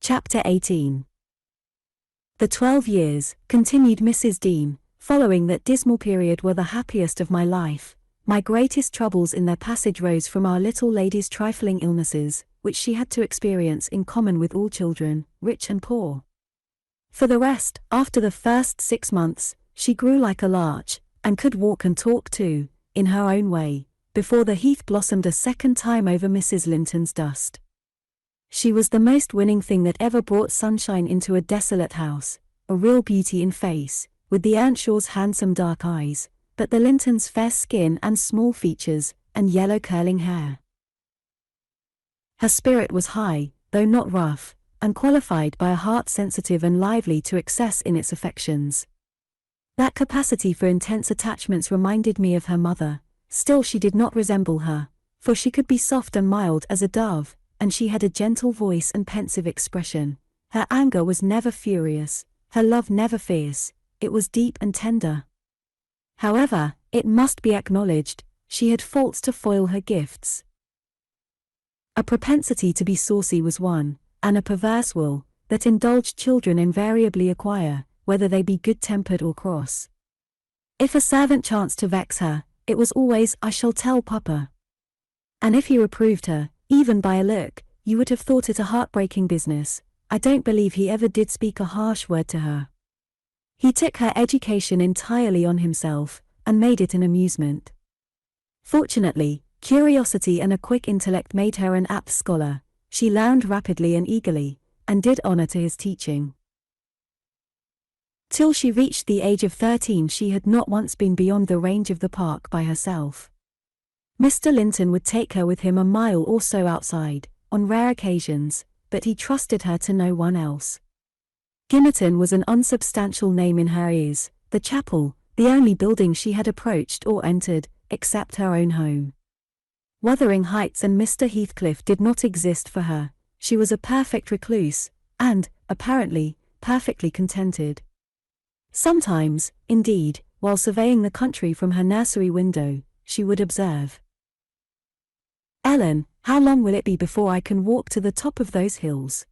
Chapter 18. The 12 years, continued Mrs. Dean, following that dismal period were the happiest of my life. My greatest troubles in their passage rose from our little lady's trifling illnesses, which she had to experience in common with all children, rich and poor. For the rest, after the first 6 months, she grew like a larch, and could walk and talk too, in her own way, before the heath blossomed a second time over Mrs. Linton's dust. She was the most winning thing that ever brought sunshine into a desolate house, a real beauty in face, with the Earnshaws' handsome dark eyes, but the Lintons' fair skin and small features, and yellow curling hair. Her spirit was high, though not rough, and qualified by a heart sensitive and lively to excess in its affections. That capacity for intense attachments reminded me of her mother. Still she did not resemble her, for she could be soft and mild as a dove, and she had a gentle voice and pensive expression. Her anger was never furious, her love never fierce, it was deep and tender. However, it must be acknowledged, she had faults to foil her gifts. A propensity to be saucy was one, and a perverse will, that indulged children invariably acquire, whether they be good-tempered or cross. If a servant chanced to vex her, it was always, "I shall tell Papa." And if he reproved her, even by a look, you would have thought it a heartbreaking business. I don't believe he ever did speak a harsh word to her. He took her education entirely on himself, and made it an amusement. Fortunately, curiosity and a quick intellect made her an apt scholar. She learned rapidly and eagerly, and did honor to his teaching. Till she reached the age of 13 she had not once been beyond the range of the park by herself. Mr. Linton would take her with him a mile or so outside, on rare occasions, but he trusted her to no one else. Gimmerton was an unsubstantial name in her ears, the chapel, the only building she had approached or entered, except her own home. Wuthering Heights and Mr. Heathcliff did not exist for her. She was a perfect recluse, and, apparently, perfectly contented. Sometimes, indeed, while surveying the country from her nursery window, she would observe, "Ellen, how long will it be before I can walk to the top of those hills?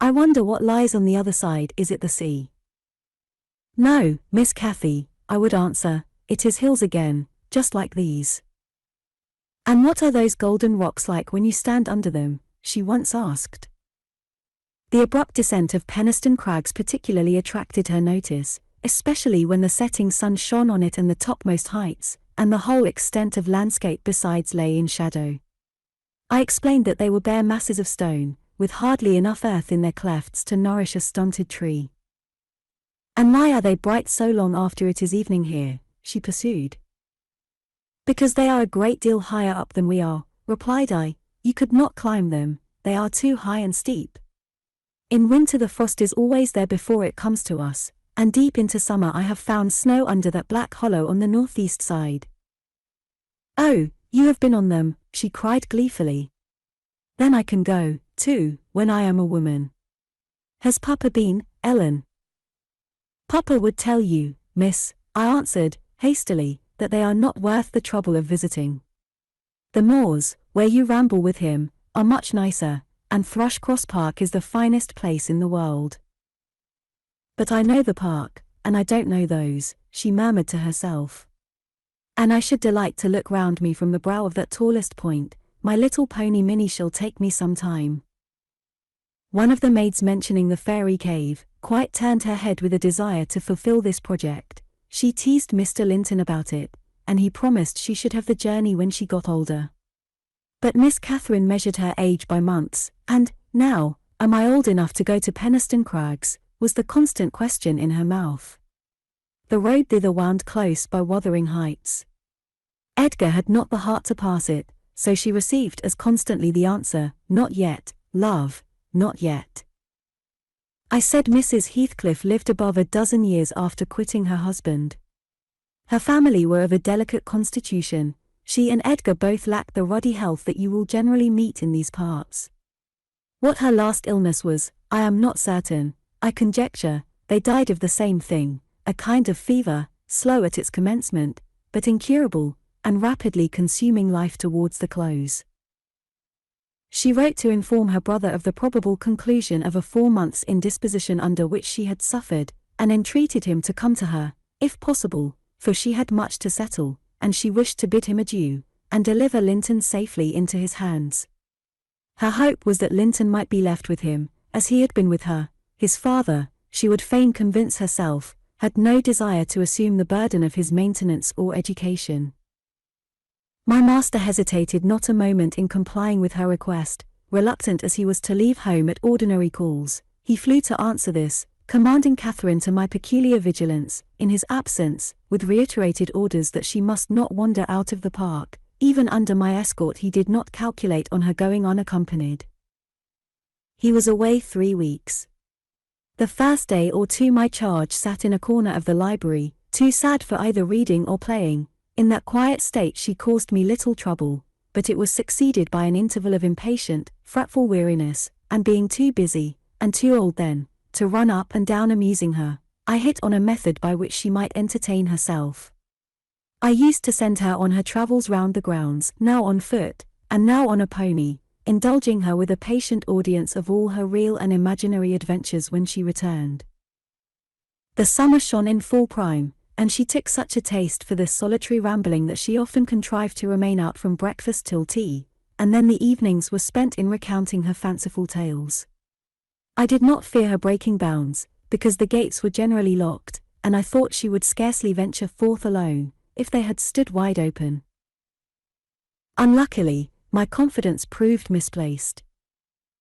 I wonder what lies on the other side. Is it the sea?" "No, Miss Cathy," I would answer, "it is hills again, just like these." "And what are those golden rocks like when you stand under them?" she once asked. The abrupt descent of Penistone Crags particularly attracted her notice, especially when the setting sun shone on it and the topmost heights, and the whole extent of landscape besides lay in shadow. I explained that they were bare masses of stone, with hardly enough earth in their clefts to nourish a stunted tree. "And why are they bright so long after it is evening here?" she pursued. "Because they are a great deal higher up than we are," replied I. "You could not climb them, they are too high and steep. In winter the frost is always there before it comes to us, and deep into summer I have found snow under that black hollow on the northeast side." "Oh, you have been on them," she cried gleefully. "Then I can go, too, when I am a woman." "Has Papa been, Ellen?" "Papa would tell you, miss," I answered, hastily, "that they are not worth the trouble of visiting. The moors, where you ramble with him, are much nicer, and Thrushcross Park is the finest place in the world." "But I know the park, and I don't know those," she murmured to herself. "And I should delight to look round me from the brow of that tallest point. My little pony Minnie shall take me some time." One of the maids mentioning the fairy cave, quite turned her head with a desire to fulfill this project. She teased Mr. Linton about it, and he promised she should have the journey when she got older. But Miss Catherine measured her age by months, and, "Now, am I old enough to go to Penistone Crags?" was the constant question in her mouth. The road thither wound close by Wuthering Heights. Edgar had not the heart to pass it, so she received as constantly the answer, "Not yet, love, not yet." I said Mrs. Heathcliff lived above a dozen years after quitting her husband. Her family were of a delicate constitution. She and Edgar both lacked the ruddy health that you will generally meet in these parts. What her last illness was, I am not certain. I conjecture, they died of the same thing, a kind of fever, slow at its commencement, but incurable, and rapidly consuming life towards the close. She wrote to inform her brother of the probable conclusion of a 4 months' indisposition under which she had suffered, and entreated him to come to her, if possible, for she had much to settle, and she wished to bid him adieu, and deliver Linton safely into his hands. Her hope was that Linton might be left with him, as he had been with her. His father, she would fain convince herself, had no desire to assume the burden of his maintenance or education. My master hesitated not a moment in complying with her request. Reluctant as he was to leave home at ordinary calls, he flew to answer this, commanding Catherine to my peculiar vigilance, in his absence, with reiterated orders that she must not wander out of the park. Even under my escort he did not calculate on her going unaccompanied. He was away 3 weeks. The first day or two my charge sat in a corner of the library, too sad for either reading or playing. In that quiet state she caused me little trouble, but it was succeeded by an interval of impatient, fretful weariness, and being too busy, and too old then, to run up and down amusing her, I hit on a method by which she might entertain herself. I used to send her on her travels round the grounds, now on foot, and now on a pony, indulging her with a patient audience of all her real and imaginary adventures when she returned. The summer shone in full prime, and she took such a taste for this solitary rambling that she often contrived to remain out from breakfast till tea, and then the evenings were spent in recounting her fanciful tales. I did not fear her breaking bounds, because the gates were generally locked, and I thought she would scarcely venture forth alone, if they had stood wide open. Unluckily, my confidence proved misplaced.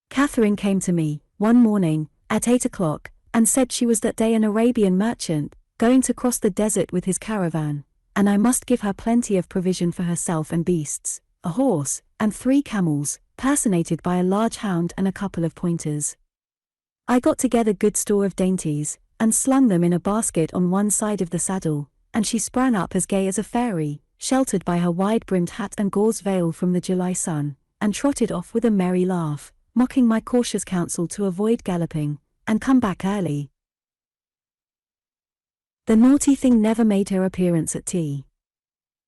Catherine came to me, one morning, at 8 o'clock, and said she was that day an Arabian merchant, going to cross the desert with his caravan, and I must give her plenty of provision for herself and beasts, a horse, and 3 camels, personated by a large hound and a couple of pointers. I got together good store of dainties, and slung them in a basket on one side of the saddle, and she sprang up as gay as a fairy, sheltered by her wide-brimmed hat and gauze veil from the July sun, and trotted off with a merry laugh, mocking my cautious counsel to avoid galloping, and come back early. The naughty thing never made her appearance at tea.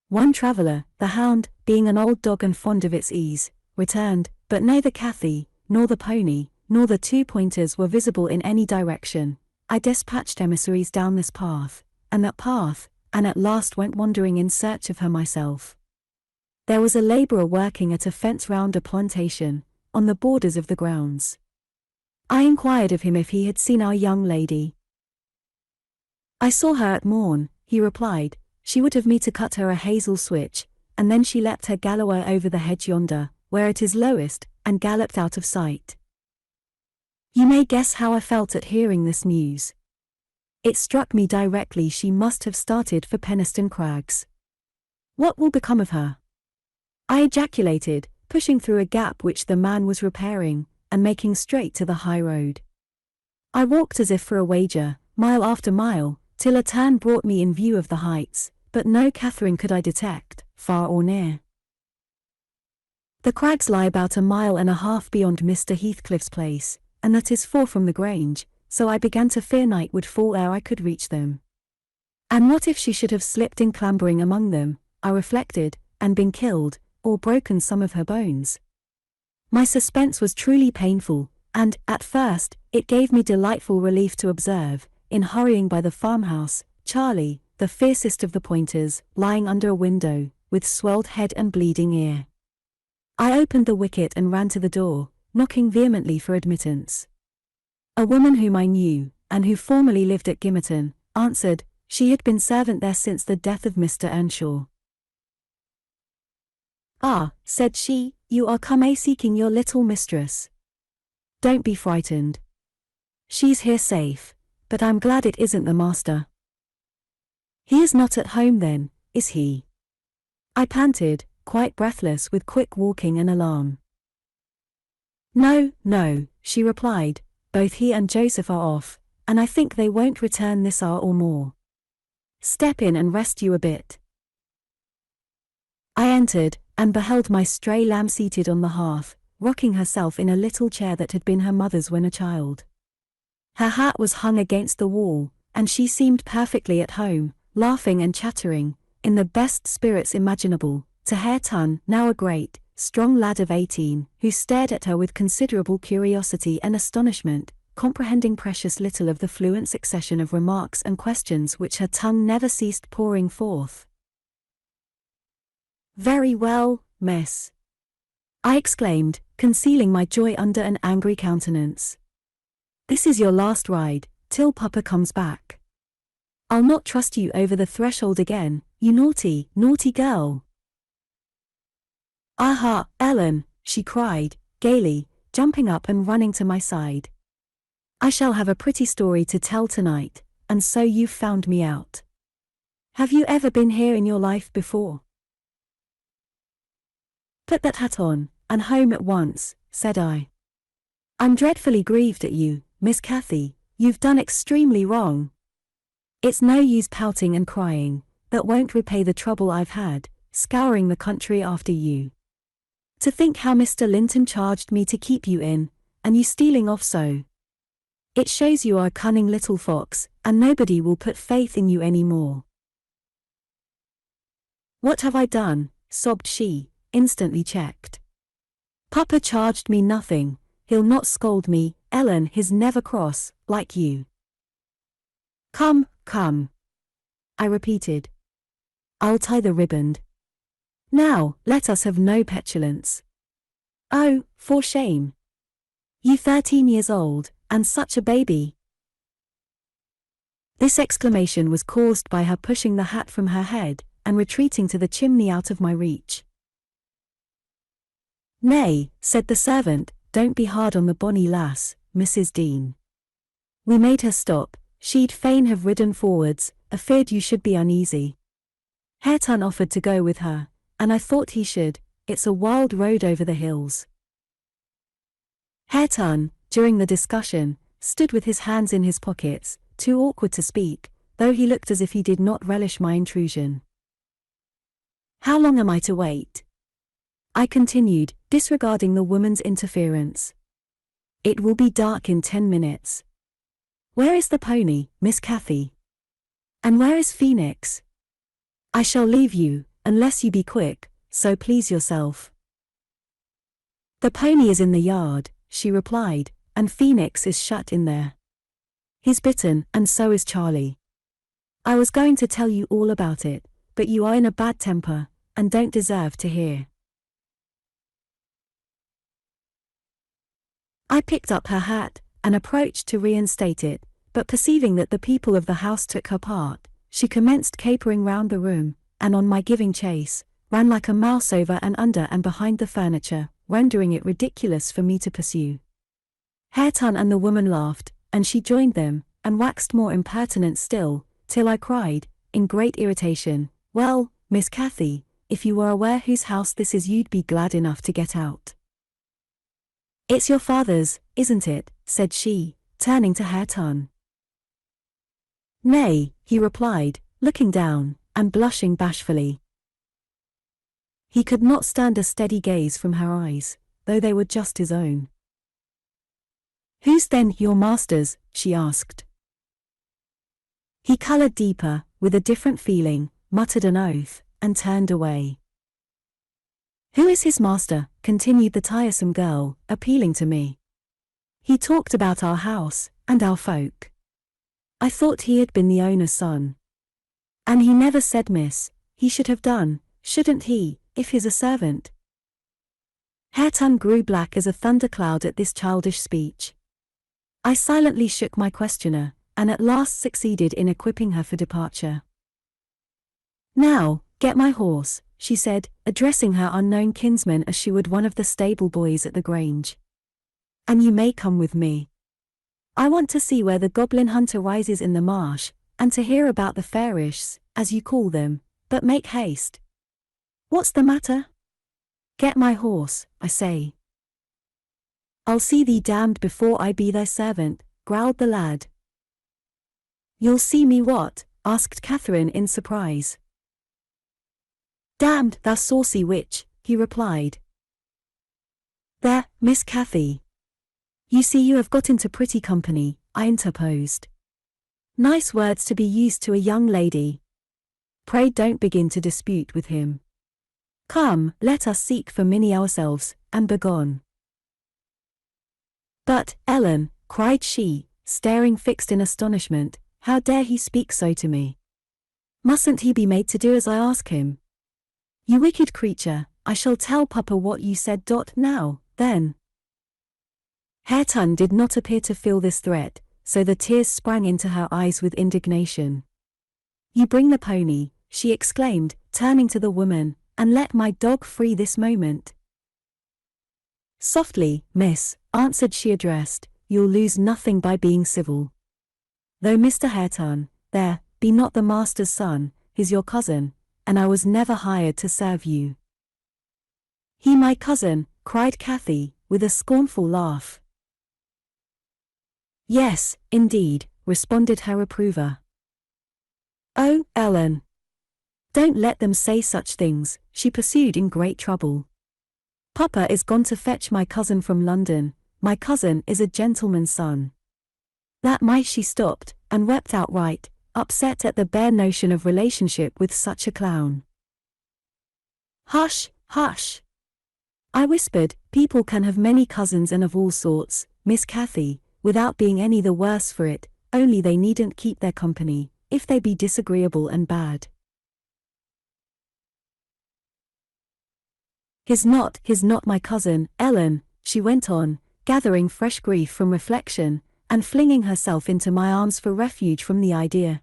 One traveller, the hound, being an old dog and fond of its ease, returned, but neither Cathy, nor the pony, nor the 2 pointers were visible in any direction. I despatched emissaries down this path, and that path, and at last went wandering in search of her myself. There was a labourer working at a fence round a plantation, on the borders of the grounds. I inquired of him if he had seen our young lady. I saw her at morn, he replied. She would have me to cut her a hazel switch, and then she leapt her gallower over the hedge yonder, where it is lowest, and galloped out of sight. You may guess how I felt at hearing this news. It struck me directly she must have started for Penistone Crags. What will become of her? I ejaculated, pushing through a gap which the man was repairing, and making straight to the high road. I walked as if for a wager, mile after mile, till a turn brought me in view of the heights, but no Catherine could I detect, far or near. The crags lie about 1.5 miles beyond Mr. Heathcliff's place, and that is 4 from the Grange, so I began to fear night would fall ere I could reach them. And what if she should have slipped in clambering among them, I reflected, and been killed, or broken some of her bones? My suspense was truly painful, and, at first, it gave me delightful relief to observe, in hurrying by the farmhouse, Charlie, the fiercest of the pointers, lying under a window, with swelled head and bleeding ear. I opened the wicket and ran to the door, knocking vehemently for admittance. A woman whom I knew, and who formerly lived at Gimmerton, answered. She had been servant there since the death of Mr. Earnshaw. Ah, said she, you are come seeking your little mistress. Don't be frightened. She's here safe, but I'm glad it isn't the master. He is not at home then, is he? I panted, quite breathless with quick walking and alarm. No, no, she replied, both he and Joseph are off, and I think they won't return this hour or more. Step in and rest you a bit. I entered, and beheld my stray lamb seated on the hearth, rocking herself in a little chair that had been her mother's when a child. Her hat was hung against the wall, and she seemed perfectly at home, laughing and chattering, in the best spirits imaginable, to Herr Tun, now a great, strong lad of 18, who stared at her with considerable curiosity and astonishment, comprehending precious little of the fluent succession of remarks and questions which her tongue never ceased pouring forth. "Very well, miss," I exclaimed, concealing my joy under an angry countenance. "This is your last ride, till Papa comes back. I'll not trust you over the threshold again, you naughty, naughty girl." "Aha, Ellen," she cried, gaily, jumping up and running to my side. "I shall have a pretty story to tell tonight, and so you've found me out. Have you ever been here in your life before?" "Put that hat on, and home at once," said I. "I'm dreadfully grieved at you, Miss Cathy. You've done extremely wrong. It's no use pouting and crying, that won't repay the trouble I've had, scouring the country after you. To think how Mr. Linton charged me to keep you in, and you stealing off so. It shows you are a cunning little fox, and nobody will put faith in you any more." "What have I done?" sobbed she, instantly checked. "Papa charged me nothing. He'll not scold me, Ellen. He's never cross, like you." "Come, come," I repeated. "I'll tie the riband. Now, let us have no petulance. Oh, for shame. You 13 years old, and such a baby." This exclamation was caused by her pushing the hat from her head, and retreating to the chimney out of my reach. "Nay," said the servant, "don't be hard on the bonny lass, Mrs. Dean." We made her stop. She'd fain have ridden forwards, afeard you should be uneasy. Hareton offered to go with her, and I thought he should. It's a wild road over the hills. Hareton, during the discussion, stood with his hands in his pockets, too awkward to speak, though he looked as if he did not relish my intrusion. "How long am I to wait?" I continued, disregarding the woman's interference. "It will be dark in 10 minutes. Where is the pony, Miss Cathy? And where is Phoenix? I shall leave you, unless you be quick, so please yourself." "The pony is in the yard," she replied, "and Phoenix is shut in there. He's bitten, and so is Charlie. I was going to tell you all about it, but you are in a bad temper, and don't deserve to hear." I picked up her hat, and approached to reinstate it, but perceiving that the people of the house took her part, she commenced capering round the room, and on my giving chase, ran like a mouse over and under and behind the furniture, rendering it ridiculous for me to pursue. Hareton and the woman laughed, and she joined them, and waxed more impertinent still, till I cried, in great irritation, "Well, Miss Cathy, if you were aware whose house this is you'd be glad enough to get out." "It's your father's, isn't it?" said she, turning to Hareton. "Nay," he replied, looking down, and blushing bashfully. He could not stand a steady gaze from her eyes, though they were just his own. "Who's then your master's?" she asked. He coloured deeper, with a different feeling, muttered an oath, and turned away. "Who is his master?" continued the tiresome girl, appealing to me. "He talked about our house, and our folk. I thought he had been the owner's son. And he never said miss. He should have done, shouldn't he, if he's a servant?" Hareton grew black as a thundercloud at this childish speech. I silently shook my questioner, and at last succeeded in equipping her for departure. "Now, get my horse," she said, addressing her unknown kinsman as she would one of the stable boys at the Grange. "And you may come with me. I want to see where the goblin hunter rises in the marsh, and to hear about the fairishes, as you call them, but make haste. What's the matter? Get my horse, I say." "I'll see thee damned before I be thy servant," growled the lad. "You'll see me what?" asked Catherine in surprise. "Damned, thou saucy witch," he replied. "There, Miss Cathy. You see you have got into pretty company," I interposed. "Nice words to be used to a young lady. Pray don't begin to dispute with him. Come, let us seek for Minnie ourselves, and begone. But, Ellen, cried she, staring fixed in astonishment, how dare he speak so to me? Mustn't he be made to do as I ask him? You wicked creature, I shall tell Papa what you said. Now, then. Hareton did not appear to feel this threat, so the tears sprang into her eyes with indignation. You bring the pony, she exclaimed, turning to the woman, and let my dog free this moment. Softly, miss, answered she addressed, you'll lose nothing by being civil. Though Mr. Hareton, there, be not the master's son, is your cousin, and I was never hired to serve you. He my cousin, cried Cathy, with a scornful laugh. Yes, indeed, responded her reprover. Oh, Ellen! Don't let them say such things, she pursued in great trouble. Papa is gone to fetch my cousin from London, my cousin is a gentleman's son. That might she stopped, and wept outright, upset at the bare notion of relationship with such a clown. Hush, hush! I whispered, people can have many cousins and of all sorts, Miss Cathy, without being any the worse for it, only they needn't keep their company, if they be disagreeable and bad. He's not my cousin, Ellen, she went on, gathering fresh grief from reflection, and flinging herself into my arms for refuge from the idea.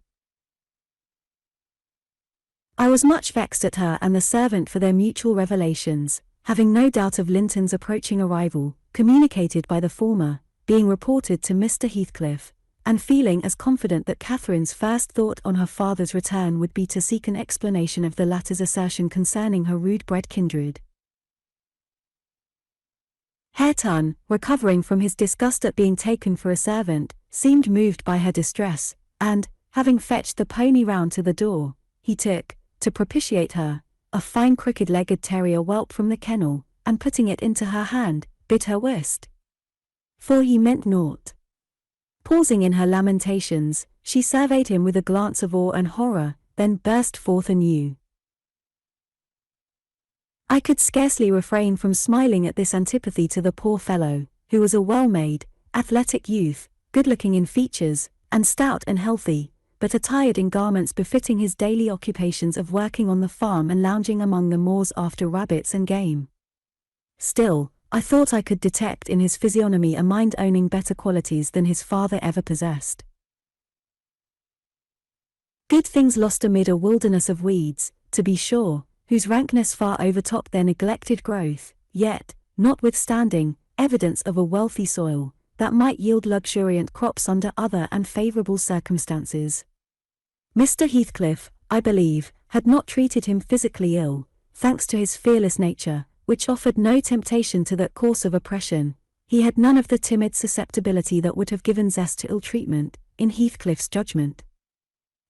I was much vexed at her and the servant for their mutual revelations, having no doubt of Linton's approaching arrival, communicated by the former, being reported to Mr. Heathcliff, and feeling as confident that Catherine's first thought on her father's return would be to seek an explanation of the latter's assertion concerning her rude-bred kindred. Hareton, recovering from his disgust at being taken for a servant, seemed moved by her distress, and, having fetched the pony round to the door, he took, to propitiate her, a fine crooked-legged terrier whelp from the kennel, and putting it into her hand, bid her whist. For he meant naught. Pausing in her lamentations, she surveyed him with a glance of awe and horror, then burst forth anew. I could scarcely refrain from smiling at this antipathy to the poor fellow, who was a well-made, athletic youth, good-looking in features, and stout and healthy, but attired in garments befitting his daily occupations of working on the farm and lounging among the moors after rabbits and game. Still, I thought I could detect in his physiognomy a mind owning better qualities than his father ever possessed. Good things lost amid a wilderness of weeds, to be sure, whose rankness far overtopped their neglected growth, yet, notwithstanding, evidence of a wealthy soil, that might yield luxuriant crops under other and favourable circumstances. Mr. Heathcliff, I believe, had not treated him physically ill, thanks to his fearless nature, which offered no temptation to that course of oppression. He had none of the timid susceptibility that would have given zest to ill-treatment, in Heathcliff's judgment.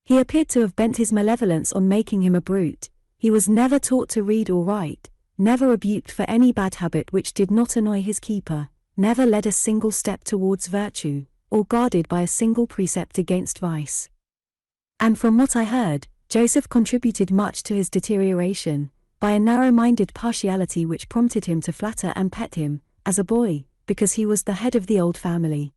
He appeared to have bent his malevolence on making him a brute. He was never taught to read or write, never rebuked for any bad habit which did not annoy his keeper, never led a single step towards virtue, or guarded by a single precept against vice. And from what I heard, Joseph contributed much to his deterioration, by a narrow-minded partiality which prompted him to flatter and pet him, as a boy, because he was the head of the old family.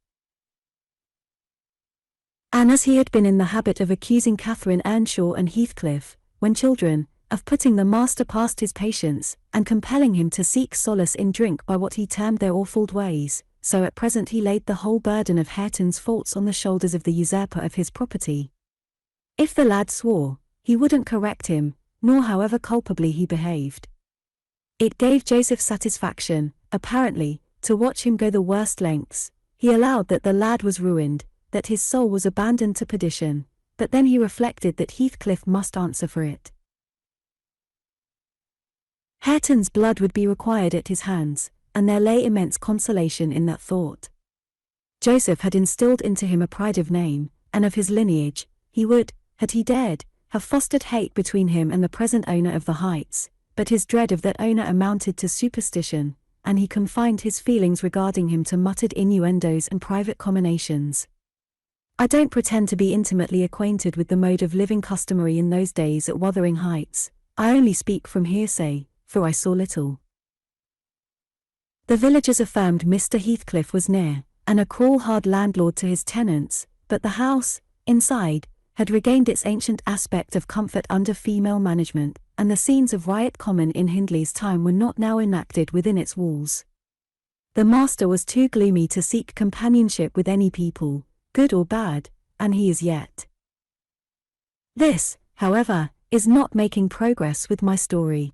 And as he had been in the habit of accusing Catherine Earnshaw and Heathcliff, when children, of putting the master past his patience, and compelling him to seek solace in drink by what he termed their awful ways, so at present he laid the whole burden of Hareton's faults on the shoulders of the usurper of his property. If the lad swore, he wouldn't correct him, nor however culpably he behaved. It gave Joseph satisfaction, apparently, to watch him go the worst lengths. He allowed that the lad was ruined, that his soul was abandoned to perdition, but then he reflected that Heathcliff must answer for it. Hareton's blood would be required at his hands, and there lay immense consolation in that thought. Joseph had instilled into him a pride of name, and of his lineage. He would, had he dared, have fostered hate between him and the present owner of the Heights, but his dread of that owner amounted to superstition, and he confined his feelings regarding him to muttered innuendos and private comminations. I don't pretend to be intimately acquainted with the mode of living customary in those days at Wuthering Heights. I only speak from hearsay, for I saw little. The villagers affirmed Mr. Heathcliff was near, and a cruel-hard landlord to his tenants, but the house, inside, had regained its ancient aspect of comfort under female management, and the scenes of riot common in Hindley's time were not now enacted within its walls. The master was too gloomy to seek companionship with any people, good or bad, and he is yet. This, however, is not making progress with my story.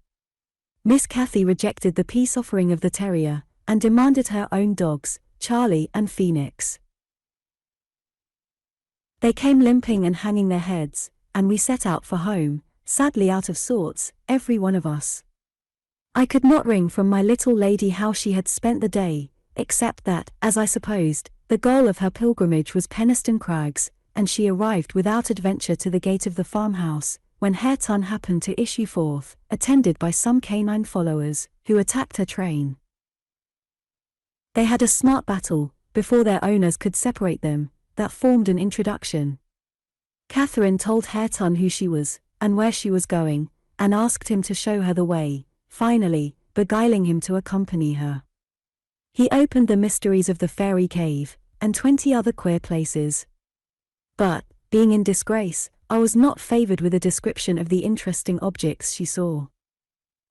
Miss Cathy rejected the peace offering of the terrier, and demanded her own dogs, Charlie and Phoenix. They came limping and hanging their heads, and we set out for home, sadly out of sorts, every one of us. I could not wring from my little lady how she had spent the day, except that, as I supposed, the goal of her pilgrimage was Penistone Crags, and she arrived without adventure to the gate of the farmhouse, when Hareton happened to issue forth, attended by some canine followers, who attacked her train. They had a smart battle, before their owners could separate them, that formed an introduction. Catherine told Hareton who she was, and where she was going, and asked him to show her the way, finally, beguiling him to accompany her. He opened the mysteries of the fairy cave, and 20 other queer places. But, being in disgrace, I was not favoured with a description of the interesting objects she saw.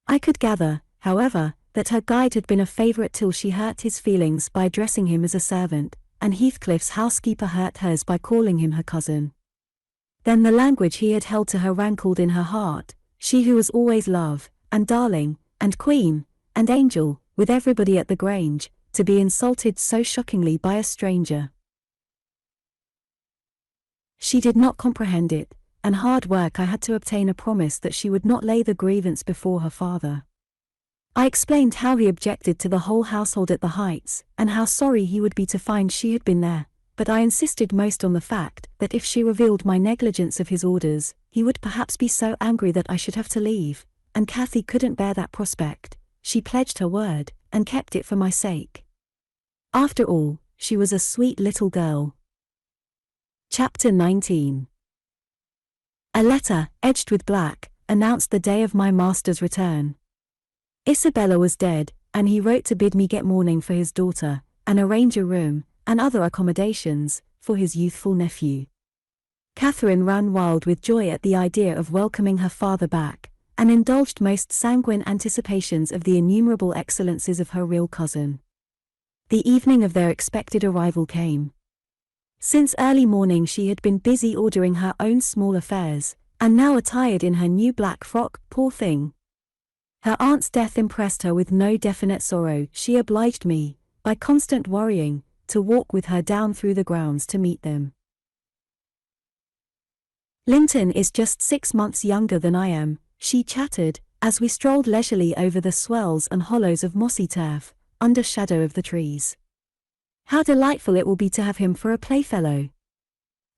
I could gather, however, that her guide had been a favourite till she hurt his feelings by addressing him as a servant, and Heathcliff's housekeeper hurt hers by calling him her cousin. Then the language he had held to her rankled in her heart, she who was always love, and darling, and queen, and angel, with everybody at the Grange, to be insulted so shockingly by a stranger. She did not comprehend it, and hard work I had to obtain a promise that she would not lay the grievance before her father. I explained how he objected to the whole household at the Heights, and how sorry he would be to find she had been there, but I insisted most on the fact that if she revealed my negligence of his orders, he would perhaps be so angry that I should have to leave, and Cathy couldn't bear that prospect. She pledged her word, and kept it for my sake. After all, she was a sweet little girl. Chapter 19. A letter, edged with black, announced the day of my master's return. Isabella was dead, and he wrote to bid me get mourning for his daughter, and arrange a room, and other accommodations, for his youthful nephew. Catherine ran wild with joy at the idea of welcoming her father back, and indulged most sanguine anticipations of the innumerable excellences of her real cousin. The evening of their expected arrival came. Since early morning she had been busy ordering her own small affairs, and now attired in her new black frock, poor thing. Her aunt's death impressed her with no definite sorrow. She obliged me, by constant worrying, to walk with her down through the grounds to meet them. Linton is just 6 months younger than I am, she chattered, as we strolled leisurely over the swells and hollows of mossy turf, under shadow of the trees. How delightful it will be to have him for a playfellow.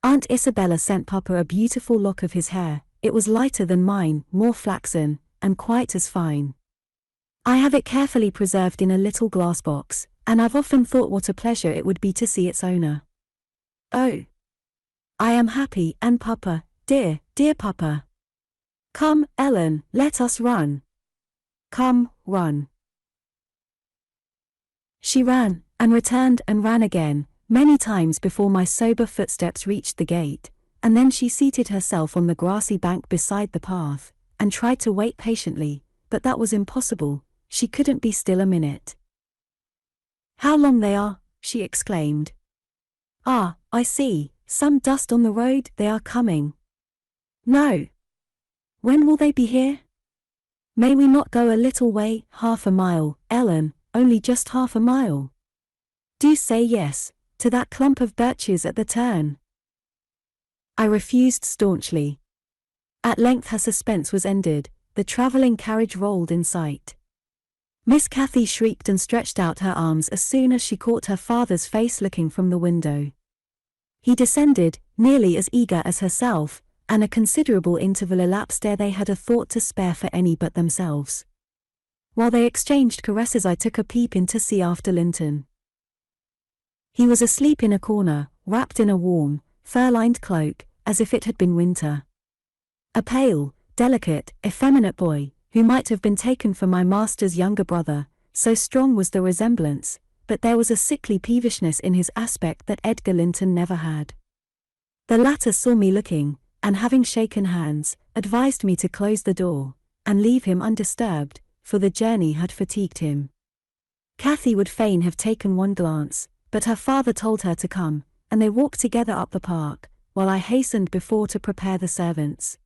Aunt Isabella sent Papa a beautiful lock of his hair. It was lighter than mine, more flaxen, and quite as fine. I have it carefully preserved in a little glass box, and I've often thought what a pleasure it would be to see its owner. Oh! I am happy, and Papa, dear, dear Papa. Come, Ellen, let us run. Come, run. She ran, and returned and ran again, many times before my sober footsteps reached the gate, and then she seated herself on the grassy bank beside the path, and tried to wait patiently, but that was impossible. She couldn't be still a minute. How long they are, she exclaimed. Ah, I see, some dust on the road, they are coming. No. When will they be here? May we not go a little way, half a mile, Ellen, only just half a mile? Do say yes, to that clump of birches at the turn. I refused staunchly. At length her suspense was ended, the travelling carriage rolled in sight. Miss Cathy shrieked and stretched out her arms as soon as she caught her father's face looking from the window. He descended, nearly as eager as herself, and a considerable interval elapsed ere they had a thought to spare for any but themselves. While they exchanged caresses I took a peep in to see after Linton. He was asleep in a corner, wrapped in a warm, fur-lined cloak, as if it had been winter. A pale, delicate, effeminate boy, who might have been taken for my master's younger brother, so strong was the resemblance, but there was a sickly peevishness in his aspect that Edgar Linton never had. The latter saw me looking, and having shaken hands, advised me to close the door, and leave him undisturbed, for the journey had fatigued him. Cathy would fain have taken one glance, but her father told her to come, and they walked together up the park, while I hastened before to prepare the servants.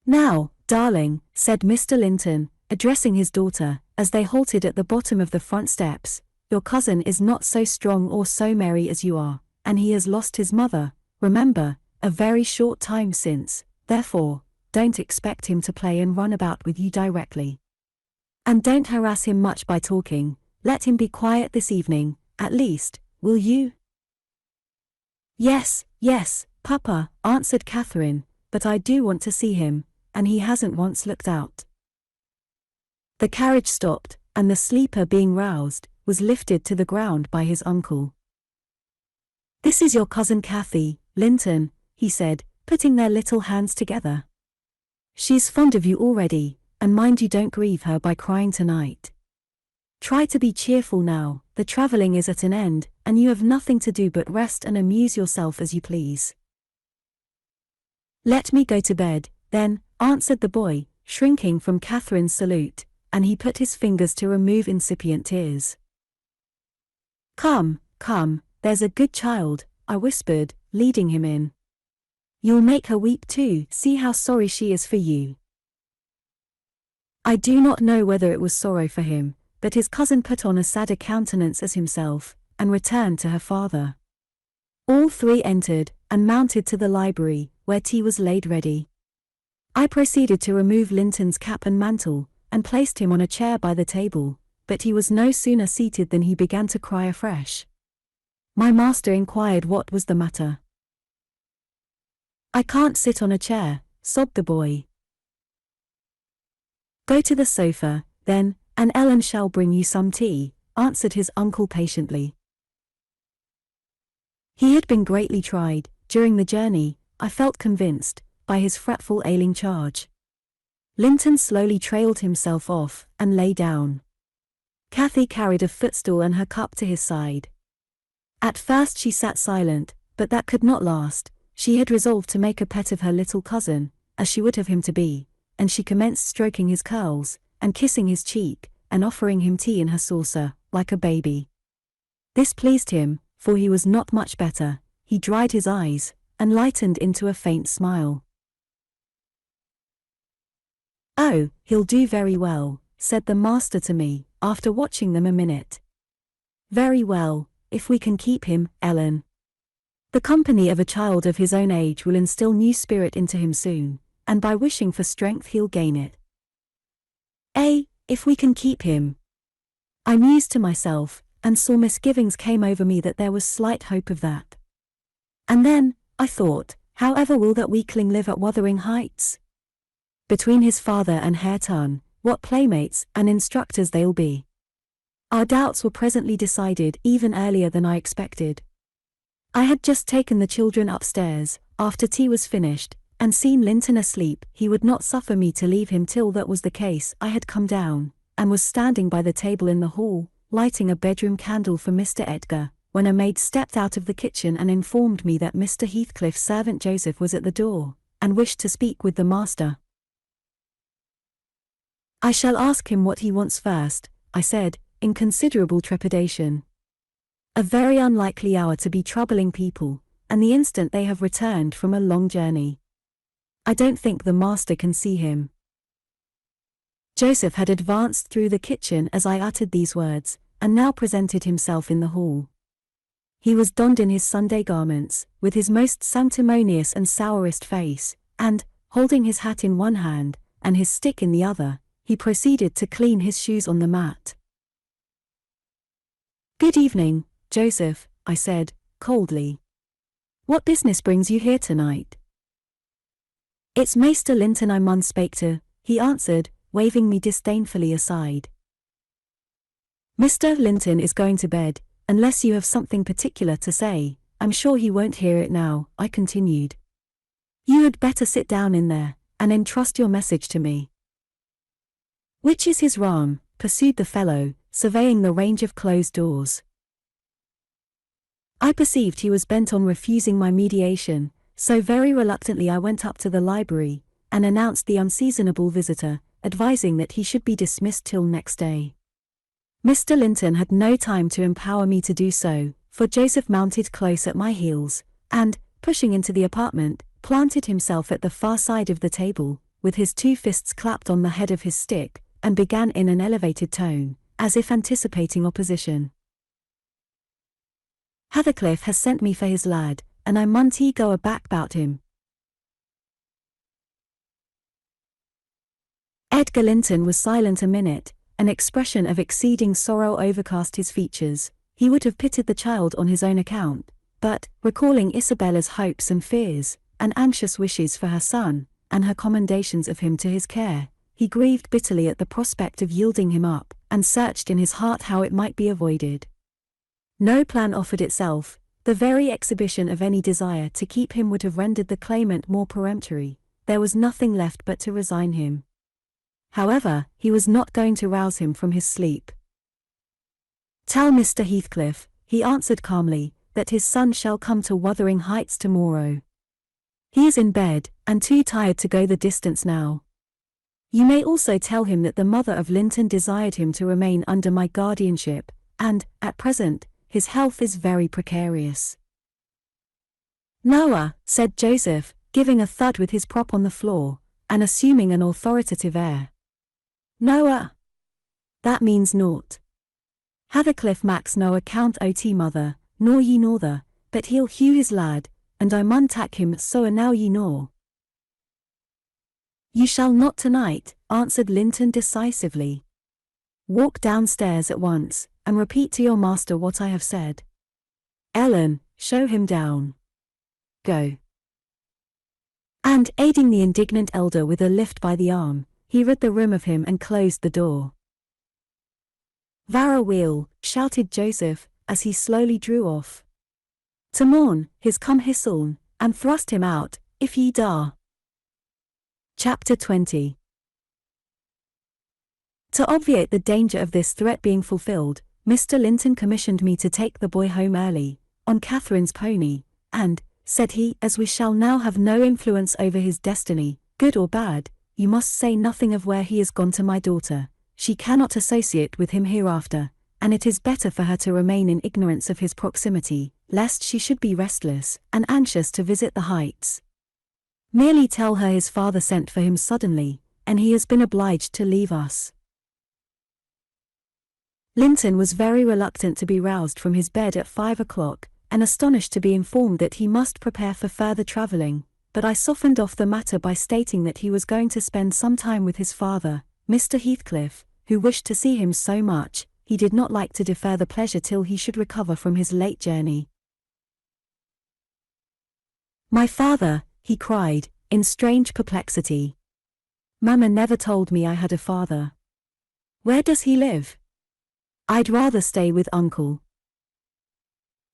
"Now, darling," said Mr. Linton, addressing his daughter, as they halted at the bottom of the front steps, "your cousin is not so strong or so merry as you are, and he has lost his mother, remember, a very short time since, therefore, don't expect him to play and run about with you directly. And don't harass him much by talking, let him be quiet this evening, at least, will you?" Yes, Papa," answered Catherine, "but I do want to see him, and he hasn't once looked out." The carriage stopped, and the sleeper being roused, was lifted to the ground by his uncle. "This is your cousin Cathy, Linton," he said, putting their little hands together. "She's fond of you already, and mind you don't grieve her by crying tonight. Try to be cheerful now, the travelling is at an end, and you have nothing to do but rest and amuse yourself as you please." "Let me go to bed, then," answered the boy, shrinking from Catherine's salute, and he put his fingers to remove incipient tears. Come, there's a good child," I whispered, leading him in. "You'll make her weep too, see how sorry she is for you." I do not know whether it was sorrow for him, but his cousin put on a sadder countenance as himself, and returned to her father. All three entered, and mounted to the library, where tea was laid ready. I proceeded to remove Linton's cap and mantle, and placed him on a chair by the table, but he was no sooner seated than he began to cry afresh. My master inquired what was the matter. "I can't sit on a chair," sobbed the boy. "Go to the sofa, then, and Ellen shall bring you some tea," answered his uncle patiently. He had been greatly tried, during the journey, I felt convinced, by his fretful ailing charge. Linton slowly trailed himself off, and lay down. Cathy carried a footstool and her cup to his side. At first she sat silent, but that could not last. She had resolved to make a pet of her little cousin, as she would have him to be, and she commenced stroking his curls, and kissing his cheek, and offering him tea in her saucer, like a baby. This pleased him, for he was not much better. He dried his eyes, and lightened into a faint smile. "Oh, he'll do very well," said the master to me, after watching them a minute. "Very well, if we can keep him, Ellen. The company of a child of his own age will instill new spirit into him soon, and by wishing for strength he'll gain it. If we can keep him." I mused to myself, and saw misgivings came over me that there was slight hope of that. And then, I thought, however will that weakling live at Wuthering Heights? Between his father and Hareton, what playmates and instructors they'll be. Our doubts were presently decided even earlier than I expected. I had just taken the children upstairs, after tea was finished, and seen Linton asleep. He would not suffer me to leave him till that was the case. I had come down, and was standing by the table in the hall, lighting a bedroom candle for Mr. Edgar, when a maid stepped out of the kitchen and informed me that Mr. Heathcliff's servant Joseph was at the door, and wished to speak with the master. "I shall ask him what he wants first," I said, in considerable trepidation. A very unlikely hour to be troubling people, and the instant they have returned from a long journey. I don't think the master can see him. Joseph had advanced through the kitchen as I uttered these words, and now presented himself in the hall. He was donned in his Sunday garments, with his most sanctimonious and sourest face, and, holding his hat in one hand, and his stick in the other, he proceeded to clean his shoes on the mat. "Good evening, Joseph," I said, coldly. "What business brings you here tonight?" "It's Maester Linton I mun spake to," he answered, waving me disdainfully aside. "Mr. Linton is going to bed, unless you have something particular to say. I'm sure he won't hear it now," I continued. "You had better sit down in there, and entrust your message to me. Which is his ram? Pursued the fellow, surveying the range of closed doors. I perceived he was bent on refusing my mediation, so very reluctantly I went up to the library, and announced the unseasonable visitor, advising that he should be dismissed till next day. Mr. Linton had no time to empower me to do so, for Joseph mounted close at my heels, and, pushing into the apartment, planted himself at the far side of the table, with his 2 fists clapped on the head of his stick, and began in an elevated tone, as if anticipating opposition. Heathcliff has sent me for his lad, and I mun go aback about him. Edgar Linton was silent a minute, an expression of exceeding sorrow overcast his features. He would have pitied the child on his own account, but, recalling Isabella's hopes and fears, and anxious wishes for her son, and her commendations of him to his care, he grieved bitterly at the prospect of yielding him up, and searched in his heart how it might be avoided. No plan offered itself. The very exhibition of any desire to keep him would have rendered the claimant more peremptory. There was nothing left but to resign him. However, he was not going to rouse him from his sleep. "Tell Mr. Heathcliff," he answered calmly, "that his son shall come to Wuthering Heights tomorrow. He is in bed, and too tired to go the distance now. You may also tell him that the mother of Linton desired him to remain under my guardianship, and, at present, his health is very precarious." "Noah," said Joseph, giving a thud with his prop on the floor, and assuming an authoritative air. "Noah? That means naught. Heathcliff Max no account ot mother, nor ye norther, but he'll hew his lad, and I mun tak him so a now ye know." "You shall not tonight," answered Linton decisively. "Walk downstairs at once, and repeat to your master what I have said. Ellen, show him down. Go." And, aiding the indignant elder with a lift by the arm, he rid the room of him and closed the door. "Vara wheel," shouted Joseph, as he slowly drew off. "To morn, his come hisseln, and thrust him out, if ye dar." Chapter 20. To obviate the danger of this threat being fulfilled, Mr. Linton commissioned me to take the boy home early, on Catherine's pony, and, said he, as we shall now have no influence over his destiny, good or bad, you must say nothing of where he is gone to my daughter. She cannot associate with him hereafter, and it is better for her to remain in ignorance of his proximity, lest she should be restless, and anxious to visit the Heights. Merely tell her his father sent for him suddenly, and he has been obliged to leave us. Linton was very reluctant to be roused from his bed at 5 o'clock, and astonished to be informed that he must prepare for further travelling, but I softened off the matter by stating that he was going to spend some time with his father, Mr. Heathcliff, who wished to see him so much, he did not like to defer the pleasure till he should recover from his late journey. "My father," he cried, in strange perplexity. "Mamma never told me I had a father. Where does he live?" "I'd rather stay with uncle."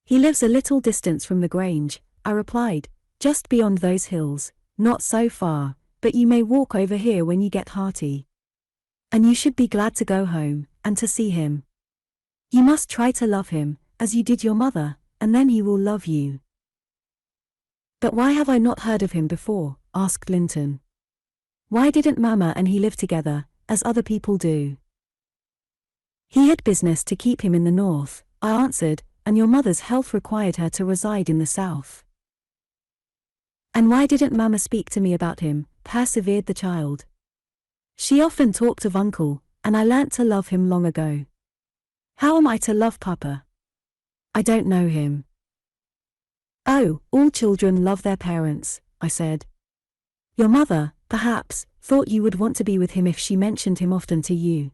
"He lives a little distance from the Grange," I replied, "just beyond those hills, not so far, but you may walk over here when you get hearty. And you should be glad to go home, and to see him. You must try to love him, as you did your mother, and then he will love you." "But why have I not heard of him before?" asked Linton. "Why didn't Mamma and he live together, as other people do?" "He had business to keep him in the north," I answered, "and your mother's health required her to reside in the south." "And why didn't Mamma speak to me about him?" persevered the child. "She often talked of uncle, and I learnt to love him long ago. How am I to love Papa? I don't know him." "Oh, all children love their parents," I said. "Your mother, perhaps, thought you would want to be with him if she mentioned him often to you.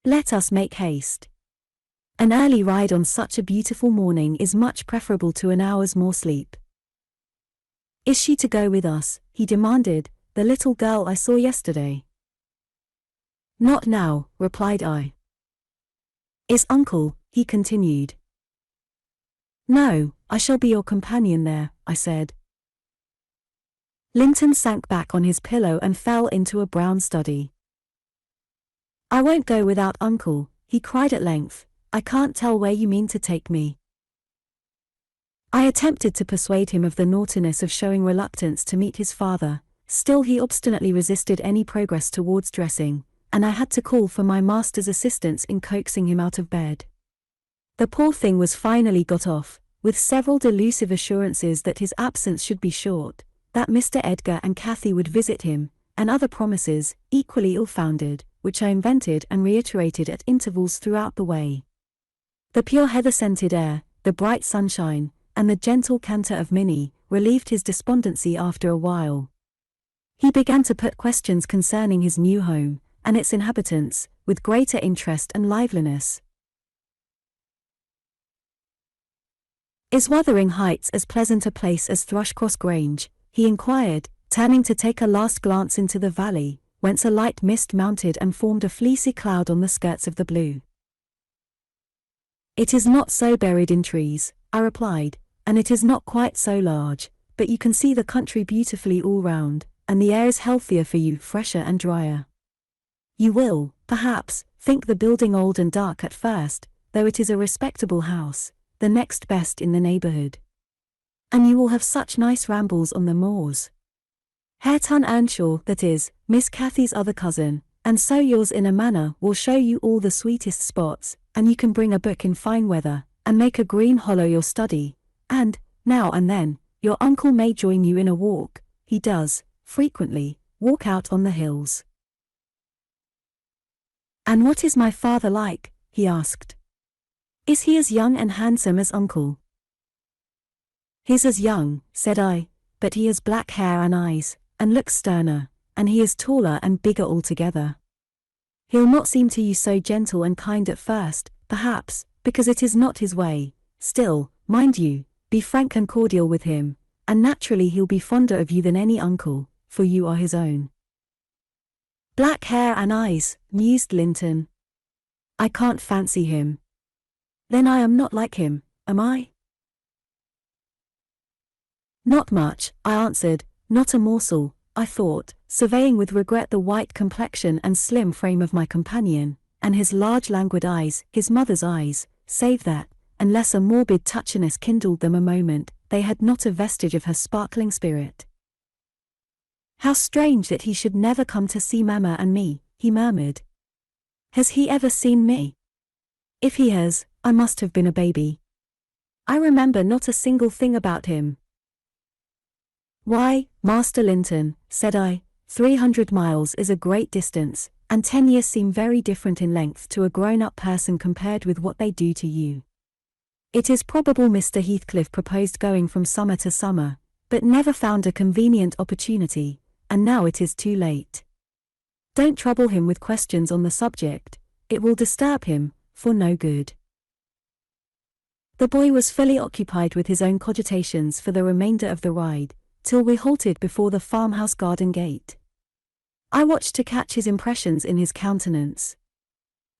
Let us make haste. An early ride on such a beautiful morning is much preferable to an hour's more sleep." "Is she to go with us?" he demanded, "the little girl I saw yesterday?" "Not now," replied I. "Is uncle?" he continued. "No, I shall be your companion there," I said. Linton sank back on his pillow and fell into a brown study. "I won't go without Uncle," he cried at length. "I can't tell where you mean to take me." I attempted to persuade him of the naughtiness of showing reluctance to meet his father, still he obstinately resisted any progress towards dressing, and I had to call for my master's assistance in coaxing him out of bed. The poor thing was finally got off, with several delusive assurances that his absence should be short, that Mr. Edgar and Cathy would visit him, and other promises, equally ill-founded, which I invented and reiterated at intervals throughout the way. The pure heather-scented air, the bright sunshine, and the gentle canter of Minnie, relieved his despondency after a while. He began to put questions concerning his new home, and its inhabitants, with greater interest and liveliness. "Is Wuthering Heights as pleasant a place as Thrushcross Grange?" he inquired, turning to take a last glance into the valley, whence a light mist mounted and formed a fleecy cloud on the skirts of the blue. "It is not so buried in trees," I replied, "and it is not quite so large, but you can see the country beautifully all round, and the air is healthier for you, fresher and drier. You will, perhaps, think the building old and dark at first, though it is a respectable house, the next best in the neighbourhood. And you will have such nice rambles on the moors. Hareton Earnshaw, that is, Miss Cathy's other cousin, and so yours in a manner, will show you all the sweetest spots, and you can bring a book in fine weather, and make a green hollow your study, and, now and then, your uncle may join you in a walk. He does, frequently, walk out on the hills." "And what is my father like?" he asked. "Is he as young and handsome as Uncle?" "He's as young," said I, "but he has black hair and eyes, and looks sterner, and he is taller and bigger altogether. He'll not seem to you so gentle and kind at first, perhaps, because it is not his way. Still, mind you, be frank and cordial with him, and naturally he'll be fonder of you than any uncle, for you are his own." "Black hair and eyes," mused Linton. "I can't fancy him. Then I am not like him, am I?" "Not much," I answered, "not a morsel," I thought, surveying with regret the white complexion and slim frame of my companion, and his large languid eyes, his mother's eyes, save that, unless a morbid touchiness kindled them a moment, they had not a vestige of her sparkling spirit. "How strange that he should never come to see Mamma and me," he murmured. "Has he ever seen me? If he has, I must have been a baby. I remember not a single thing about him." "Why, Master Linton," said I, 300 miles is a great distance, and 10 years seem very different in length to a grown-up person compared with what they do to you. It is probable Mr. Heathcliff proposed going from summer to summer, but never found a convenient opportunity, and now it is too late. Don't trouble him with questions on the subject, it will disturb him, for no good." The boy was fully occupied with his own cogitations for the remainder of the ride, till we halted before the farmhouse garden gate. I watched to catch his impressions in his countenance.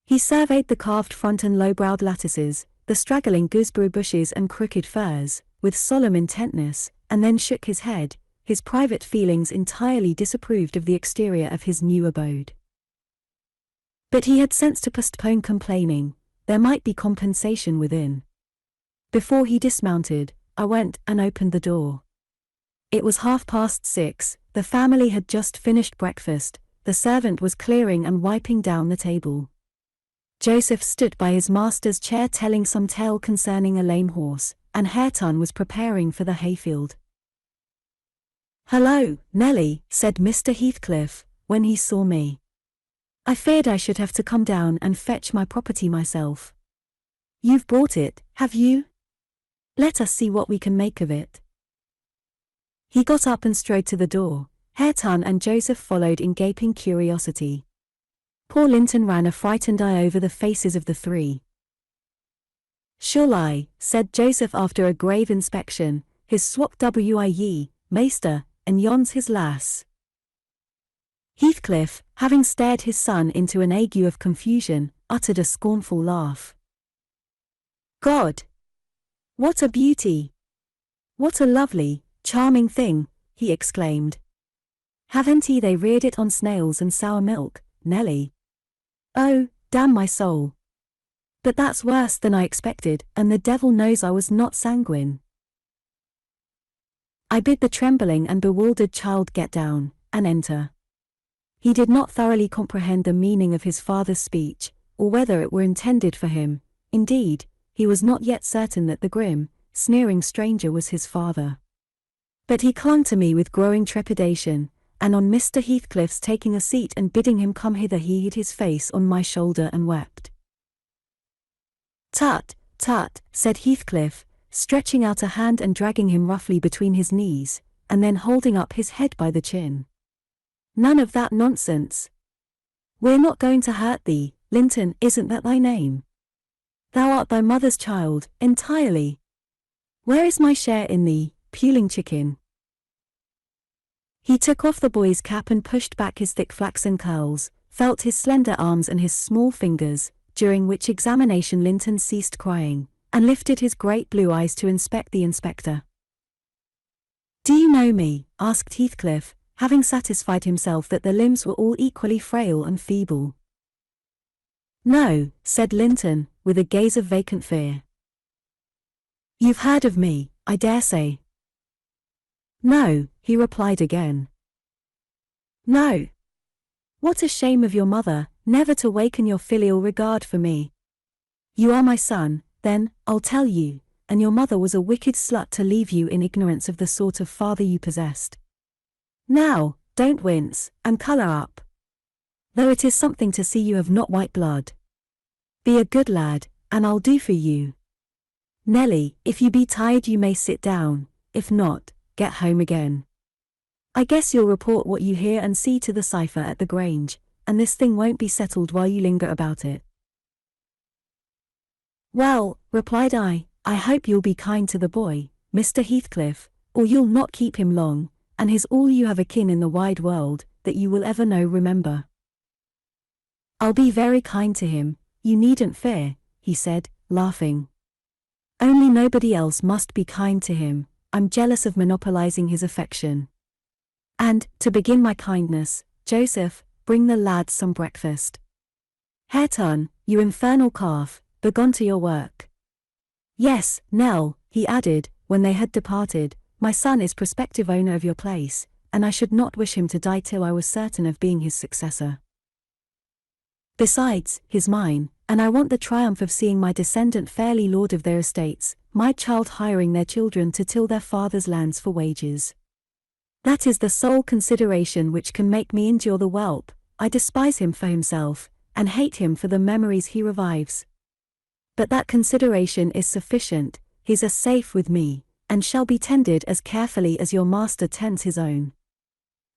He surveyed the carved front and low-browed lattices, the straggling gooseberry bushes and crooked firs, with solemn intentness, and then shook his head, his private feelings entirely disapproved of the exterior of his new abode. But he had sense to postpone complaining, there might be compensation within. Before he dismounted, I went and opened the door. It was 6:30, the family had just finished breakfast, the servant was clearing and wiping down the table. Joseph stood by his master's chair telling some tale concerning a lame horse, and Hareton was preparing for the hayfield. "Hello, Nelly," said Mr. Heathcliff, when he saw me. "I feared I should have to come down and fetch my property myself. You've brought it, have you? Let us see what we can make of it." He got up and strode to the door. Hareton and Joseph followed in gaping curiosity. Poor Linton ran a frightened eye over the faces of the three. "Shall I?" said Joseph after a grave inspection, "his swap wye, meester, and yon's his lass." Heathcliff, having stared his son into an ague of confusion, uttered a scornful laugh. "God! What a beauty! What a lovely, charming thing," he exclaimed. Haven't they reared it on snails and sour milk, Nelly? Oh, damn my soul. But that's worse than I expected, and the devil knows I was not sanguine. I bid the trembling and bewildered child get down, and enter. He did not thoroughly comprehend the meaning of his father's speech, or whether it were intended for him. Indeed, he was not yet certain that the grim, sneering stranger was his father. But he clung to me with growing trepidation, and on Mr. Heathcliff's taking a seat and bidding him come hither, he hid his face on my shoulder and wept. Tut, tut, said Heathcliff, stretching out a hand and dragging him roughly between his knees, and then holding up his head by the chin. None of that nonsense. We're not going to hurt thee, Linton, isn't that thy name? Thou art thy mother's child, entirely. Where is my share in thee, puling chicken? He took off the boy's cap and pushed back his thick flaxen curls, felt his slender arms and his small fingers, during which examination Linton ceased crying, and lifted his great blue eyes to inspect the inspector. Do you know me? Asked Heathcliff, having satisfied himself that the limbs were all equally frail and feeble. No, said Linton, with a gaze of vacant fear. You've heard of me, I dare say. No, he replied again. No. What a shame of your mother, never to waken your filial regard for me. You are my son, then, I'll tell you, and your mother was a wicked slut to leave you in ignorance of the sort of father you possessed. Now, don't wince, and colour up. Though it is something to see you have not white blood. Be a good lad, and I'll do for you. Nelly, if you be tired you may sit down, if not, get home again. I guess you'll report what you hear and see to the cipher at the Grange, and this thing won't be settled while you linger about it. Well, replied I hope you'll be kind to the boy, Mr. Heathcliff, or you'll not keep him long, and he's all you have a kin in the wide world, that you will ever know, remember. I'll be very kind to him, you needn't fear, he said, laughing. Only nobody else must be kind to him, I'm jealous of monopolizing his affection. And, to begin my kindness, Joseph, bring the lads some breakfast. Hareton, you infernal calf, begone to your work. Yes, Nell, he added, when they had departed, my son is prospective owner of your place, and I should not wish him to die till I was certain of being his successor. Besides, he's mine, and I want the triumph of seeing my descendant fairly lord of their estates, my child hiring their children to till their father's lands for wages. That is the sole consideration which can make me endure the whelp. I despise him for himself, and hate him for the memories he revives. But that consideration is sufficient, he's as safe with me, and shall be tended as carefully as your master tends his own.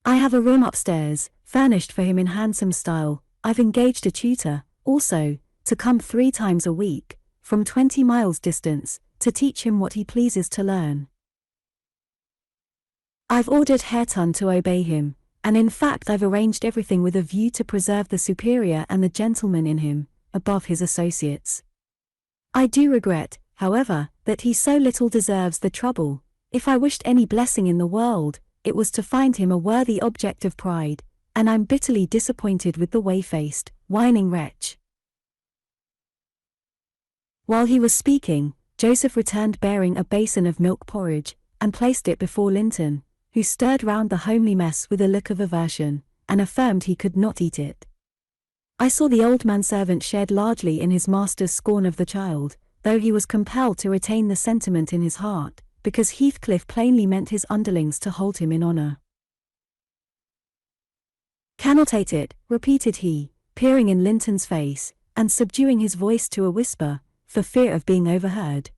I have a room upstairs, furnished for him in handsome style. I've engaged a tutor, also, to come 3 times a week, from 20 miles distance, to teach him what he pleases to learn. I've ordered Hareton to obey him, and in fact I've arranged everything with a view to preserve the superior and the gentleman in him, above his associates. I do regret, however, that he so little deserves the trouble. If I wished any blessing in the world, it was to find him a worthy object of pride, and I'm bitterly disappointed with the way-faced, whining wretch. While he was speaking, Joseph returned bearing a basin of milk porridge, and placed it before Linton, who stirred round the homely mess with a look of aversion, and affirmed he could not eat it. I saw the old manservant shared largely in his master's scorn of the child, though he was compelled to retain the sentiment in his heart, because Heathcliff plainly meant his underlings to hold him in honour. Cannot eat it, repeated he, peering in Linton's face, and subduing his voice to a whisper, for fear of being overheard.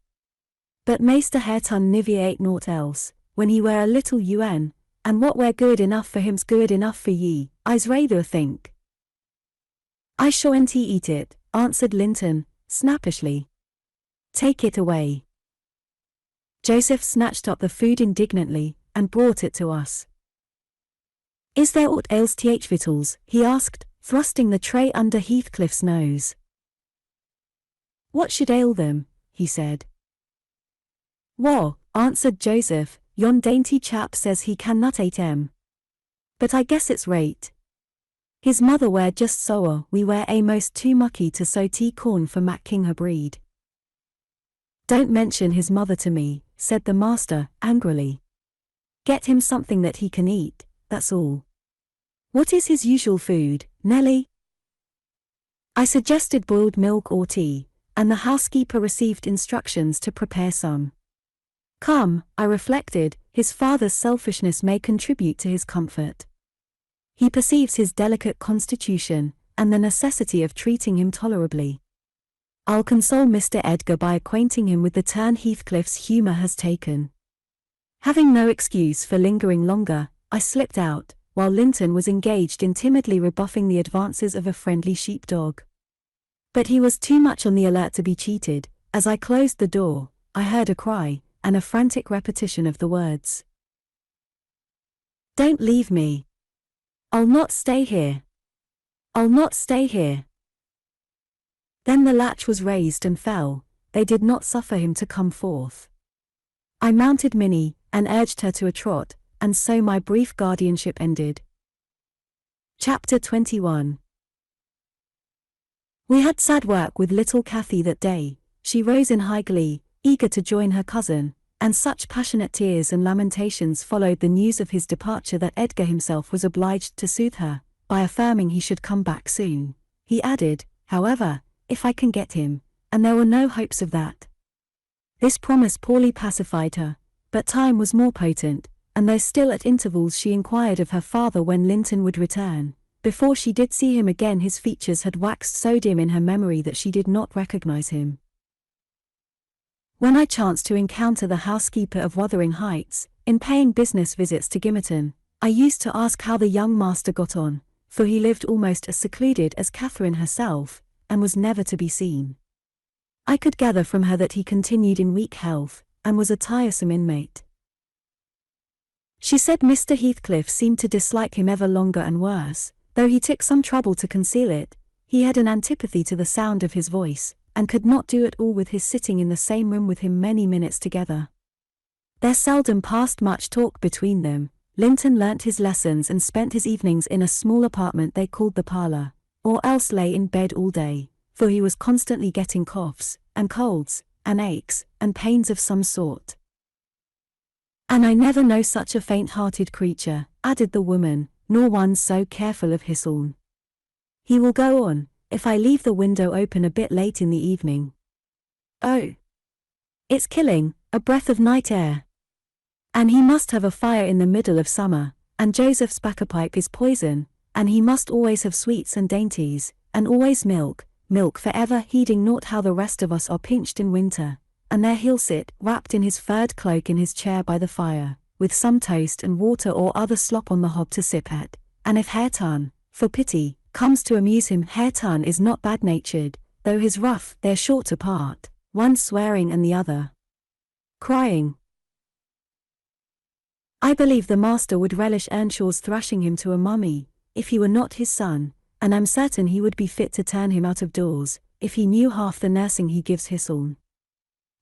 But Maester Hareton nivy ate naught else, when he were a little un, and what were good enough for him's good enough for ye, I's rather think. I shan't eat it, answered Linton, snappishly. Take it away. Joseph snatched up the food indignantly, and brought it to us. Is there aught ails th victuals? He asked, thrusting the tray under Heathcliff's nose. What should ail them? He said. Wah, answered Joseph, yon dainty chap says he cannot eat 'em. But I guess it's right. His mother were just sour, we were a'most too mucky to sow tea corn for Mac King her breed. Don't mention his mother to me, said the master, angrily. Get him something that he can eat, that's all. What is his usual food, Nelly? I suggested boiled milk or tea, and the housekeeper received instructions to prepare some. Come, I reflected, his father's selfishness may contribute to his comfort. He perceives his delicate constitution, and the necessity of treating him tolerably. I'll console Mr. Edgar by acquainting him with the turn Heathcliff's humour has taken. Having no excuse for lingering longer, I slipped out, while Linton was engaged in timidly rebuffing the advances of a friendly sheepdog. But he was too much on the alert to be cheated. As I closed the door, I heard a cry, and a frantic repetition of the words. Don't leave me. I'll not stay here. I'll not stay here. Then the latch was raised and fell. They did not suffer him to come forth. I mounted Minnie, and urged her to a trot, and so my brief guardianship ended. Chapter 21. We had sad work with little Cathy that day. She rose in high glee, eager to join her cousin, and such passionate tears and lamentations followed the news of his departure that Edgar himself was obliged to soothe her, by affirming he should come back soon. He added, however, if I can get him, and there were no hopes of that. This promise poorly pacified her, but time was more potent, and though still at intervals she inquired of her father when Linton would return, before she did see him again his features had waxed so dim in her memory that she did not recognize him. When I chanced to encounter the housekeeper of Wuthering Heights, in paying business visits to Gimmerton, I used to ask how the young master got on, for he lived almost as secluded as Catherine herself, and was never to be seen. I could gather from her that he continued in weak health, and was a tiresome inmate. She said Mr. Heathcliff seemed to dislike him ever longer and worse, though he took some trouble to conceal it. He had an antipathy to the sound of his voice, and could not do it all with his sitting in the same room with him many minutes together. There seldom passed much talk between them. Linton learnt his lessons and spent his evenings in a small apartment they called the parlour, or else lay in bed all day, for he was constantly getting coughs, and colds, and aches, and pains of some sort. And I never know such a faint-hearted creature, added the woman, nor one so careful of his own. He will go on, if I leave the window open a bit late in the evening. Oh! It's killing, a breath of night air. And he must have a fire in the middle of summer, and Joseph's baccapipe is poison, and he must always have sweets and dainties, and always milk, milk forever, heeding naught how the rest of us are pinched in winter, and there he'll sit, wrapped in his furred cloak in his chair by the fire, with some toast and water or other slop on the hob to sip at, and if Hareton, for pity, comes to amuse him, Hareton is not bad-natured, though he's rough, they're short apart, one swearing and the other crying. I believe the master would relish Earnshaw's thrashing him to a mummy, if he were not his son, and I'm certain he would be fit to turn him out of doors, if he knew half the nursing he gives his son.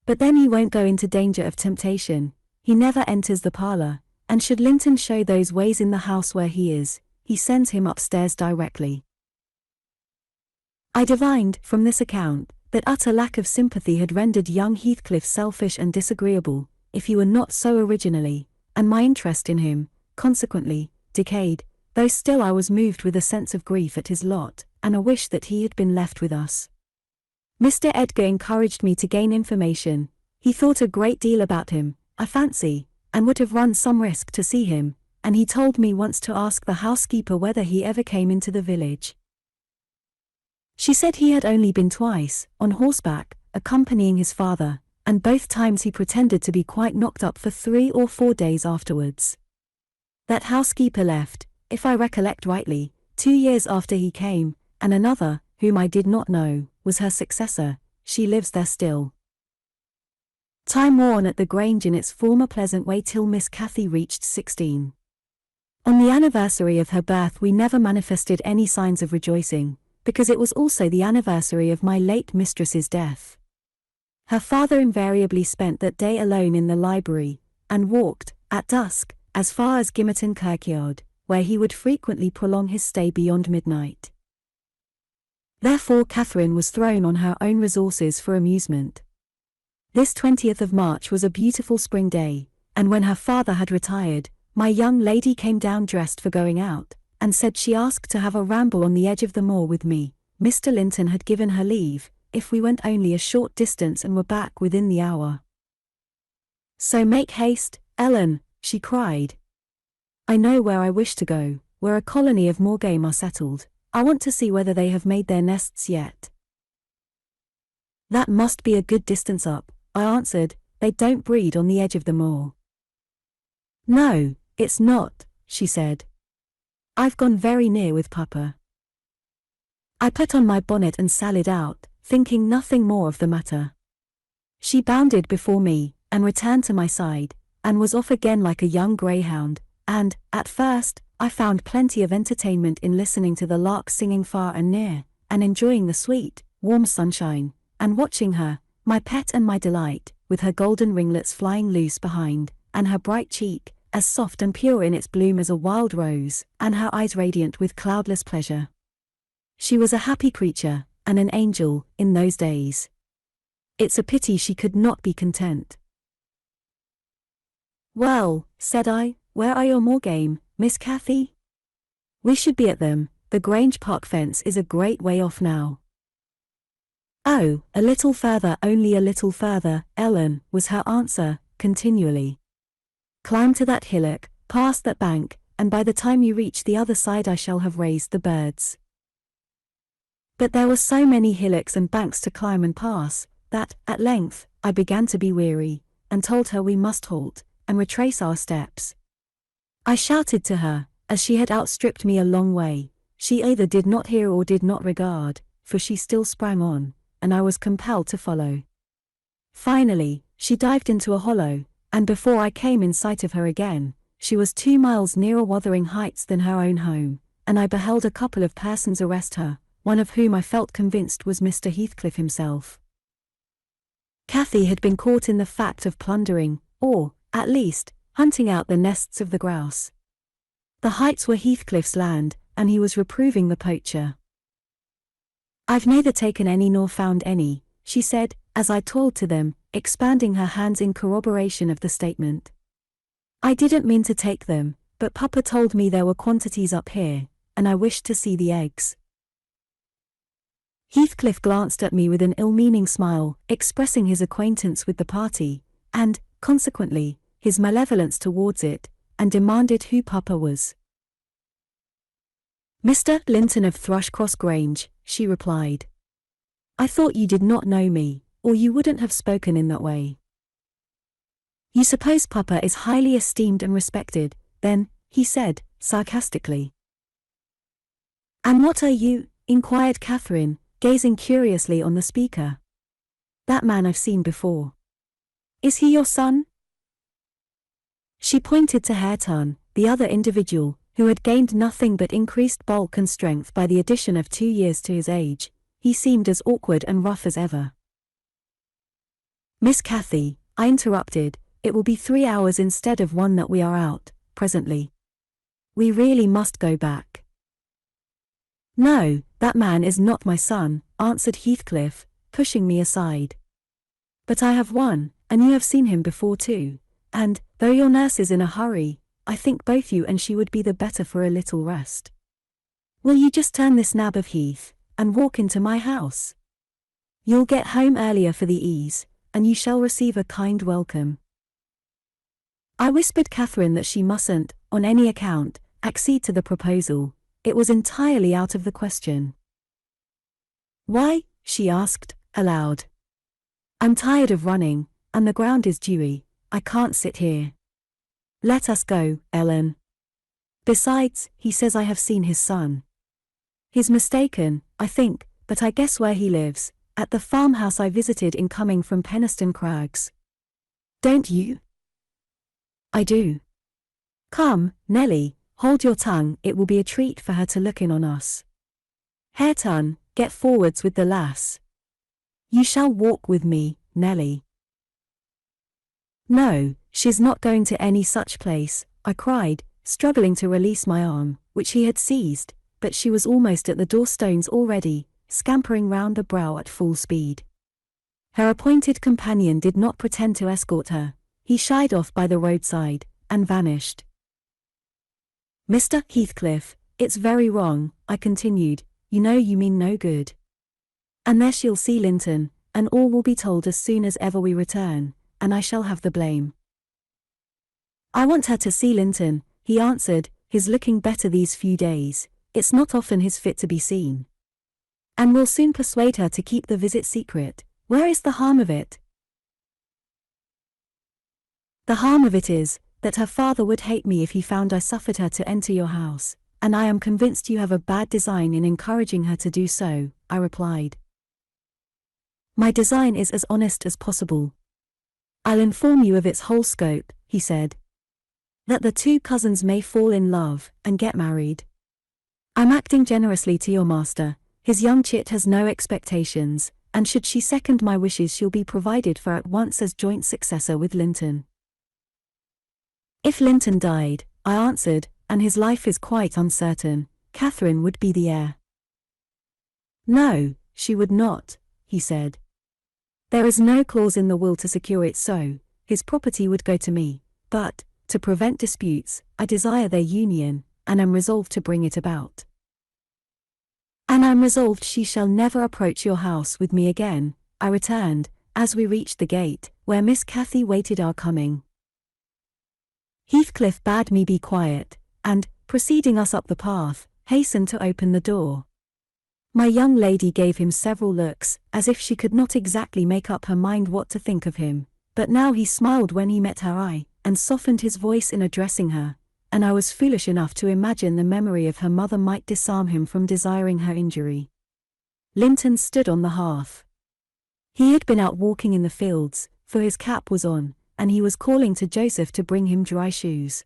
But then he won't go into danger of temptation, he never enters the parlour, and should Linton show those ways in the house where he is, he sends him upstairs directly. I divined, from this account, that utter lack of sympathy had rendered young Heathcliff selfish and disagreeable, if he were not so originally, and my interest in him, consequently, decayed, though still I was moved with a sense of grief at his lot, and a wish that he had been left with us. Mr. Edgar encouraged me to gain information. He thought a great deal about him, I fancy, and would have run some risk to see him, and he told me once to ask the housekeeper whether he ever came into the village. She said he had only been twice, on horseback, accompanying his father, and both times he pretended to be quite knocked up for 3 or 4 days afterwards. That housekeeper left, if I recollect rightly, 2 years after he came, and another, whom I did not know, was her successor. She lives there still. Time wore on at the Grange in its former pleasant way till Miss Cathy reached 16. On the anniversary of her birth we never manifested any signs of rejoicing, because it was also the anniversary of my late mistress's death. Her father invariably spent that day alone in the library, and walked, at dusk, as far as Gimmerton Kirkyard, where he would frequently prolong his stay beyond midnight. Therefore Catherine was thrown on her own resources for amusement. This 20th of March was a beautiful spring day, and when her father had retired, my young lady came down dressed for going out, and said she asked to have a ramble on the edge of the moor with me. Mr. Linton had given her leave, if we went only a short distance and were back within the hour. So make haste, Ellen, she cried. I know where I wish to go, where a colony of moor game are settled. I want to see whether they have made their nests yet. That must be a good distance up, I answered. They don't breed on the edge of the moor. No, it's not, she said. I've gone very near with Papa. I put on my bonnet and sallied out, thinking nothing more of the matter. She bounded before me, and returned to my side, and was off again like a young greyhound, and, at first, I found plenty of entertainment in listening to the larks singing far and near, and enjoying the sweet, warm sunshine, and watching her, my pet and my delight, with her golden ringlets flying loose behind, and her bright cheek, as soft and pure in its bloom as a wild rose, and her eyes radiant with cloudless pleasure. She was a happy creature, and an angel, in those days. It's a pity she could not be content. Well, said I, where are your moor game, Miss Cathy? We should be at them. The Grange Park fence is a great way off now. Oh, a little further, only a little further, Ellen, was her answer, continually. Climb to that hillock, past that bank, and by the time you reach the other side I shall have raised the birds. But there were so many hillocks and banks to climb and pass, that, at length, I began to be weary, and told her we must halt, and retrace our steps. I shouted to her, as she had outstripped me a long way. She either did not hear or did not regard, for she still sprang on, and I was compelled to follow. Finally, she dived into a hollow, and before I came in sight of her again, she was 2 miles nearer Wuthering Heights than her own home, and I beheld a couple of persons arrest her, one of whom I felt convinced was Mr. Heathcliff himself. Cathy had been caught in the fact of plundering, or, at least, hunting out the nests of the grouse. The Heights were Heathcliff's land, and he was reproving the poacher. I've neither taken any nor found any, she said, as I toiled to them, expanding her hands in corroboration of the statement. I didn't mean to take them, but Papa told me there were quantities up here, and I wished to see the eggs. Heathcliff glanced at me with an ill-meaning smile, expressing his acquaintance with the party, and, consequently, his malevolence towards it, and demanded who Papa was. Mr. Linton of Thrushcross Grange, she replied. I thought you did not know me, or you wouldn't have spoken in that way. You suppose Papa is highly esteemed and respected, then, he said, sarcastically. And what are you? Inquired Catherine, gazing curiously on the speaker. That man I've seen before. Is he your son? She pointed to Hareton, the other individual, who had gained nothing but increased bulk and strength by the addition of 2 years to his age. He seemed as awkward and rough as ever. Miss Cathy, I interrupted, it will be 3 hours instead of 1 that we are out, presently. We really must go back. No, that man is not my son, answered Heathcliff, pushing me aside. But I have one, and you have seen him before too, and, though your nurse is in a hurry, I think both you and she would be the better for a little rest. Will you just turn this nab of Heath, and walk into my house? You'll get home earlier for the ease, and you shall receive a kind welcome. I whispered Catherine that she mustn't, on any account, accede to the proposal. It was entirely out of the question. Why? She asked, aloud. I'm tired of running, and the ground is dewy. I can't sit here. Let us go, Ellen. Besides, he says I have seen his son. He's mistaken, I think, but I guess where he lives, at the farmhouse I visited in coming from Penistone Crags. Don't you? I do. Come, Nelly, hold your tongue, it will be a treat for her to look in on us. Hareton, get forwards with the lass. You shall walk with me, Nelly. No, She's not going to any such place, I cried, struggling to release my arm, which he had seized, but she was almost at the doorstones already, scampering round the brow at full speed. Her appointed companion did not pretend to escort her. He shied off by the roadside, and vanished. "Mr. Heathcliff, it's very wrong," I continued, "you know you mean no good. And there she'll see Linton, and all will be told as soon as ever we return, and I shall have the blame." "I want her to see Linton," he answered, "he's looking better these few days, it's not often he's fit to be seen. And we'll soon persuade her to keep the visit secret. Where is the harm of it?" "The harm of it is, that her father would hate me if he found I suffered her to enter your house, and I am convinced you have a bad design in encouraging her to do so," I replied. "My design is as honest as possible. I'll inform you of its whole scope," he said. "That the two cousins may fall in love, and get married. I'm acting generously to your master, his young chit has no expectations, and should she second my wishes she'll be provided for at once as joint successor with Linton." "If Linton died," I answered, "and his life is quite uncertain, Catherine would be the heir." "No, she would not," he said. "There is no clause in the will to secure it so, his property would go to me, but, to prevent disputes, I desire their union, and am resolved to bring it about." "And I'm resolved she shall never approach your house with me again," I returned, as we reached the gate, where Miss Cathy waited our coming. Heathcliff bade me be quiet, and, preceding us up the path, hastened to open the door. My young lady gave him several looks, as if she could not exactly make up her mind what to think of him, but now he smiled when he met her eye, and softened his voice in addressing her, and I was foolish enough to imagine the memory of her mother might disarm him from desiring her injury. Linton stood on the hearth. He had been out walking in the fields, for his cap was on, and he was calling to Joseph to bring him dry shoes.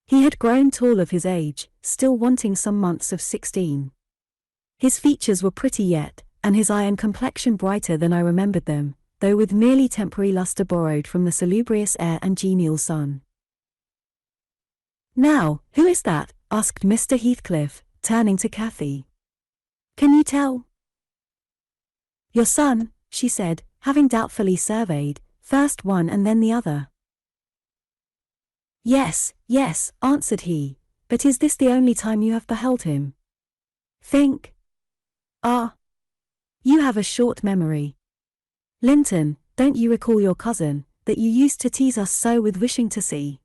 He had grown tall of his age, still wanting some months of 16. His features were pretty yet, and his eye and complexion brighter than I remembered them, though with merely temporary lustre borrowed from the salubrious air and genial sun. "Now, who is that?" asked Mr. Heathcliff, turning to Cathy. "Can you tell?" "Your son," she said, having doubtfully surveyed, first one and then the other. "Yes, yes," answered he, "but is this the only time you have beheld him?" "Think? Ah! You have a short memory. Linton, don't you recall your cousin, that you used to tease us so with wishing to see?"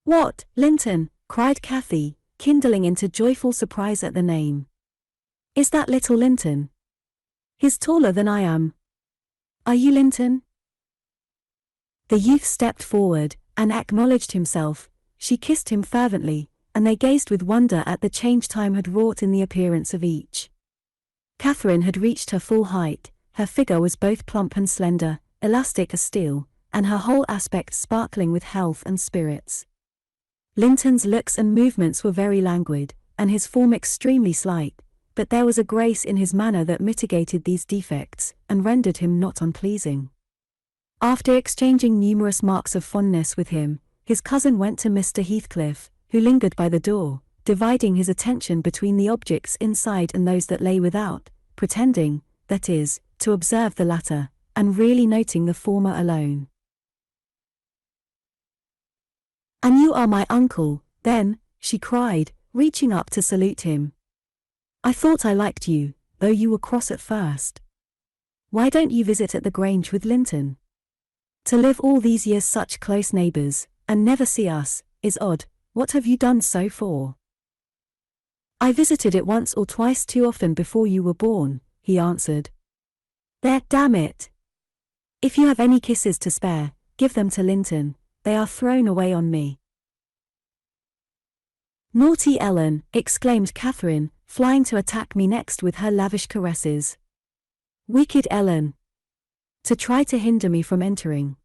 "What, Linton?" cried Cathy, kindling into joyful surprise at the name. "Is that little Linton? He's taller than I am. Are you Linton?" The youth stepped forward, and acknowledged himself. She kissed him fervently, and they gazed with wonder at the change time had wrought in the appearance of each. Catherine had reached her full height, her figure was both plump and slender, elastic as steel, and her whole aspect sparkling with health and spirits. Linton's looks and movements were very languid, and his form extremely slight, but there was a grace in his manner that mitigated these defects, and rendered him not unpleasing. After exchanging numerous marks of fondness with him, his cousin went to Mr. Heathcliff, who lingered by the door, dividing his attention between the objects inside and those that lay without, pretending, that is, to observe the latter, and really noting the former alone. "And you are my uncle, then?" she cried, reaching up to salute him. "I thought I liked you, though you were cross at first. Why don't you visit at the Grange with Linton? To live all these years such close neighbours, and never see us, is odd. What have you done so for?" "I visited it once or twice too often before you were born," he answered. "There, damn it! If you have any kisses to spare, give them to Linton, they are thrown away on me." "Naughty Ellen!" exclaimed Catherine, flying to attack me next with her lavish caresses. "Wicked Ellen! To try to hinder me from entering.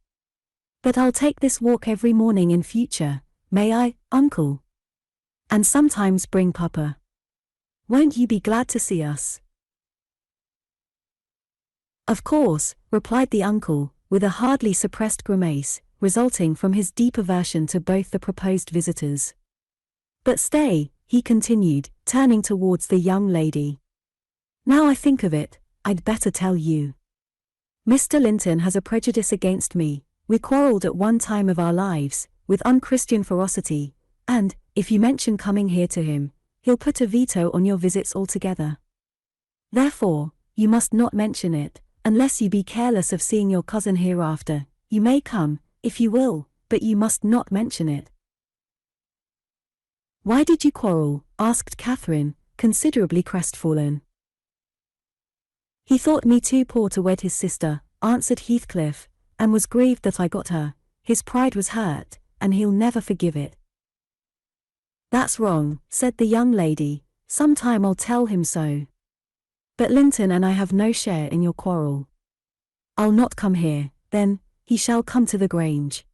But I'll take this walk every morning in future, may I, uncle? And sometimes bring papa. Won't you be glad to see us?" "Of course," replied the uncle, with a hardly suppressed grimace, resulting from his deep aversion to both the proposed visitors. But stay, he continued, turning towards the young lady. Now I think of it, I'd better tell you. Mr. Linton has a prejudice against me. We quarrelled at one time of our lives, with unchristian ferocity, and, if you mention coming here to him, he'll put a veto on your visits altogether. Therefore, you must not mention it, unless you be careless of seeing your cousin hereafter. You may come, if you will, but you must not mention it. Why did you quarrel? Asked Catherine, considerably crestfallen. He thought me too poor to wed his sister, answered Heathcliff, and was grieved that I got her. His pride was hurt, and he'll never forgive it. That's wrong, said the young lady. Some time I'll tell him so. But Linton and I have no share in your quarrel. I'll not come here, then. He shall come to the Grange.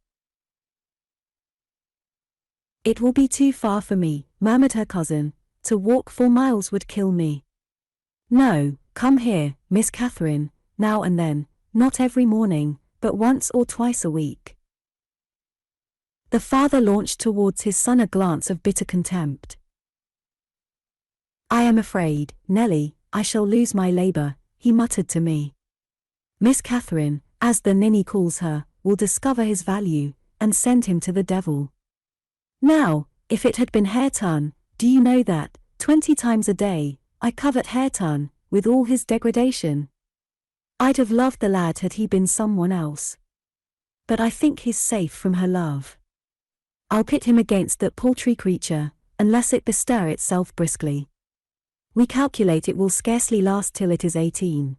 It will be too far for me, murmured her cousin. To walk 4 miles would kill me. No, come here, Miss Catherine, now and then, not every morning, but once or twice a week. The father launched towards his son a glance of bitter contempt. I am afraid, Nelly, I shall lose my labour, he muttered to me. Miss Catherine, as the ninny calls her, will discover his value, and send him to the devil. Now, if it had been Hareton, do you know that, 20 times a day, I covet Hareton, with all his degradation? I'd have loved the lad had he been someone else. But I think he's safe from her love. I'll pit him against that paltry creature, unless it bestir itself briskly. We calculate it will scarcely last till it is 18.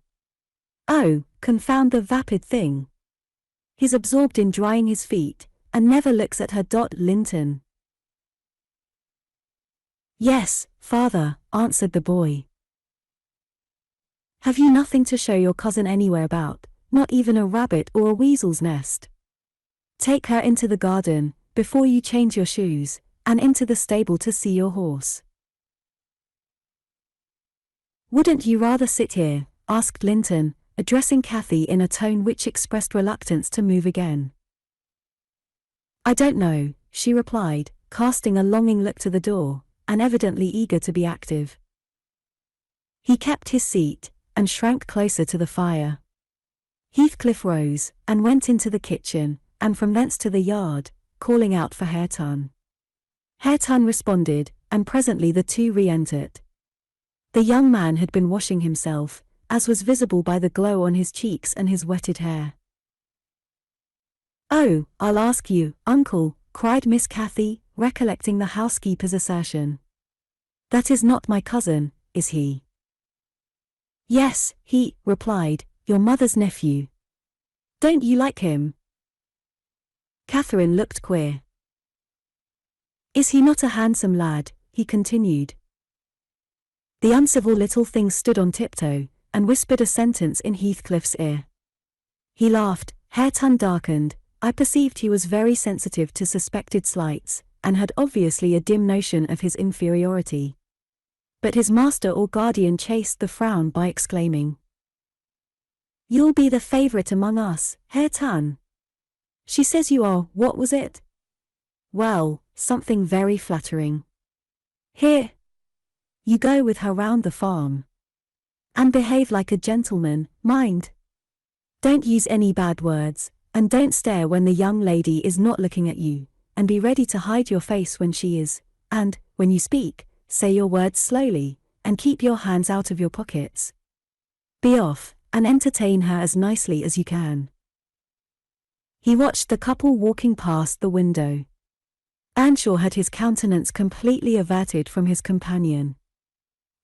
Oh, confound the vapid thing. He's absorbed in drying his feet, and never looks at her. Linton. Yes, father, answered the boy. Have you nothing to show your cousin anywhere about, not even a rabbit or a weasel's nest? Take her into the garden, before you change your shoes, and into the stable to see your horse. Wouldn't you rather sit here? Asked Linton, addressing Cathy in a tone which expressed reluctance to move again. I don't know, she replied, casting a longing look to the door, and evidently eager to be active. He kept his seat, and shrank closer to the fire. Heathcliff rose, and went into the kitchen, and from thence to the yard, calling out for Hareton. Hareton responded, and presently the two re-entered. The young man had been washing himself, as was visible by the glow on his cheeks and his wetted hair. Oh, I'll ask you, uncle, cried Miss Cathy, recollecting the housekeeper's assertion. That is not my cousin, is he? Yes, he replied, your mother's nephew. Don't you like him? Catherine looked queer. Is he not a handsome lad? He continued. The uncivil little thing stood on tiptoe, and whispered a sentence in Heathcliff's ear. He laughed, Hareton darkened. I perceived he was very sensitive to suspected slights, and had obviously a dim notion of his inferiority. But his master or guardian chased the frown by exclaiming, You'll be the favourite among us, Hareton. She says you are, what was it? Well, something very flattering. Here. You go with her round the farm. And behave like a gentleman, mind. Don't use any bad words, and don't stare when the young lady is not looking at you, and be ready to hide your face when she is, and, when you speak, say your words slowly, and keep your hands out of your pockets. Be off, and entertain her as nicely as you can. He watched the couple walking past the window. Earnshaw had his countenance completely averted from his companion.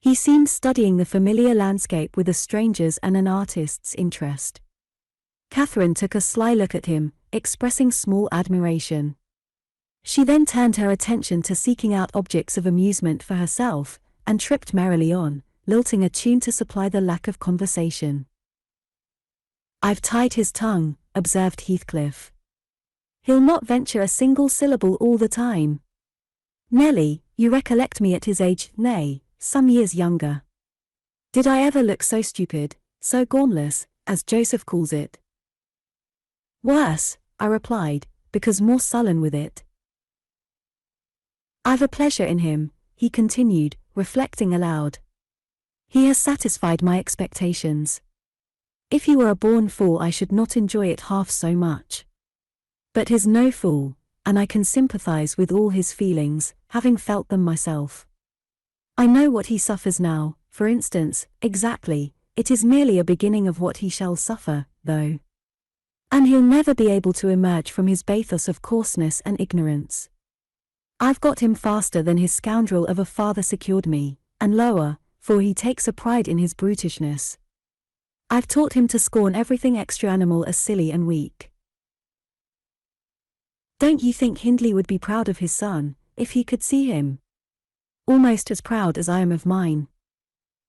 He seemed studying the familiar landscape with a stranger's and an artist's interest. Catherine took a sly look at him, expressing small admiration. She then turned her attention to seeking out objects of amusement for herself, and tripped merrily on, lilting a tune to supply the lack of conversation. I've tied his tongue, observed Heathcliff. He'll not venture a single syllable all the time. Nelly, you recollect me at his age, nay, some years younger. Did I ever look so stupid, so gormless, as Joseph calls it? Worse, I replied, because more sullen with it. I've a pleasure in him, he continued, reflecting aloud. He has satisfied my expectations. If he were a born fool I should not enjoy it half so much. But he's no fool, and I can sympathize with all his feelings, having felt them myself. I know what he suffers now, for instance, exactly. It is merely a beginning of what he shall suffer, though. And he'll never be able to emerge from his bathos of coarseness and ignorance. I've got him faster than his scoundrel of a father secured me, and lower, for he takes a pride in his brutishness. I've taught him to scorn everything extra-animal as silly and weak. Don't you think Hindley would be proud of his son, if he could see him? Almost as proud as I am of mine.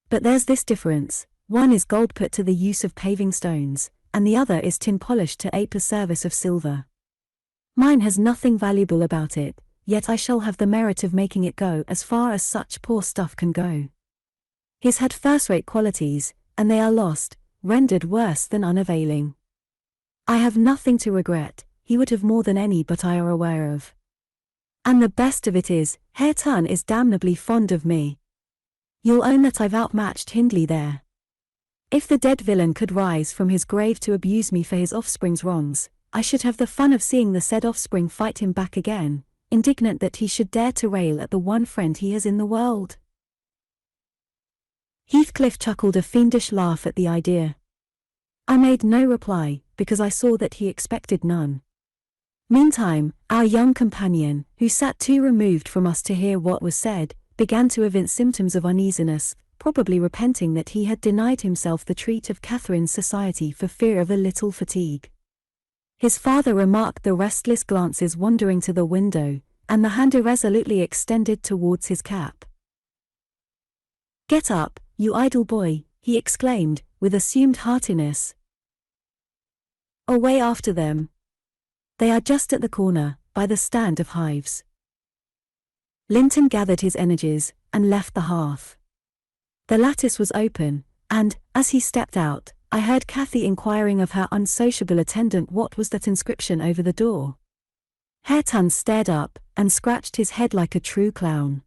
But there's this difference, one is gold put to the use of paving stones, and the other is tin polished to ape a service of silver. Mine has nothing valuable about it, yet I shall have the merit of making it go as far as such poor stuff can go. His had first-rate qualities, and they are lost, rendered worse than unavailing. I have nothing to regret, he would have more than any but I are aware of. And the best of it is, Hareton is damnably fond of me. You'll own that I've outmatched Hindley there. If the dead villain could rise from his grave to abuse me for his offspring's wrongs, I should have the fun of seeing the said offspring fight him back again, indignant that he should dare to rail at the one friend he has in the world. Heathcliff chuckled a fiendish laugh at the idea. I made no reply, because I saw that he expected none. Meantime, our young companion, who sat too removed from us to hear what was said, began to evince symptoms of uneasiness, probably repenting that he had denied himself the treat of Catherine's society for fear of a little fatigue. His father remarked the restless glances wandering to the window, and the hand irresolutely extended towards his cap. "Get up, you idle boy," he exclaimed, with assumed heartiness. "Away after them. They are just at the corner, by the stand of hives." Linton gathered his energies, and left the hearth. The lattice was open, and, as he stepped out, I heard Cathy inquiring of her unsociable attendant what was that inscription over the door. Hareton stared up, and scratched his head like a true clown.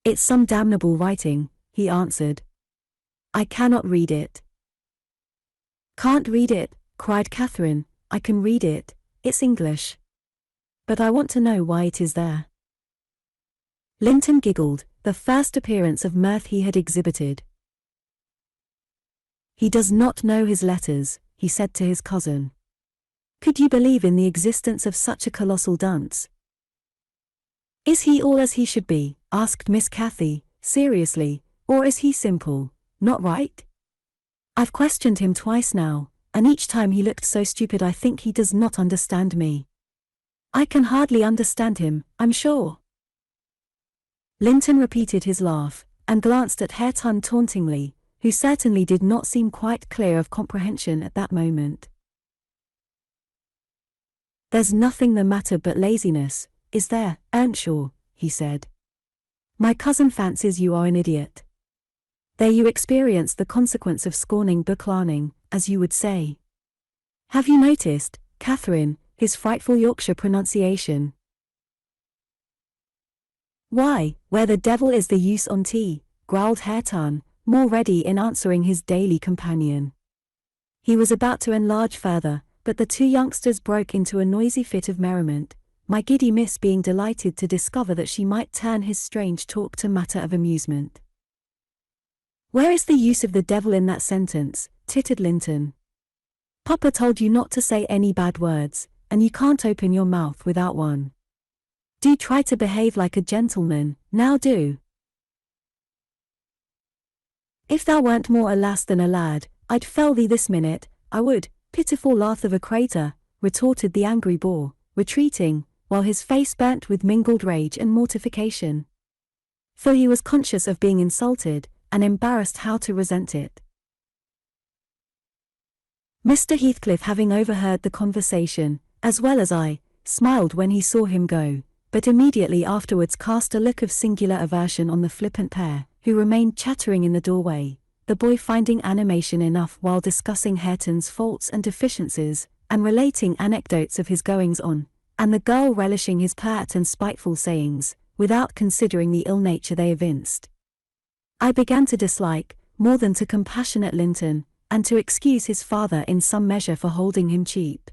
"It's some damnable writing," he answered. "I cannot read it." "Can't read it," cried Catherine. "I can read it, it's English. But I want to know why it is there." Linton giggled, the first appearance of mirth he had exhibited. "He does not know his letters," he said to his cousin. "Could you believe in the existence of such a colossal dunce?" "Is he all as he should be?" asked Miss Cathy, seriously, "or is he simple, not right? I've questioned him twice now, and each time he looked so stupid I think he does not understand me. I can hardly understand him, I'm sure." Linton repeated his laugh, and glanced at Hareton tauntingly, who certainly did not seem quite clear of comprehension at that moment. "There's nothing the matter but laziness, is there, Earnshaw?" he said. "My cousin fancies you are an idiot. There you experience the consequence of scorning book learning, as you would say. Have you noticed, Catherine, his frightful Yorkshire pronunciation?" "Why, where the devil is the use on't?" growled Hareton, more ready in answering his daily companion. He was about to enlarge further, but the two youngsters broke into a noisy fit of merriment, my giddy miss being delighted to discover that she might turn his strange talk to matter of amusement. "Where is the use of the devil in that sentence?" tittered Linton. "Papa told you not to say any bad words, and you can't open your mouth without one. Do try to behave like a gentleman, now do." "If thou weren't more a lass than a lad, I'd fell thee this minute, I would, pitiful lath of a crater," retorted the angry boor, retreating, while his face burnt with mingled rage and mortification. For he was conscious of being insulted, and embarrassed how to resent it. Mr. Heathcliff, having overheard the conversation, as well as I, smiled when he saw him go, but immediately afterwards cast a look of singular aversion on the flippant pair, who remained chattering in the doorway, the boy finding animation enough while discussing Hareton's faults and deficiencies, and relating anecdotes of his goings-on, and the girl relishing his pert and spiteful sayings, without considering the ill nature they evinced. I began to dislike, more than to compassionate Linton, and to excuse his father in some measure for holding him cheap.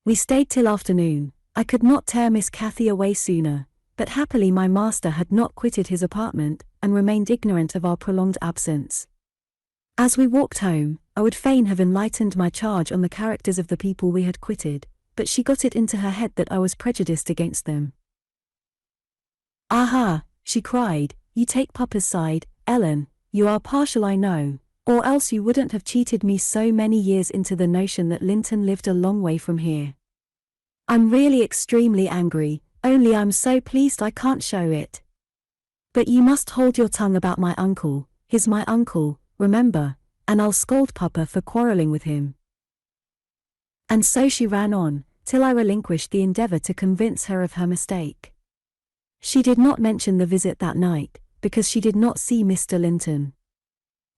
We stayed till afternoon. I could not tear Miss Cathy away sooner, but happily my master had not quitted his apartment, and remained ignorant of our prolonged absence. As we walked home, I would fain have enlightened my charge on the characters of the people we had quitted, but she got it into her head that I was prejudiced against them. "Aha!" she cried, "you take Papa's side, Ellen. You are partial, I know, or else you wouldn't have cheated me so many years into the notion that Linton lived a long way from here. I'm really extremely angry, only I'm so pleased I can't show it. But you must hold your tongue about my uncle. He's my uncle, remember, and I'll scold Papa for quarrelling with him." And so she ran on, till I relinquished the endeavour to convince her of her mistake. She did not mention the visit that night, because she did not see Mr. Linton.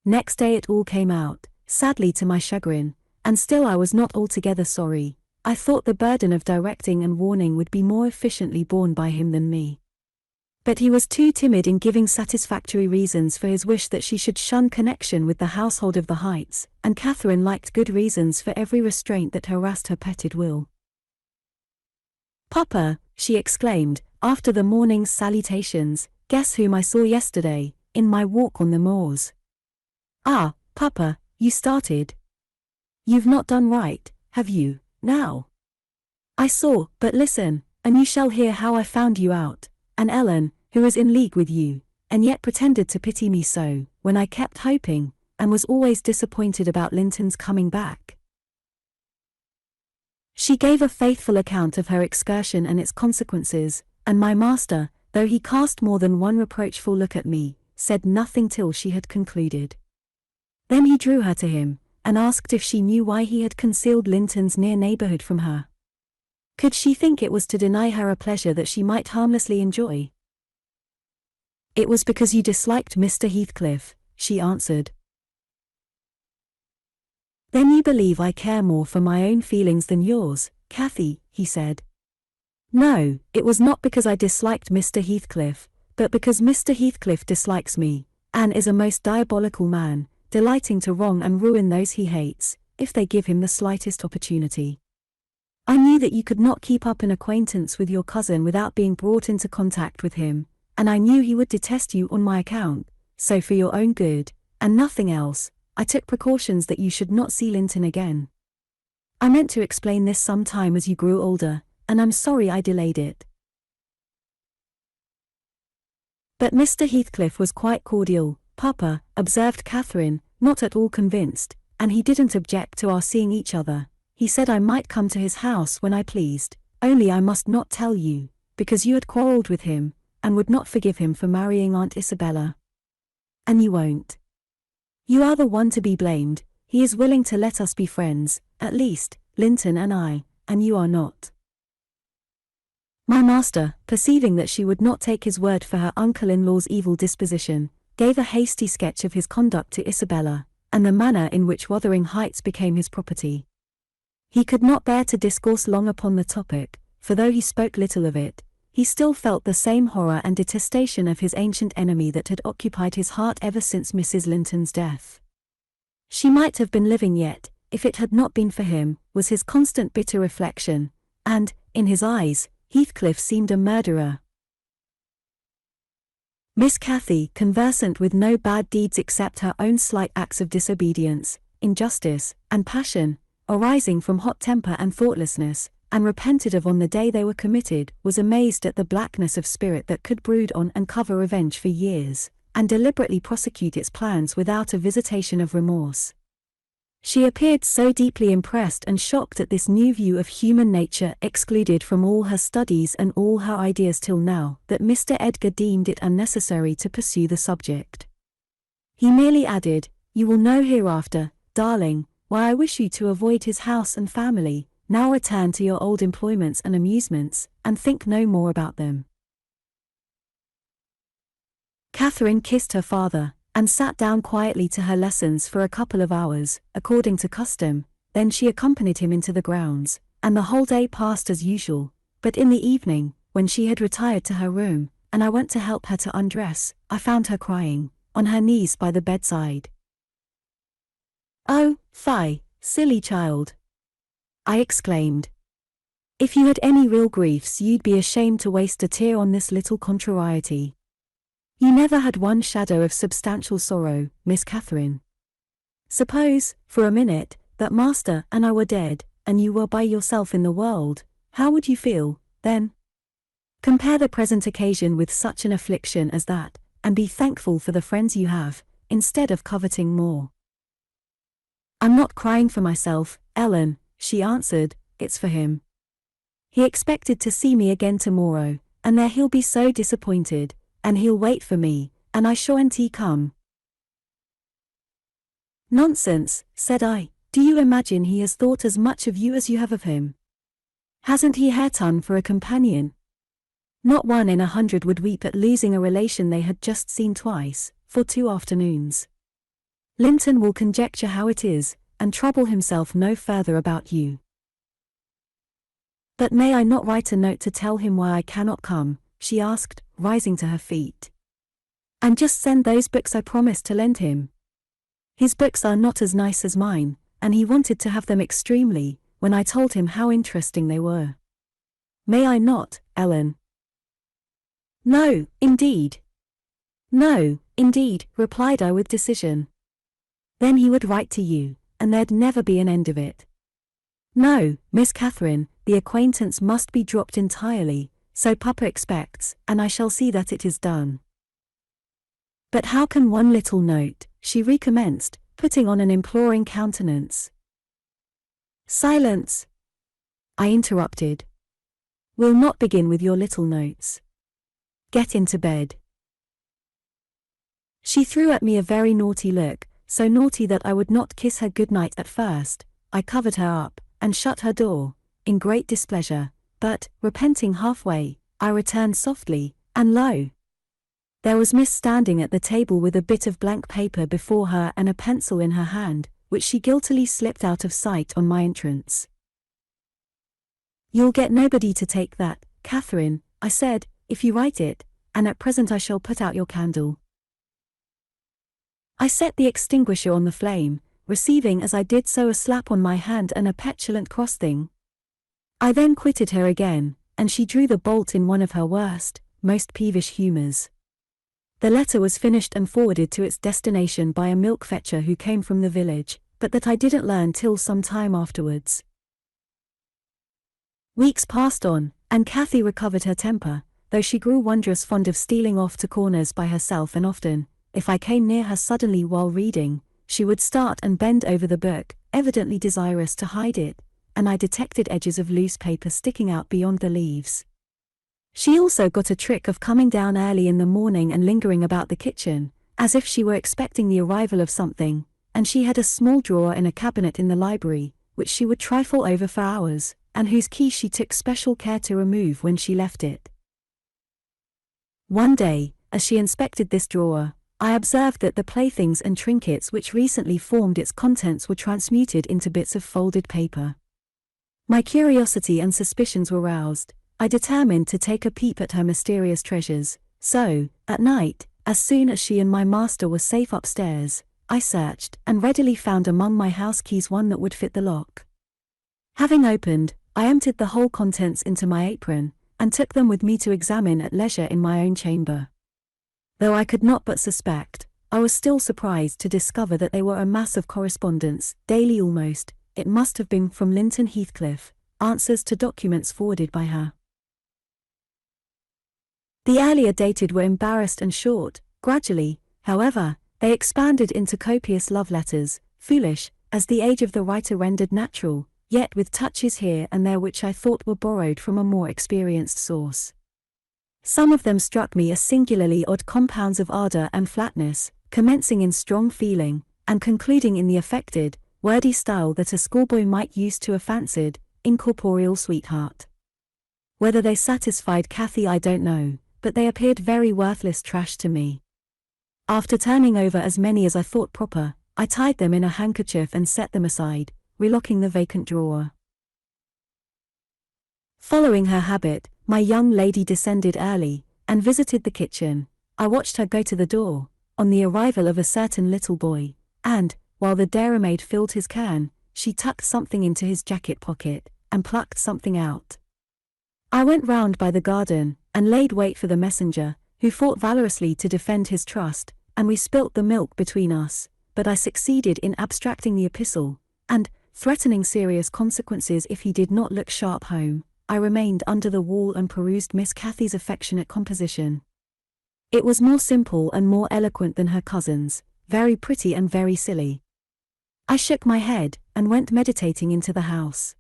Next day it all came out, sadly to my chagrin, and still I was not altogether sorry. I thought the burden of directing and warning would be more efficiently borne by him than me. But he was too timid in giving satisfactory reasons for his wish that she should shun connection with the household of the Heights, and Catherine liked good reasons for every restraint that harassed her petted will. "Papa," she exclaimed, after the morning's salutations, "guess whom I saw yesterday, in my walk on the moors." "Ah, Papa, you started. You've not done right, have you, now?" "I saw, but listen, and you shall hear how I found you out, and Ellen, who was in league with you, and yet pretended to pity me so, when I kept hoping, and was always disappointed about Linton's coming back." She gave a faithful account of her excursion and its consequences, and my master, though he cast more than one reproachful look at me, said nothing till she had concluded. Then he drew her to him, and asked if she knew why he had concealed Linton's near neighbourhood from her. Could she think it was to deny her a pleasure that she might harmlessly enjoy? "It was because you disliked Mr. Heathcliff," she answered. "Then you believe I care more for my own feelings than yours, Cathy," he said. "No, it was not because I disliked Mr. Heathcliff, but because Mr. Heathcliff dislikes me, and is a most diabolical man, delighting to wrong and ruin those he hates, if they give him the slightest opportunity. I knew that you could not keep up an acquaintance with your cousin without being brought into contact with him, and I knew he would detest you on my account, so for your own good, and nothing else, I took precautions that you should not see Linton again. I meant to explain this some time as you grew older, and I'm sorry I delayed it." "But Mr. Heathcliff was quite cordial, Papa," observed Catherine, not at all convinced, "and he didn't object to our seeing each other. He said I might come to his house when I pleased, only I must not tell you, because you had quarrelled with him, and would not forgive him for marrying Aunt Isabella. And you won't. You are the one to be blamed. He is willing to let us be friends, at least, Linton and I, and you are not." My master, perceiving that she would not take his word for her uncle-in-law's evil disposition, gave a hasty sketch of his conduct to Isabella, and the manner in which Wuthering Heights became his property. He could not bear to discourse long upon the topic, for though he spoke little of it, he still felt the same horror and detestation of his ancient enemy that had occupied his heart ever since Mrs. Linton's death. She might have been living yet, if it had not been for him, was his constant bitter reflection, and, in his eyes, Heathcliff seemed a murderer. Miss Cathy, conversant with no bad deeds except her own slight acts of disobedience, injustice, and passion, arising from hot temper and thoughtlessness, and repented of on the day they were committed, was amazed at the blackness of spirit that could brood on and cover revenge for years, and deliberately prosecute its plans without a visitation of remorse. She appeared so deeply impressed and shocked at this new view of human nature excluded from all her studies and all her ideas till now, that Mr. Edgar deemed it unnecessary to pursue the subject. He merely added, "You will know hereafter, darling, why I wish you to avoid his house and family. Now return to your old employments and amusements, and think no more about them." Catherine kissed her father, and sat down quietly to her lessons for a couple of hours, according to custom, Then she accompanied him into the grounds, and the whole day passed as usual, but in the evening, when she had retired to her room, and I went to help her to undress, I found her crying, on her knees by the bedside. "Oh, fie, silly child!" I exclaimed. "If you had any real griefs you'd be ashamed to waste a tear on this little contrariety. You never had one shadow of substantial sorrow, Miss Catherine. Suppose, for a minute, that master and I were dead, and you were by yourself in the world, how would you feel, then? Compare the present occasion with such an affliction as that, and be thankful for the friends you have, instead of coveting more." "I'm not crying for myself, Ellen," she answered, "it's for him. He expected to see me again tomorrow, and there he'll be so disappointed, and he'll wait for me, and I shan't come." "Nonsense," said I. "Do you imagine he has thought as much of you as you have of him? Hasn't he Hareton for a companion? Not 1 in 100 would weep at losing a relation they had just seen twice, for 2 afternoons. Linton will conjecture how it is, and trouble himself no further about you." "But may I not write a note to tell him why I cannot come?" she asked, rising to her feet. "And just send those books I promised to lend him? His books are not as nice as mine, and he wanted to have them extremely, when I told him how interesting they were. May I not, Ellen?" "No, indeed. No, indeed," replied I with decision. "Then he would write to you, and there'd never be an end of it. No, Miss Catherine, the acquaintance must be dropped entirely, so Papa expects, and I shall see that it is done." "But how can one little note," she recommenced, putting on an imploring countenance. "Silence!" I interrupted. "We'll not begin with your little notes. Get into bed." She threw at me a very naughty look, so naughty that I would not kiss her good night at first. I covered her up, and shut her door, in great displeasure, but, repenting halfway, I returned softly, and lo! There was Miss standing at the table with a bit of blank paper before her and a pencil in her hand, which she guiltily slipped out of sight on my entrance. "You'll get nobody to take that, Catherine," I said, "if you write it, and at present I shall put out your candle." I set the extinguisher on the flame, receiving as I did so a slap on my hand and a petulant cross-thing. I then quitted her again, and she drew the bolt in one of her worst, most peevish humours. The letter was finished and forwarded to its destination by a milk-fetcher who came from the village, but that I didn't learn till some time afterwards. Weeks passed on, and Cathy recovered her temper, though she grew wondrous fond of stealing off to corners by herself, and often, if I came near her suddenly while reading, she would start and bend over the book, evidently desirous to hide it, and I detected edges of loose paper sticking out beyond the leaves. She also got a trick of coming down early in the morning and lingering about the kitchen, as if she were expecting the arrival of something, and she had a small drawer in a cabinet in the library, which she would trifle over for hours, and whose key she took special care to remove when she left it. One day, as she inspected this drawer, I observed that the playthings and trinkets which recently formed its contents were transmuted into bits of folded paper. My curiosity and suspicions were roused. I determined to take a peep at her mysterious treasures, so, at night, as soon as she and my master were safe upstairs, I searched and readily found among my house keys one that would fit the lock. Having opened, I emptied the whole contents into my apron, and took them with me to examine at leisure in my own chamber. Though I could not but suspect, I was still surprised to discover that they were a mass of correspondence, daily almost, it must have been from Linton Heathcliff, answers to documents forwarded by her. The earlier dated were embarrassed and short. Gradually, however, they expanded into copious love letters, foolish, as the age of the writer rendered natural, yet with touches here and there which I thought were borrowed from a more experienced source. Some of them struck me as singularly odd compounds of ardour and flatness, commencing in strong feeling, and concluding in the affected, wordy style that a schoolboy might use to a fancied, incorporeal sweetheart. Whether they satisfied Cathy I don't know, but they appeared very worthless trash to me. After turning over as many as I thought proper, I tied them in a handkerchief and set them aside, relocking the vacant drawer. Following her habit, my young lady descended early, and visited the kitchen. I watched her go to the door, on the arrival of a certain little boy, and, while the dairymaid filled his can, she tucked something into his jacket pocket, and plucked something out. I went round by the garden, and laid wait for the messenger, who fought valorously to defend his trust, and we spilt the milk between us, but I succeeded in abstracting the epistle, and, threatening serious consequences if he did not look sharp home, I remained under the wall and perused Miss Cathy's affectionate composition. It was more simple and more eloquent than her cousin's, very pretty and very silly. I shook my head, and went meditating into the house.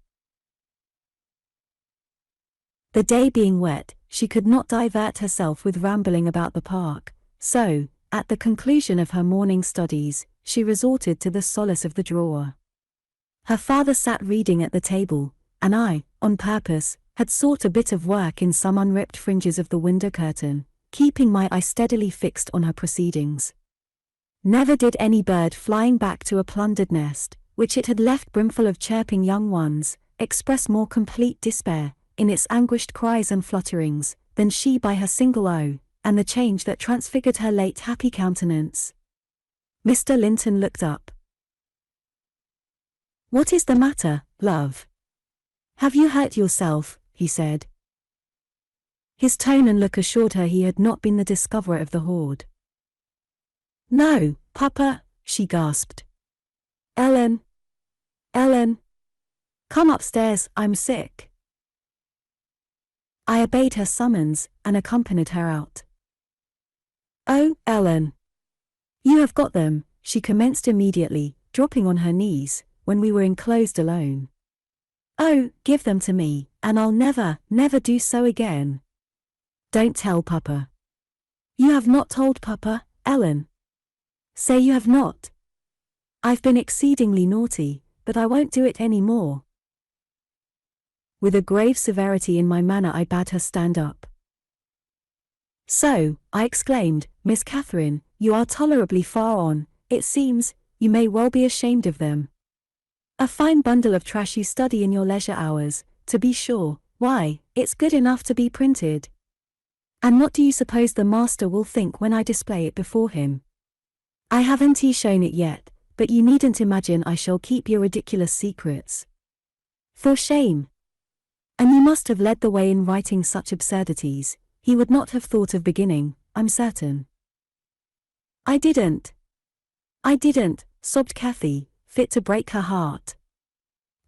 The day being wet, she could not divert herself with rambling about the park, so, at the conclusion of her morning studies, she resorted to the solace of the drawer. Her father sat reading at the table, and I, on purpose, had sought a bit of work in some unripped fringes of the window curtain, keeping my eye steadily fixed on her proceedings. Never did any bird flying back to a plundered nest, which it had left brimful of chirping young ones, express more complete despair, in its anguished cries and flutterings, than she by her single "oh," and the change that transfigured her late happy countenance. Mr. Linton looked up. "What is the matter, love? Have you hurt yourself?" he said. His tone and look assured her he had not been the discoverer of the hoard. "No, Papa," she gasped. Ellen, come upstairs, I'm sick." I obeyed her summons, and accompanied her out. "Oh, Ellen, you have got them," she commenced immediately, dropping on her knees, when we were enclosed alone. "Oh, give them to me, and I'll never do so again." "Don't tell Papa." "You have not told Papa, Ellen. Say you have not." "I've been exceedingly naughty, but I won't do it any more." With a grave severity in my manner I bade her stand up. "So," I exclaimed, "Miss Catherine, you are tolerably far on, it seems. You may well be ashamed of them. A fine bundle of trash you study in your leisure hours, to be sure. Why, it's good enough to be printed. And what do you suppose the master will think when I display it before him? I haven't shown it yet, but you needn't imagine I shall keep your ridiculous secrets. For shame! And you must have led the way in writing such absurdities. He would not have thought of beginning, I'm certain." I didn't," sobbed Cathy, fit to break her heart.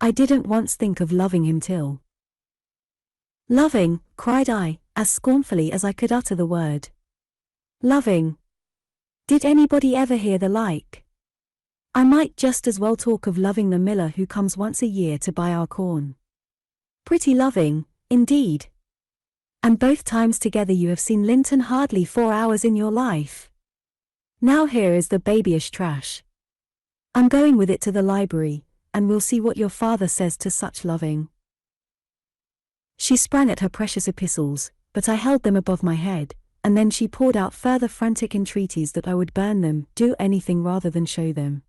"I didn't once think of loving him till—" "Loving," cried I, as scornfully as I could utter the word. "Loving! Did anybody ever hear the like? I might just as well talk of loving the miller who comes once a year to buy our corn. Pretty loving, indeed! And both times together you have seen Linton hardly 4 hours in your life. Now here is the babyish trash. I'm going with it to the library, and we'll see what your father says to such loving." She sprang at her precious epistles, but I held them above my head, and then she poured out further frantic entreaties that I would burn them, do anything rather than show them.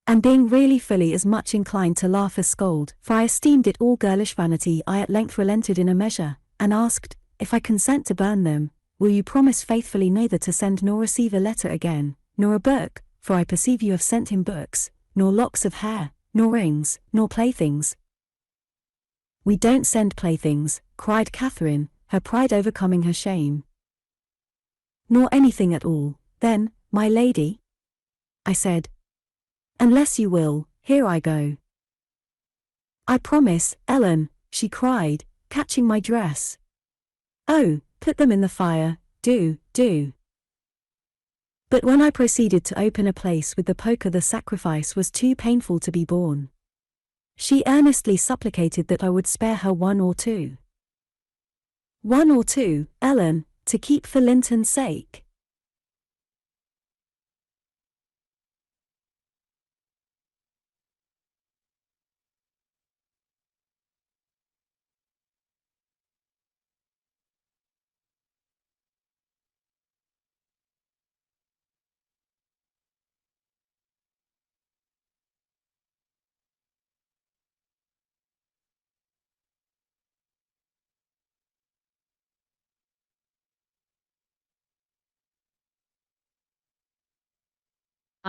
And being really fully as much inclined to laugh as scold, for I esteemed it all girlish vanity, I at length relented in a measure, and asked, "If I consent to burn them, will you promise faithfully neither to send nor receive a letter again, nor a book, for I perceive you have sent him books, nor locks of hair, nor rings, nor playthings?" "We don't send playthings," cried Catherine, her pride overcoming her shame. "Nor anything at all, then, my lady?" I said. "Unless you will, here I go." "I promise, Ellen," she cried, catching my dress. "Oh, put them in the fire, do. But when I proceeded to open a place with the poker, the sacrifice was too painful to be borne. She earnestly supplicated that I would spare her 1 or 2. 1 or 2, Ellen, to keep for Linton's sake.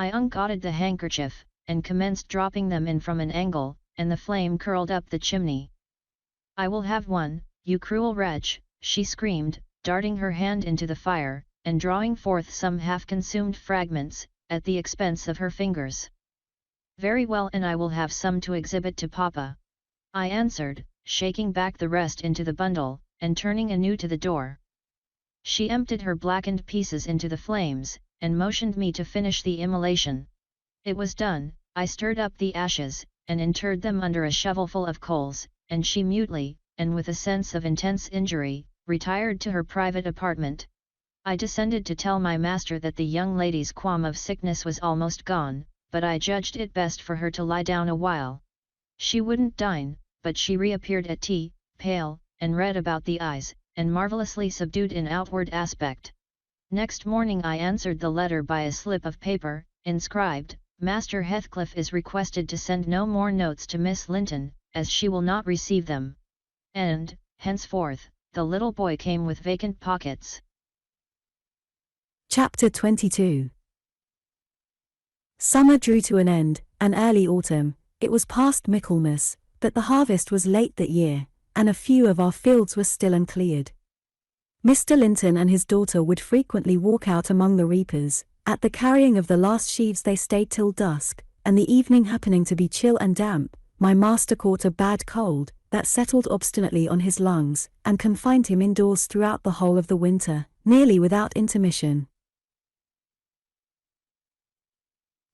I uncaught the handkerchief, and commenced dropping them in from an angle, and the flame curled up the chimney. "I will have one, you cruel wretch," she screamed, darting her hand into the fire, and drawing forth some half-consumed fragments, at the expense of her fingers. "Very well, and I will have some to exhibit to Papa," I answered, shaking back the rest into the bundle, and turning anew to the door. She emptied her blackened pieces into the flames, and motioned me to finish the immolation. It was done. I stirred up the ashes, and interred them under a shovelful of coals, and she mutely, and with a sense of intense injury, retired to her private apartment. I descended to tell my master that the young lady's qualm of sickness was almost gone, but I judged it best for her to lie down a while. She wouldn't dine, but she reappeared at tea, pale, and red about the eyes, and marvellously subdued in outward aspect. Next morning I answered the letter by a slip of paper, inscribed, "Master Heathcliff is requested to send no more notes to Miss Linton, as she will not receive them." And, henceforth, the little boy came with vacant pockets. Chapter 22. Summer drew to an end, and early autumn. It was past Michaelmas, but the harvest was late that year, and a few of our fields were still uncleared. Mr. Linton and his daughter would frequently walk out among the reapers. At the carrying of the last sheaves they stayed till dusk, and the evening happening to be chill and damp, my master caught a bad cold, that settled obstinately on his lungs, and confined him indoors throughout the whole of the winter, nearly without intermission.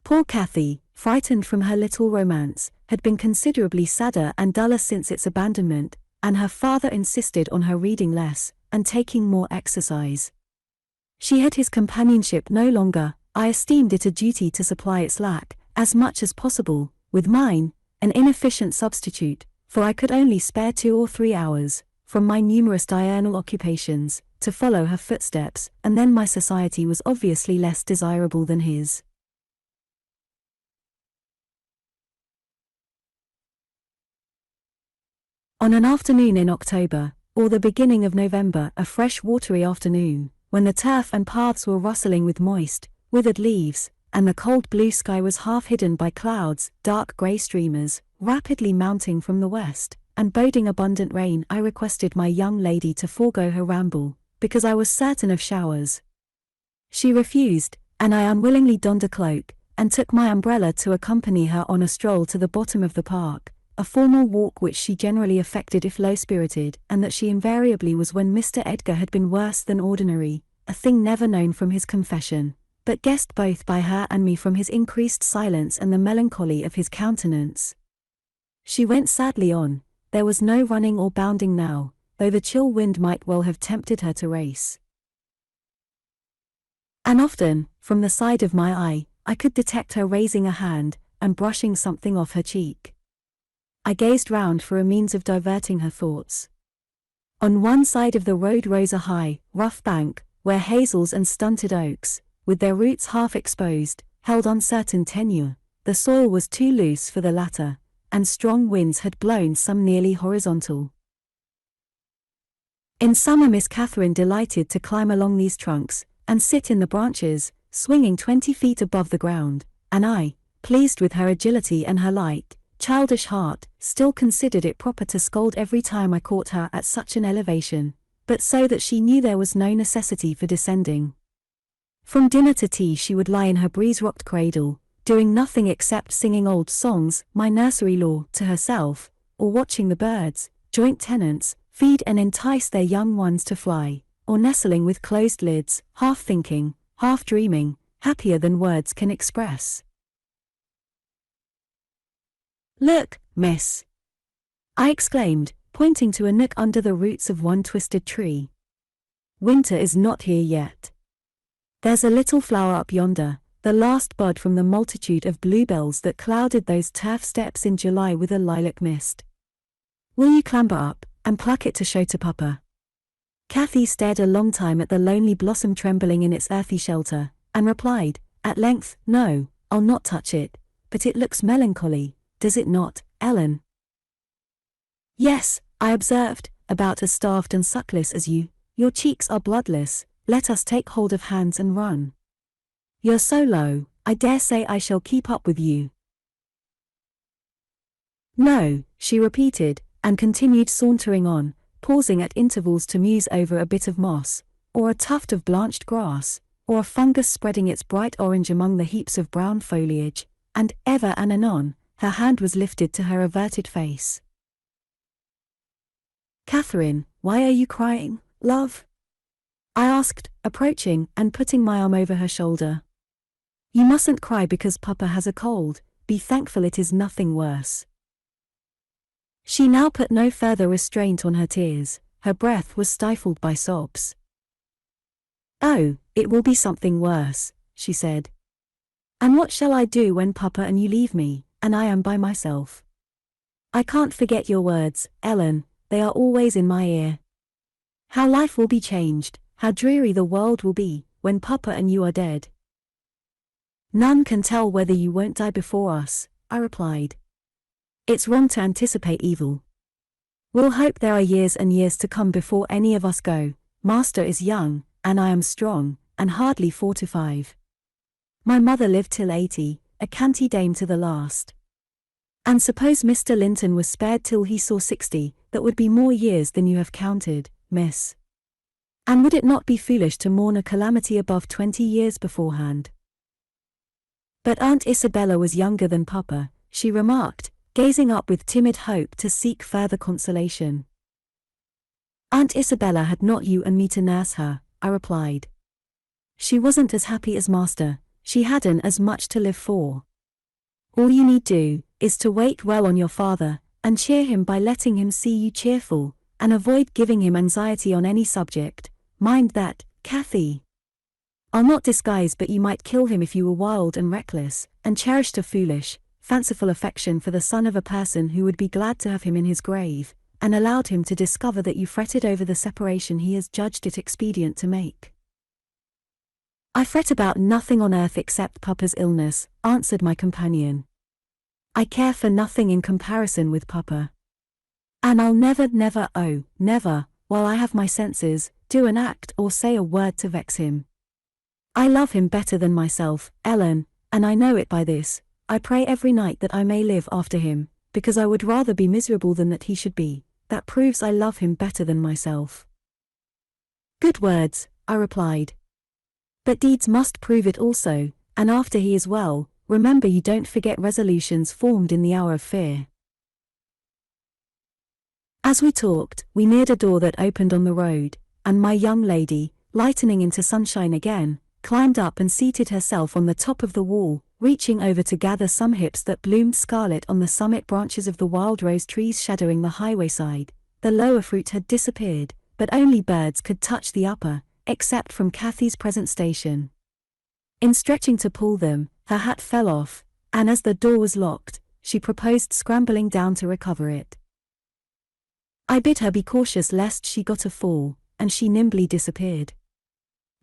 Poor Cathy, frightened from her little romance, had been considerably sadder and duller since its abandonment, and her father insisted on her reading less, and taking more exercise. She had his companionship no longer. I esteemed it a duty to supply its lack, as much as possible, with mine, an inefficient substitute, for I could only spare 2 or 3 hours, from my numerous diurnal occupations, to follow her footsteps, and then my society was obviously less desirable than his. On an afternoon in October, or the beginning of November, a fresh watery afternoon, when the turf and paths were rustling with moist, withered leaves, and the cold blue sky was half hidden by clouds, dark grey streamers, rapidly mounting from the west, and boding abundant rain, I requested my young lady to forego her ramble, because I was certain of showers. She refused, and I unwillingly donned a cloak, and took my umbrella to accompany her on a stroll to the bottom of the park, a formal walk which she generally affected if low-spirited, and that she invariably was when Mr. Edgar had been worse than ordinary, a thing never known from his confession, but guessed both by her and me from his increased silence and the melancholy of his countenance. She went sadly on. There was no running or bounding now, though the chill wind might well have tempted her to race. And often, from the side of my eye, I could detect her raising a hand, and brushing something off her cheek. I gazed round for a means of diverting her thoughts. On one side of the road rose a high, rough bank, where hazels and stunted oaks, with their roots half exposed, held uncertain tenure. The soil was too loose for the latter, and strong winds had blown some nearly horizontal. In summer Miss Catherine delighted to climb along these trunks, and sit in the branches, swinging 20 feet above the ground, and I, pleased with her agility and her light, childish heart, still considered it proper to scold every time I caught her at such an elevation, but so that she knew there was no necessity for descending. From dinner to tea she would lie in her breeze-rocked cradle, doing nothing except singing old songs, my nursery lore, to herself, or watching the birds, joint tenants, feed and entice their young ones to fly, or nestling with closed lids, half thinking, half dreaming, happier than words can express. "Look, miss!" I exclaimed, pointing to a nook under the roots of one twisted tree. "Winter is not here yet. There's a little flower up yonder, the last bud from the multitude of bluebells that clouded those turf steps in July with a lilac mist. Will you clamber up, and pluck it to show to Papa?" Cathy stared a long time at the lonely blossom trembling in its earthy shelter, and replied, at length, "No, I'll not touch it, but it looks melancholy, does it not, Ellen?" "Yes," I observed, "about as starved and suckless as you. Your cheeks are bloodless. Let us take hold of hands and run." "You're so low, I dare say I shall keep up with you. No, she repeated, and continued sauntering on, pausing at intervals to muse over a bit of moss, or a tuft of blanched grass, or a fungus spreading its bright orange among the heaps of brown foliage, and ever and anon, her hand was lifted to her averted face. "Catherine, why are you crying, love?" I asked, approaching and putting my arm over her shoulder. "You mustn't cry because Papa has a cold, be thankful it is nothing worse." She now put no further restraint on her tears, her breath was stifled by sobs. "Oh, it will be something worse," she said. "And what shall I do when Papa and you leave me, and I am by myself? I can't forget your words, Ellen, they are always in my ear. How life will be changed, how dreary the world will be, when Papa and you are dead." "None can tell whether you won't die before us," I replied. "It's wrong to anticipate evil. We'll hope there are years and years to come before any of us go. Master is young, and I am strong, and hardly 45. My mother lived till 80, a canty dame to the last. And suppose Mr. Linton was spared till he saw 60, that would be more years than you have counted, miss. And would it not be foolish to mourn a calamity above 20 years beforehand?" But Aunt Isabella was younger than Papa, she remarked, gazing up with timid hope to seek further consolation. "Aunt Isabella had not you and me to nurse her," I replied. "She wasn't as happy as Master, she hadn't as much to live for. All you need do, is to wait well on your father, and cheer him by letting him see you cheerful, and avoid giving him anxiety on any subject. Mind that, Cathy. I'll not disguise but you might kill him if you were wild and reckless, and cherished a foolish, fanciful affection for the son of a person who would be glad to have him in his grave, and allowed him to discover that you fretted over the separation he has judged it expedient to make." "I fret about nothing on earth except Papa's illness," answered my companion. "I care for nothing in comparison with Papa. And I'll never, oh, never, while I have my senses, do an act or say a word to vex him. I love him better than myself, Ellen, and I know it by this. I pray every night that I may live after him, because I would rather be miserable than that he should be. That proves I love him better than myself." "Good words," I replied. "But deeds must prove it also, and after he is well, remember you don't forget resolutions formed in the hour of fear." As we talked, we neared a door that opened on the road, and my young lady, lightening into sunshine again, climbed up and seated herself on the top of the wall, reaching over to gather some hips that bloomed scarlet on the summit branches of the wild rose trees shadowing the highway side. The lower fruit had disappeared, but only birds could touch the upper, except from Cathy's present station. In stretching to pull them, her hat fell off, and as the door was locked, she proposed scrambling down to recover it. I bid her be cautious lest she got a fall, and she nimbly disappeared.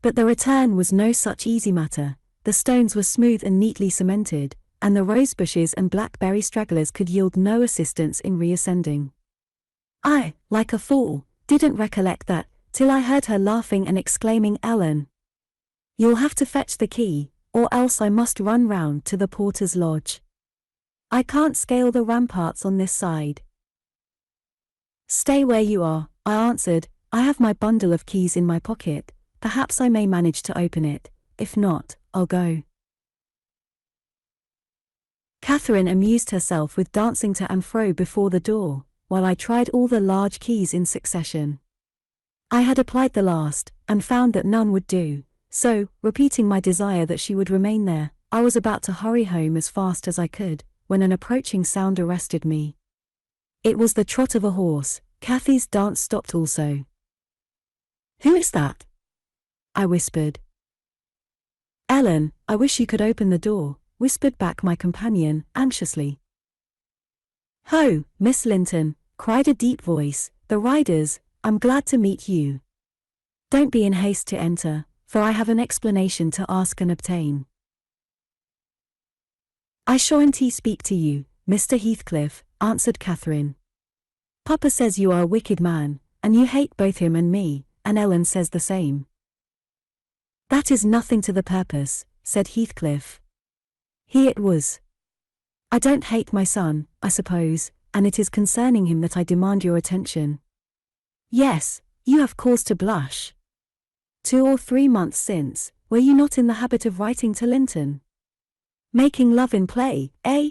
But the return was no such easy matter. The stones were smooth and neatly cemented, and the rose bushes and blackberry stragglers could yield no assistance in reascending. I, like a fool, didn't recollect that, till I heard her laughing and exclaiming, "Ellen, you'll have to fetch the key, or else I must run round to the porter's lodge. I can't scale the ramparts on this side." "Stay where you are," I answered, "I have my bundle of keys in my pocket, perhaps I may manage to open it, if not, I'll go." Catherine amused herself with dancing to and fro before the door, while I tried all the large keys in succession. I had applied the last, and found that none would do, so, repeating my desire that she would remain there, I was about to hurry home as fast as I could, when an approaching sound arrested me. It was the trot of a horse. Cathy's dance stopped also. "Who is that?" I whispered. "Ellen, I wish you could open the door," whispered back my companion, anxiously. "Ho, Miss Linton," cried a deep voice, "the riders, I'm glad to meet you. Don't be in haste to enter, for I have an explanation to ask and obtain." "I shan't speak to you, Mr. Heathcliff," answered Catherine. "Papa says you are a wicked man, and you hate both him and me, and Ellen says the same." "That is nothing to the purpose," said Heathcliff. Here it was. I don't hate my son, I suppose, and it is concerning him that I demand your attention. Yes, you have cause to blush. 2 or 3 months since, were you not in the habit of writing to Linton? Making love in play, eh?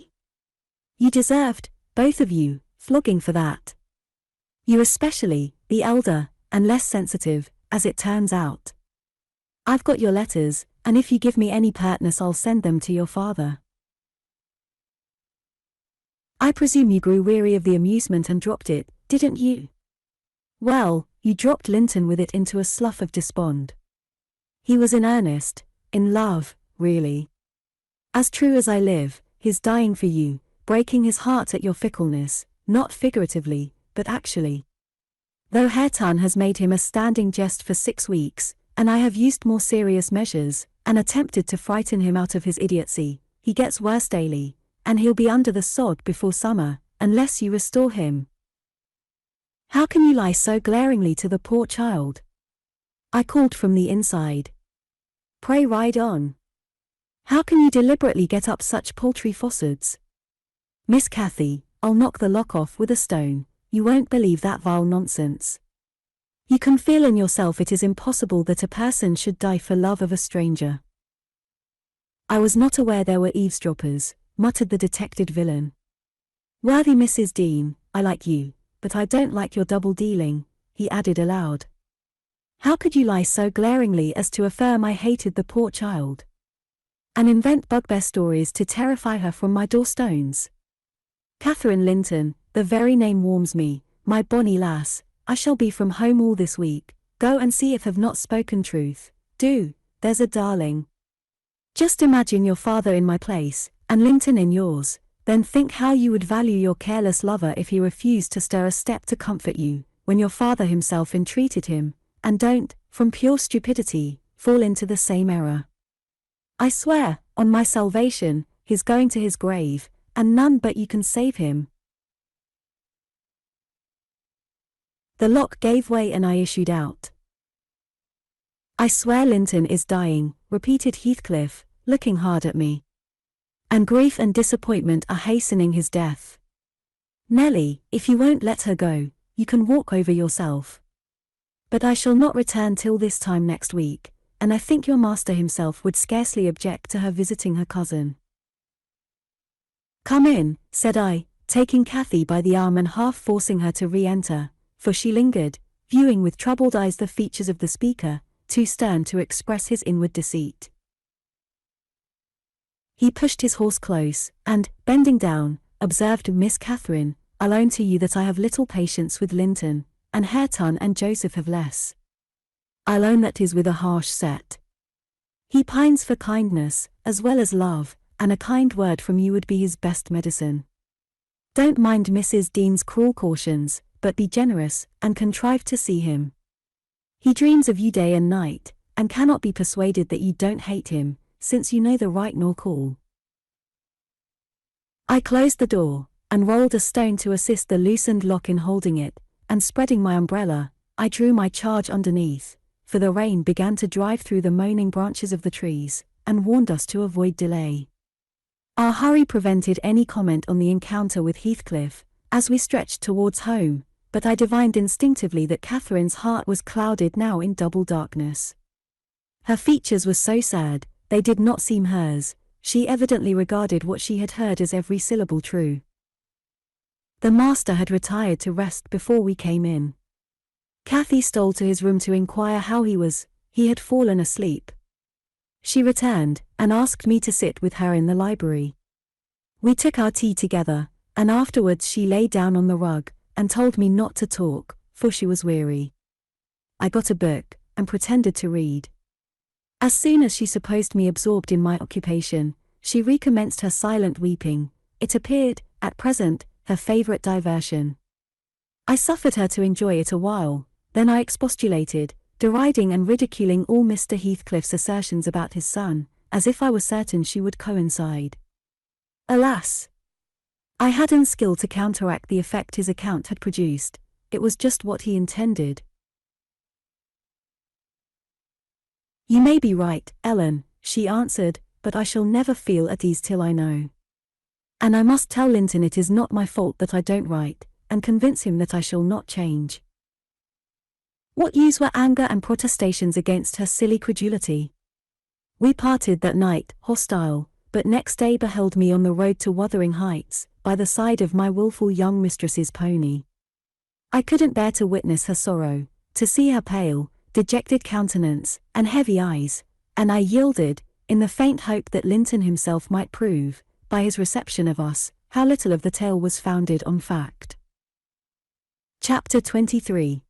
You deserved, both of you, flogging for that. You especially, the elder, and less sensitive, as it turns out. I've got your letters, and if you give me any pertness I'll send them to your father. I presume you grew weary of the amusement and dropped it, didn't you? Well, you dropped Linton with it into a slough of despond. He was in earnest, in love, really. As true as I live, he's dying for you, breaking his heart at your fickleness, not figuratively, but actually. Though Hareton has made him a standing jest for 6 weeks, and I have used more serious measures, and attempted to frighten him out of his idiocy, he gets worse daily, and he'll be under the sod before summer, unless you restore him. How can you lie so glaringly to the poor child? I called from the inside. Pray ride on. How can you deliberately get up such paltry falsehoods? Miss Cathy, I'll knock the lock off with a stone, you won't believe that vile nonsense. You can feel in yourself it is impossible that a person should die for love of a stranger. I was not aware there were eavesdroppers, muttered the detected villain. Worthy Mrs. Dean, I like you, but I don't like your double-dealing, he added aloud. How could you lie so glaringly as to affirm I hated the poor child? And invent bugbear stories to terrify her from my door-stones? Catherine Linton, the very name warms me, my bonny lass, I shall be from home all this week, go and see if have not spoken truth, do, there's a darling. Just imagine your father in my place, and Linton in yours, then think how you would value your careless lover if he refused to stir a step to comfort you, when your father himself entreated him, and don't, from pure stupidity, fall into the same error. I swear, on my salvation, he's going to his grave, and none but you can save him. The lock gave way and I issued out. I swear Linton is dying, repeated Heathcliff, looking hard at me. And grief and disappointment are hastening his death. Nelly, if you won't let her go, you can walk over yourself. But I shall not return till this time next week, and I think your master himself would scarcely object to her visiting her cousin. Come in, said I, taking Cathy by the arm and half forcing her to re-enter, for she lingered, viewing with troubled eyes the features of the speaker, too stern to express his inward deceit. He pushed his horse close, and, bending down, observed, Miss Catherine, I'll own to you that I have little patience with Linton, and Hareton and Joseph have less. I'll own that 'tis with a harsh set. He pines for kindness, as well as love, and a kind word from you would be his best medicine. Don't mind Mrs. Dean's cruel cautions, but be generous, and contrive to see him. He dreams of you day and night, and cannot be persuaded that you don't hate him, since you neither write nor call. I closed the door, and rolled a stone to assist the loosened lock in holding it, and spreading my umbrella, I drew my charge underneath, for the rain began to drive through the moaning branches of the trees, and warned us to avoid delay. Our hurry prevented any comment on the encounter with Heathcliff, as we stretched towards home, but I divined instinctively that Catherine's heart was clouded now in double darkness. Her features were so sad, they did not seem hers, she evidently regarded what she had heard as every syllable true. The master had retired to rest before we came in. Cathy stole to his room to inquire how he was, he had fallen asleep. She returned, and asked me to sit with her in the library. We took our tea together, and afterwards she lay down on the rug, and told me not to talk, for she was weary. I got a book, and pretended to read. As soon as she supposed me absorbed in my occupation, she recommenced her silent weeping. It appeared, at present, her favourite diversion. I suffered her to enjoy it a while, then I expostulated, deriding and ridiculing all Mr. Heathcliff's assertions about his son, as if I were certain she would coincide. Alas! I hadn't skill to counteract the effect his account had produced, it was just what he intended. You may be right, Ellen, she answered, but I shall never feel at ease till I know. And I must tell Linton it is not my fault that I don't write, and convince him that I shall not change. What use were anger and protestations against her silly credulity? We parted that night, hostile, but next day beheld me on the road to Wuthering Heights, by the side of my wilful young mistress's pony. I couldn't bear to witness her sorrow, to see her pale, dejected countenance, and heavy eyes, and I yielded, in the faint hope that Linton himself might prove, by his reception of us, how little of the tale was founded on fact. Chapter 23.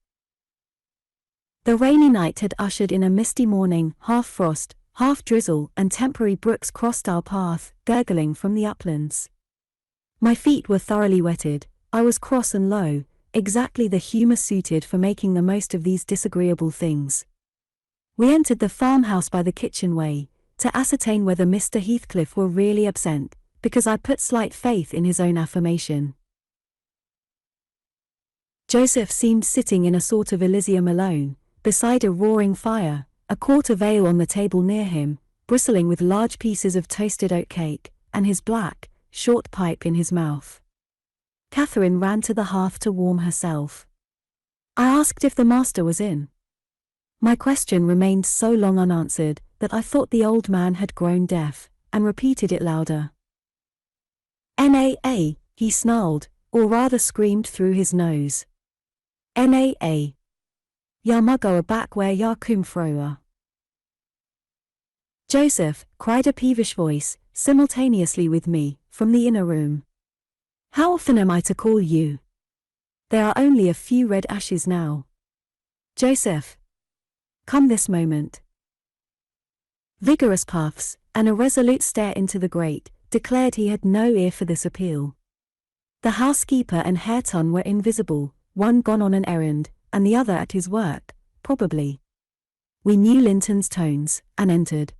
The rainy night had ushered in a misty morning, half frost, half drizzle, and temporary brooks crossed our path, gurgling from the uplands. My feet were thoroughly wetted, I was cross and low, exactly the humour suited for making the most of these disagreeable things. We entered the farmhouse by the kitchen way, to ascertain whether Mr. Heathcliff were really absent, because I put slight faith in his own affirmation. Joseph seemed sitting in a sort of Elysium alone, beside a roaring fire, a quart of ale on the table near him, bristling with large pieces of toasted oat cake, and his black, short pipe in his mouth. Catherine ran to the hearth to warm herself. I asked if the master was in. My question remained so long unanswered, that I thought the old man had grown deaf, and repeated it louder. "N.A.A.," he snarled, or rather screamed through his nose. "N.A.A. Ya muggo back where ya come froa." "Joseph," cried a peevish voice, simultaneously with me, from the inner room. "How often am I to call you? There are only a few red ashes now. Joseph, come this moment." Vigorous puffs, and a resolute stare into the grate, declared he had no ear for this appeal. The housekeeper and Hareton were invisible, one gone on an errand, and the other at his work, probably. We knew Linton's tones, and entered.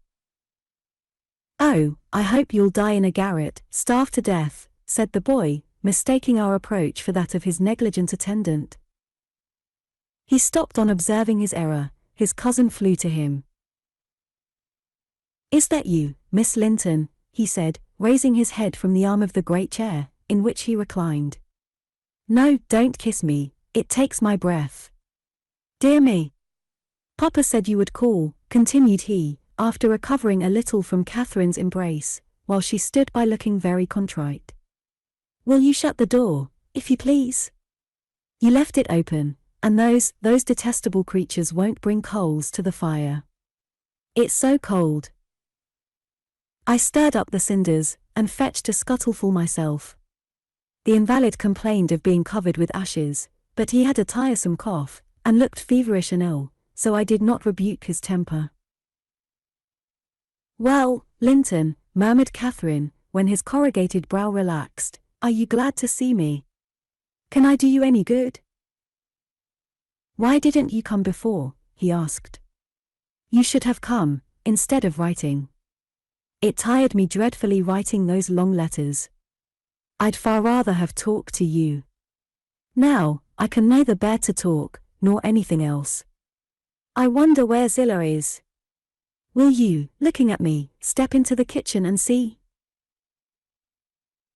"Oh, I hope you'll die in a garret, starved to death," said the boy, mistaking our approach for that of his negligent attendant. He stopped on observing his error. His cousin flew to him. "Is that you, Miss Linton?" he said, raising his head from the arm of the great chair, in which he reclined. "No, don't kiss me, it takes my breath." "Dear me. Papa said you would call," continued he, after recovering a little from Catherine's embrace, while she stood by looking very contrite. "Will you shut the door, if you please? You left it open, and those detestable creatures won't bring coals to the fire. It's so cold." I stirred up the cinders, and fetched a scuttleful myself. The invalid complained of being covered with ashes, but he had a tiresome cough, and looked feverish and ill, so I did not rebuke his temper. "Well, Linton," murmured Catherine, when his corrugated brow relaxed, "are you glad to see me? Can I do you any good?" "Why didn't you come before?" he asked. "You should have come, instead of writing. It tired me dreadfully writing those long letters. I'd far rather have talked to you. Now, I can neither bear to talk, nor anything else. I wonder where Zillah is. Will you, looking at me, step into the kitchen and see?"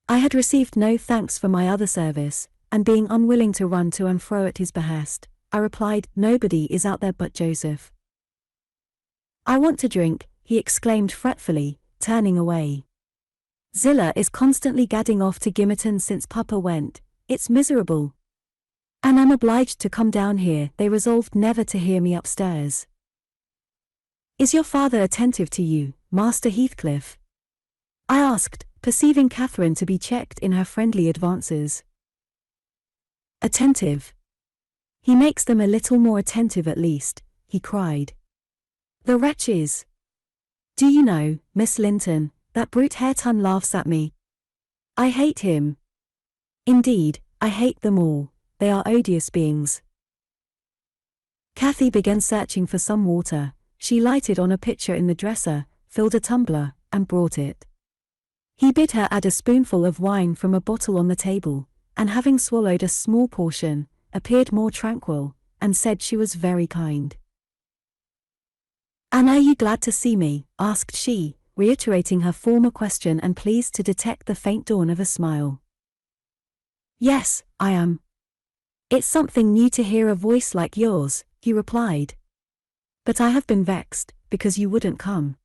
I had received no thanks for my other service, and being unwilling to run to and fro at his behest, I replied, "Nobody is out there but Joseph." "I want to drink," he exclaimed fretfully, turning away. "Zillah is constantly gadding off to Gimmerton since Papa went. It's miserable. And I'm obliged to come down here." They resolved never to hear me upstairs. "Is your father attentive to you, Master Heathcliff?" I asked, perceiving Catherine to be checked in her friendly advances. "Attentive? He makes them a little more attentive at least," he cried. "The wretch is. Do you know, Miss Linton, that brute Hareton laughs at me. I hate him. Indeed, I hate them all, they are odious beings." Cathy began searching for some water. She lighted on a pitcher in the dresser, filled a tumbler, and brought it. He bid her add a spoonful of wine from a bottle on the table, and having swallowed a small portion, appeared more tranquil, and said she was very kind. "And are you glad to see me?" asked she, reiterating her former question and pleased to detect the faint dawn of a smile. Yes, I am. It's something new to hear a voice like yours, he replied. But I have been vexed, because you wouldn't come.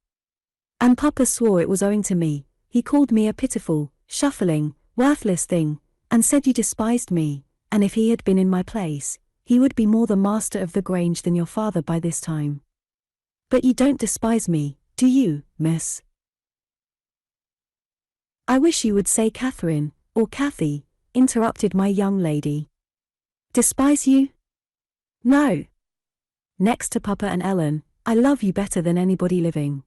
And Papa swore it was owing to me. He called me a pitiful, shuffling, worthless thing, and said you despised me, and if he had been in my place, he would be more the master of the Grange than your father by this time. But you don't despise me, do you, miss? I wish you would say Catherine, or Cathy, interrupted my young lady. Despise you? No. Next to Papa and Ellen, I love you better than anybody living.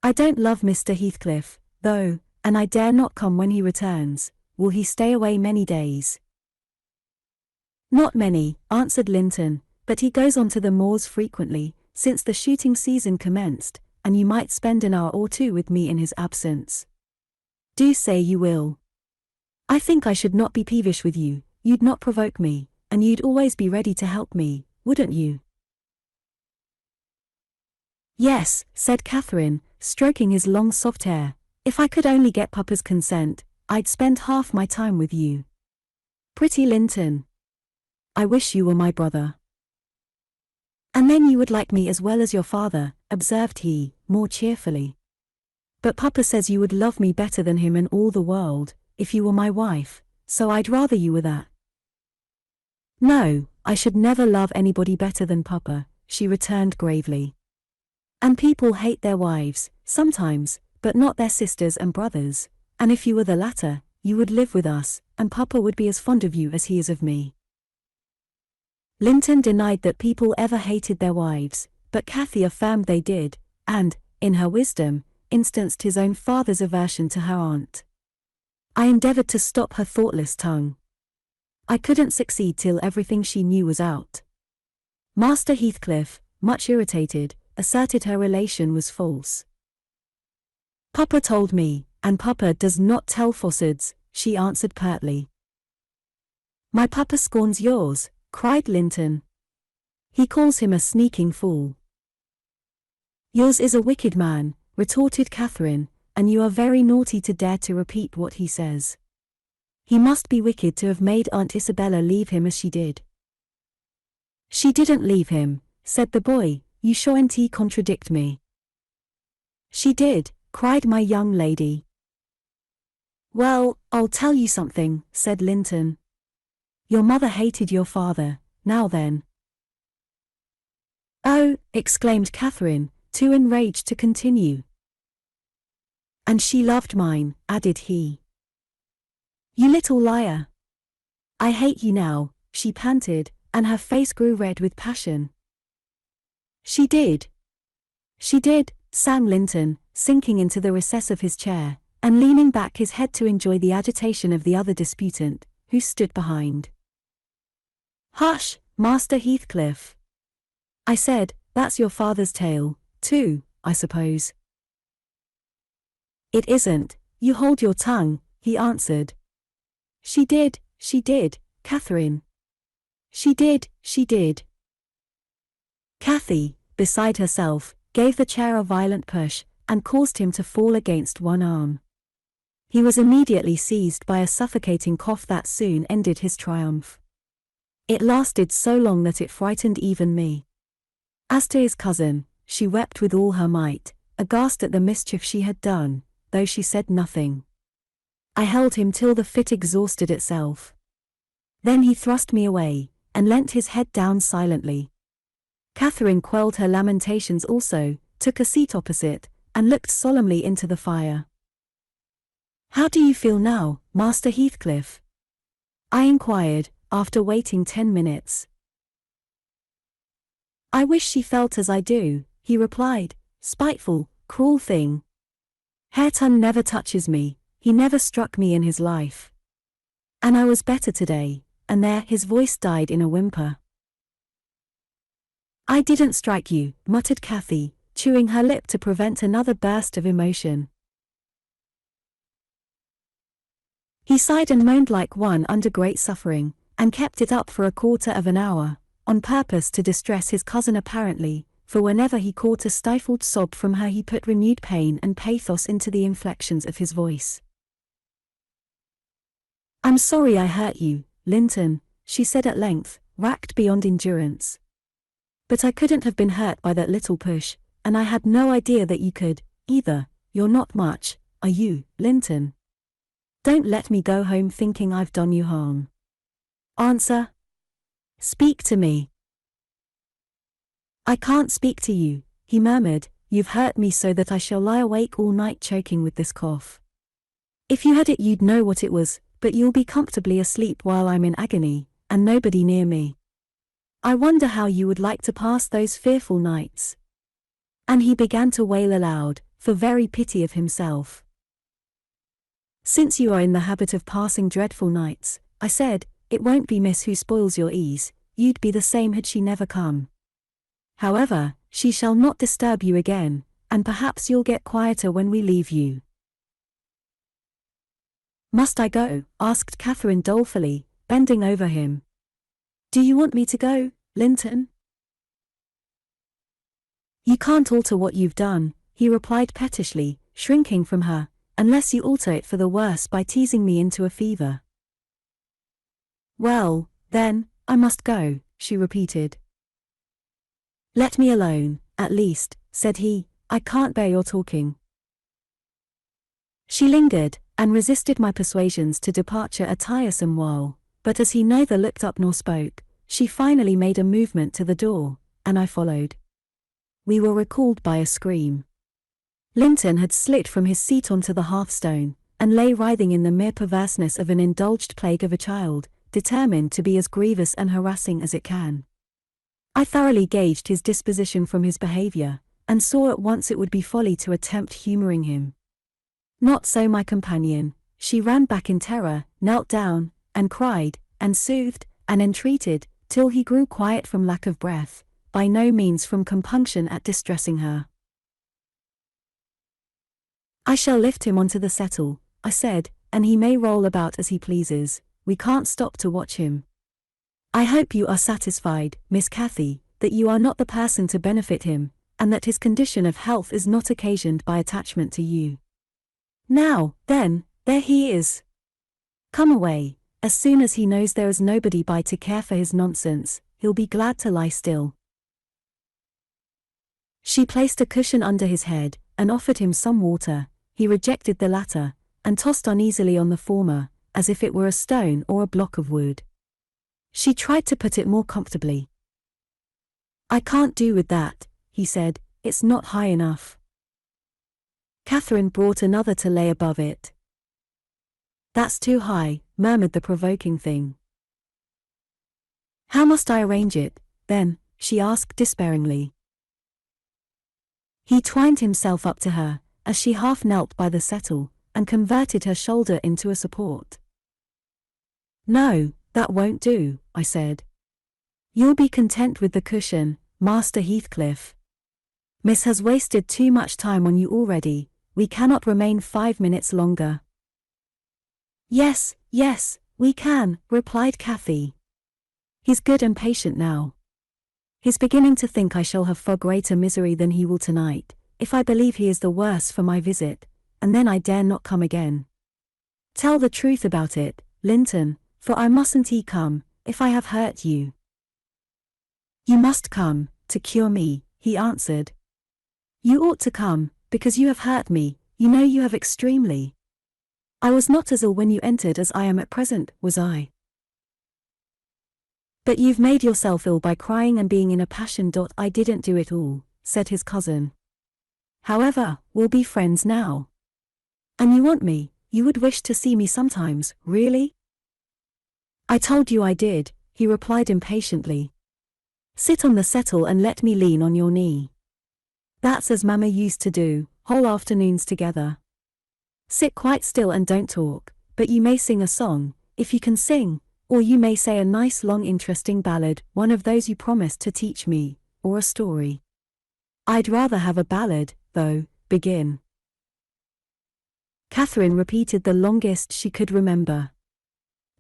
I don't love Mr. Heathcliff, though, and I dare not come when he returns. Will he stay away many days? Not many, answered Linton, but he goes on to the moors frequently, since the shooting season commenced, and you might spend an hour or two with me in his absence. Do say you will. I think I should not be peevish with you, you'd not provoke me, and you'd always be ready to help me, wouldn't you? Yes, said Catherine, stroking his long soft hair, if I could only get Papa's consent, I'd spend half my time with you. Pretty Linton. I wish you were my brother. And then you would like me as well as your father, observed he, more cheerfully. But Papa says you would love me better than him in all the world, if you were my wife, so I'd rather you were that. No, I should never love anybody better than Papa, she returned gravely. And people hate their wives, sometimes, but not their sisters and brothers, and if you were the latter, you would live with us, and Papa would be as fond of you as he is of me. Linton denied that people ever hated their wives, but Cathy affirmed they did, and, in her wisdom, instanced his own father's aversion to her aunt. I endeavoured to stop her thoughtless tongue. I couldn't succeed till everything she knew was out. Master Heathcliff, much irritated, asserted her relation was false. Papa told me, and Papa does not tell falsehoods, she answered pertly. My Papa scorns yours, cried Linton. He calls him a sneaking fool. Yours is a wicked man, retorted Catherine, and you are very naughty to dare to repeat what he says. He must be wicked to have made Aunt Isabella leave him as she did. She didn't leave him, said the boy, you shan't contradict me. She did, cried my young lady. Well, I'll tell you something, said Linton. Your mother hated your father, now then. Oh, exclaimed Catherine, too enraged to continue. And she loved mine, added he. You little liar. I hate you now, she panted, and her face grew red with passion. She did. She did, sang Linton, sinking into the recess of his chair, and leaning back his head to enjoy the agitation of the other disputant, who stood behind. Hush, Master Heathcliff. I said, that's your father's tale, too, I suppose. It isn't, you hold your tongue, he answered. She did, Catherine. She did. Cathy, beside herself, gave the chair a violent push, and caused him to fall against one arm. He was immediately seized by a suffocating cough that soon ended his triumph. It lasted so long that it frightened even me. As to his cousin, she wept with all her might, aghast at the mischief she had done, though she said nothing. I held him till the fit exhausted itself. Then he thrust me away, and leant his head down silently. Catherine quelled her lamentations also, took a seat opposite, and looked solemnly into the fire. How do you feel now, Master Heathcliff? I inquired, after waiting 10 minutes. I wish she felt as I do, he replied, spiteful, cruel thing. Hareton never touches me, he never struck me in his life. And I was better today, and there his voice died in a whimper. I didn't strike you, muttered Cathy, chewing her lip to prevent another burst of emotion. He sighed and moaned like one under great suffering, and kept it up for a quarter of an hour, on purpose to distress his cousin apparently, for whenever he caught a stifled sob from her he put renewed pain and pathos into the inflections of his voice. "I'm sorry I hurt you, Linton," she said at length, racked beyond endurance. "But I couldn't have been hurt by that little push, and I had no idea that you could, either. You're not much, are you, Linton? Don't let me go home thinking I've done you harm. Answer. Speak to me." "I can't speak to you," he murmured. "You've hurt me so that I shall lie awake all night choking with this cough. If you had it you'd know what it was, but you'll be comfortably asleep while I'm in agony, and nobody near me. I wonder how you would like to pass those fearful nights." And he began to wail aloud, for very pity of himself. "Since you are in the habit of passing dreadful nights," I said, "it won't be Miss who spoils your ease, you'd be the same had she never come. However, she shall not disturb you again, and perhaps you'll get quieter when we leave you." "Must I go?" asked Catherine dolefully, bending over him. "Do you want me to go, Linton?" "You can't alter what you've done," he replied pettishly, shrinking from her, "unless you alter it for the worse by teasing me into a fever." "Well, then, I must go," she repeated. "Let me alone, at least," said he, "I can't bear your talking." She lingered, and resisted my persuasions to departure a tiresome while, but as he neither looked up nor spoke, she finally made a movement to the door, and I followed. We were recalled by a scream. Linton had slid from his seat onto the hearthstone, and lay writhing in the mere perverseness of an indulged plague of a child, determined to be as grievous and harassing as it can. I thoroughly gauged his disposition from his behavior, and saw at once it would be folly to attempt humoring him. Not so my companion. She ran back in terror, knelt down, and cried, and soothed, and entreated, till he grew quiet from lack of breath, by no means from compunction at distressing her. "I shall lift him onto the settle," I said, "and he may roll about as he pleases. We can't stop to watch him. I hope you are satisfied, Miss Cathy, that you are not the person to benefit him, and that his condition of health is not occasioned by attachment to you. Now, then, there he is. Come away. As soon as he knows there is nobody by to care for his nonsense, he'll be glad to lie still." She placed a cushion under his head, and offered him some water. He rejected the latter, and tossed uneasily on the former, as if it were a stone or a block of wood. She tried to put it more comfortably. "I can't do with that," he said, "it's not high enough." Catherine brought another to lay above it. "That's too high," murmured the provoking thing. "How must I arrange it, then?" she asked despairingly. He twined himself up to her, as she half knelt by the settle, and converted her shoulder into a support. "No, that won't do," I said. "You'll be content with the cushion, Master Heathcliff. Miss has wasted too much time on you already. We cannot remain 5 minutes longer." Yes, we can," replied Cathy. "He's good and patient now. He's beginning to think I shall have far greater misery than he will tonight, if I believe he is the worse for my visit, and then I dare not come again. Tell the truth about it, Linton, for I mustn't come, if I have hurt you." "You must come, to cure me," he answered. "You ought to come, because you have hurt me, you know you have extremely. I was not as ill when you entered as I am at present, was I?" "But you've made yourself ill by crying and being in a passion. I didn't do it all," said his cousin. "However, we'll be friends now. And you want me, you would wish to see me sometimes, really?" "I told you I did," he replied impatiently. "Sit on the settle and let me lean on your knee. That's as Mamma used to do, whole afternoons together. Sit quite still and don't talk, but you may sing a song, if you can sing, or you may say a nice long interesting ballad, one of those you promised to teach me, or a story. I'd rather have a ballad, though. Begin." Catherine repeated the longest she could remember.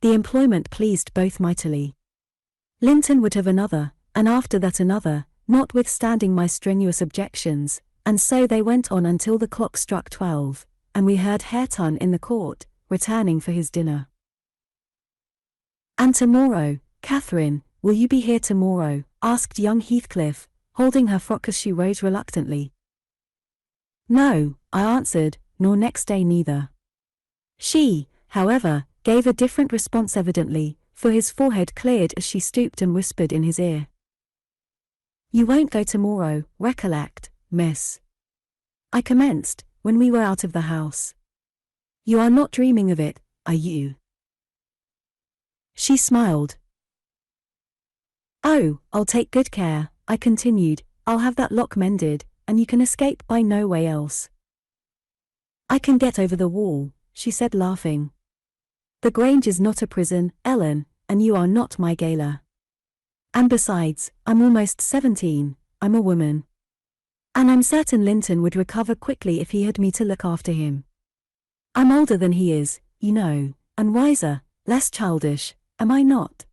The employment pleased both mightily. Linton would have another, and after that another, notwithstanding my strenuous objections, and so they went on until the clock struck 12, and we heard Hareton in the court, returning for his dinner. "And tomorrow, Catherine, will you be here tomorrow?" asked young Heathcliff, holding her frock as she rose reluctantly. "No," I answered, "nor next day neither." She, however, gave a different response evidently, for his forehead cleared as she stooped and whispered in his ear. "You won't go tomorrow, recollect, miss," I commenced, when we were out of the house. "You are not dreaming of it, are you?" She smiled. "Oh, I'll take good care," I continued. "I'll have that lock mended, and you can escape by no way else." "I can get over the wall," she said laughing. "The Grange is not a prison, Ellen, and you are not my gaoler. And besides, I'm almost 17, I'm a woman. And I'm certain Linton would recover quickly if he had me to look after him. I'm older than he is, you know, and wiser, less childish, am I not?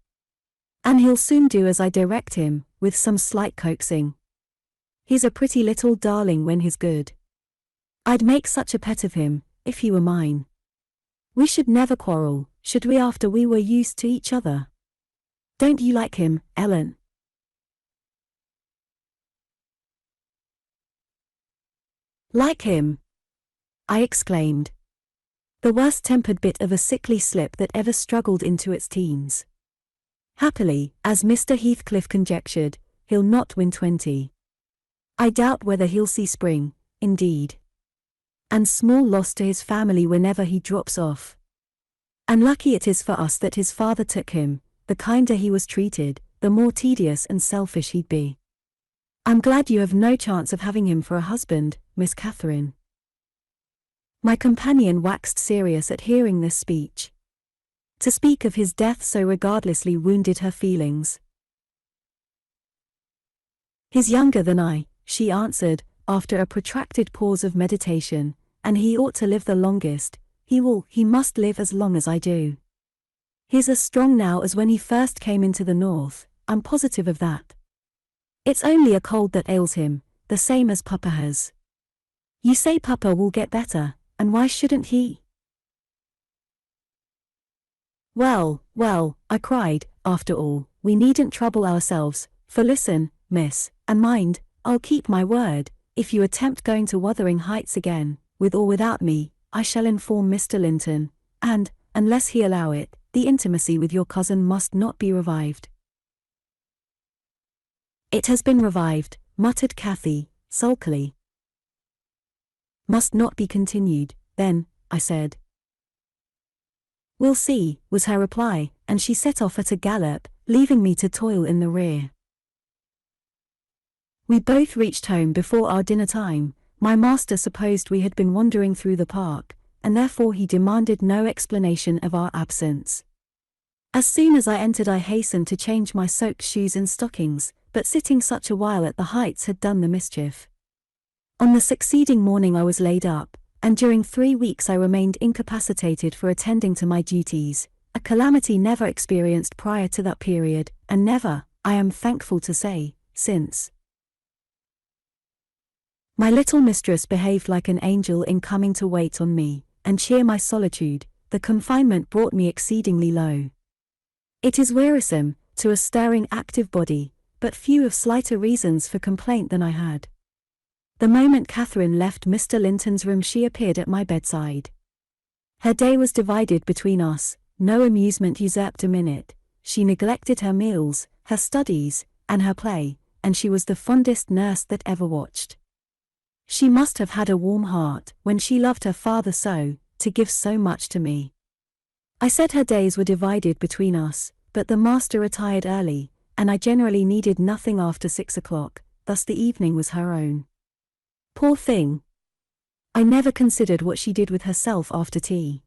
And he'll soon do as I direct him, with some slight coaxing. He's a pretty little darling when he's good. I'd make such a pet of him, if he were mine. We should never quarrel, should we, after we were used to each other? Don't you like him, Ellen?" "Like him?" I exclaimed. The worst-tempered bit of a sickly slip that ever struggled into its teens. Happily, as Mr. Heathcliff conjectured, he'll not win 20. I doubt whether he'll see spring, indeed. And small loss to his family whenever he drops off. And lucky it is for us that his father took him. The kinder he was treated, the more tedious and selfish he'd be. I'm glad you have no chance of having him for a husband, Miss Catherine." My companion waxed serious at hearing this speech. To speak of his death so regardlessly wounded her feelings. "He's younger than I," she answered, after a protracted pause of meditation, "and he ought to live the longest. He must live as long as I do. He's as strong now as when he first came into the north, I'm positive of that. It's only a cold that ails him, the same as Papa has. You say Papa will get better, and why shouldn't he?" Well, I cried, "after all, we needn't trouble ourselves, for listen, miss, and mind, I'll keep my word, if you attempt going to Wuthering Heights again, with or without me, I shall inform Mr. Linton, and, unless he allow it, the intimacy with your cousin must not be revived." "It has been revived," muttered Cathy, sulkily. "Must not be continued, then," I said. "We'll see," was her reply, and she set off at a gallop, leaving me to toil in the rear. We both reached home before our dinner time. My master supposed we had been wandering through the park, and therefore he demanded no explanation of our absence. As soon as I entered I hastened to change my soaked shoes and stockings, but sitting such a while at the Heights had done the mischief. On the succeeding morning I was laid up, and during 3 weeks I remained incapacitated for attending to my duties, a calamity never experienced prior to that period, and never, I am thankful to say, since. My little mistress behaved like an angel in coming to wait on me, and cheer my solitude. The confinement brought me exceedingly low. It is wearisome, to a stirring active body, but few have slighter reasons for complaint than I had. The moment Catherine left Mr. Linton's room she appeared at my bedside. Her day was divided between us, no amusement usurped a minute. She neglected her meals, her studies, and her play, and she was the fondest nurse that ever watched. She must have had a warm heart, when she loved her father so, to give so much to me. I said her days were divided between us, but the master retired early, and I generally needed nothing after 6 o'clock, thus the evening was her own. Poor thing! I never considered what she did with herself after tea.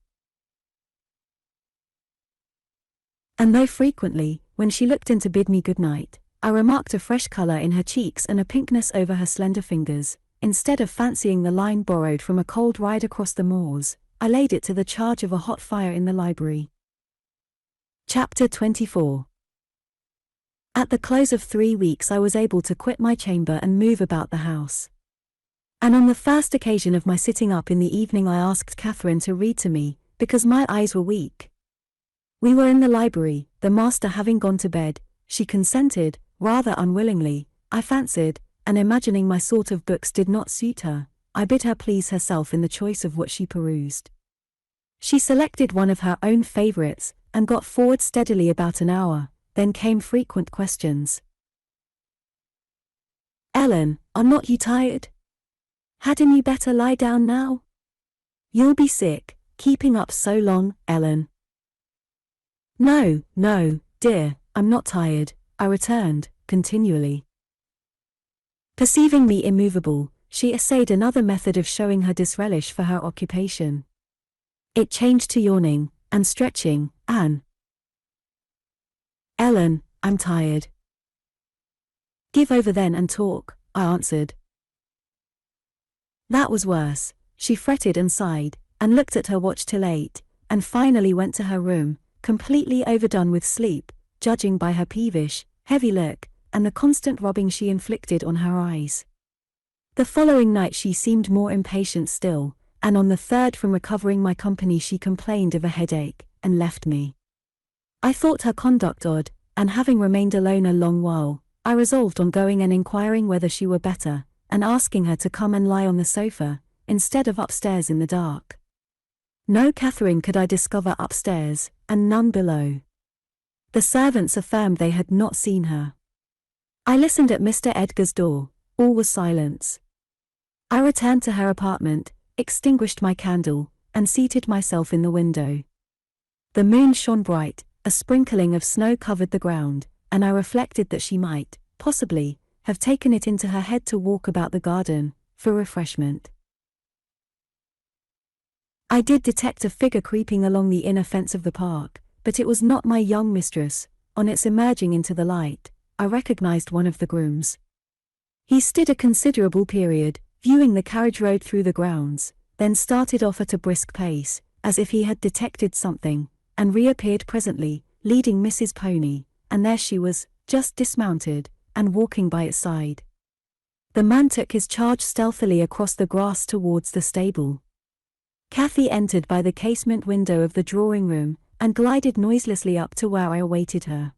And though frequently, when she looked in to bid me good night, I remarked a fresh colour in her cheeks and a pinkness over her slender fingers, instead of fancying the line borrowed from a cold ride across the moors, I laid it to the charge of a hot fire in the library. Chapter 24. At the close of 3 weeks I was able to quit my chamber and move about the house. And on the first occasion of my sitting up in the evening I asked Catherine to read to me, because my eyes were weak. We were in the library, the master having gone to bed. She consented, rather unwillingly, I fancied, and imagining my sort of books did not suit her, I bid her please herself in the choice of what she perused. She selected one of her own favourites, and got forward steadily about an hour, then came frequent questions. "Ellen, are not you tired? Hadn't you better lie down now? You'll be sick, keeping up so long, Ellen." "No, no, dear, I'm not tired," I returned, continually. Perceiving me immovable, she essayed another method of showing her disrelish for her occupation. It changed to yawning, and stretching, and "Ellen, I'm tired." "Give over then and talk," I answered. That was worse. She fretted and sighed, and looked at her watch till 8, and finally went to her room, completely overdone with sleep, judging by her peevish, heavy look, and the constant rubbing she inflicted on her eyes. The following night she seemed more impatient still, and on the third from recovering my company she complained of a headache, and left me. I thought her conduct odd, and having remained alone a long while, I resolved on going and inquiring whether she were better, and asking her to come and lie on the sofa, instead of upstairs in the dark. No Catherine could I discover upstairs, and none below. The servants affirmed they had not seen her. I listened at Mr. Edgar's door, all was silence. I returned to her apartment, extinguished my candle, and seated myself in the window. The moon shone bright, a sprinkling of snow covered the ground, and I reflected that she might, possibly, have taken it into her head to walk about the garden, for refreshment. I did detect a figure creeping along the inner fence of the park, but it was not my young mistress. On its emerging into the light, I recognized one of the grooms. He stood a considerable period, viewing the carriage road through the grounds, then started off at a brisk pace, as if he had detected something, and reappeared presently, leading Mrs. Pony, and there she was, just dismounted, and walking by its side. The man took his charge stealthily across the grass towards the stable. Cathy entered by the casement window of the drawing-room, and glided noiselessly up to where I awaited her.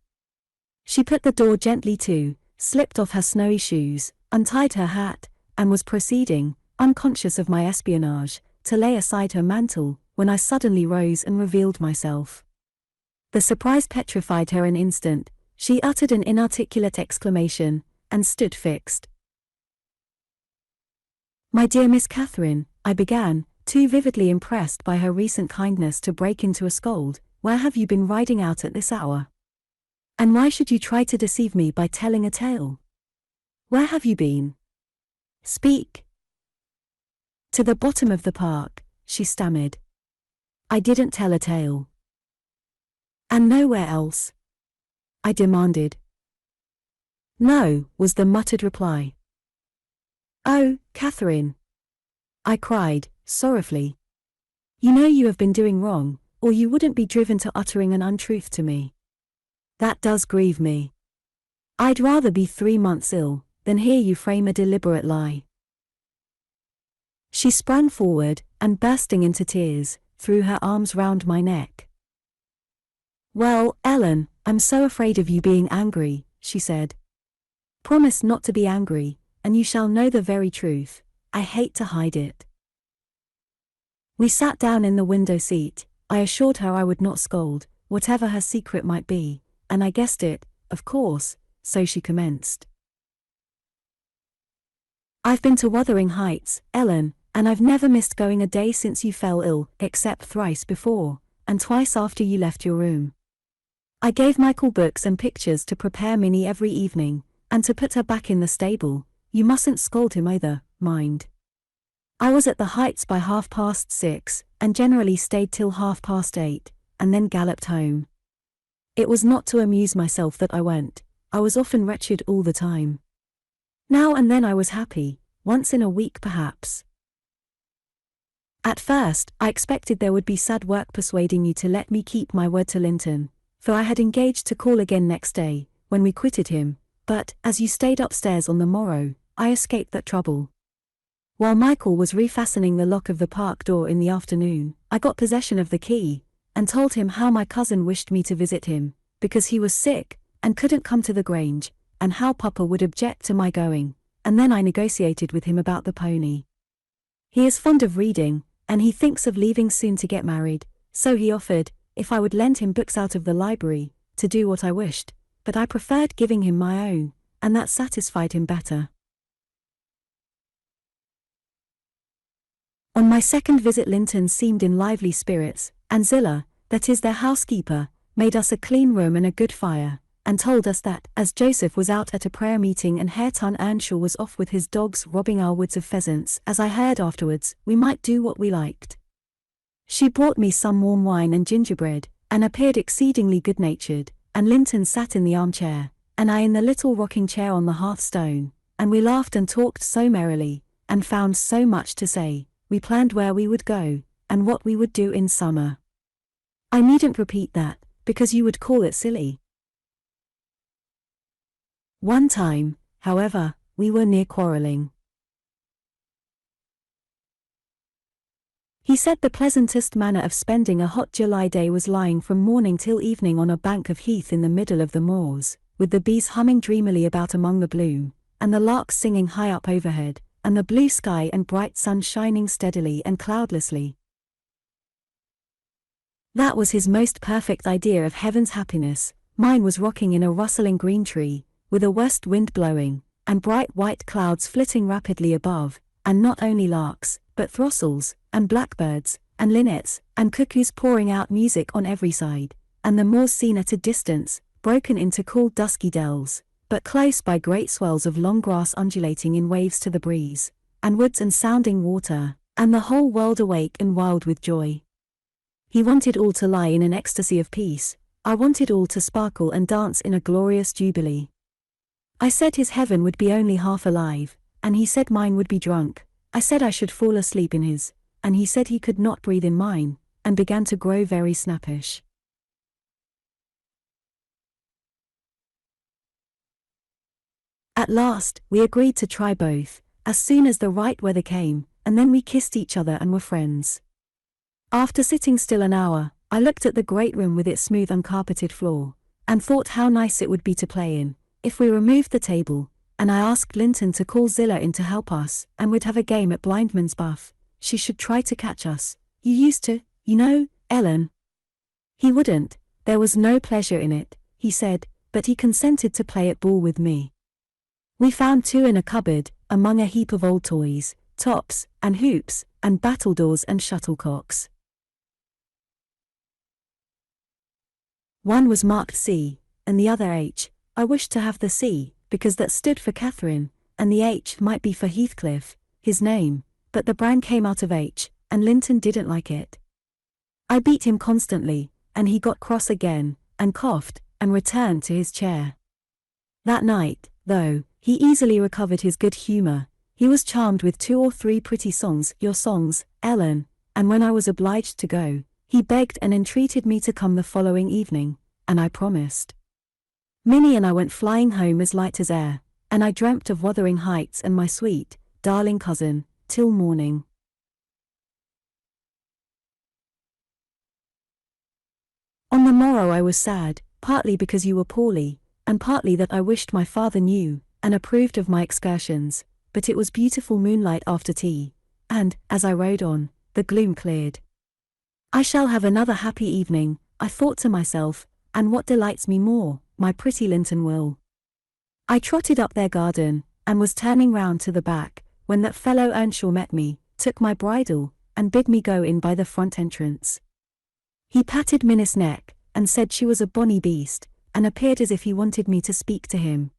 She put the door gently to, slipped off her snowy shoes, untied her hat, and was proceeding, unconscious of my espionage, to lay aside her mantle, when I suddenly rose and revealed myself. The surprise petrified her an instant. She uttered an inarticulate exclamation, and stood fixed. "My dear Miss Catherine," I began, too vividly impressed by her recent kindness to break into a scold, "where have you been riding out at this hour? And why should you try to deceive me by telling a tale? Where have you been? Speak." "To the bottom of the park," she stammered. "I didn't tell a tale." "And nowhere else?" I demanded. "No," was the muttered reply. "Oh, Catherine!" I cried, sorrowfully. "You know you have been doing wrong, or you wouldn't be driven to uttering an untruth to me. That does grieve me. I'd rather be 3 months ill, than hear you frame a deliberate lie." She sprang forward, and bursting into tears, threw her arms round my neck. "Well, Ellen, I'm so afraid of you being angry," she said. "Promise not to be angry, and you shall know the very truth. I hate to hide it." We sat down in the window seat. I assured her I would not scold, whatever her secret might be, and I guessed it, of course, so she commenced. "I've been to Wuthering Heights, Ellen, and I've never missed going a day since you fell ill, except thrice before, and twice after you left your room. I gave Michael books and pictures to prepare Minnie every evening, and to put her back in the stable. You mustn't scold him either, mind. I was at the Heights by 6:30, and generally stayed till 8:30, and then galloped home. It was not to amuse myself that I went. I was often wretched all the time. Now and then I was happy, once in a week perhaps. At first, I expected there would be sad work persuading you to let me keep my word to Linton, for I had engaged to call again next day, when we quitted him, but, as you stayed upstairs on the morrow, I escaped that trouble. While Michael was refastening the lock of the park door in the afternoon, I got possession of the key, and told him how my cousin wished me to visit him, because he was sick, and couldn't come to the Grange, and how Papa would object to my going, and then I negotiated with him about the pony. He is fond of reading, and he thinks of leaving soon to get married, so he offered, if I would lend him books out of the library, to do what I wished, but I preferred giving him my own, and that satisfied him better. On my second visit Linton seemed in lively spirits, and Zillah, that is their housekeeper, made us a clean room and a good fire, and told us that, as Joseph was out at a prayer meeting and Hareton Earnshaw was off with his dogs robbing our woods of pheasants, as I heard afterwards, we might do what we liked. She brought me some warm wine and gingerbread, and appeared exceedingly good-natured, and Linton sat in the armchair, and I in the little rocking chair on the hearthstone, and we laughed and talked so merrily, and found so much to say. We planned where we would go, and what we would do in summer. I needn't repeat that, because you would call it silly. One time, however, we were near quarrelling. He said the pleasantest manner of spending a hot July day was lying from morning till evening on a bank of heath in the middle of the moors, with the bees humming dreamily about among the bloom, and the larks singing high up overhead, and the blue sky and bright sun shining steadily and cloudlessly. That was his most perfect idea of heaven's happiness. Mine was rocking in a rustling green tree, with a west wind blowing, and bright white clouds flitting rapidly above, and not only larks, but throstles, and blackbirds, and linnets, and cuckoos pouring out music on every side, and the moors seen at a distance, broken into cool dusky dells, but close by great swells of long grass undulating in waves to the breeze, and woods and sounding water, and the whole world awake and wild with joy. He wanted all to lie in an ecstasy of peace, I wanted all to sparkle and dance in a glorious jubilee. I said his heaven would be only half alive, and he said mine would be drunk. I said I should fall asleep in his, and he said he could not breathe in mine, and began to grow very snappish. At last, we agreed to try both, as soon as the right weather came, and then we kissed each other and were friends. After sitting still an hour, I looked at the great room with its smooth uncarpeted floor, and thought how nice it would be to play in, if we removed the table, and I asked Linton to call Zillah in to help us, and we'd have a game at blindman's buff. She should try to catch us. You used to, you know, Ellen. He wouldn't, there was no pleasure in it, he said, but he consented to play at ball with me. We found two in a cupboard, among a heap of old toys, tops, and hoops, and battledores and shuttlecocks. One was marked C, and the other H. I wished to have the C, because that stood for Catherine, and the H might be for Heathcliff, his name, but the brand came out of H, and Linton didn't like it. I beat him constantly, and he got cross again, and coughed, and returned to his chair. That night, though, he easily recovered his good humor. He was charmed with 2 or 3 pretty songs, your songs, Ellen, and when I was obliged to go, he begged and entreated me to come the following evening, and I promised. Minnie and I went flying home as light as air, and I dreamt of Wuthering Heights and my sweet, darling cousin, till morning. On the morrow I was sad, partly because you were poorly, and partly that I wished my father knew, and approved of my excursions, but it was beautiful moonlight after tea, and, as I rode on, the gloom cleared. I shall have another happy evening, I thought to myself, and what delights me more, my pretty Linton will. I trotted up their garden, and was turning round to the back, when that fellow Earnshaw met me, took my bridle, and bid me go in by the front entrance. He patted Minnie's neck, and said she was a bonny beast, and appeared as if he wanted me to speak to him.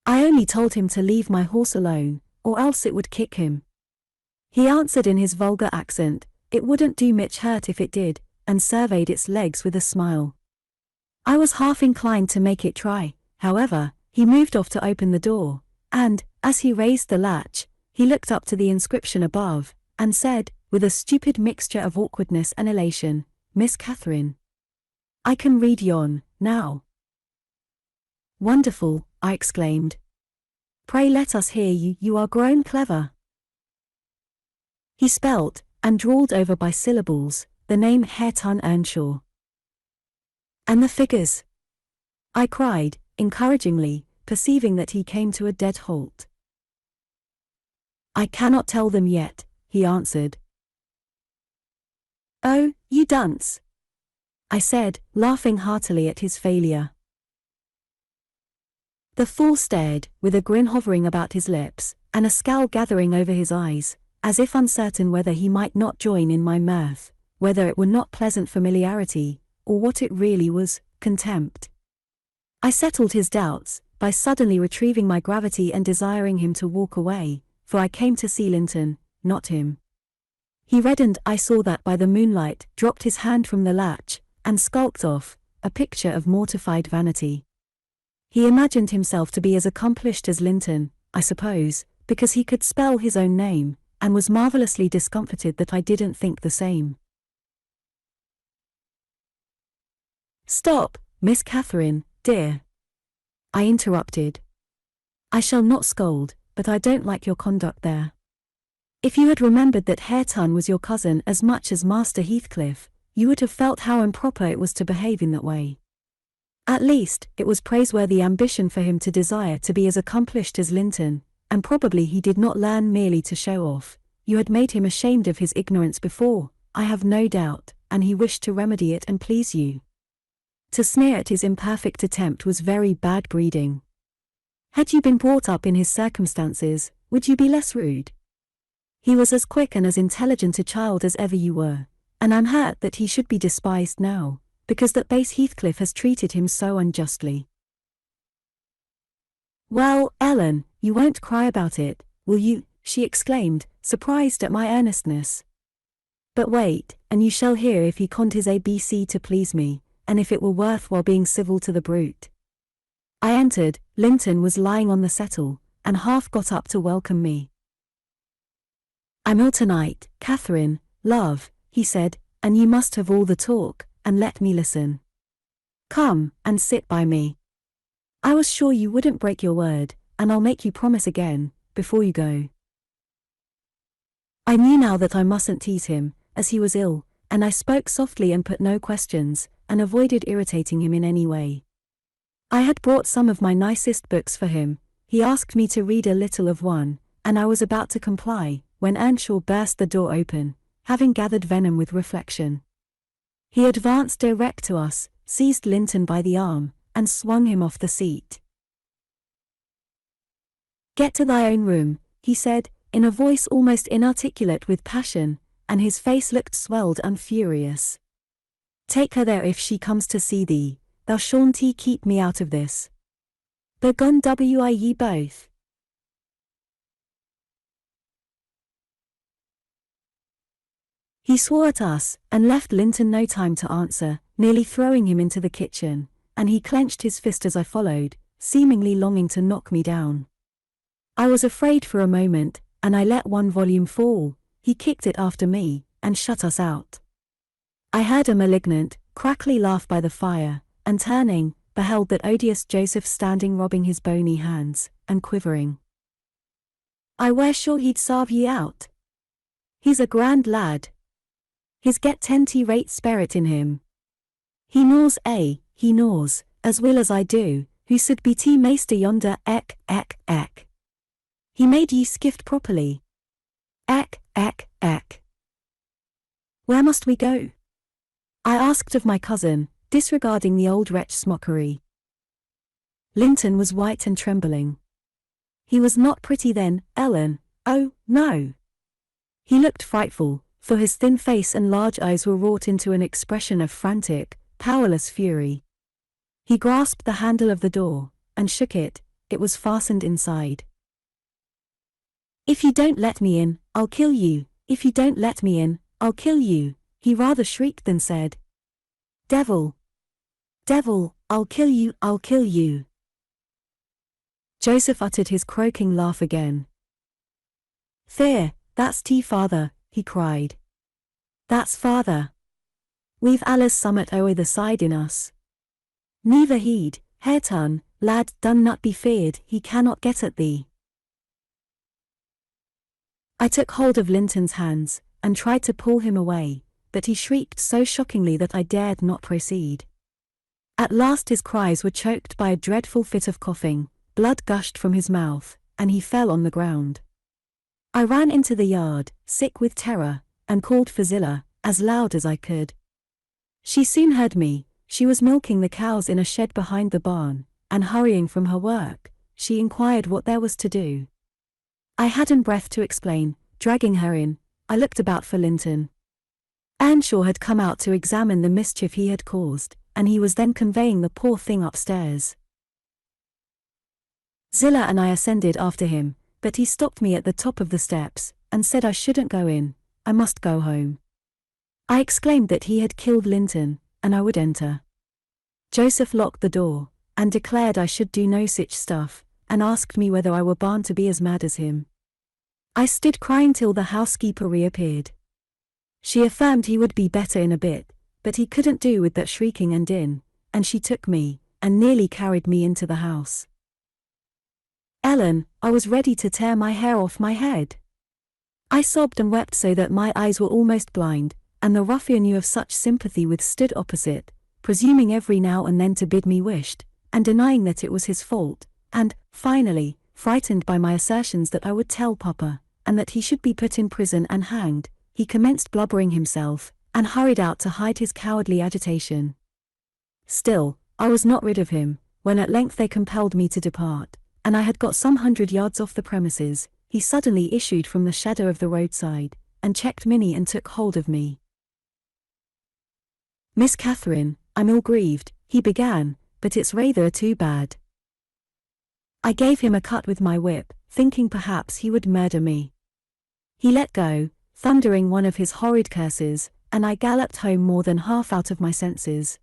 I only told him to leave my horse alone, or else it would kick him. He answered in his vulgar accent, it wouldn't do much hurt if it did, and surveyed its legs with a smile. I was half inclined to make it try, however. He moved off to open the door, and, as he raised the latch, he looked up to the inscription above, and said, with a stupid mixture of awkwardness and elation, Miss Catherine. I can read yon, now. Wonderful, I exclaimed. Pray let us hear you, you are grown clever. He spelt, and drawled over by syllables, the name Heathcliff Earnshaw. And the figures? I cried, encouragingly, perceiving that he came to a dead halt. I cannot tell them yet, he answered. Oh, you dunce! I said, laughing heartily at his failure. The fool stared, with a grin hovering about his lips, and a scowl gathering over his eyes, as if uncertain whether he might not join in my mirth, whether it were not pleasant familiarity, or what it really was, contempt. I settled his doubts, by suddenly retrieving my gravity and desiring him to walk away, for I came to see Linton, not him. He reddened, I saw that by the moonlight, dropped his hand from the latch, and skulked off, a picture of mortified vanity. He imagined himself to be as accomplished as Linton, I suppose, because he could spell his own name, and was marvellously discomfited that I didn't think the same. Stop, Miss Catherine, dear. I interrupted. I shall not scold, but I don't like your conduct there. If you had remembered that Hareton was your cousin as much as Master Heathcliff, you would have felt how improper it was to behave in that way. At least, it was praiseworthy ambition for him to desire to be as accomplished as Linton, and probably he did not learn merely to show off. You had made him ashamed of his ignorance before, I have no doubt, and he wished to remedy it and please you. To sneer at his imperfect attempt was very bad breeding. Had you been brought up in his circumstances, would you be less rude? He was as quick and as intelligent a child as ever you were, and I'm hurt that he should be despised now, because that base Heathcliff has treated him so unjustly. Well, Ellen, you won't cry about it, will you? She exclaimed, surprised at my earnestness. But wait, and you shall hear if he conned his ABC to please me, and if it were worth while being civil to the brute. I entered, Linton was lying on the settle, and half got up to welcome me. I'm ill tonight, Catherine, love, he said, and you must have all the talk, and let me listen. Come, and sit by me. I was sure you wouldn't break your word, and I'll make you promise again, before you go. I knew now that I mustn't tease him, as he was ill, and I spoke softly and put no questions, and avoided irritating him in any way. I had brought some of my nicest books for him, he asked me to read a little of one, and I was about to comply, when Earnshaw burst the door open, having gathered venom with reflection. He advanced direct to us, seized Linton by the arm, and swung him off the seat. Get to thy own room, he said, in a voice almost inarticulate with passion, and his face looked swelled and furious. Take her there if she comes to see thee, thou shan't keep me out of this. Begone ye both. He swore at us, and left Linton no time to answer, nearly throwing him into the kitchen, and he clenched his fist as I followed, seemingly longing to knock me down. I was afraid for a moment, and I let one volume fall, he kicked it after me, and shut us out. I heard a malignant, crackly laugh by the fire, and turning, beheld that odious Joseph standing rubbing his bony hands, and quivering. I were sure he'd sarve ye out. He's a grand lad. He's get 10-rate spirit in him. He knows, he knows, as well as I do, who should be master yonder, ek. He made ye skift properly. Ek. Where must we go? I asked of my cousin, disregarding the old wretch's mockery. Linton was white and trembling. He was not pretty then, Ellen, oh, no. He looked frightful, for his thin face and large eyes were wrought into an expression of frantic, powerless fury. He grasped the handle of the door, and shook it, it was fastened inside. If you don't let me in, I'll kill you, if you don't let me in, I'll kill you, he rather shrieked than said. Devil! I'll kill you. Joseph uttered his croaking laugh again. There, that's father, he cried. That's father. We've allers summat o'er the side in us. Neither heed, Hareton, lad, do not be feared, he cannot get at thee. I took hold of Linton's hands, and tried to pull him away, but he shrieked so shockingly that I dared not proceed. At last his cries were choked by a dreadful fit of coughing, blood gushed from his mouth, and he fell on the ground. I ran into the yard, sick with terror, and called for Zillah, as loud as I could. She soon heard me. She was milking the cows in a shed behind the barn, and hurrying from her work, she inquired what there was to do. I hadn't breath to explain. Dragging her in, I looked about for Linton. Earnshaw had come out to examine the mischief he had caused, and he was then conveying the poor thing upstairs. Zillah and I ascended after him, but he stopped me at the top of the steps, and said I shouldn't go in, I must go home. I exclaimed that he had killed Linton, and I would enter. Joseph locked the door, and declared I should do no such stuff, and asked me whether I were bound to be as mad as him. I stood crying till the housekeeper reappeared. She affirmed he would be better in a bit, but he couldn't do with that shrieking and she took me, and nearly carried me into the house. Ellen, I was ready to tear my hair off my head. I sobbed and wept so that my eyes were almost blind, and the ruffian you of such sympathy with stood opposite, presuming every now and then to bid me wished, and denying that it was his fault, and, finally, frightened by my assertions that I would tell Papa, and that he should be put in prison and hanged, he commenced blubbering himself, and hurried out to hide his cowardly agitation. Still, I was not rid of him. When at length they compelled me to depart, and I had got some 100 yards off the premises, he suddenly issued from the shadow of the roadside, and checked Minnie and took hold of me. Miss Catherine, I'm ill grieved, he began, but it's rather too bad. I gave him a cut with my whip, thinking perhaps he would murder me. He let go, thundering one of his horrid curses, and I galloped home more than half out of my senses.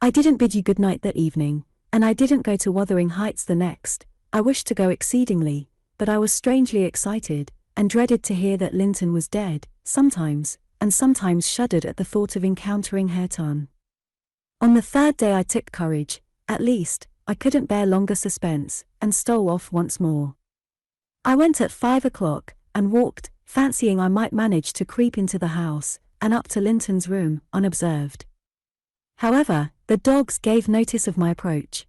I didn't bid you good night that evening, and I didn't go to Wuthering Heights the next. I wished to go exceedingly, but I was strangely excited, and dreaded to hear that Linton was dead, sometimes, and sometimes shuddered at the thought of encountering Hareton. On the third day I took courage. At least, I couldn't bear longer suspense, and stole off once more. I went at 5 o'clock, and walked, fancying I might manage to creep into the house, and up to Linton's room, unobserved. However, the dogs gave notice of my approach.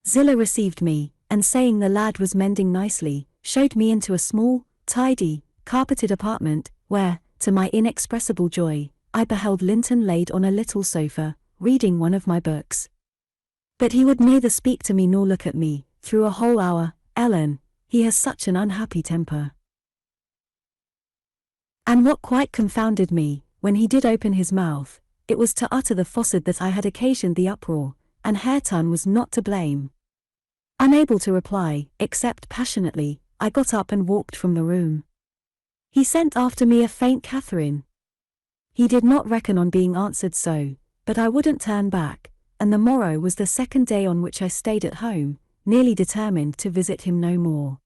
Zillah received me, and saying the lad was mending nicely, showed me into a small, tidy, carpeted apartment, where, to my inexpressible joy, I beheld Linton laid on a little sofa, reading one of my books. But he would neither speak to me nor look at me, through a whole hour. Ellen, he has such an unhappy temper. And what quite confounded me, when he did open his mouth, it was to utter the falsehood that I had occasioned the uproar, and Hareton was not to blame. Unable to reply, except passionately, I got up and walked from the room. He sent after me a faint Catherine. He did not reckon on being answered so, but I wouldn't turn back, and the morrow was the second day on which I stayed at home, nearly determined to visit him no more.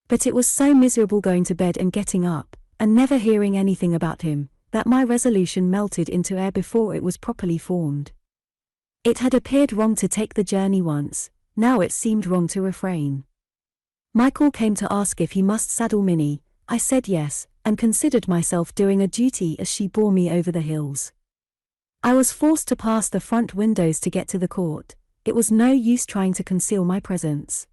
But it was so miserable going to bed and getting up, and never hearing anything about him, that my resolution melted into air before it was properly formed. It had appeared wrong to take the journey once, now it seemed wrong to refrain. Michael came to ask if he must saddle Minnie. I said yes, and considered myself doing a duty as she bore me over the hills. I was forced to pass the front windows to get to the court. It was no use trying to conceal my presence.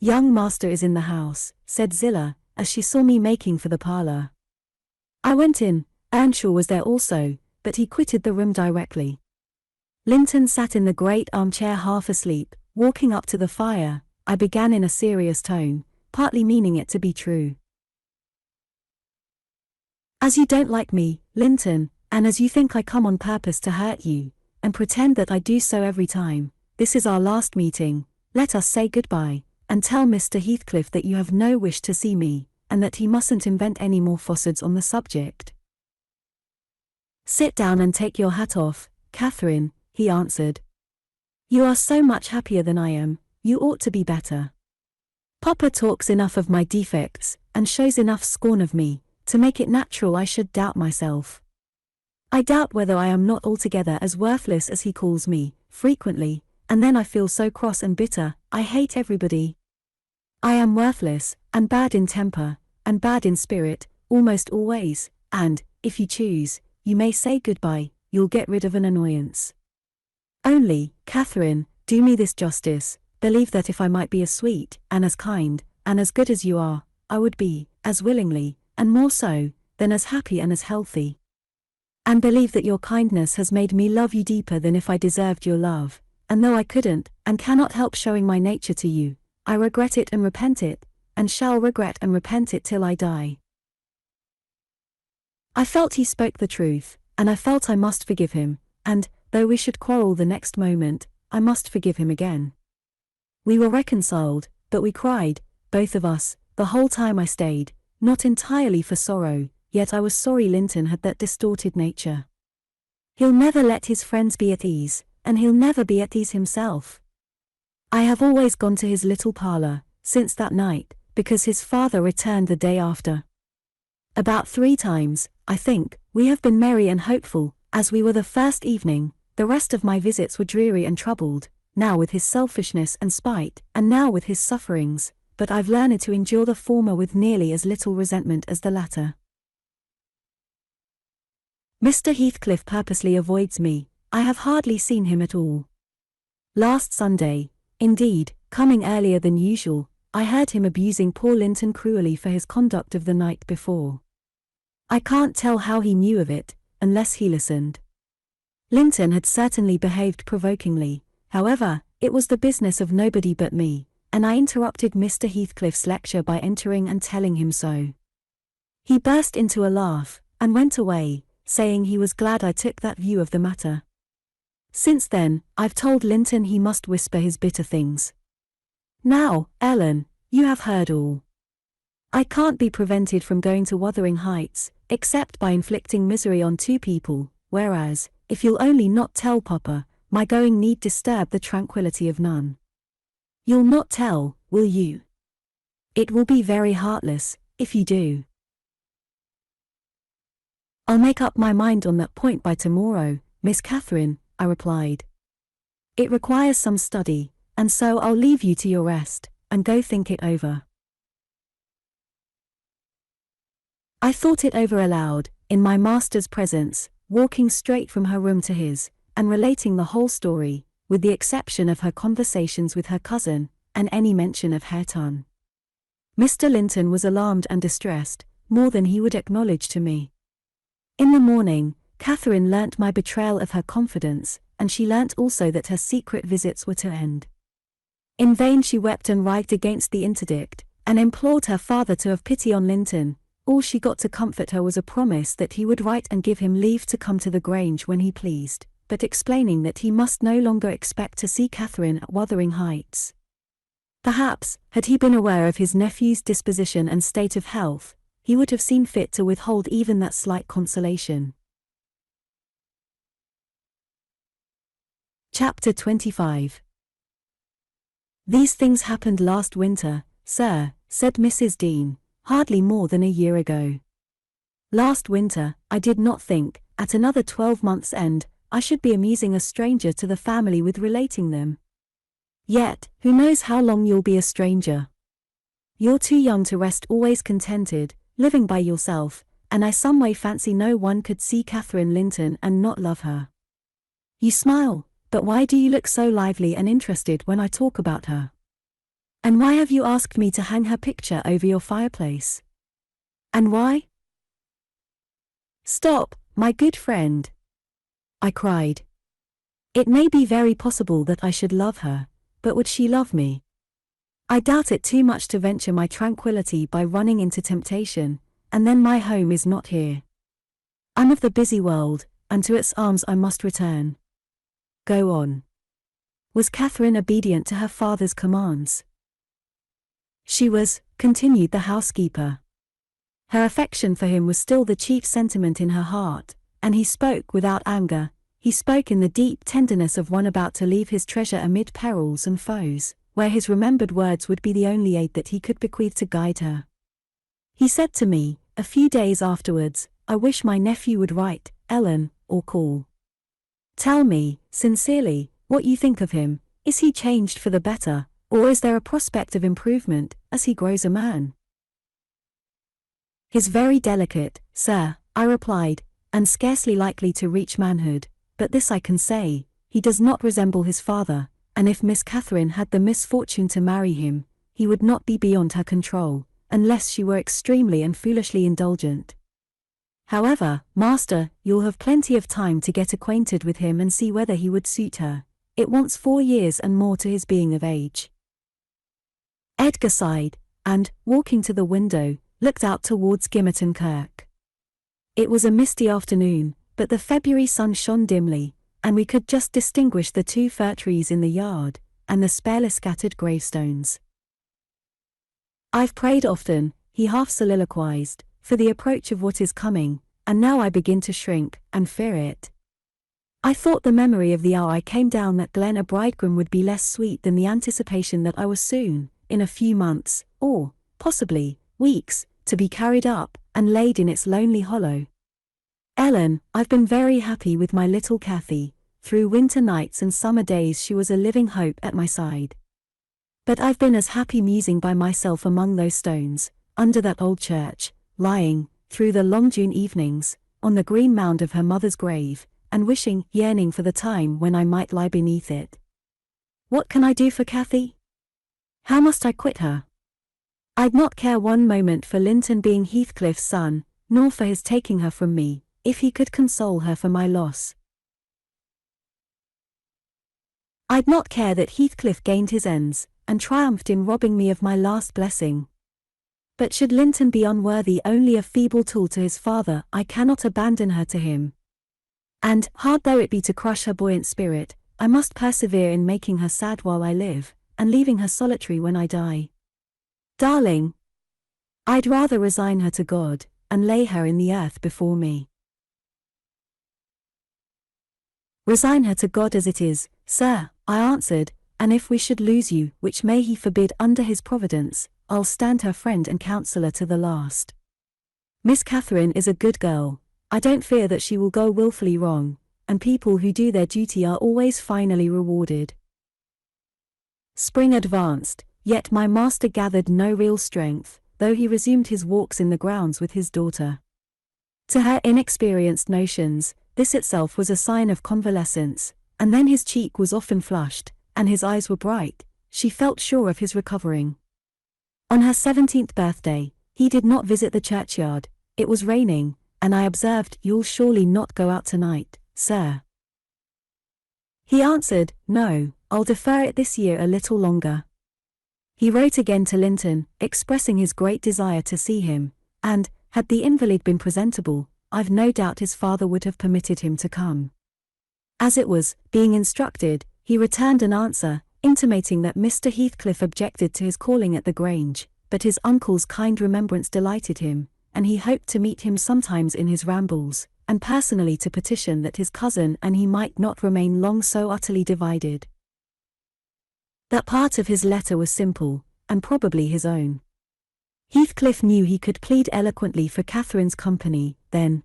"Young master is in the house," said Zillah, as she saw me making for the parlour. I went in. Earnshaw was there also, but he quitted the room directly. Linton sat in the great armchair half asleep, walking up to the fire. I began in a serious tone, partly meaning it to be true. "As you don't like me, Linton, and as you think I come on purpose to hurt you, and pretend that I do so every time, this is our last meeting. Let us say goodbye, and tell Mr. Heathcliff that you have no wish to see me, and that he mustn't invent any more falsehoods on the subject." "Sit down and take your hat off, Catherine," he answered. "You are so much happier than I am, you ought to be better. Papa talks enough of my defects, and shows enough scorn of me, to make it natural I should doubt myself. I doubt whether I am not altogether as worthless as he calls me, frequently, and then I feel so cross and bitter. I hate everybody. I am worthless, and bad in temper, and bad in spirit, almost always, and, if you choose, you may say goodbye, you'll get rid of an annoyance. Only, Catherine, do me this justice, believe that if I might be as sweet, and as kind, and as good as you are, I would be, as willingly, and more so, than as happy and as healthy. And believe that your kindness has made me love you deeper than if I deserved your love, and though I couldn't, and cannot help showing my nature to you, I regret it and repent it, and shall regret and repent it till I die. I felt he spoke the truth, and I felt I must forgive him, and, though we should quarrel the next moment, I must forgive him again. We were reconciled, but we cried, both of us, the whole time I stayed, not entirely for sorrow, yet I was sorry Linton had that distorted nature. He'll never let his friends be at ease, and he'll never be at ease himself. I have always gone to his little parlour, since that night, because his father returned the day after. About 3 times, I think, we have been merry and hopeful, as we were the first evening. The rest of my visits were dreary and troubled, now with his selfishness and spite, and now with his sufferings, but I've learned to endure the former with nearly as little resentment as the latter. Mr. Heathcliff purposely avoids me. I have hardly seen him at all. Last Sunday, indeed, coming earlier than usual, I heard him abusing poor Linton cruelly for his conduct of the night before. I can't tell how he knew of it, unless he listened. Linton had certainly behaved provokingly, however, it was the business of nobody but me, and I interrupted Mr. Heathcliff's lecture by entering and telling him so. He burst into a laugh, and went away, saying he was glad I took that view of the matter. Since then, I've told Linton he must whisper his bitter things. Now, Ellen, you have heard all. I can't be prevented from going to Wuthering Heights, except by inflicting misery on 2 people, whereas, if you'll only not tell Papa, my going need disturb the tranquillity of none. You'll not tell, will you? It will be very heartless, if you do. I'll make up my mind on that point by tomorrow, Miss Catherine, I replied. It requires some study, and so I'll leave you to your rest, and go think it over. I thought it over aloud, in my master's presence, walking straight from her room to his, and relating the whole story, with the exception of her conversations with her cousin, and any mention of Hareton. Mr. Linton was alarmed and distressed, more than he would acknowledge to me. In the morning, Catherine learnt my betrayal of her confidence, and she learnt also that her secret visits were to end. In vain she wept and writhed against the interdict, and implored her father to have pity on Linton. All she got to comfort her was a promise that he would write and give him leave to come to the Grange when he pleased, but explaining that he must no longer expect to see Catherine at Wuthering Heights. Perhaps, had he been aware of his nephew's disposition and state of health, he would have seen fit to withhold even that slight consolation. Chapter 25. These things happened last winter, sir, said Mrs. Dean, hardly more than a year ago. Last winter, I did not think, at another 12 months' end, I should be amusing a stranger to the family with relating them. Yet, who knows how long you'll be a stranger? You're too young to rest always contented, living by yourself, and I some way fancy no one could see Catherine Linton and not love her. You smile, but why do you look so lively and interested when I talk about her? And why have you asked me to hang her picture over your fireplace? And why? Stop, my good friend, I cried. It may be very possible that I should love her, but would she love me? I doubt it too much to venture my tranquillity by running into temptation, and then my home is not here. I'm of the busy world, and to its arms I must return. Go on. Was Catherine obedient to her father's commands? She was, continued the housekeeper. Her affection for him was still the chief sentiment in her heart, and he spoke without anger. He spoke in the deep tenderness of one about to leave his treasure amid perils and foes, where his remembered words would be the only aid that he could bequeath to guide her. He said to me, a few days afterwards, I wish my nephew would write, Ellen, or call. Tell me, sincerely, what you think of him. Is he changed for the better, or is there a prospect of improvement, as he grows a man? He's very delicate, sir, I replied, and scarcely likely to reach manhood, but this I can say, he does not resemble his father, and if Miss Catherine had the misfortune to marry him, he would not be beyond her control, unless she were extremely and foolishly indulgent. However, master, you'll have plenty of time to get acquainted with him and see whether he would suit her. It wants 4 years and more to his being of age. Edgar sighed, and, walking to the window, looked out towards Gimmerton Kirk. It was a misty afternoon, but the February sun shone dimly, and we could just distinguish the 2 fir trees in the yard, and the sparely scattered gravestones. I've prayed often, he half soliloquized, for the approach of what is coming, and now I begin to shrink, and fear it. I thought the memory of the hour I came down that glen a bridegroom would be less sweet than the anticipation that I was soon, in a few months, or, possibly, weeks, to be carried up, and laid in its lonely hollow. Ellen, I've been very happy with my little Cathy. Through winter nights and summer days she was a living hope at my side. But I've been as happy musing by myself among those stones, under that old church, lying, through the long June evenings, on the green mound of her mother's grave, and wishing, yearning for the time when I might lie beneath it. What can I do for Cathy? How must I quit her? I'd not care one moment for Linton being Heathcliff's son, nor for his taking her from me, if he could console her for my loss. I'd not care that Heathcliff gained his ends, and triumphed in robbing me of my last blessing. But should Linton be unworthy, only a feeble tool to his father, I cannot abandon her to him. And, hard though it be to crush her buoyant spirit, I must persevere in making her sad while I live, and leaving her solitary when I die. Darling, I'd rather resign her to God, and lay her in the earth before me. Resign her to God as it is, sir, I answered, and if we should lose you, which may he forbid under his providence, I'll stand her friend and counsellor to the last. Miss Catherine is a good girl, I don't fear that she will go wilfully wrong, and people who do their duty are always finally rewarded. Spring advanced, yet my master gathered no real strength, though he resumed his walks in the grounds with his daughter. To her inexperienced notions, this itself was a sign of convalescence, and then his cheek was often flushed, and his eyes were bright, she felt sure of his recovering. On her 17th birthday, he did not visit the churchyard, it was raining, and I observed, "You'll surely not go out tonight, sir?" He answered, "No, I'll defer it this year a little longer." He wrote again to Linton, expressing his great desire to see him, and, had the invalid been presentable, I've no doubt his father would have permitted him to come. As it was, being instructed, he returned an answer, intimating that Mr. Heathcliff objected to his calling at the Grange, but his uncle's kind remembrance delighted him, and he hoped to meet him sometimes in his rambles, and personally to petition that his cousin and he might not remain long so utterly divided. That part of his letter was simple, and probably his own. Heathcliff knew he could plead eloquently for Catherine's company, then.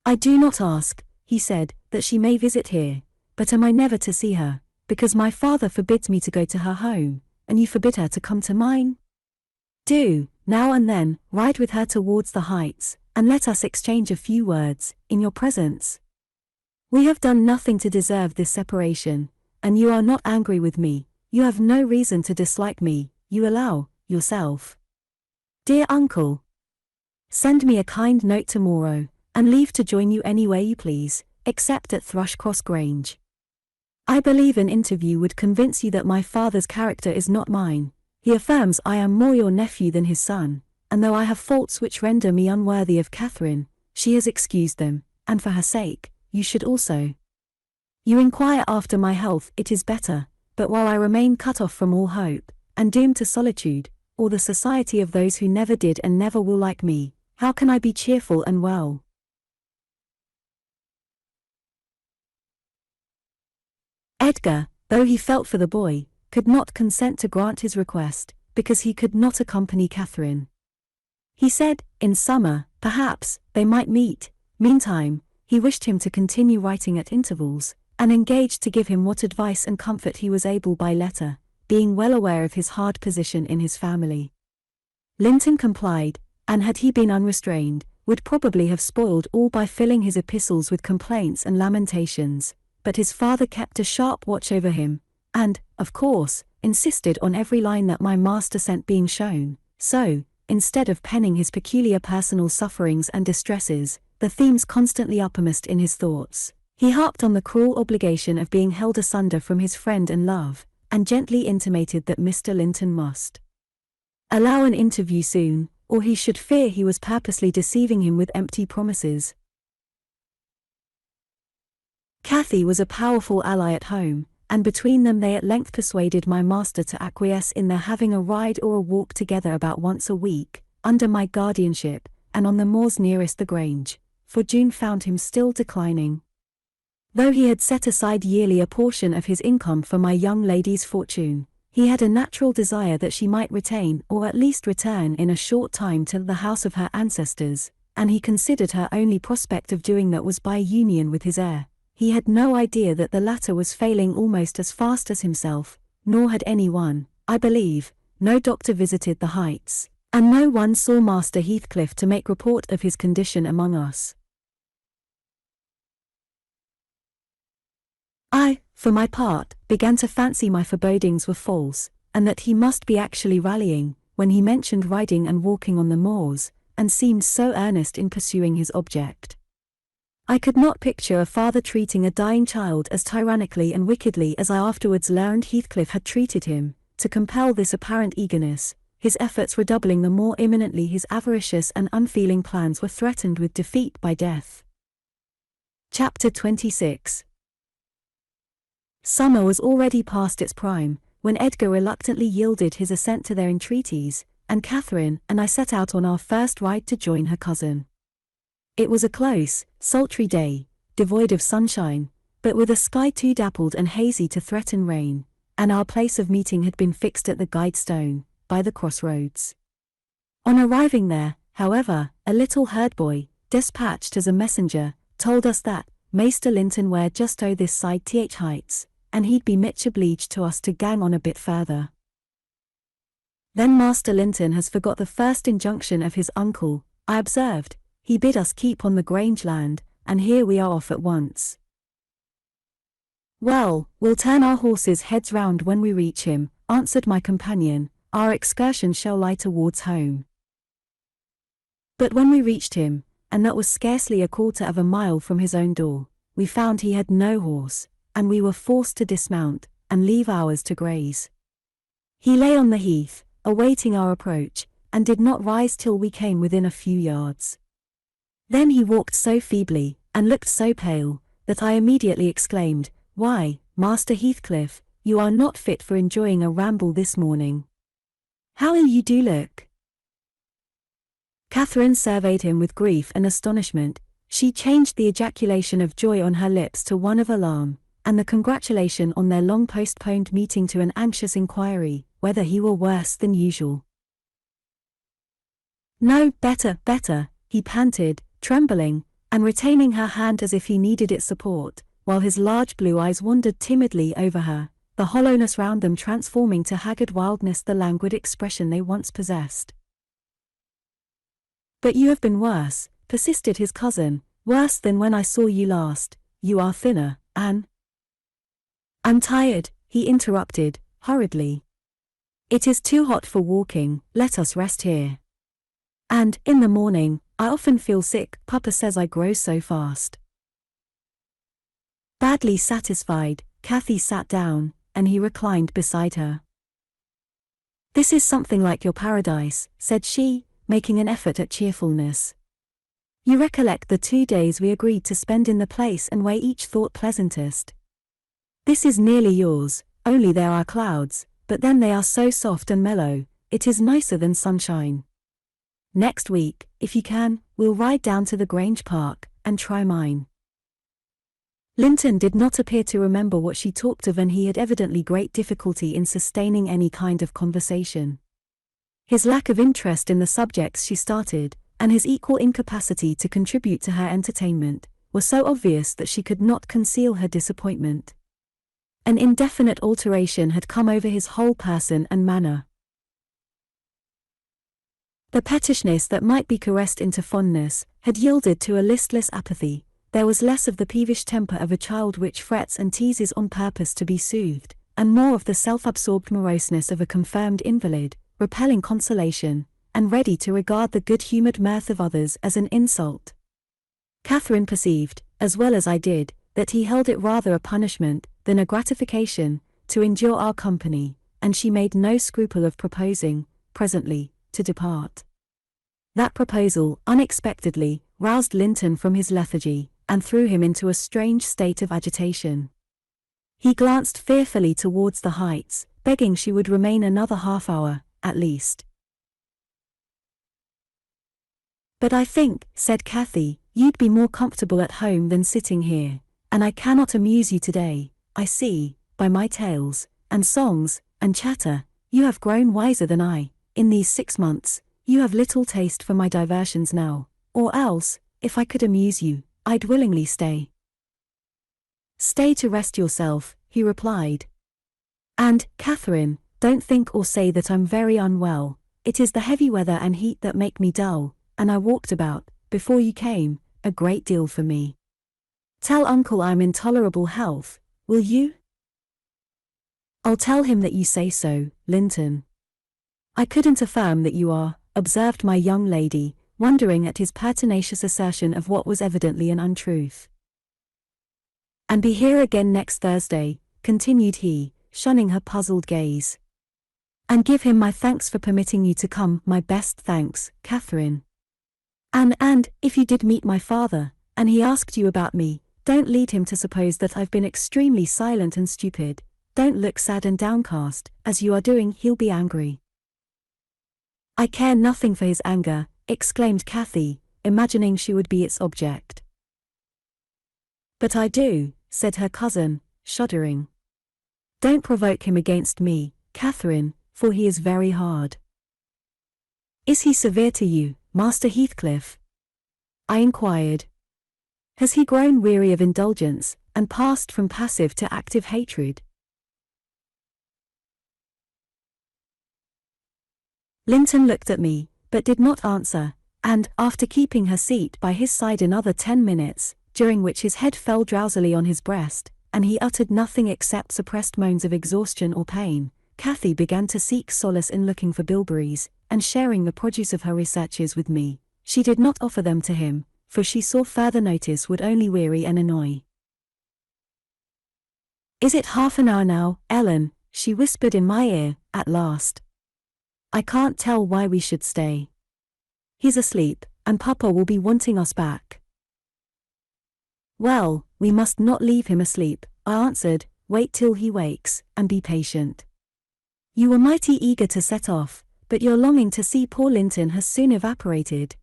"I do not ask," he said, "that she may visit here, but am I never to see her, because my father forbids me to go to her home, and you forbid her to come to mine? Do, now and then, ride with her towards the Heights, and let us exchange a few words, in your presence. We have done nothing to deserve this separation, and you are not angry with me, you have no reason to dislike me, you allow, yourself. Dear uncle, send me a kind note tomorrow, and leave to join you anywhere you please, except at Thrushcross Grange. I believe an interview would convince you that my father's character is not mine. He affirms I am more your nephew than his son, and though I have faults which render me unworthy of Catherine, she has excused them, and for her sake, you should also. You inquire after my health, it is better, but while I remain cut off from all hope, and doomed to solitude, or the society of those who never did and never will like me, how can I be cheerful and well?" Edgar, though he felt for the boy, could not consent to grant his request, because he could not accompany Catherine. He said, in summer, perhaps, they might meet, Meantime, he wished him to continue writing at intervals, and engaged to give him what advice and comfort he was able by letter, being well aware of his hard position in his family. Linton complied, and had he been unrestrained, would probably have spoiled all by filling his epistles with complaints and lamentations, but his father kept a sharp watch over him, and, of course, insisted on every line that my master sent being shown, so, instead of penning his peculiar personal sufferings and distresses, the themes constantly uppermost in his thoughts, he harped on the cruel obligation of being held asunder from his friend and love, and gently intimated that Mr. Linton must allow an interview soon, or he should fear he was purposely deceiving him with empty promises. Cathy was a powerful ally at home, and between them they at length persuaded my master to acquiesce in their having a ride or a walk together about once a week, under my guardianship, and on the moors nearest the Grange, for June found him still declining. Though he had set aside yearly a portion of his income for my young lady's fortune, he had a natural desire that she might retain or at least return in a short time to the house of her ancestors, and he considered her only prospect of doing that was by union with his heir. He had no idea that the latter was failing almost as fast as himself, nor had anyone, I believe, no doctor visited the Heights, and no one saw Master Heathcliff to make report of his condition among us. I, for my part, began to fancy my forebodings were false, and that he must be actually rallying, when he mentioned riding and walking on the moors, and seemed so earnest in pursuing his object. I could not picture a father treating a dying child as tyrannically and wickedly as I afterwards learned Heathcliff had treated him. To compel this apparent eagerness, his efforts redoubling the more imminently his avaricious and unfeeling plans were threatened with defeat by death. Chapter 26. Summer was already past its prime, when Edgar reluctantly yielded his assent to their entreaties, and Catherine and I set out on our first ride to join her cousin. It was a close, sultry day, devoid of sunshine, but with a sky too dappled and hazy to threaten rain, and our place of meeting had been fixed at the guide stone, by the crossroads. On arriving there, however, a little herd-boy, despatched as a messenger, told us that Maester Linton were just o' this side th Heights, and he'd be much obliged to us to gang on a bit further. Then Master Linton has forgot the first injunction of his uncle, I observed. He bid us keep on the Grange land, and here we are off at once. Well, we'll turn our horses' heads round when we reach him, answered my companion. Our excursion shall lie towards home. But when we reached him, and that was scarcely a quarter of a mile from his own door, we found he had no horse, and we were forced to dismount, and leave ours to graze. He lay on the heath, awaiting our approach, and did not rise till we came within a few yards. Then he walked so feebly, and looked so pale, that I immediately exclaimed, "Why, Master Heathcliff, you are not fit for enjoying a ramble this morning. How ill you do look!" Catherine surveyed him with grief and astonishment. She changed the ejaculation of joy on her lips to one of alarm, and the congratulation on their long-postponed meeting to an anxious inquiry, whether he were worse than usual. "No, better, better," he panted, trembling, and retaining her hand as if he needed its support, while his large blue eyes wandered timidly over her, the hollowness round them transforming to haggard wildness the languid expression they once possessed. "But you have been worse," persisted his cousin, "worse than when I saw you last. You are thinner, and—" "I'm tired," he interrupted, hurriedly. "It is too hot for walking, let us rest here. And, in the morning, I often feel sick, Papa says I grow so fast." Badly satisfied, Cathy sat down, and he reclined beside her. "This is something like your paradise," said she, making an effort at cheerfulness. "You recollect the 2 days we agreed to spend in the place and where each thought pleasantest. This is nearly yours, only there are clouds, but then they are so soft and mellow, it is nicer than sunshine. Next week, if you can, we'll ride down to the Grange Park, and try mine." Linton did not appear to remember what she talked of, and he had evidently great difficulty in sustaining any kind of conversation. His lack of interest in the subjects she started, and his equal incapacity to contribute to her entertainment, were so obvious that she could not conceal her disappointment. An indefinite alteration had come over his whole person and manner. The pettishness that might be caressed into fondness had yielded to a listless apathy. There was less of the peevish temper of a child which frets and teases on purpose to be soothed, and more of the self-absorbed moroseness of a confirmed invalid, repelling consolation, and ready to regard the good-humoured mirth of others as an insult. Catherine perceived, as well as I did, that he held it rather a punishment than a gratification to endure our company, and she made no scruple of proposing, presently, to depart. That proposal, unexpectedly, roused Linton from his lethargy, and threw him into a strange state of agitation. He glanced fearfully towards the Heights, begging she would remain another half-hour, at least. "But I think," said Cathy, "you'd be more comfortable at home than sitting here, and I cannot amuse you today. I see, by my tales, and songs, and chatter, you have grown wiser than I, in these 6 months. You have little taste for my diversions now, or else, if I could amuse you, I'd willingly stay." "Stay to rest yourself," he replied. "And, Catherine, don't think or say that I'm very unwell. It is the heavy weather and heat that make me dull, and I walked about, before you came, a great deal for me. Tell uncle I'm in tolerable health, will you?" "I'll tell him that you say so, Linton." "I couldn't affirm that you are," observed my young lady, wondering at his pertinacious assertion of what was evidently an untruth. "And be here again next Thursday," continued he, shunning her puzzled gaze. "And give him my thanks for permitting you to come, my best thanks, Catherine. And, if you did meet my father, and he asked you about me, don't lead him to suppose that I've been extremely silent and stupid. Don't look sad and downcast, as you are doing. He'll be angry." "I care nothing for his anger," exclaimed Cathy, imagining she would be its object. "But I do," said her cousin, shuddering. "Don't provoke him against me, Catherine, for he is very hard." "Is he severe to you, Master Heathcliff?" I inquired. "Has he grown weary of indulgence, and passed from passive to active hatred?" Linton looked at me, but did not answer, and, after keeping her seat by his side another 10 minutes, during which his head fell drowsily on his breast, and he uttered nothing except suppressed moans of exhaustion or pain, Cathy began to seek solace in looking for bilberries, and sharing the produce of her researches with me. She did not offer them to him, for she saw further notice would only weary and annoy. "Is it half an hour now, Ellen?" she whispered in my ear, at last. "I can't tell why we should stay. He's asleep, and Papa will be wanting us back." "Well, we must not leave him asleep," I answered. "Wait till he wakes, and be patient. You were mighty eager to set off, but your longing to see poor Linton has soon evaporated."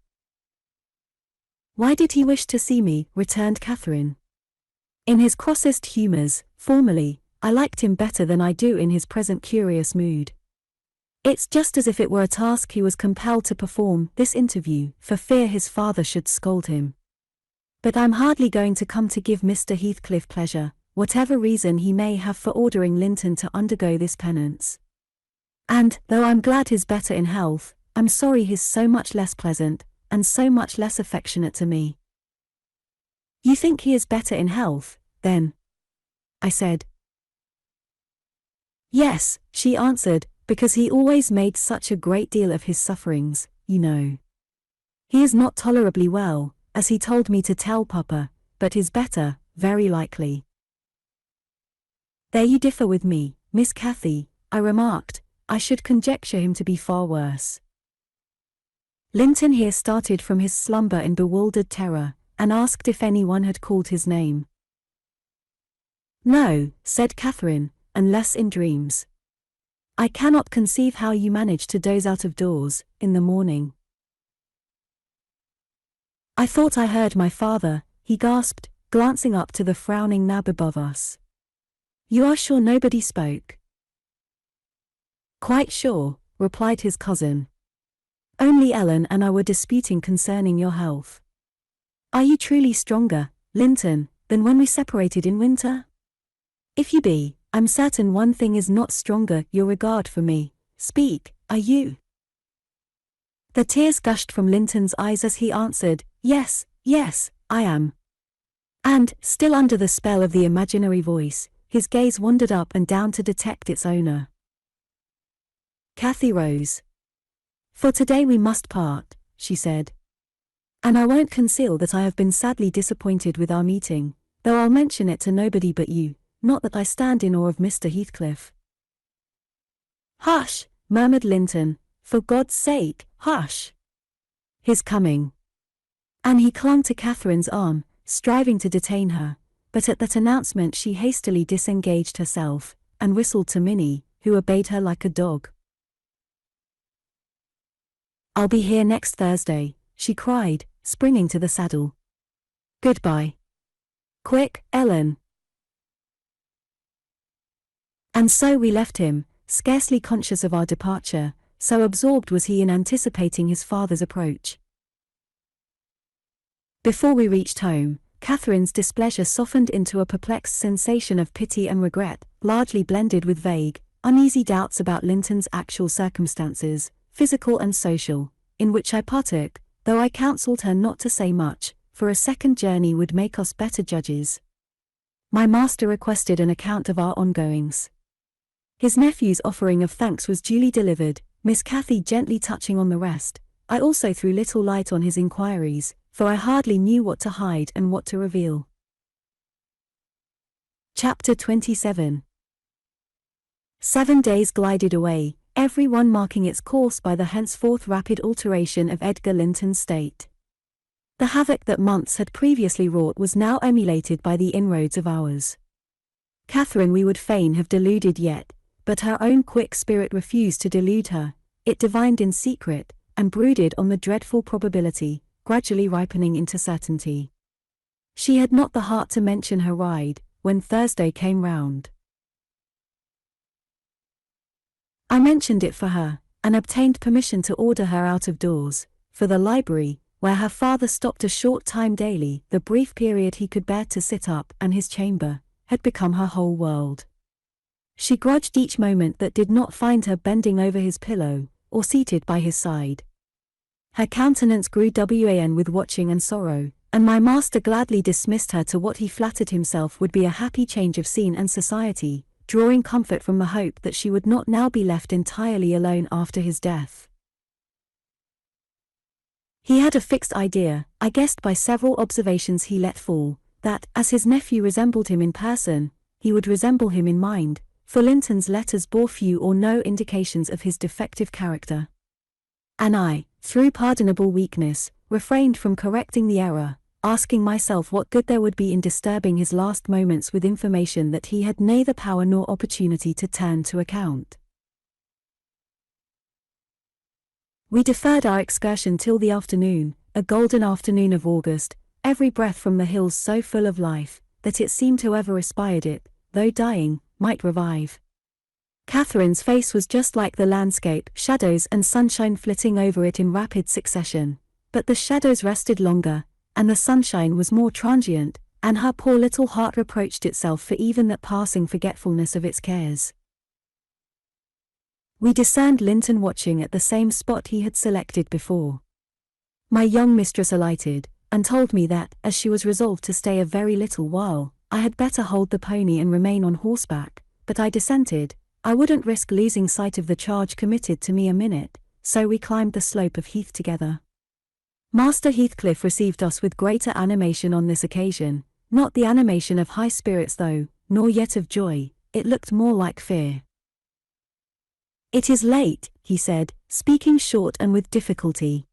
"Why did he wish to see me?" returned Catherine. "In his crossest humours, formerly, I liked him better than I do in his present curious mood. It's just as if it were a task he was compelled to perform, this interview, for fear his father should scold him. But I'm hardly going to come to give Mr. Heathcliff pleasure, whatever reason he may have for ordering Linton to undergo this penance. And, though I'm glad he's better in health, I'm sorry he's so much less pleasant, and so much less affectionate to me." "You think he is better in health, then?" I said. "Yes," she answered, "because he always made such a great deal of his sufferings, you know. He is not tolerably well, as he told me to tell Papa, but is better, very likely." "There you differ with me, Miss Cathy," I remarked. "I should conjecture him to be far worse." Linton here started from his slumber in bewildered terror, and asked if anyone had called his name. "No," said Catherine, "unless in dreams. I cannot conceive how you manage to doze out of doors, in the morning." "I thought I heard my father," he gasped, glancing up to the frowning nab above us. "You are sure nobody spoke?" "Quite sure," replied his cousin. Only Ellen and I were disputing concerning your health. Are you truly stronger, Linton, than when we separated in winter? If you be, I'm certain one thing is not stronger, your regard for me. Speak, are you? The tears gushed from Linton's eyes as he answered, yes, yes, I am. And, still under the spell of the imaginary voice, his gaze wandered up and down to detect its owner. Cathy rose. For today we must part, she said. And I won't conceal that I have been sadly disappointed with our meeting, though I'll mention it to nobody but you, not that I stand in awe of Mr. Heathcliff. Hush, murmured Linton, for God's sake, hush. His coming. And he clung to Catherine's arm, striving to detain her, but at that announcement she hastily disengaged herself, and whistled to Minnie, who obeyed her like a dog. I'll be here next Thursday, she cried, springing to the saddle. Goodbye. Quick, Ellen. And so we left him, scarcely conscious of our departure, so absorbed was he in anticipating his father's approach. Before we reached home, Catherine's displeasure softened into a perplexed sensation of pity and regret, largely blended with vague, uneasy doubts about Linton's actual circumstances, physical and social, in which I partook, though I counselled her not to say much, for a second journey would make us better judges. My master requested an account of our ongoings. His nephew's offering of thanks was duly delivered, Miss Cathy gently touching on the rest. I also threw little light on his inquiries, for I hardly knew what to hide and what to reveal. Chapter 27. 7 days glided away, every one marking its course by the henceforth rapid alteration of Edgar Linton's state. The havoc that months had previously wrought was now emulated by the inroads of hours. Catherine we would fain have deluded yet, but her own quick spirit refused to delude her. It divined in secret, and brooded on the dreadful probability, gradually ripening into certainty. She had not the heart to mention her ride, when Thursday came round. I mentioned it for her, and obtained permission to order her out of doors, for the library, where her father stopped a short time daily, the brief period he could bear to sit up, and his chamber, had become her whole world. She grudged each moment that did not find her bending over his pillow, or seated by his side. Her countenance grew wan with watching and sorrow, and my master gladly dismissed her to what he flattered himself would be a happy change of scene and society, drawing comfort from the hope that she would not now be left entirely alone after his death. He had a fixed idea, I guessed by several observations he let fall, that, as his nephew resembled him in person, he would resemble him in mind, for Linton's letters bore few or no indications of his defective character. And I, through pardonable weakness, refrained from correcting the error, asking myself what good there would be in disturbing his last moments with information that he had neither power nor opportunity to turn to account. We deferred our excursion till the afternoon, a golden afternoon of August, every breath from the hills so full of life, that it seemed whoever respired it, though dying, might revive. Catherine's face was just like the landscape, shadows and sunshine flitting over it in rapid succession, but the shadows rested longer, and the sunshine was more transient, and her poor little heart reproached itself for even that passing forgetfulness of its cares. We discerned Linton watching at the same spot he had selected before. My young mistress alighted, and told me that, as she was resolved to stay a very little while, I had better hold the pony and remain on horseback, but I dissented. I wouldn't risk losing sight of the charge committed to me a minute, so we climbed the slope of heath together. Master Heathcliff received us with greater animation on this occasion, not the animation of high spirits though, nor yet of joy, it looked more like fear. "It is late," he said, speaking short and with difficulty.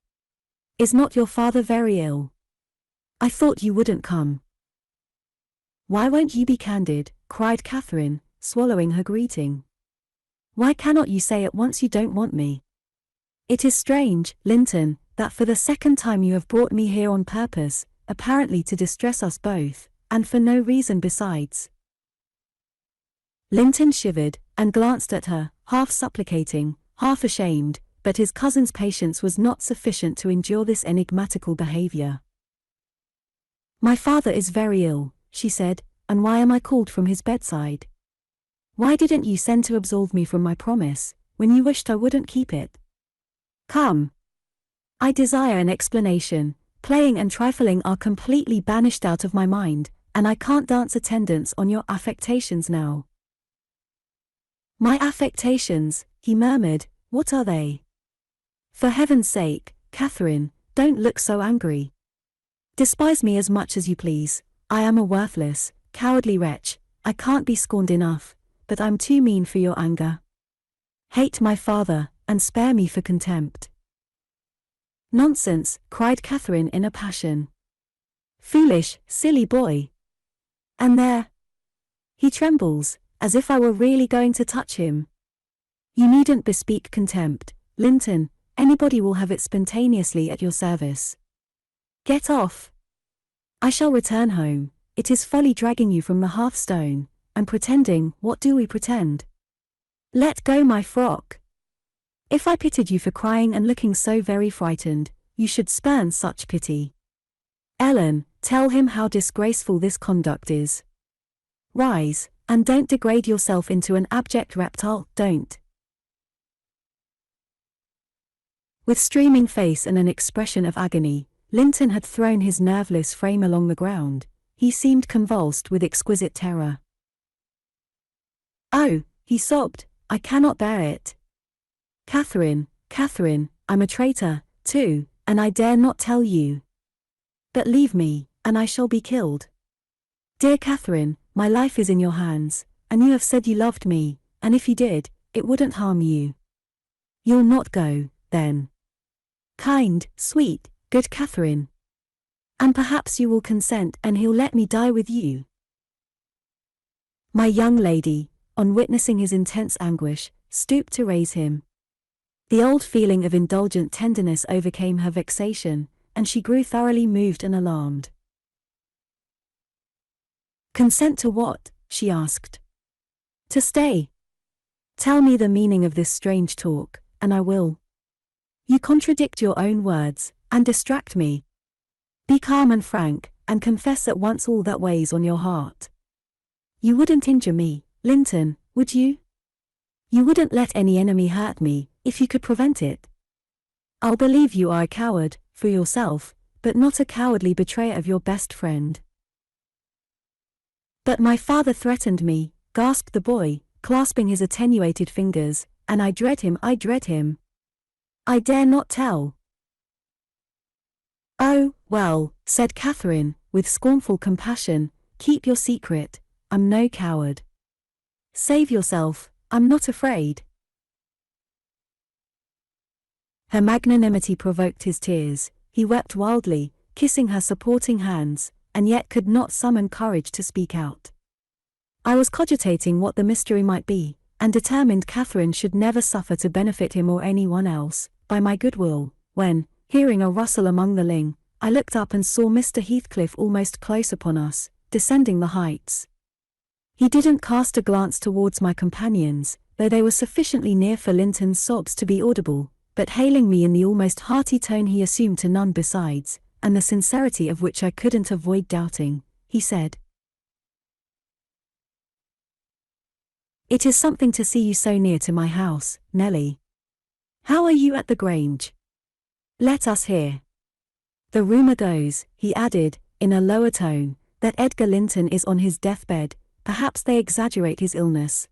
"Is not your father very ill? I thought you wouldn't come." "Why won't you be candid?" cried Catherine, swallowing her greeting. "Why cannot you say at once you don't want me? It is strange, Linton, that for the second time you have brought me here on purpose, apparently to distress us both, and for no reason besides." Linton shivered, and glanced at her, half supplicating, half ashamed, but his cousin's patience was not sufficient to endure this enigmatical behavior. "My father is very ill," she said, "and why am I called from his bedside? Why didn't you send to absolve me from my promise, when you wished I wouldn't keep it? Come. I desire an explanation. Playing and trifling are completely banished out of my mind, and I can't dance attendance on your affectations now." "My affectations," he murmured, "what are they?" "For heaven's sake, Catherine, don't look so angry. Despise me as much as you please. I am a worthless, cowardly wretch. I can't be scorned enough, but I'm too mean for your anger. Hate my father, and spare me for contempt." "Nonsense," cried Catherine in a passion. "Foolish, silly boy. And there. He trembles, as if I were really going to touch him. You needn't bespeak contempt, Linton, anybody will have it spontaneously at your service. Get off. I shall return home. It is folly dragging you from the hearthstone, and pretending. What do we pretend? Let go my frock. If I pitied you for crying and looking so very frightened, you should spurn such pity. Ellen, tell him how disgraceful this conduct is. Rise, and don't degrade yourself into an abject reptile, don't." With streaming face and an expression of agony, Linton had thrown his nerveless frame along the ground. He seemed convulsed with exquisite terror. "Oh," he sobbed, "I cannot bear it. Catherine, Catherine, I'm a traitor, too, and I dare not tell you. But leave me, and I shall be killed. Dear Catherine, my life is in your hands, and you have said you loved me, and if you did, it wouldn't harm you. You'll not go, then. Kind, sweet, good Catherine. And perhaps you will consent and he'll let me die with you." My young lady, on witnessing his intense anguish, stooped to raise him. The old feeling of indulgent tenderness overcame her vexation, and she grew thoroughly moved and alarmed. "Consent to what?" she asked. "To stay. Tell me the meaning of this strange talk, and I will. You contradict your own words, and distract me. Be calm and frank, and confess at once all that weighs on your heart. You wouldn't injure me, Linton, would you? You wouldn't let any enemy hurt me, if you could prevent it. I'll believe you are a coward, for yourself, but not a cowardly betrayer of your best friend." "But my father threatened me," gasped the boy, clasping his attenuated fingers, "and I dread him, I dread him. I dare not tell." "Oh, well," said Catherine, with scornful compassion, "keep your secret. I'm no coward. Save yourself, I'm not afraid." Her magnanimity provoked his tears. He wept wildly, kissing her supporting hands, and yet could not summon courage to speak out. I was cogitating what the mystery might be, and determined Catherine should never suffer to benefit him or anyone else, by my goodwill, when, hearing a rustle among the ling, I looked up and saw Mr. Heathcliff almost close upon us, descending the heights. He didn't cast a glance towards my companions, though they were sufficiently near for Linton's sobs to be audible, but hailing me in the almost hearty tone he assumed to none besides, and the sincerity of which I couldn't avoid doubting, he said, "It is something to see you so near to my house, Nelly. How are you at the Grange? Let us hear. The rumour goes," he added, in a lower tone, "that Edgar Linton is on his deathbed. Perhaps they exaggerate his illness."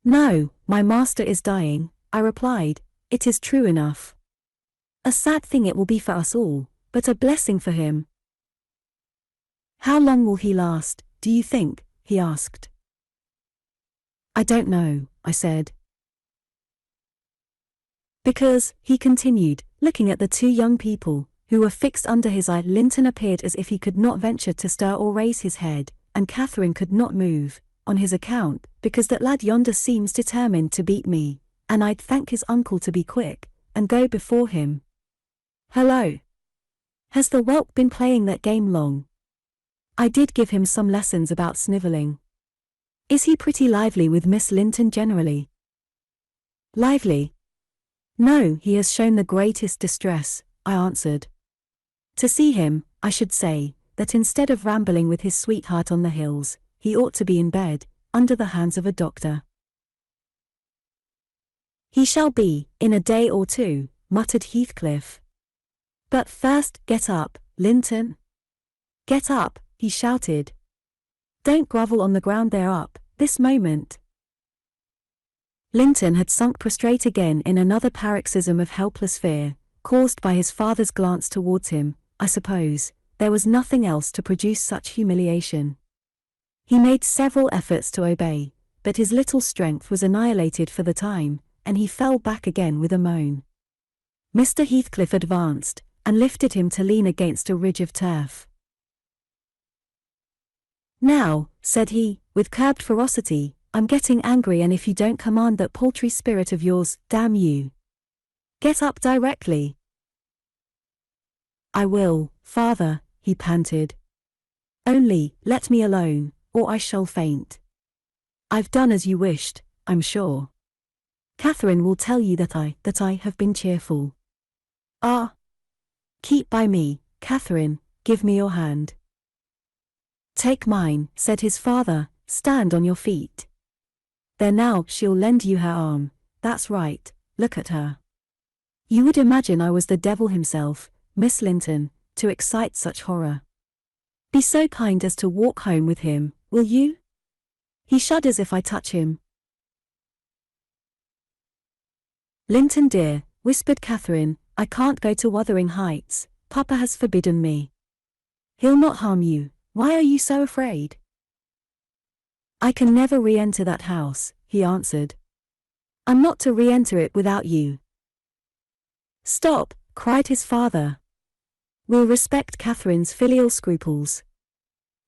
"No, my master is dying," I replied. "It is true enough. A sad thing it will be for us all, but a blessing for him." "How long will he last, do you think?" he asked. "I don't know," I said. "Because," he continued, looking at the two young people, who were fixed under his eye, "Linton appeared as if he could not venture to stir or raise his head, and Catherine could not move, on his account, because that lad yonder seems determined to beat me, and I'd thank his uncle to be quick, and go before him. Hello! Has the whelp been playing that game long? I did give him some lessons about snivelling. Is he pretty lively with Miss Linton generally?" "Lively? No, he has shown the greatest distress, I answered. To see him, I should say, that instead of rambling with his sweetheart on the hills, he ought to be in bed, under the hands of a doctor. He shall be, in a day or two, muttered Heathcliff. But first, get up, Linton. Get up, he shouted. Don't grovel on the ground there up, this moment. Linton had sunk prostrate again in another paroxysm of helpless fear, caused by his father's glance towards him. I suppose there was nothing else to produce such humiliation. He made several efforts to obey, but his little strength was annihilated for the time, and he fell back again with a moan. Mr. Heathcliff advanced, and lifted him to lean against a ridge of turf. Now, said he, with curbed ferocity, I'm getting angry, and if you don't command that paltry spirit of yours, damn you. Get up directly. I will, father, he panted. Only, let me alone, or I shall faint. I've done as you wished, I'm sure. Catherine will tell you that I have been cheerful. Ah! Keep by me, Catherine, give me your hand. Take mine, said his father, stand on your feet. There now, she'll lend you her arm, that's right, look at her. You would imagine I was the devil himself, Miss Linton, to excite such horror. Be so kind as to walk home with him, will you? He shudders if I touch him. Linton dear, whispered Catherine, I can't go to Wuthering Heights, Papa has forbidden me. He'll not harm you, why are you so afraid? I can never re-enter that house, he answered. I'm not to re-enter it without you. Stop, cried his father. We'll respect Catherine's filial scruples.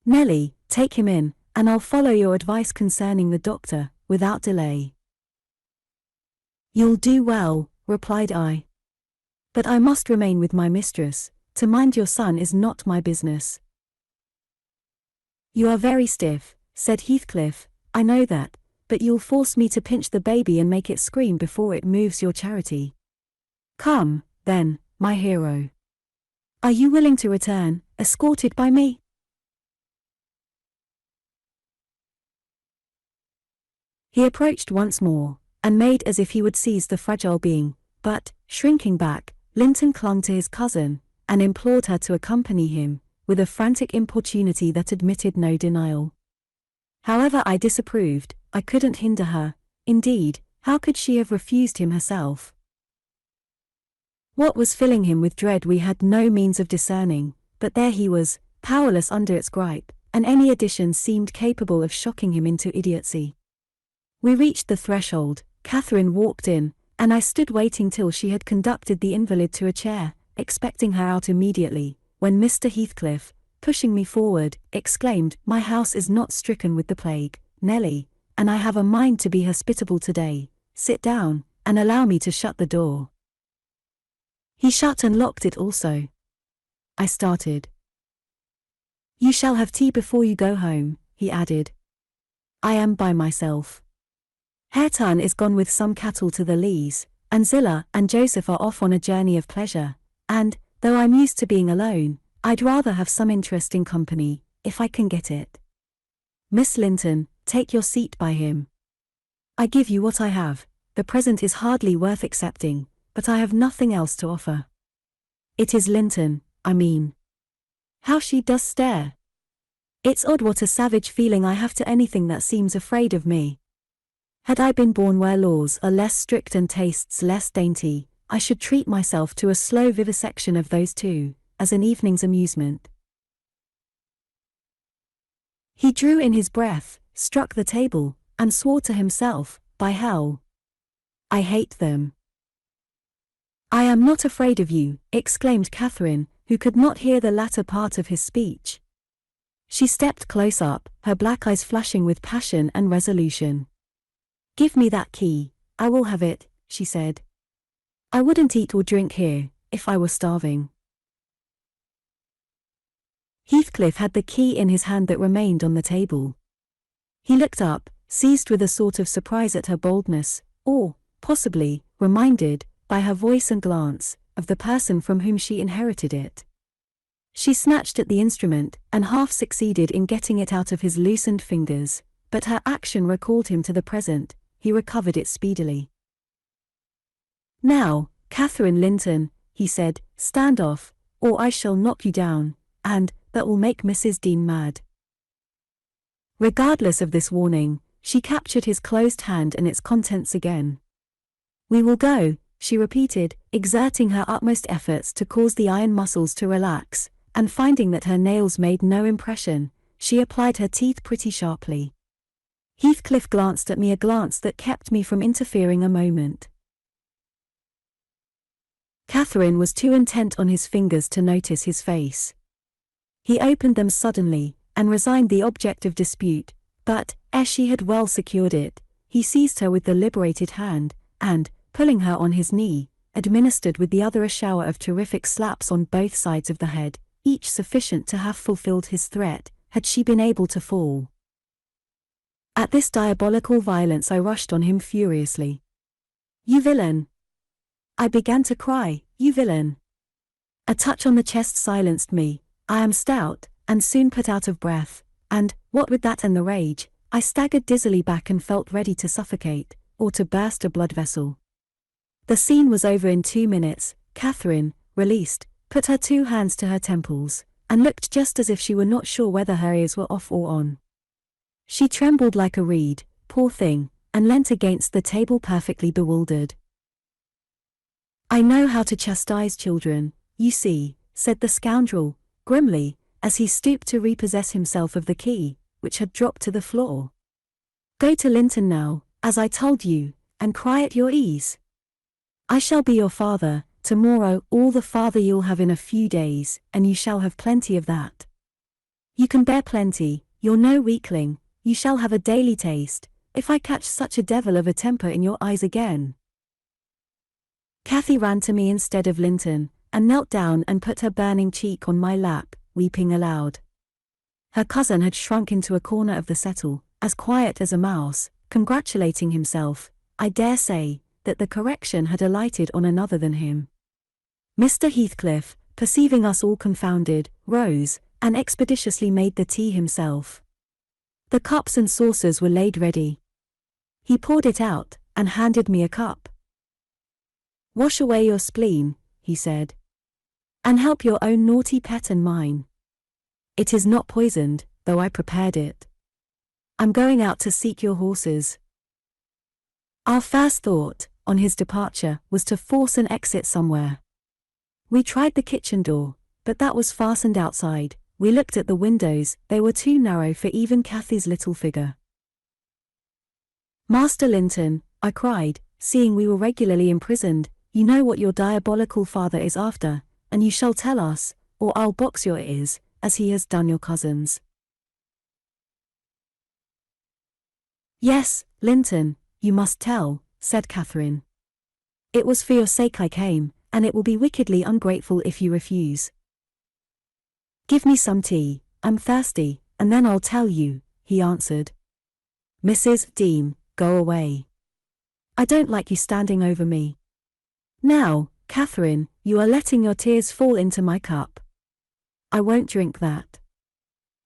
Nelly, take him in, and I'll follow your advice concerning the doctor, without delay. You'll do well, replied I. But I must remain with my mistress, to mind your son is not my business. You are very stiff, said Heathcliff, I know that, but you'll force me to pinch the baby and make it scream before it moves your charity. Come, then, my hero. Are you willing to return, escorted by me? He approached once more, and made as if he would seize the fragile being, but, shrinking back, Linton clung to his cousin, and implored her to accompany him, with a frantic importunity that admitted no denial. However I disapproved, I couldn't hinder her, indeed, how could she have refused him herself? What was filling him with dread we had no means of discerning, but there he was, powerless under its gripe, and any addition seemed capable of shocking him into idiocy. We reached the threshold, Catherine walked in, and I stood waiting till she had conducted the invalid to a chair, expecting her out immediately, when Mr. Heathcliff, pushing me forward, exclaimed, My house is not stricken with the plague, Nelly, and I have a mind to be hospitable today. Sit down, and allow me to shut the door. He shut and locked it also. I started. You shall have tea before you go home, he added. I am by myself. Hareton is gone with some cattle to the Lees, and Zillah and Joseph are off on a journey of pleasure, and, though I'm used to being alone, I'd rather have some interesting company, if I can get it. Miss Linton, take your seat by him. I give you what I have, the present is hardly worth accepting, but I have nothing else to offer. It is Linton, I mean. How she does stare. It's odd what a savage feeling I have to anything that seems afraid of me. Had I been born where laws are less strict and tastes less dainty, I should treat myself to a slow vivisection of those two, as an evening's amusement. He drew in his breath, struck the table, and swore to himself, by hell. I hate them. I am not afraid of you, exclaimed Catherine, who could not hear the latter part of his speech. She stepped close up, her black eyes flashing with passion and resolution. Give me that key, I will have it, she said. I wouldn't eat or drink here, if I were starving. Heathcliff had the key in his hand that remained on the table. He looked up, seized with a sort of surprise at her boldness, or, possibly, reminded, by her voice and glance, of the person from whom she inherited it. She snatched at the instrument, and half succeeded in getting it out of his loosened fingers, but her action recalled him to the present. He recovered it speedily. "Now, Catherine Linton," he said, "stand off, or I shall knock you down, and that will make Mrs. Dean mad." Regardless of this warning, she captured his closed hand and its contents again. "We will go," she repeated, exerting her utmost efforts to cause the iron muscles to relax, and finding that her nails made no impression, she applied her teeth pretty sharply. Heathcliff glanced at me, a glance that kept me from interfering a moment. Catherine was too intent on his fingers to notice his face. He opened them suddenly, and resigned the object of dispute, but, ere she had well secured it, he seized her with the liberated hand, and, pulling her on his knee, administered with the other a shower of terrific slaps on both sides of the head, each sufficient to have fulfilled his threat, had she been able to fall. At this diabolical violence I rushed on him furiously. "You villain!" I began to cry, "You villain!" A touch on the chest silenced me. I am stout, and soon put out of breath, and, what with that and the rage, I staggered dizzily back and felt ready to suffocate, or to burst a blood vessel. The scene was over in 2 minutes. Catherine, released, put her 2 hands to her temples, and looked just as if she were not sure whether her ears were off or on. She trembled like a reed, poor thing, and leant against the table perfectly bewildered. "I know how to chastise children, you see," said the scoundrel, grimly, as he stooped to repossess himself of the key, which had dropped to the floor. "Go to Linton now, as I told you, and cry at your ease. I shall be your father, tomorrow, all the father you'll have in a few days, and you shall have plenty of that. You can bear plenty, you're no weakling, you shall have a daily taste, if I catch such a devil of a temper in your eyes again." Cathy ran to me instead of Linton, and knelt down and put her burning cheek on my lap, weeping aloud. Her cousin had shrunk into a corner of the settle, as quiet as a mouse, congratulating himself, I dare say, that the correction had alighted on another than him. Mr. Heathcliff, perceiving us all confounded, rose, and expeditiously made the tea himself. The cups and saucers were laid ready. He poured it out, and handed me a cup. "Wash away your spleen," he said, "and help your own naughty pet and mine. It is not poisoned, though I prepared it. I'm going out to seek your horses." Our first thought, on his departure, was to force an exit somewhere. We tried the kitchen door, but that was fastened outside. We looked at the windows, they were too narrow for even Cathy's little figure. "Master Linton," I cried, seeing we were regularly imprisoned, "you know what your diabolical father is after, and you shall tell us, or I'll box your ears, as he has done your cousins." "Yes, Linton, you must tell," said Catherine. "It was for your sake I came, and it will be wickedly ungrateful if you refuse." "Give me some tea, I'm thirsty, and then I'll tell you," he answered. "Mrs. Dean, go away. I don't like you standing over me. Now, Catherine, you are letting your tears fall into my cup. I won't drink that.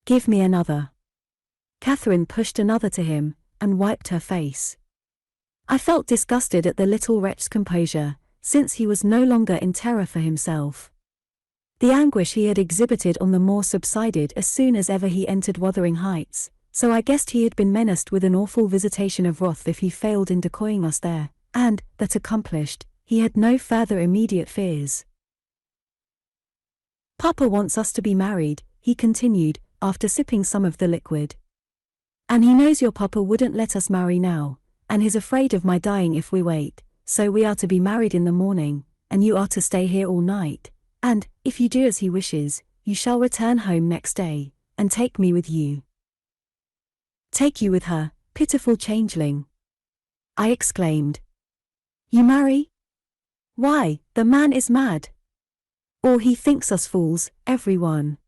Give me another." Catherine pushed another to him, and wiped her face. I felt disgusted at the little wretch's composure, since he was no longer in terror for himself. The anguish he had exhibited on the moor subsided as soon as ever he entered Wuthering Heights, so I guessed he had been menaced with an awful visitation of wrath if he failed in decoying us there, and, that accomplished, he had no further immediate fears. "Papa wants us to be married," he continued, after sipping some of the liquid. "And he knows your papa wouldn't let us marry now, and he's afraid of my dying if we wait, so we are to be married in the morning, and you are to stay here all night, and, if you do as he wishes, you shall return home next day, and take me with you." "Take you with her, pitiful changeling!" I exclaimed. "You marry? Why, the man is mad. Or he thinks us fools, everyone.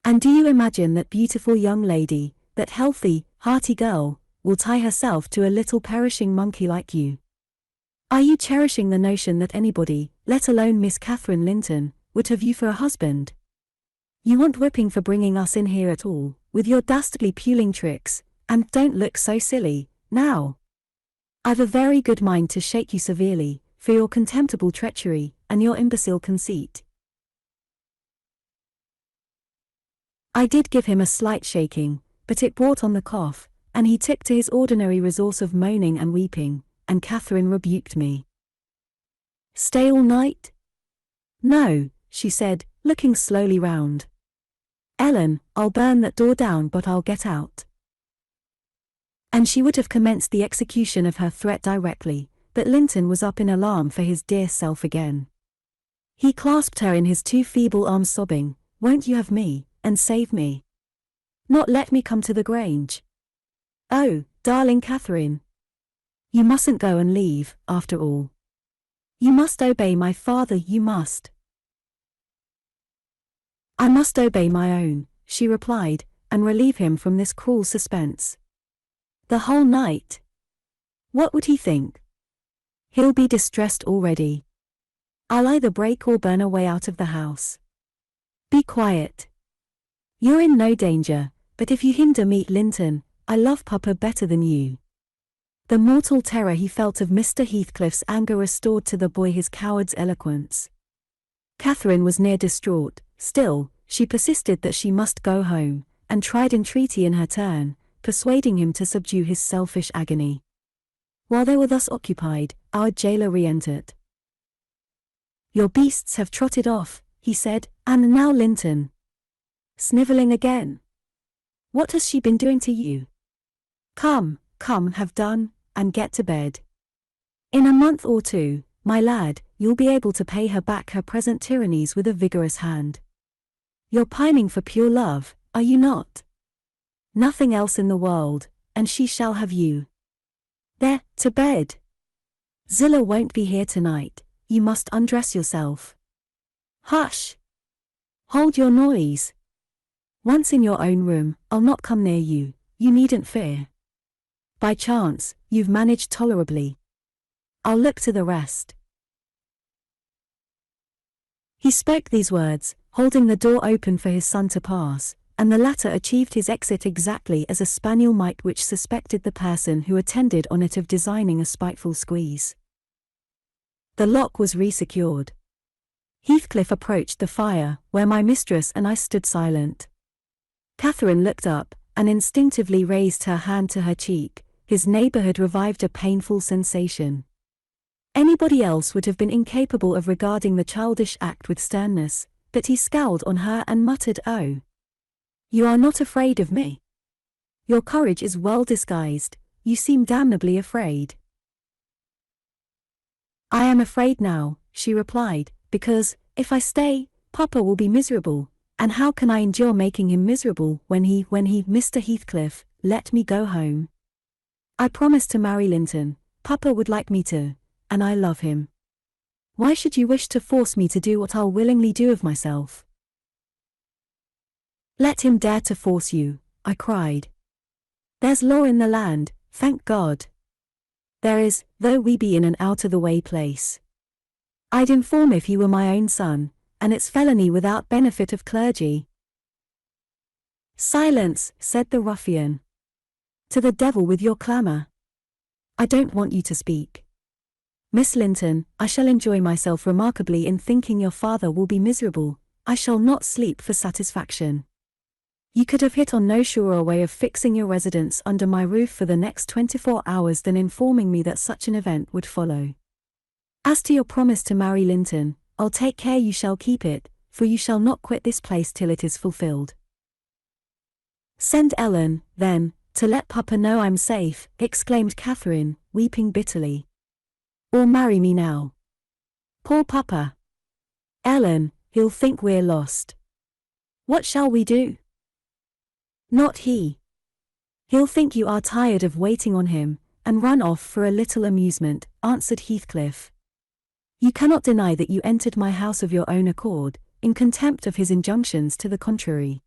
And do you imagine that beautiful young lady, that healthy, hearty girl, will tie herself to a little perishing monkey like you? Are you cherishing the notion that anybody, let alone Miss Catherine Linton, would have you for a husband? You want whipping for bringing us in here at all, with your dastardly puling tricks, and don't look so silly, now. I've a very good mind to shake you severely, for your contemptible treachery, and your imbecile conceit. I did give him a slight shaking, but it brought on the cough, and he took to his ordinary resource of moaning and weeping, and Catherine rebuked me. Stay all night? No, she said, looking slowly round. Ellen, I'll burn that door down, but I'll get out. And she would have commenced the execution of her threat directly, but Linton was up in alarm for his dear self again. He clasped her in his two feeble arms, sobbing, "Won't you have me, and save me? Not let me come to the Grange? Oh, darling Catherine. You mustn't go and leave, after all. You must obey my father, you must." "I must obey my own," she replied, "and relieve him from this cruel suspense. The whole night. What would he think? He'll be distressed already. I'll either break or burn a way out of the house. Be quiet. You're in no danger, but if you hinder meet Linton, I love Papa better than you." The mortal terror he felt of Mr. Heathcliff's anger restored to the boy his coward's eloquence. Catherine was near distraught, still, she persisted that she must go home, and tried entreaty in her turn, persuading him to subdue his selfish agony. While they were thus occupied, our jailer re-entered. "Your beasts have trotted off," he said, "and now Linton. Snivelling again. What has she been doing to you? Come, have done, and get to bed. In a month or two, my lad, you'll be able to pay her back her present tyrannies with a vigorous hand. You're pining for pure love, are you not? Nothing else in the world, and she shall have you. There, to bed. Zillah won't be here tonight, you must undress yourself. Hush! Hold your noise. Once in your own room, I'll not come near you, you needn't fear. By chance, you've managed tolerably. I'll look to the rest." He spoke these words, holding the door open for his son to pass, and the latter achieved his exit exactly as a spaniel might which suspected the person who attended on it of designing a spiteful squeeze. The lock was resecured. Heathcliff approached the fire, where my mistress and I stood silent. Catherine looked up, and instinctively raised her hand to her cheek. His neighborhood revived a painful sensation. Anybody else would have been incapable of regarding the childish act with sternness, but he scowled on her and muttered, "Oh. You are not afraid of me? Your courage is well disguised, you seem damnably afraid." "I am afraid now," she replied, "because, if I stay, Papa will be miserable, and how can I endure making him miserable when he, Mr. Heathcliff, let me go home? I promised to marry Linton, Papa would like me to, and I love him. Why should you wish to force me to do what I'll willingly do of myself?" "Let him dare to force you," I cried. "There's law in the land, thank God. There is, though we be in an out-of-the-way place. I'd inform if he were my own son, and it's felony without benefit of clergy." "Silence," said the ruffian. "To the devil with your clamour. I don't want you to speak. Miss Linton, I shall enjoy myself remarkably in thinking your father will be miserable. I shall not sleep for satisfaction. You could have hit on no surer way of fixing your residence under my roof for the next 24 hours than informing me that such an event would follow. As to your promise to marry Linton, I'll take care you shall keep it, for you shall not quit this place till it is fulfilled." "Send Ellen, then, to let Papa know I'm safe," exclaimed Catherine, weeping bitterly. "Or marry me now. Poor Papa. Ellen, he'll think we're lost. What shall we do?" "Not he. He'll think you are tired of waiting on him, and run off for a little amusement," answered Heathcliff. "You cannot deny that you entered my house of your own accord, in contempt of his injunctions to the contrary.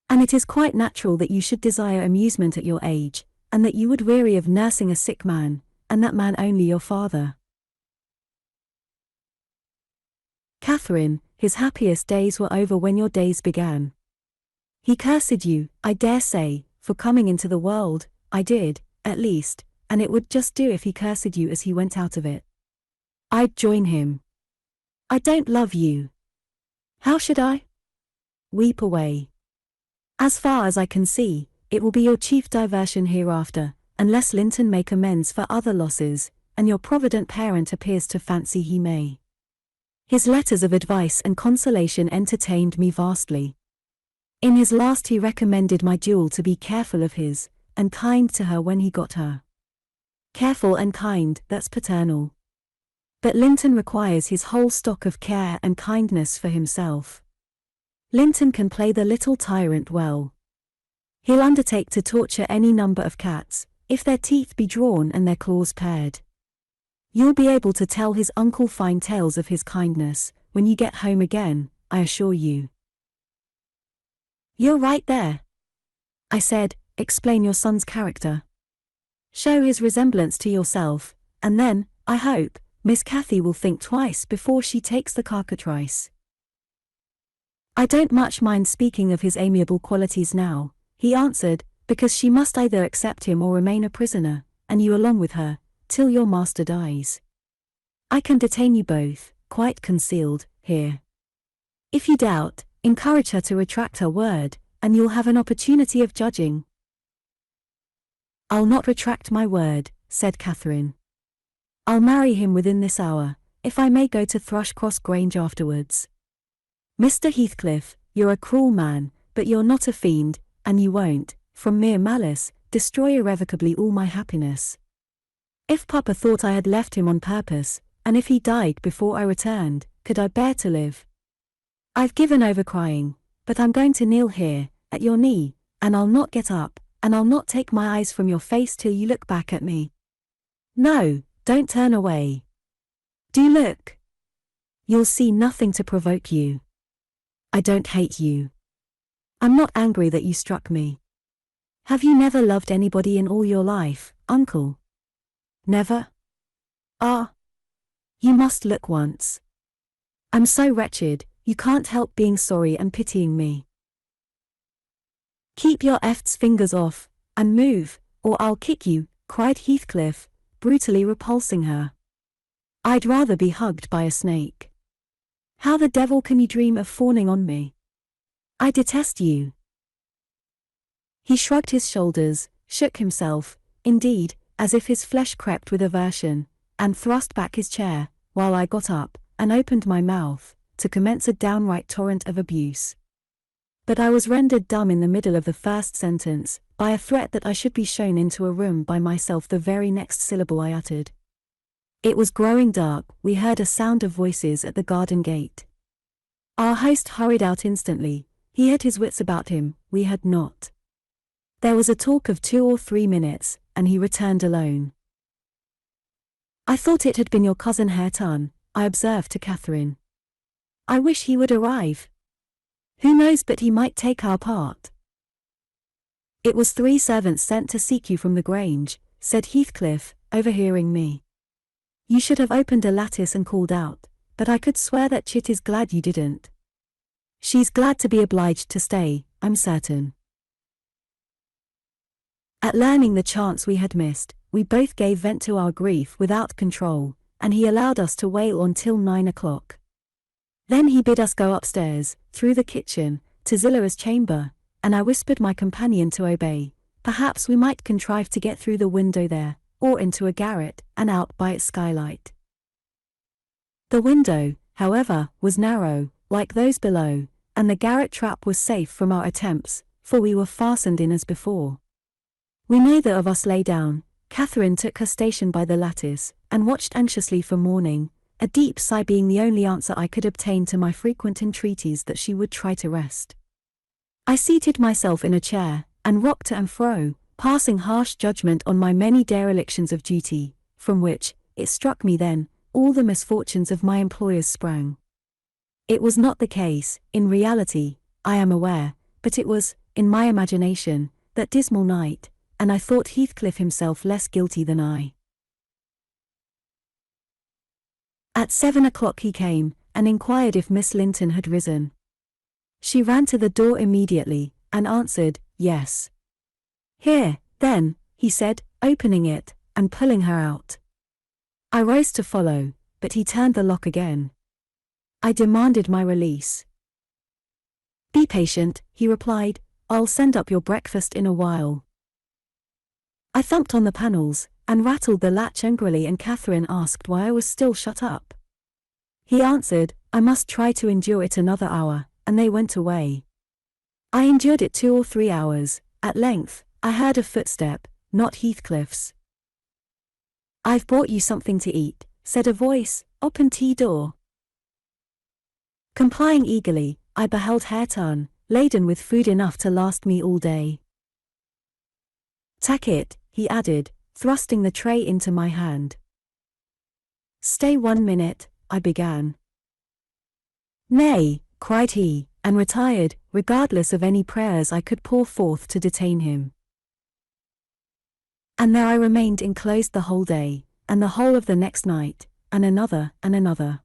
And it is quite natural that you should desire amusement at your age, and that you would weary of nursing a sick man, and that man only your father. Catherine, his happiest days were over when your days began. He cursed you, I dare say, for coming into the world. I did, at least, and it would just do if he cursed you as he went out of it. I'd join him. I don't love you. How should I? Weep away. As far as I can see, it will be your chief diversion hereafter, unless Linton make amends for other losses, and your provident parent appears to fancy he may. His letters of advice and consolation entertained me vastly. In his last he recommended my jewel to be careful of his, and kind to her when he got her. Careful and kind, that's paternal. But Linton requires his whole stock of care and kindness for himself. Linton can play the little tyrant well. He'll undertake to torture any number of cats, if their teeth be drawn and their claws pared. You'll be able to tell his uncle fine tales of his kindness, when you get home again, I assure you. You're right there, I said. Explain your son's character. Show his resemblance to yourself, and then, I hope, Miss Cathy will think twice before she takes the cockatrice. I don't much mind speaking of his amiable qualities now, he answered, because she must either accept him or remain a prisoner, and you along with her, till your master dies. I can detain you both, quite concealed, here. If you doubt, encourage her to retract her word, and you'll have an opportunity of judging. I'll not retract my word, said Catherine. I'll marry him within this hour, if I may go to Thrushcross Grange afterwards. Mr. Heathcliff, you're a cruel man, but you're not a fiend, and you won't, from mere malice, destroy irrevocably all my happiness. If Papa thought I had left him on purpose, and if he died before I returned, could I bear to live? I've given over crying, but I'm going to kneel here, at your knee, and I'll not get up, and I'll not take my eyes from your face till you look back at me. No, don't turn away. Do look. You'll see nothing to provoke you. I don't hate you. I'm not angry that you struck me. Have you never loved anybody in all your life, uncle? Never? Ah. You must look once. I'm so wretched, you can't help being sorry and pitying me. Keep your fingers off, and move, or I'll kick you, cried Heathcliff, brutally repulsing her. I'd rather be hugged by a snake. How the devil can you dream of fawning on me? I detest you. He shrugged his shoulders, shook himself, indeed, as if his flesh crept with aversion, and thrust back his chair, while I got up, and opened my mouth, to commence a downright torrent of abuse. But I was rendered dumb in the middle of the first sentence, by a threat that I should be shown into a room by myself the very next syllable I uttered. It was growing dark. We heard a sound of voices at the garden gate. Our host hurried out instantly. He had his wits about him, we had not. There was a talk of 2 or 3 minutes, and he returned alone. I thought it had been your cousin Hareton, I observed to Catherine. I wish he would arrive. Who knows but he might take our part? It was 3 servants sent to seek you from the Grange, said Heathcliff, overhearing me. You should have opened a lattice and called out, but I could swear that Chit is glad you didn't. She's glad to be obliged to stay, I'm certain. At learning the chance we had missed, we both gave vent to our grief without control, and he allowed us to wail until 9 o'clock. Then he bid us go upstairs, through the kitchen, to Zillara's chamber, and I whispered my companion to obey. Perhaps we might contrive to get through the window there, or into a garret, and out by its skylight. The window, however, was narrow, like those below, and the garret trap was safe from our attempts, for we were fastened in as before. We neither of us lay down. Catherine took her station by the lattice, and watched anxiously for morning, a deep sigh being the only answer I could obtain to my frequent entreaties that she would try to rest. I seated myself in a chair, and rocked to and fro, passing harsh judgment on my many derelictions of duty, from which, it struck me then, all the misfortunes of my employers sprang. It was not the case, in reality, I am aware, but it was, in my imagination, that dismal night, and I thought Heathcliff himself less guilty than I. At 7 o'clock he came, and inquired if Miss Linton had risen. She ran to the door immediately, and answered, yes. Here, then, he said, opening it, and pulling her out. I rose to follow, but he turned the lock again. I demanded my release. Be patient, he replied, I'll send up your breakfast in a while. I thumped on the panels, and rattled the latch angrily, and Catherine asked why I was still shut up. He answered, I must try to endure it another hour, and they went away. I endured it 2 or 3 hours. At length, I heard a footstep, not Heathcliff's. I've brought you something to eat, said a voice, open tea door. Complying eagerly, I beheld Hareton, laden with food enough to last me all day. Take it, he added, thrusting the tray into my hand. Stay 1 minute, I began. Nay, cried he, and retired, regardless of any prayers I could pour forth to detain him. And there I remained enclosed the whole day, and the whole of the next night, and another, and another.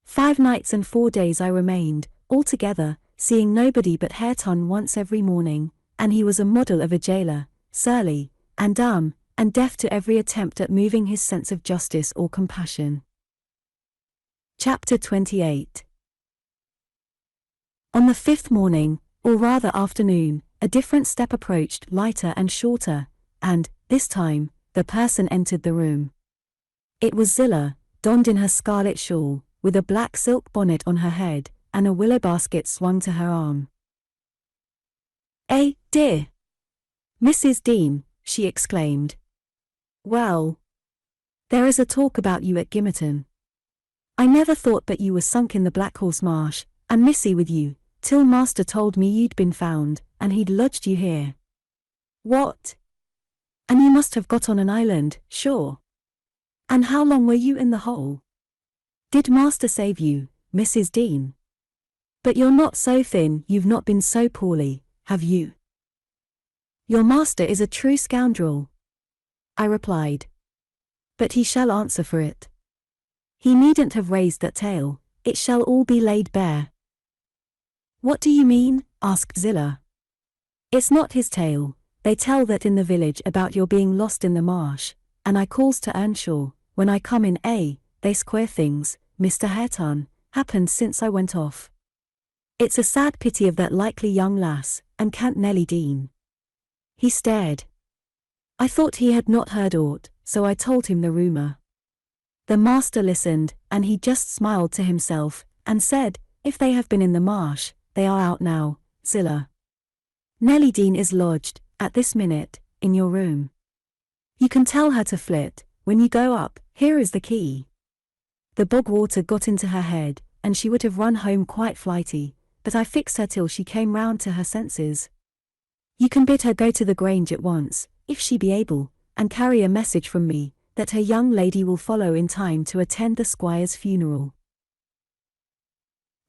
5 nights and 4 days I remained, altogether, seeing nobody but Hareton once every morning, and he was a model of a jailer, surly, and dumb, and deaf to every attempt at moving his sense of justice or compassion. Chapter 28. On the 5th morning, or rather afternoon, a different step approached, lighter and shorter, and, this time, the person entered the room. It was Zillah, donned in her scarlet shawl, with a black silk bonnet on her head, and a willow basket swung to her arm. Dear! Mrs. Dean, she exclaimed. Well, there is a talk about you at Gimmerton. I never thought but you were sunk in the Black Horse Marsh, and Missy with you, till master told me you'd been found, and he'd lodged you here. What? And you must have got on an island, sure. And how long were you in the hole? Did master save you, Mrs. Dean? But you're not so thin, you've not been so poorly, have you? Your master is a true scoundrel, I replied. But he shall answer for it. He needn't have raised that tale, it shall all be laid bare. What do you mean? Asked Zillah. It's not his tale. They tell that in the village about your being lost in the marsh, and I calls to Earnshaw, when I come in, they square things, Mr. Hareton, happened since I went off. It's a sad pity of that likely young lass, and can't Nelly Dean. He stared. I thought he had not heard aught, so I told him the rumour. The master listened, and he just smiled to himself, and said, if they have been in the marsh, they are out now, Zillah. Nelly Dean is lodged, at this minute, in your room. You can tell her to flit, when you go up, here is the key. The bog water got into her head, and she would have run home quite flighty, but I fixed her till she came round to her senses. You can bid her go to the Grange at once, if she be able, and carry a message from me, that her young lady will follow in time to attend the squire's funeral.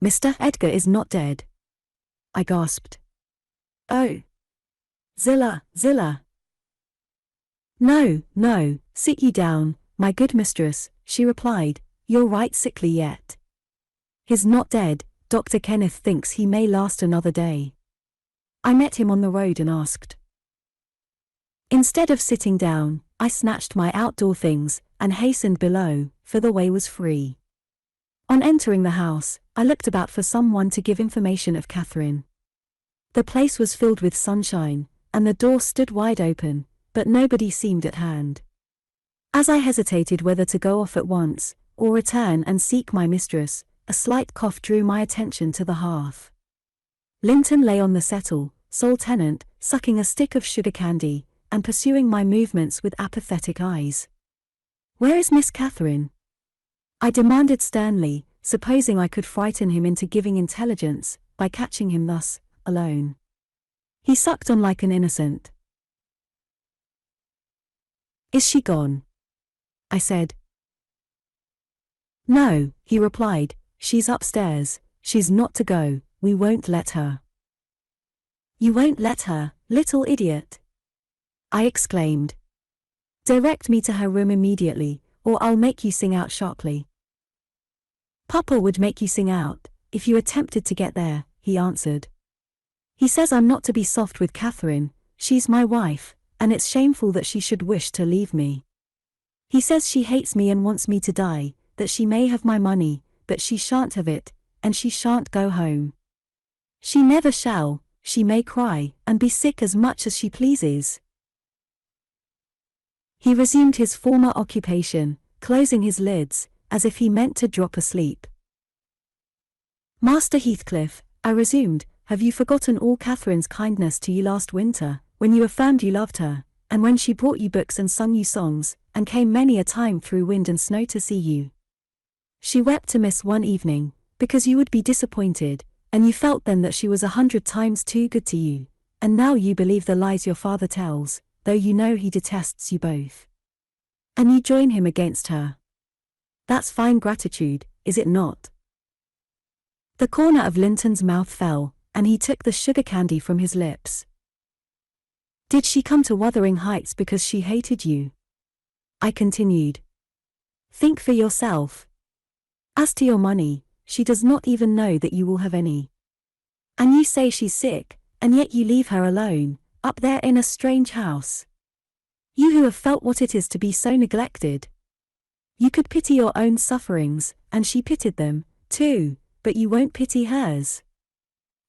Mr. Edgar is not dead, I gasped. Oh! Zillah, Zillah! No, no, sit ye down, my good mistress, she replied, you're right sickly yet. He's not dead, Dr. Kenneth thinks he may last another day. I met him on the road and asked. Instead of sitting down, I snatched my outdoor things, and hastened below, for the way was free. On entering the house, I looked about for someone to give information of Catherine. The place was filled with sunshine, and the door stood wide open, but nobody seemed at hand. As I hesitated whether to go off at once, or return and seek my mistress, a slight cough drew my attention to the hearth. Linton lay on the settle, sole tenant, sucking a stick of sugar candy, and pursuing my movements with apathetic eyes. Where is Miss Catherine? I demanded sternly, supposing I could frighten him into giving intelligence, by catching him thus, alone. He sucked on like an innocent. Is she gone? I said. No, he replied, she's upstairs, she's not to go, we won't let her. You won't let her, little idiot? I exclaimed. Direct me to her room immediately, or I'll make you sing out sharply. Papa would make you sing out, if you attempted to get there, he answered. He says I'm not to be soft with Catherine, she's my wife, and it's shameful that she should wish to leave me. He says she hates me and wants me to die, that she may have my money, but she shan't have it, and she shan't go home. She never shall, she may cry, and be sick as much as she pleases. He resumed his former occupation, closing his lids, as if he meant to drop asleep. Master Heathcliff, I resumed, have you forgotten all Catherine's kindness to you last winter, when you affirmed you loved her, and when she brought you books and sung you songs, and came many a time through wind and snow to see you? She wept to miss one evening, because you would be disappointed, and you felt then that she was 100 times too good to you, and now you believe the lies your father tells, though you know he detests you both. And you join him against her. That's fine gratitude, is it not? The corner of Linton's mouth fell, and he took the sugar candy from his lips. Did she come to Wuthering Heights because she hated you? I continued. Think for yourself. As to your money, she does not even know that you will have any. And you say she's sick, and yet you leave her alone, up there in a strange house. You who have felt what it is to be so neglected. You could pity your own sufferings, and she pitied them, too, but you won't pity hers.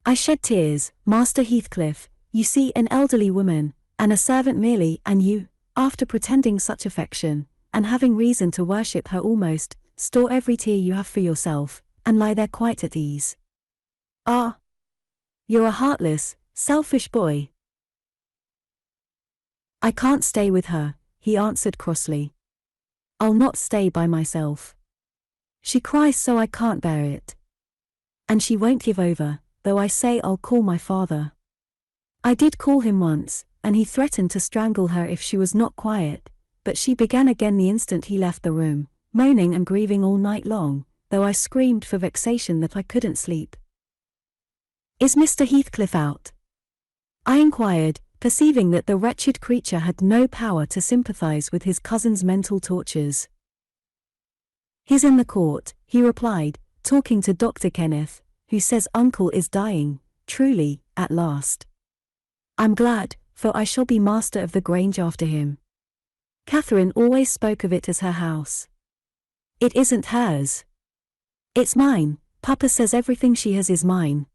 I shed tears, Master Heathcliff, you see an elderly woman, and a servant merely, and you, after pretending such affection, and having reason to worship her almost, store every tear you have for yourself, and lie there quite at ease. Ah! You're a heartless, selfish boy. I can't stay with her, he answered crossly. I'll not stay by myself. She cries so I can't bear it. And she won't give over, though I say I'll call my father. I did call him once, and he threatened to strangle her if she was not quiet, but she began again the instant he left the room, moaning and grieving all night long, though I screamed for vexation that I couldn't sleep. Is Mr. Heathcliff out? I inquired, perceiving that the wretched creature had no power to sympathize with his cousin's mental tortures. He's in the court, he replied, talking to Dr. Kenneth, who says uncle is dying, truly, at last. I'm glad, for I shall be master of the Grange after him. Catherine always spoke of it as her house. It isn't hers. It's mine, Papa says everything she has is mine.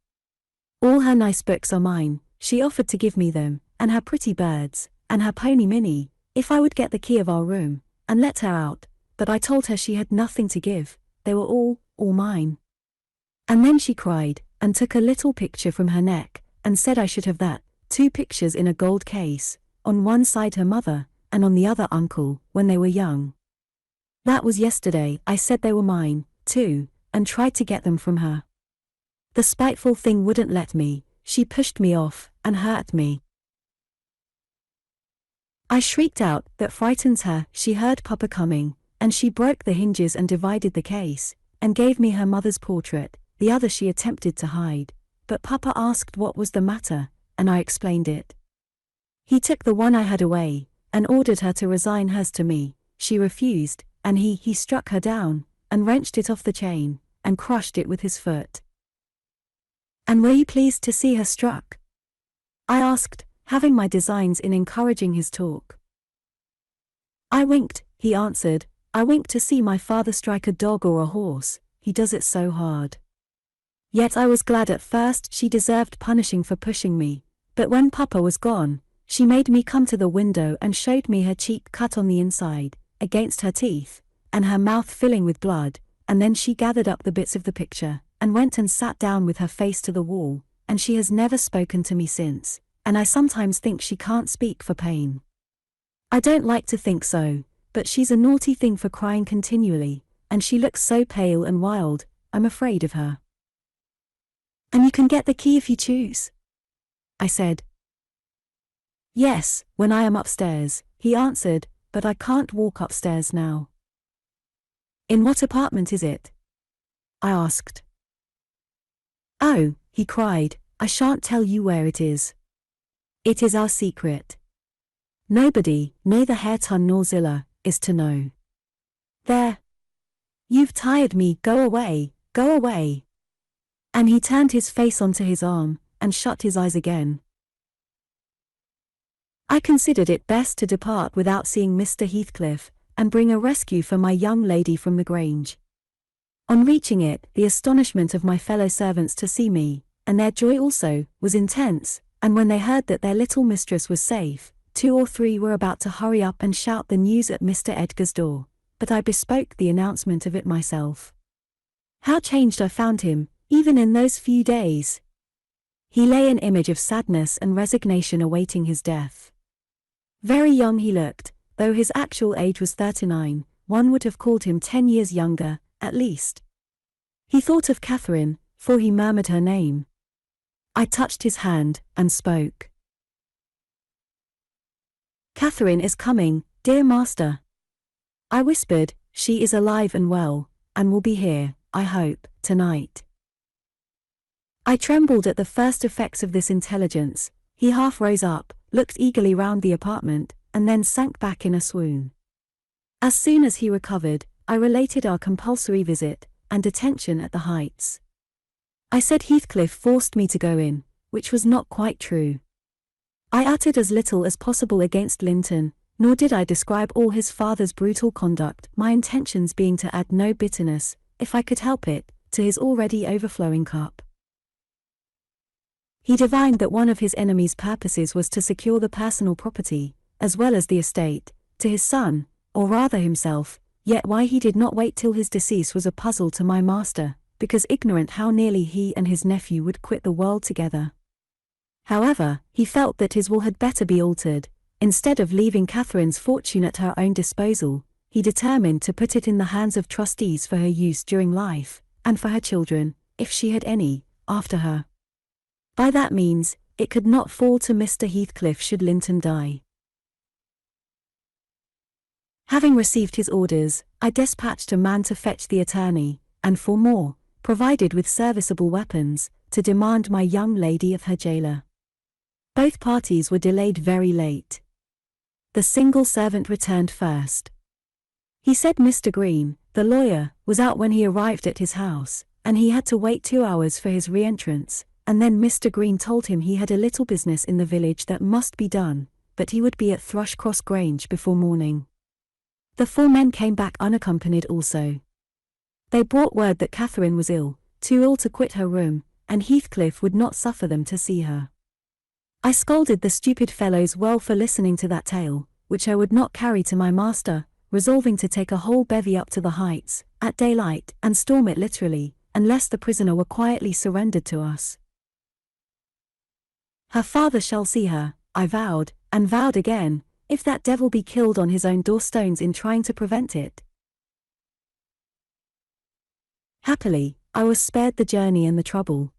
All her nice books are mine, she offered to give me them, and her pretty birds, and her pony Minnie, if I would get the key of our room, and let her out, but I told her she had nothing to give, they were all mine. And then she cried, and took a little picture from her neck, and said I should have that, 2 pictures in a gold case, on one side her mother, and on the other uncle, when they were young. That was yesterday, I said they were mine, too, and tried to get them from her. The spiteful thing wouldn't let me, she pushed me off, and hurt me. I shrieked out, that frightens her, she heard Papa coming, and she broke the hinges and divided the case, and gave me her mother's portrait, the other she attempted to hide, but Papa asked what was the matter, and I explained it. He took the one I had away, and ordered her to resign hers to me, she refused, and he struck her down, and wrenched it off the chain, and crushed it with his foot. And were you pleased to see her struck? I asked, having my designs in encouraging his talk. I winked, he answered, I winked to see my father strike a dog or a horse, he does it so hard. Yet I was glad at first she deserved punishing for pushing me, but when Papa was gone, she made me come to the window and showed me her cheek cut on the inside, against her teeth, and her mouth filling with blood, and then she gathered up the bits of the picture, and went and sat down with her face to the wall, and she has never spoken to me since, and I sometimes think she can't speak for pain. I don't like to think so, but she's a naughty thing for crying continually, and she looks so pale and wild, I'm afraid of her. And you can get the key if you choose? I said. Yes, when I am upstairs, he answered, but I can't walk upstairs now. In what apartment is it? I asked. Oh, he cried, I shan't tell you where it is. It is our secret. Nobody, neither Hareton nor Zillah, is to know. There. "You've tired me, go away, go away." And he turned his face onto his arm, and shut his eyes again. I considered it best to depart without seeing Mr. Heathcliff, and bring a rescue for my young lady from the Grange. On reaching it, the astonishment of my fellow servants to see me, and their joy also, was intense, and when they heard that their little mistress was safe, 2 or 3 were about to hurry up and shout the news at Mr. Edgar's door, but I bespoke the announcement of it myself. How changed I found him, even in those few days! He lay an image of sadness and resignation awaiting his death. Very young he looked, though his actual age was 39, one would have called him 10 years younger, at least. He thought of Catherine, for he murmured her name. I touched his hand, and spoke. "Catherine is coming, dear master." I whispered, "She is alive and well, and will be here, I hope, tonight." I trembled at the first effects of this intelligence. He half rose up, looked eagerly round the apartment, and then sank back in a swoon. As soon as he recovered, I related our compulsory visit, and detention at the Heights. I said Heathcliff forced me to go in, which was not quite true. I uttered as little as possible against Linton, nor did I describe all his father's brutal conduct, my intentions being to add no bitterness, if I could help it, to his already overflowing cup. He divined that one of his enemy's purposes was to secure the personal property, as well as the estate, to his son, or rather himself, yet why he did not wait till his decease was a puzzle to my master, because ignorant how nearly he and his nephew would quit the world together. However, he felt that his will had better be altered. Instead of leaving Catherine's fortune at her own disposal, he determined to put it in the hands of trustees for her use during life, and for her children, if she had any, after her. By that means, it could not fall to Mr. Heathcliff should Linton die. Having received his orders, I despatched a man to fetch the attorney, and for more, provided with serviceable weapons, to demand my young lady of her jailer. Both parties were delayed very late. The single servant returned first. He said Mr. Green, the lawyer, was out when he arrived at his house, and he had to wait 2 hours for his re-entrance, and then Mr. Green told him he had a little business in the village that must be done, but he would be at Thrushcross Grange before morning. The 4 men came back unaccompanied also. They brought word that Catherine was ill, too ill to quit her room, and Heathcliff would not suffer them to see her. I scolded the stupid fellows well for listening to that tale, which I would not carry to my master, resolving to take a whole bevy up to the Heights, at daylight, and storm it literally, unless the prisoner were quietly surrendered to us. Her father shall see her, I vowed, and vowed again, if that devil be killed on his own doorstones in trying to prevent it. Happily, I was spared the journey and the trouble.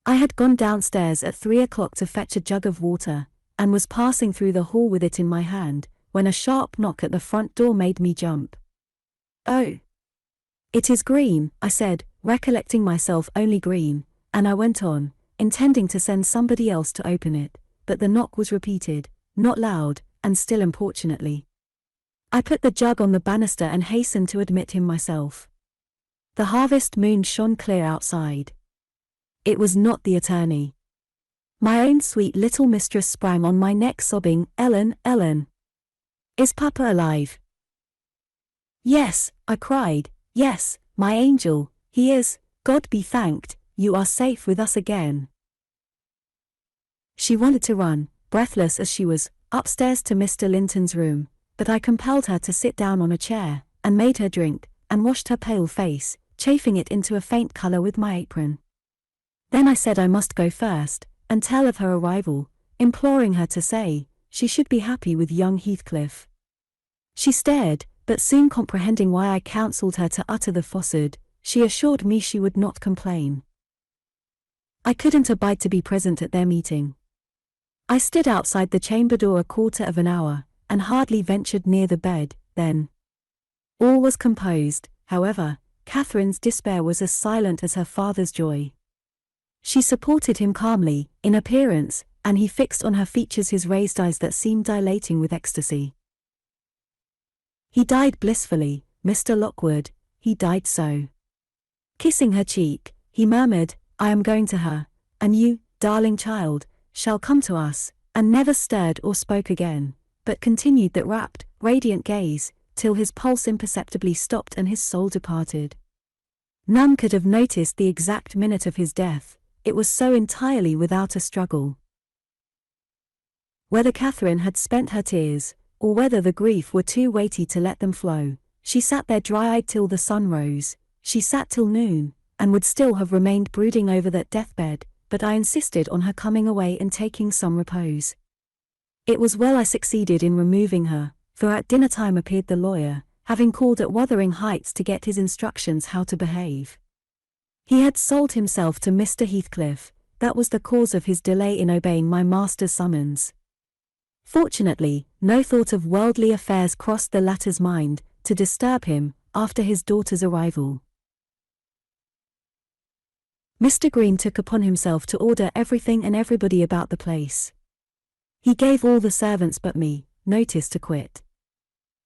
I had gone downstairs at 3 o'clock to fetch a jug of water, and was passing through the hall with it in my hand, when a sharp knock at the front door made me jump. "Oh! It is Green," I said, recollecting myself only Green, and I went on, intending to send somebody else to open it, but the knock was repeated, not loud, and still importunately. I put the jug on the banister and hastened to admit him myself. The harvest moon shone clear outside. It was not the attorney. My own sweet little mistress sprang on my neck sobbing, "Ellen, Ellen! Is Papa alive?" "Yes," I cried, "yes, my angel, he is, God be thanked, you are safe with us again." She wanted to run, breathless as she was, upstairs to Mr. Linton's room, but I compelled her to sit down on a chair, and made her drink, and washed her pale face, chafing it into a faint colour with my apron. Then I said I must go first, and tell of her arrival, imploring her to say, she should be happy with young Heathcliff. She stared, but soon comprehending why I counselled her to utter the falsehood, she assured me she would not complain. I couldn't abide to be present at their meeting. I stood outside the chamber door a quarter of an hour, and hardly ventured near the bed, then. All was composed, however. Catherine's despair was as silent as her father's joy. She supported him calmly, in appearance, and he fixed on her features his raised eyes that seemed dilating with ecstasy. He died blissfully, Mr. Lockwood. he died so. Kissing her cheek, he murmured, I am going to her, and you, darling child, shall come to us, and never stirred or spoke again, but continued that rapt, radiant gaze, till his pulse imperceptibly stopped and his soul departed. None could have noticed the exact minute of his death, it was so entirely without a struggle. Whether Catherine had spent her tears, or whether the grief were too weighty to let them flow, she sat there dry-eyed till the sun rose, she sat till noon, and would still have remained brooding over that deathbed, but I insisted on her coming away and taking some repose. It was well I succeeded in removing her, for at dinner-time appeared the lawyer, having called at Wuthering Heights to get his instructions how to behave. He had sold himself to Mr. Heathcliff, that was the cause of his delay in obeying my master's summons. Fortunately, no thought of worldly affairs crossed the latter's mind, to disturb him, after his daughter's arrival. Mr. Green took upon himself to order everything and everybody about the place. He gave all the servants but me notice to quit.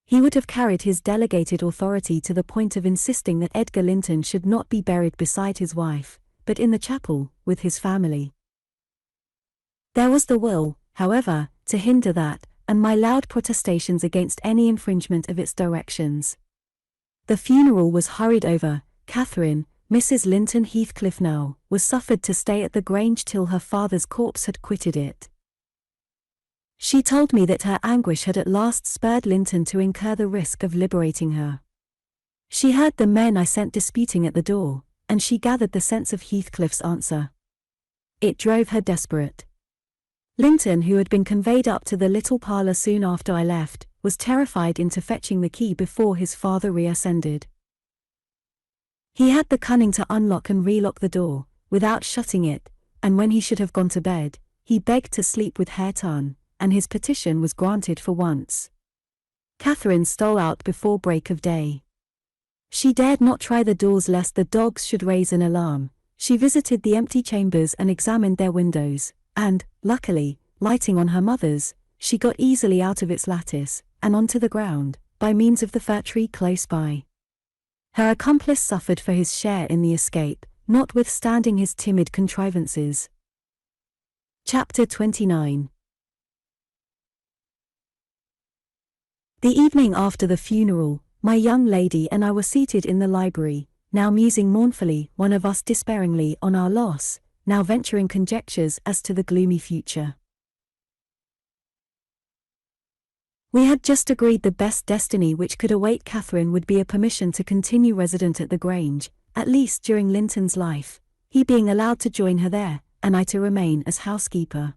He would have carried his delegated authority to the point of insisting that Edgar Linton should not be buried beside his wife, but in the chapel, with his family. There was the will, however, to hinder that, and my loud protestations against any infringement of its directions. The funeral was hurried over. Catherine, Mrs. Linton Heathcliff now, was suffered to stay at the Grange till her father's corpse had quitted it. She told me that her anguish had at last spurred Linton to incur the risk of liberating her. She heard the men I sent disputing at the door, and she gathered the sense of Heathcliff's answer. It drove her desperate. Linton, who had been conveyed up to the little parlour soon after I left, was terrified into fetching the key before his father reascended. He had the cunning to unlock and relock the door, without shutting it, and when he should have gone to bed, he begged to sleep with Hareton, and his petition was granted for once. Catherine stole out before break of day. She dared not try the doors lest the dogs should raise an alarm. She visited the empty chambers and examined their windows, and, luckily, lighting on her mother's, she got easily out of its lattice, and onto the ground, by means of the fir tree close by. Her accomplice suffered for his share in the escape, notwithstanding his timid contrivances. Chapter 29. The evening after the funeral, my young lady and I were seated in the library, now musing mournfully, one of us despairingly, on our loss, now venturing conjectures as to the gloomy future. We had just agreed the best destiny which could await Catherine would be a permission to continue resident at the Grange, at least during Linton's life, he being allowed to join her there, and I to remain as housekeeper.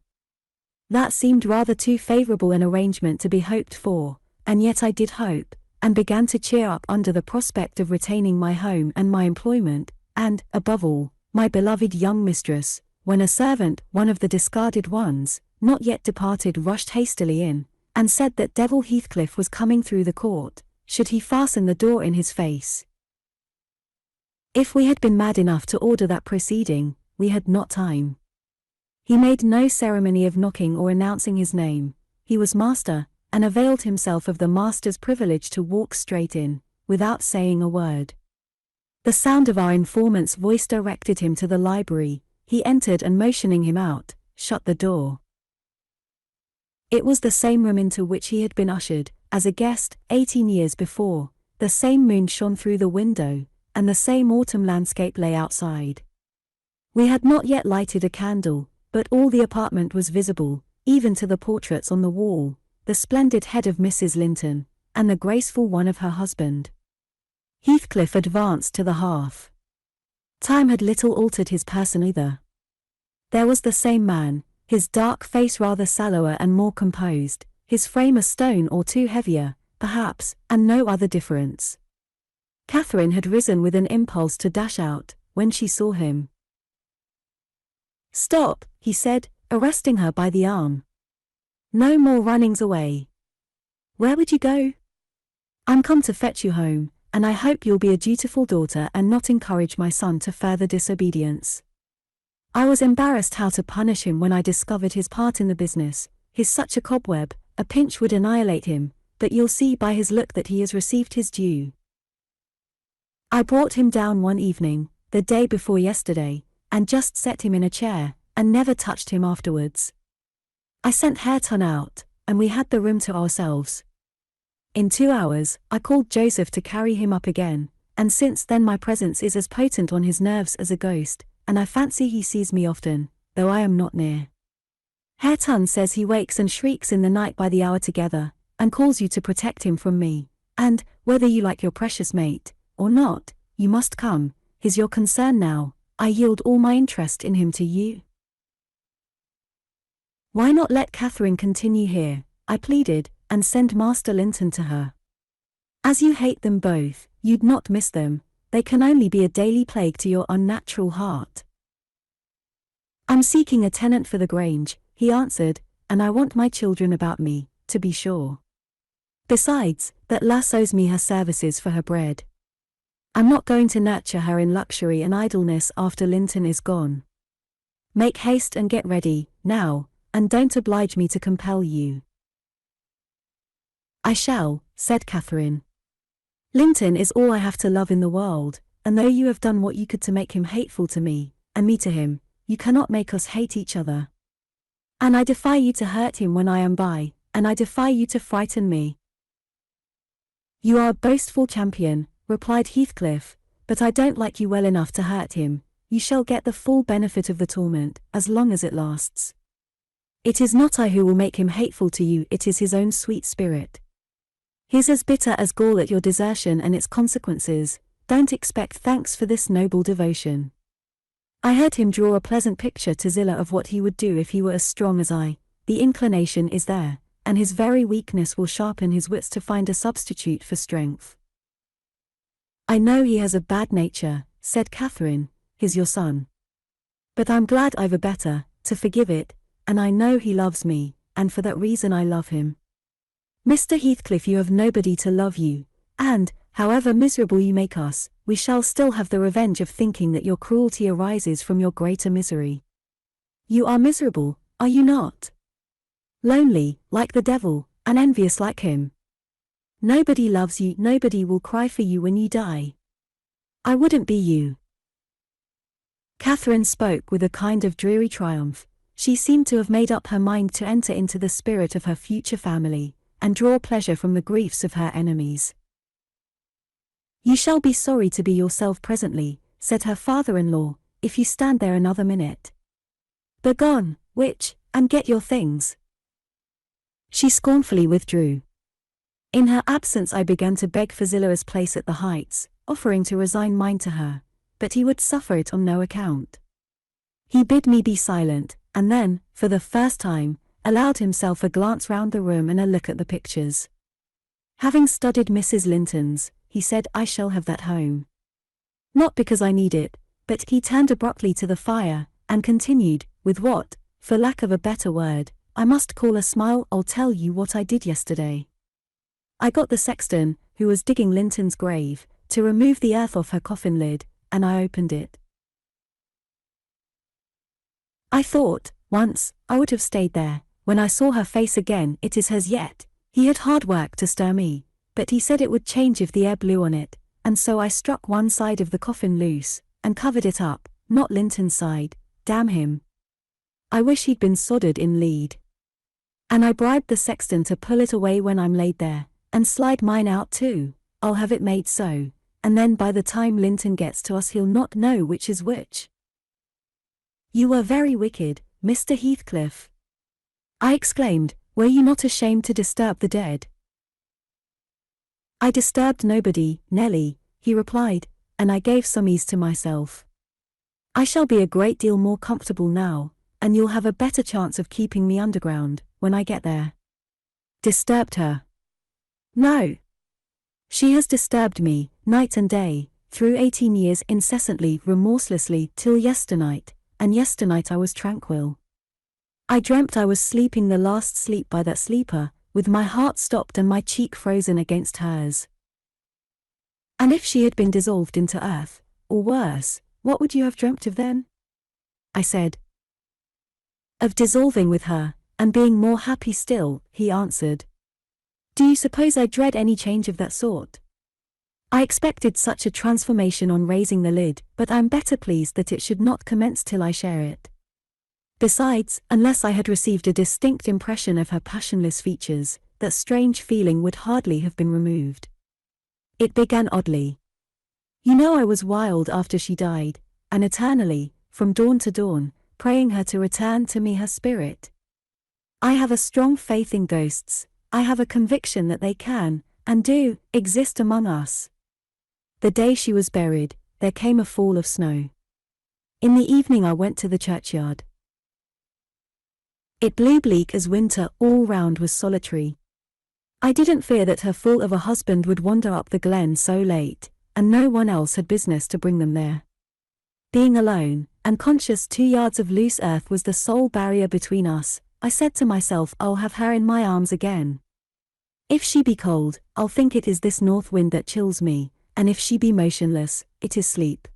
That seemed rather too favourable an arrangement to be hoped for, and yet I did hope, and began to cheer up under the prospect of retaining my home and my employment, and, above all, my beloved young mistress, when a servant, one of the discarded ones, not yet departed, rushed hastily in, and said that Devil Heathcliff was coming through the court, should he fasten the door in his face. If we had been mad enough to order that proceeding, we had not time. He made no ceremony of knocking or announcing his name. He was master, and availed himself of the master's privilege to walk straight in, without saying a word. The sound of our informant's voice directed him to the library. He entered and, motioning him out, shut the door. It was the same room into which he had been ushered, as a guest, 18 years before. The same moon shone through the window, and the same autumn landscape lay outside. We had not yet lighted a candle, but all the apartment was visible, even to the portraits on the wall, the splendid head of Mrs. Linton, and the graceful one of her husband. Heathcliff advanced to the hearth. Time had little altered his person either. There was the same man, his dark face rather sallower and more composed, his frame a stone or two heavier, perhaps, and no other difference. Catherine had risen with an impulse to dash out, when she saw him. "Stop," he said, arresting her by the arm. "No more runnings away. Where would you go?" "I'm come to fetch you home, and I hope you'll be a dutiful daughter and not encourage my son to further disobedience." I was embarrassed how to punish him when I discovered his part in the business. He's such a cobweb, a pinch would annihilate him, but you'll see by his look that he has received his due. I brought him down one evening, the day before yesterday, and just set him in a chair, and never touched him afterwards. I sent Hareton out, and we had the room to ourselves. In 2 hours, I called Joseph to carry him up again, and since then my presence is as potent on his nerves as a ghost, and I fancy he sees me often, though I am not near. Hareton says he wakes and shrieks in the night by the hour together, and calls you to protect him from me, and, whether you like your precious mate, or not, you must come, is your concern now. I yield all my interest in him to you. Why not let Catherine continue here, I pleaded, and send Master Linton to her? As you hate them both, you'd not miss them, they can only be a daily plague to your unnatural heart. I'm seeking a tenant for the Grange, he answered, and I want my children about me, to be sure. Besides, that lass owes me her services for her bread. I'm not going to nurture her in luxury and idleness after Linton is gone. Make haste and get ready, now, and don't oblige me to compel you. I shall, said Catherine. Linton is all I have to love in the world, and though you have done what you could to make him hateful to me, and me to him, you cannot make us hate each other. And I defy you to hurt him when I am by, and I defy you to frighten me. You are a boastful champion, replied Heathcliff, but I don't like you well enough to hurt him. You shall get the full benefit of the torment, as long as it lasts. It is not I who will make him hateful to you, it is his own sweet spirit. He's as bitter as gall at your desertion and its consequences. Don't expect thanks for this noble devotion. I heard him draw a pleasant picture to Zillah of what he would do if he were as strong as I. The inclination is there, and his very weakness will sharpen his wits to find a substitute for strength. I know he has a bad nature, said Catherine, he's your son. But I'm glad I've a better, to forgive it, and I know he loves me, and for that reason I love him. Mr. Heathcliff, you have nobody to love you, and, however miserable you make us, we shall still have the revenge of thinking that your cruelty arises from your greater misery. You are miserable, are you not? Lonely, like the devil, and envious like him. Nobody loves you, nobody will cry for you when you die. I wouldn't be you. Catherine spoke with a kind of dreary triumph. She seemed to have made up her mind to enter into the spirit of her future family, and draw pleasure from the griefs of her enemies. You shall be sorry to be yourself presently, said her father-in-law, if you stand there another minute. Begone, witch, and get your things. She scornfully withdrew. In her absence I began to beg for Zillah's place at the Heights, offering to resign mine to her, but he would suffer it on no account. He bid me be silent, and then, for the first time, allowed himself a glance round the room and a look at the pictures. Having studied Mrs. Linton's, he said, I shall have that home. Not because I need it, but he turned abruptly to the fire, and continued, with what, for lack of a better word, I must call a smile. I'll tell you what I did yesterday. I got the sexton, who was digging Linton's grave, to remove the earth off her coffin lid, and I opened it. I thought, once, I would have stayed there. When I saw her face again, it is hers yet. He had hard work to stir me, but he said it would change if the air blew on it, and so I struck one side of the coffin loose, and covered it up, not Linton's side, damn him. I wish he'd been soldered in lead. And I bribed the sexton to pull it away when I'm laid there, and slide mine out too. I'll have it made so, and then by the time Linton gets to us he'll not know which is which. You were very wicked, Mr. Heathcliff. I exclaimed, were you not ashamed to disturb the dead? I disturbed nobody, Nelly, he replied, and I gave some ease to myself. I shall be a great deal more comfortable now, and you'll have a better chance of keeping me underground, when I get there. Disturbed her? No. She has disturbed me, night and day, through 18 years incessantly, remorselessly, till yesternight, and yesternight I was tranquil. I dreamt I was sleeping the last sleep by that sleeper, with my heart stopped and my cheek frozen against hers. And if she had been dissolved into earth, or worse, what would you have dreamt of then? I said. Of dissolving with her, and being more happy still, he answered. Do you suppose I dread any change of that sort? I expected such a transformation on raising the lid, but I am better pleased that it should not commence till I share it. Besides, unless I had received a distinct impression of her passionless features, that strange feeling would hardly have been removed. It began oddly. You know, I was wild after she died, and eternally, from dawn to dawn, praying her to return to me her spirit. I have a strong faith in ghosts. I have a conviction that they can, and do, exist among us. The day she was buried, there came a fall of snow. In the evening I went to the churchyard. It blew bleak as winter, all round was solitary. I didn't fear that her fool of a husband would wander up the glen so late, and no one else had business to bring them there. Being alone, and conscious 2 yards of loose earth was the sole barrier between us, I said to myself, I'll have her in my arms again. If she be cold, I'll think it is this north wind that chills me, and if she be motionless, it is sleep.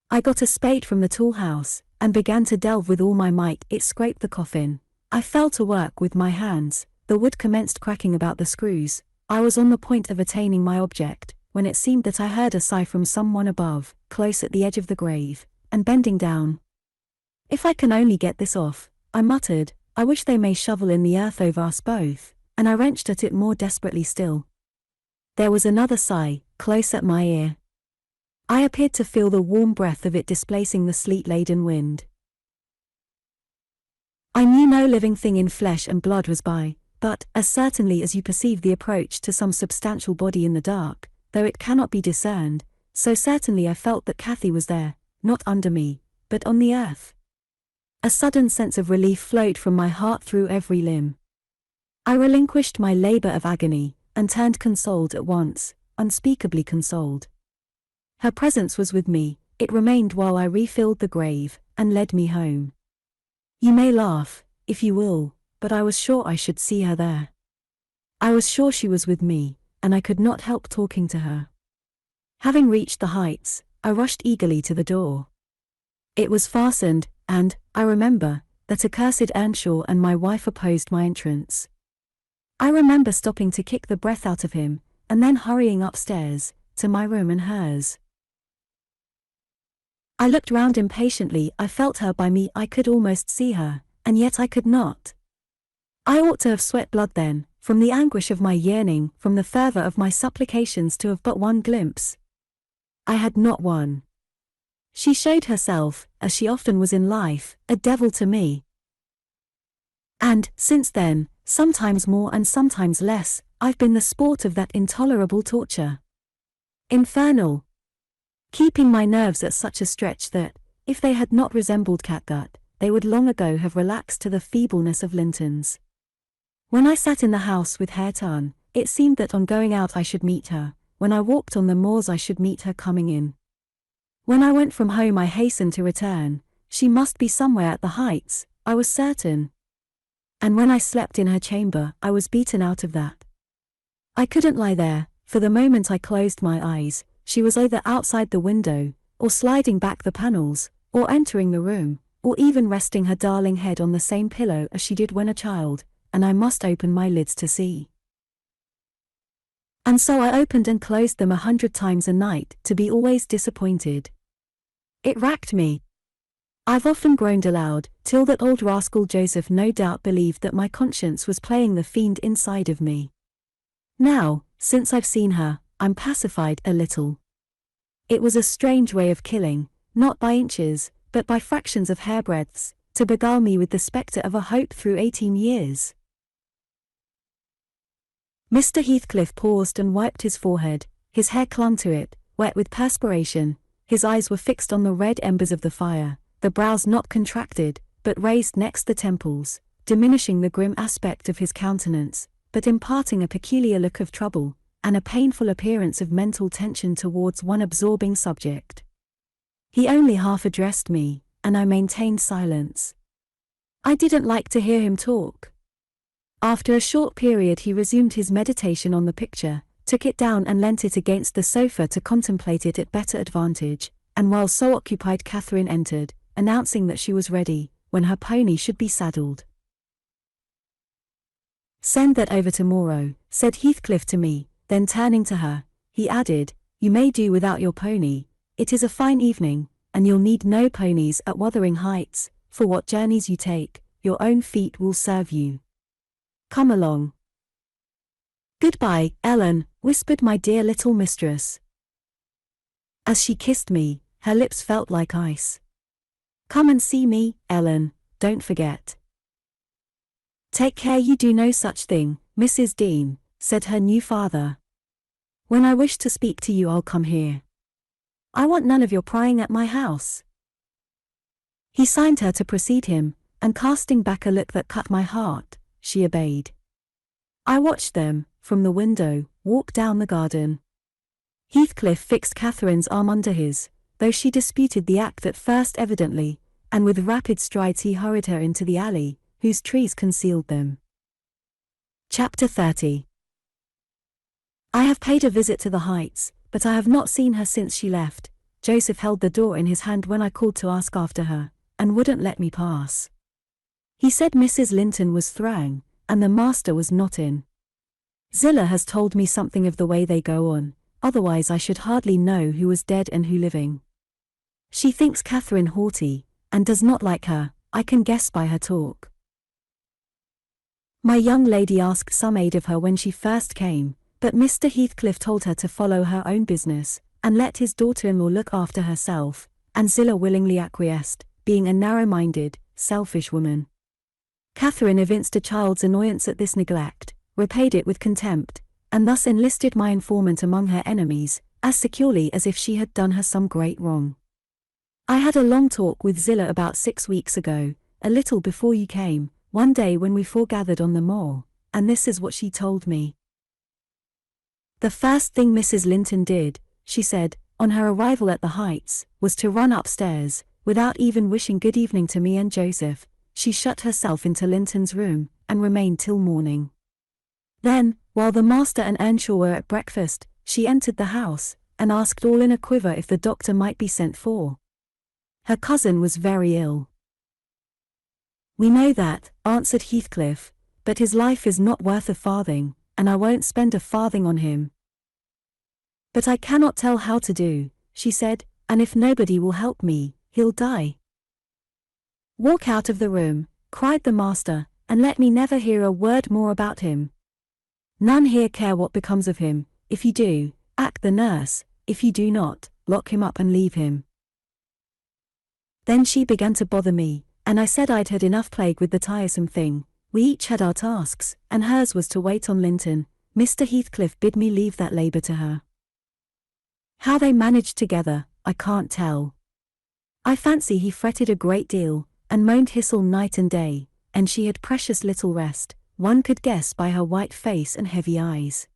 I got a spade from the tool house, and began to delve with all my might. It scraped the coffin. I fell to work with my hands, the wood commenced cracking about the screws. I was on the point of attaining my object, when it seemed that I heard a sigh from someone above, close at the edge of the grave, and bending down. If I can only get this off, I muttered, I wish they may shovel in the earth over us both, and I wrenched at it more desperately still. There was another sigh, close at my ear. I appeared to feel the warm breath of it displacing the sleet-laden wind. I knew no living thing in flesh and blood was by, but, as certainly as you perceive the approach to some substantial body in the dark, though it cannot be discerned, so certainly I felt that Cathy was there, not under me, but on the earth. A sudden sense of relief flowed from my heart through every limb. I relinquished my labor of agony, and turned consoled at once, unspeakably consoled. Her presence was with me, it remained while I refilled the grave, and led me home. You may laugh, if you will, but I was sure I should see her there. I was sure she was with me, and I could not help talking to her. Having reached the heights, I rushed eagerly to the door. It was fastened, and, I remember, that accursed Earnshaw and my wife opposed my entrance. I remember stopping to kick the breath out of him, and then hurrying upstairs, to my room and hers. I looked round impatiently. I felt her by me. I could almost see her, and yet I could not. I ought to have sweat blood then, from the anguish of my yearning, from the fervor of my supplications to have but one glimpse. I had not one. She showed herself, as she often was in life, a devil to me. And, since then, sometimes more and sometimes less, I've been the sport of that intolerable torture. Infernal. Keeping my nerves at such a stretch that, if they had not resembled catgut, they would long ago have relaxed to the feebleness of Linton's. When I sat in the house with Hareton, it seemed that on going out I should meet her, when I walked on the moors I should meet her coming in. When I went from home I hastened to return, she must be somewhere at the heights, I was certain. And when I slept in her chamber, I was beaten out of that. I couldn't lie there, for the moment I closed my eyes, she was either outside the window, or sliding back the panels, or entering the room, or even resting her darling head on the same pillow as she did when a child, and I must open my lids to see. And so I opened and closed them 100 times a night, to be always disappointed. It racked me. I've often groaned aloud, till that old rascal Joseph no doubt believed that my conscience was playing the fiend inside of me. Now, since I've seen her, I'm pacified a little. It was a strange way of killing, not by inches, but by fractions of hairbreadths, to beguile me with the spectre of a hope through 18 years. Mr. Heathcliff paused and wiped his forehead, his hair clung to it, wet with perspiration, his eyes were fixed on the red embers of the fire, the brows not contracted, but raised next the temples, diminishing the grim aspect of his countenance, but imparting a peculiar look of trouble, and a painful appearance of mental tension towards one absorbing subject. He only half addressed me, and I maintained silence. I didn't like to hear him talk. After a short period he resumed his meditation on the picture, took it down and leant it against the sofa to contemplate it at better advantage, and while so occupied Catherine entered, announcing that she was ready, when her pony should be saddled. "Send that over tomorrow," said Heathcliff to me, then turning to her, he added, you may do without your pony. It is a fine evening, and you'll need no ponies at Wuthering Heights. For what journeys you take, your own feet will serve you. Come along." "Goodbye, Ellen," whispered my dear little mistress. As she kissed me, her lips felt like ice. "Come and see me, Ellen, don't forget." "Take care you do no such thing, Mrs. Dean," said her new father. "When I wish to speak to you I'll come here. I want none of your prying at my house." He signed her to precede him, and casting back a look that cut my heart, she obeyed. I watched them, from the window, walk down the garden. Heathcliff fixed Catherine's arm under his, though she disputed the act at first evidently, and with rapid strides he hurried her into the alley, whose trees concealed them. Chapter 30. I have paid a visit to the Heights, but I have not seen her since she left. Joseph held the door in his hand when I called to ask after her, and wouldn't let me pass. He said Mrs. Linton was throwing, and the master was not in. Zillah has told me something of the way they go on, otherwise I should hardly know who was dead and who living. She thinks Catherine haughty, and does not like her, I can guess by her talk. My young lady asked some aid of her when she first came, but Mr. Heathcliff told her to follow her own business, and let his daughter-in-law look after herself, and Zillah willingly acquiesced, being a narrow-minded, selfish woman. Catherine evinced a child's annoyance at this neglect, repaid it with contempt, and thus enlisted my informant among her enemies, as securely as if she had done her some great wrong. I had a long talk with Zillah about 6 weeks ago, a little before you came, one day when we foregathered on the moor, and this is what she told me. The first thing Mrs. Linton did, she said, on her arrival at the Heights, was to run upstairs, without even wishing good evening to me and Joseph. She shut herself into Linton's room, and remained till morning. Then, while the master and Earnshaw were at breakfast, she entered the house, and asked all in a quiver if the doctor might be sent for. Her cousin was very ill. "We know that," answered Heathcliff, "but his life is not worth a farthing, and I won't spend a farthing on him." "But I cannot tell how to do," she said, "and if nobody will help me, he'll die." "Walk out of the room," cried the master, "and let me never hear a word more about him. None here care what becomes of him. If you do, act the nurse; if you do not, lock him up and leave him." Then she began to bother me, and I said I'd had enough plague with the tiresome thing. We each had our tasks, and hers was to wait on Linton. Mr. Heathcliff bid me leave that labour to her. How they managed together, I can't tell. I fancy he fretted a great deal, and moaned hissle night and day, and she had precious little rest, one could guess by her white face and heavy eyes.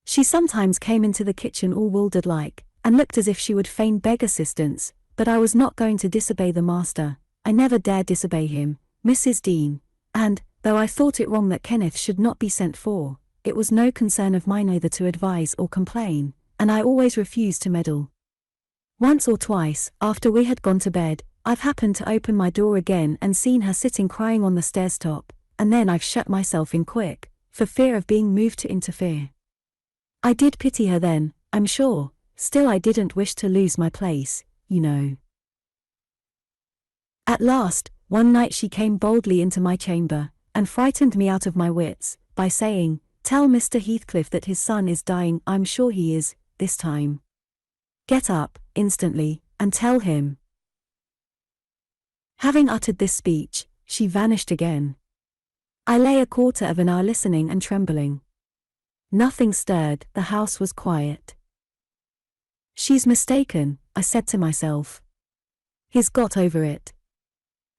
She sometimes came into the kitchen all wildered like, and looked as if she would fain beg assistance, but I was not going to disobey the master. I never dared disobey him, Mrs. Dean, and, though I thought it wrong that Kenneth should not be sent for, it was no concern of mine either to advise or complain, and I always refused to meddle. Once or twice, after we had gone to bed, I've happened to open my door again and seen her sitting crying on the stairs top, and then I've shut myself in quick, for fear of being moved to interfere. I did pity her then, I'm sure, still I didn't wish to lose my place, you know. At last, one night she came boldly into my chamber, and frightened me out of my wits, by saying, "Tell Mr. Heathcliff that his son is dying. I'm sure he is, this time. Get up, instantly, and tell him." Having uttered this speech, she vanished again. I lay a quarter of an hour listening and trembling. Nothing stirred, the house was quiet. "She's mistaken," I said to myself. "He's got over it.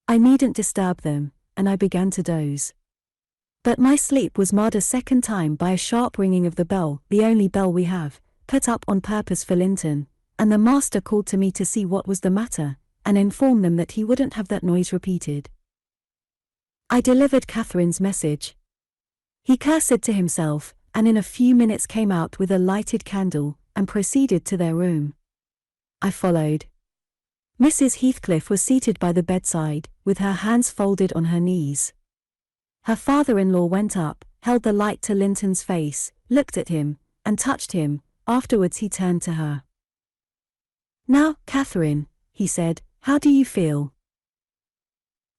I needn't disturb them," and I began to doze. But my sleep was marred a second time by a sharp ringing of the bell, the only bell we have, put up on purpose for Linton, and the master called to me to see what was the matter, and inform them that he wouldn't have that noise repeated. I delivered Catherine's message. He cursed to himself, and in a few minutes came out with a lighted candle, and proceeded to their room. I followed. Mrs. Heathcliff was seated by the bedside, with her hands folded on her knees. Her father-in-law went up, held the light to Linton's face, looked at him, and touched him, Afterwards he turned to her. "Now, Catherine," he said, "how do you feel?"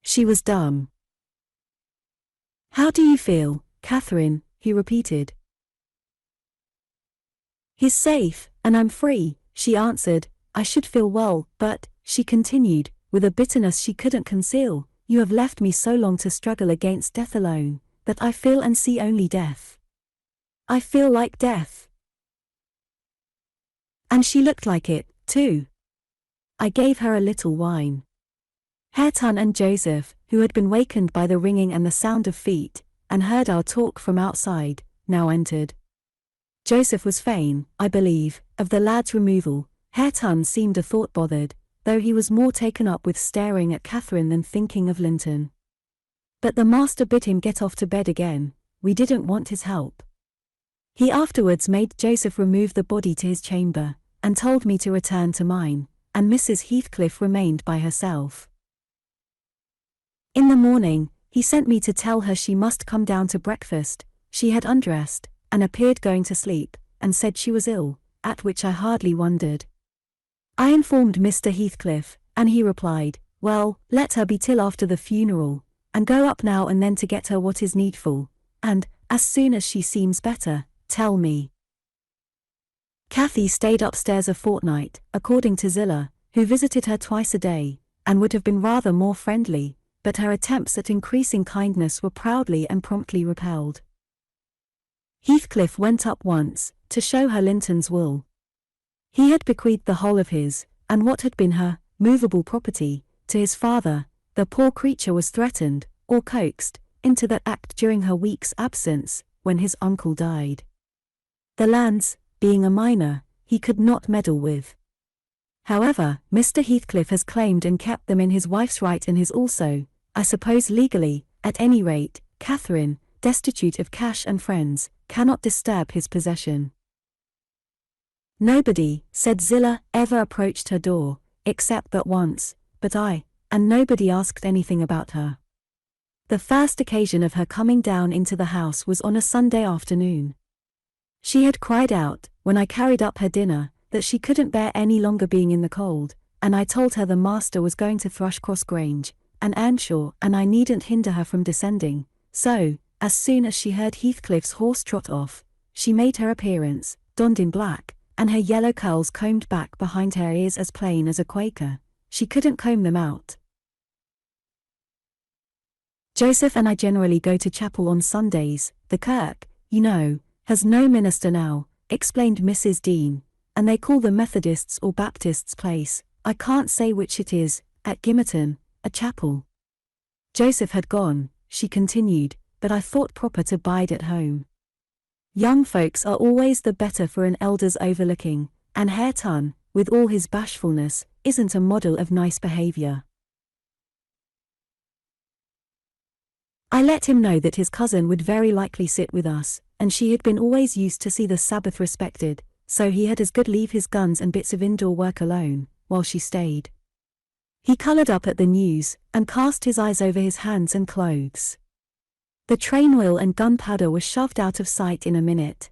She was dumb. "How do you feel, Catherine?" he repeated. "He's safe, and I'm free," she answered. "I should feel well, but," she continued, with a bitterness she couldn't conceal, "you have left me so long to struggle against death alone, that I feel and see only death. I feel like death." And she looked like it, too. I gave her a little wine. Hareton and Joseph, who had been wakened by the ringing and the sound of feet, and heard our talk from outside, now entered. Joseph was fain, I believe, of the lad's removal. Hareton seemed a thought bothered, though he was more taken up with staring at Catherine than thinking of Linton. But the master bid him get off to bed again. We didn't want his help. He afterwards made Joseph remove the body to his chamber, and told me to return to mine, and Mrs. Heathcliff remained by herself. In the morning, he sent me to tell her she must come down to breakfast. She had undressed, and appeared going to sleep, and said she was ill, at which I hardly wondered. I informed Mr. Heathcliff, and he replied, "Well, let her be till after the funeral, and go up now and then to get her what is needful, and, as soon as she seems better, tell me." Cathy stayed upstairs a fortnight, according to Zillah, who visited her twice a day, and would have been rather more friendly, but her attempts at increasing kindness were proudly and promptly repelled. Heathcliff went up once, to show her Linton's will. He had bequeathed the whole of his, and what had been her, movable property, to his father. The poor creature was threatened, or coaxed, into that act during her week's absence, when his uncle died. The lands, being a minor, he could not meddle with. However, Mr. Heathcliff has claimed and kept them in his wife's right and his also, I suppose legally. At any rate, Catherine, destitute of cash and friends, cannot disturb his possession. "Nobody," said Zillah, "ever approached her door, except that once, but and nobody asked anything about her. The first occasion of her coming down into the house was on a Sunday afternoon. She had cried out, when I carried up her dinner, that she couldn't bear any longer being in the cold, and I told her the master was going to Thrushcross Grange, and Earnshaw, and I needn't hinder her from descending. So, as soon as she heard Heathcliff's horse trot off, she made her appearance, donned in black, and her yellow curls combed back behind her ears as plain as a Quaker. She couldn't comb them out. Joseph and I generally go to chapel on Sundays. The kirk, you know, has no minister now," explained Mrs. Dean, "and they call the Methodists' or Baptists' place, I can't say which it is, at Gimmerton, a chapel." Joseph had gone, she continued, but I thought proper to bide at home. Young folks are always the better for an elder's overlooking, and Hareton, with all his bashfulness, isn't a model of nice behavior. I let him know that his cousin would very likely sit with us, and she had been always used to see the Sabbath respected, so he had as good leave his guns and bits of indoor work alone, while she stayed. He coloured up at the news, and cast his eyes over his hands and clothes. The train oil and gunpowder were shoved out of sight in a minute.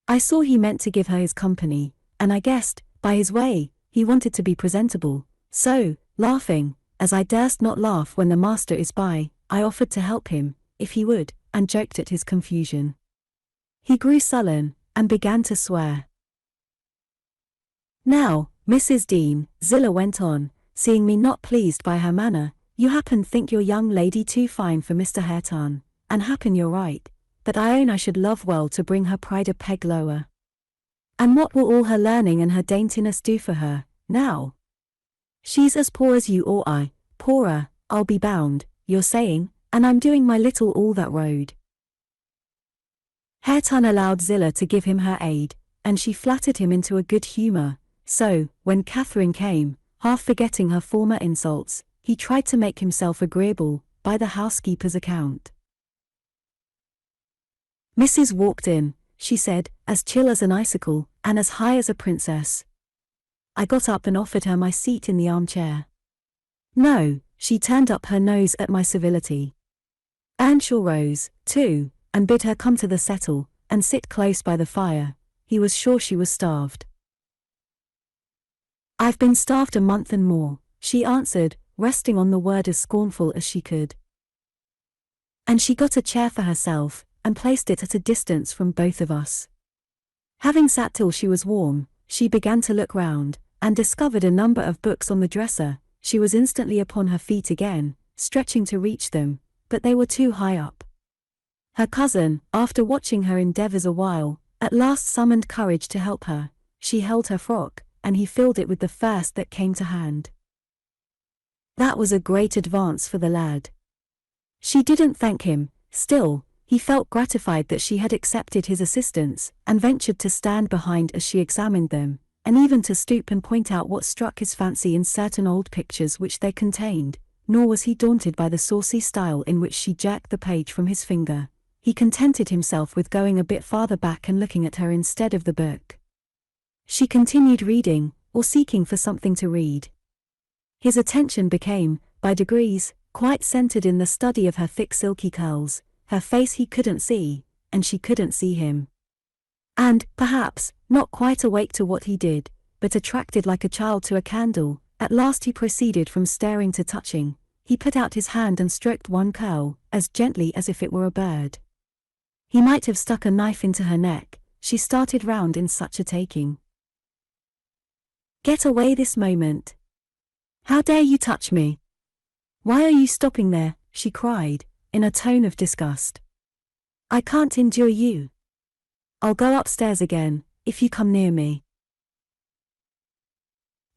I saw he meant to give her his company, and I guessed, by his way, he wanted to be presentable, so, laughing, as I durst not laugh when the master is by, I offered to help him, if he would, and joked at his confusion. He grew sullen, and began to swear. "Now, Mrs. Dean," Zillah went on, seeing me not pleased by her manner, "you happen think your young lady too fine for Mr. Hareton, and happen you're right, but I own I should love well to bring her pride a peg lower. And what will all her learning and her daintiness do for her, now? She's as poor as you or I, poorer, I'll be bound, you're saying, and I'm doing my little all that road." Hareton allowed Zillah to give him her aid, and she flattered him into a good humour, so, when Catherine came, half forgetting her former insults, he tried to make himself agreeable, by the housekeeper's account. Mrs. walked in, she said, as chill as an icicle, and as high as a princess. I got up and offered her my seat in the armchair. "No," she turned up her nose at my civility. Earnshaw rose, too, and bid her come to the settle, and sit close by the fire. he was sure she was starved. "I've been starved a month and more," she answered, resting on the word as scornful as she could. And she got a chair for herself, and placed it at a distance from both of us. Having sat till she was warm, she began to look round, and discovered a number of books on the dresser. She was instantly upon her feet again, stretching to reach them, but they were too high up. Her cousin, after watching her endeavors a while, at last summoned courage to help her. She held her frock, and he filled it with the first that came to hand. That was a great advance for the lad. She didn't thank him, still, he felt gratified that she had accepted his assistance, and ventured to stand behind as she examined them, and even to stoop and point out what struck his fancy in certain old pictures which they contained, nor was he daunted by the saucy style in which she jerked the page from his finger. He contented himself with going a bit farther back and looking at her instead of the book. She continued reading, or seeking for something to read. His attention became, by degrees, quite centered in the study of her thick silky curls. Her face he couldn't see, and she couldn't see him. And, perhaps, not quite awake to what he did, but attracted like a child to a candle, at last he proceeded from staring to touching. He put out his hand and stroked one curl, as gently as if it were a bird. He might have stuck a knife into her neck. She started round in such a taking. "Get away this moment! How dare you touch me? Why are you stopping there?" she cried, in a tone of disgust. "I can't endure you. I'll go upstairs again, if you come near me."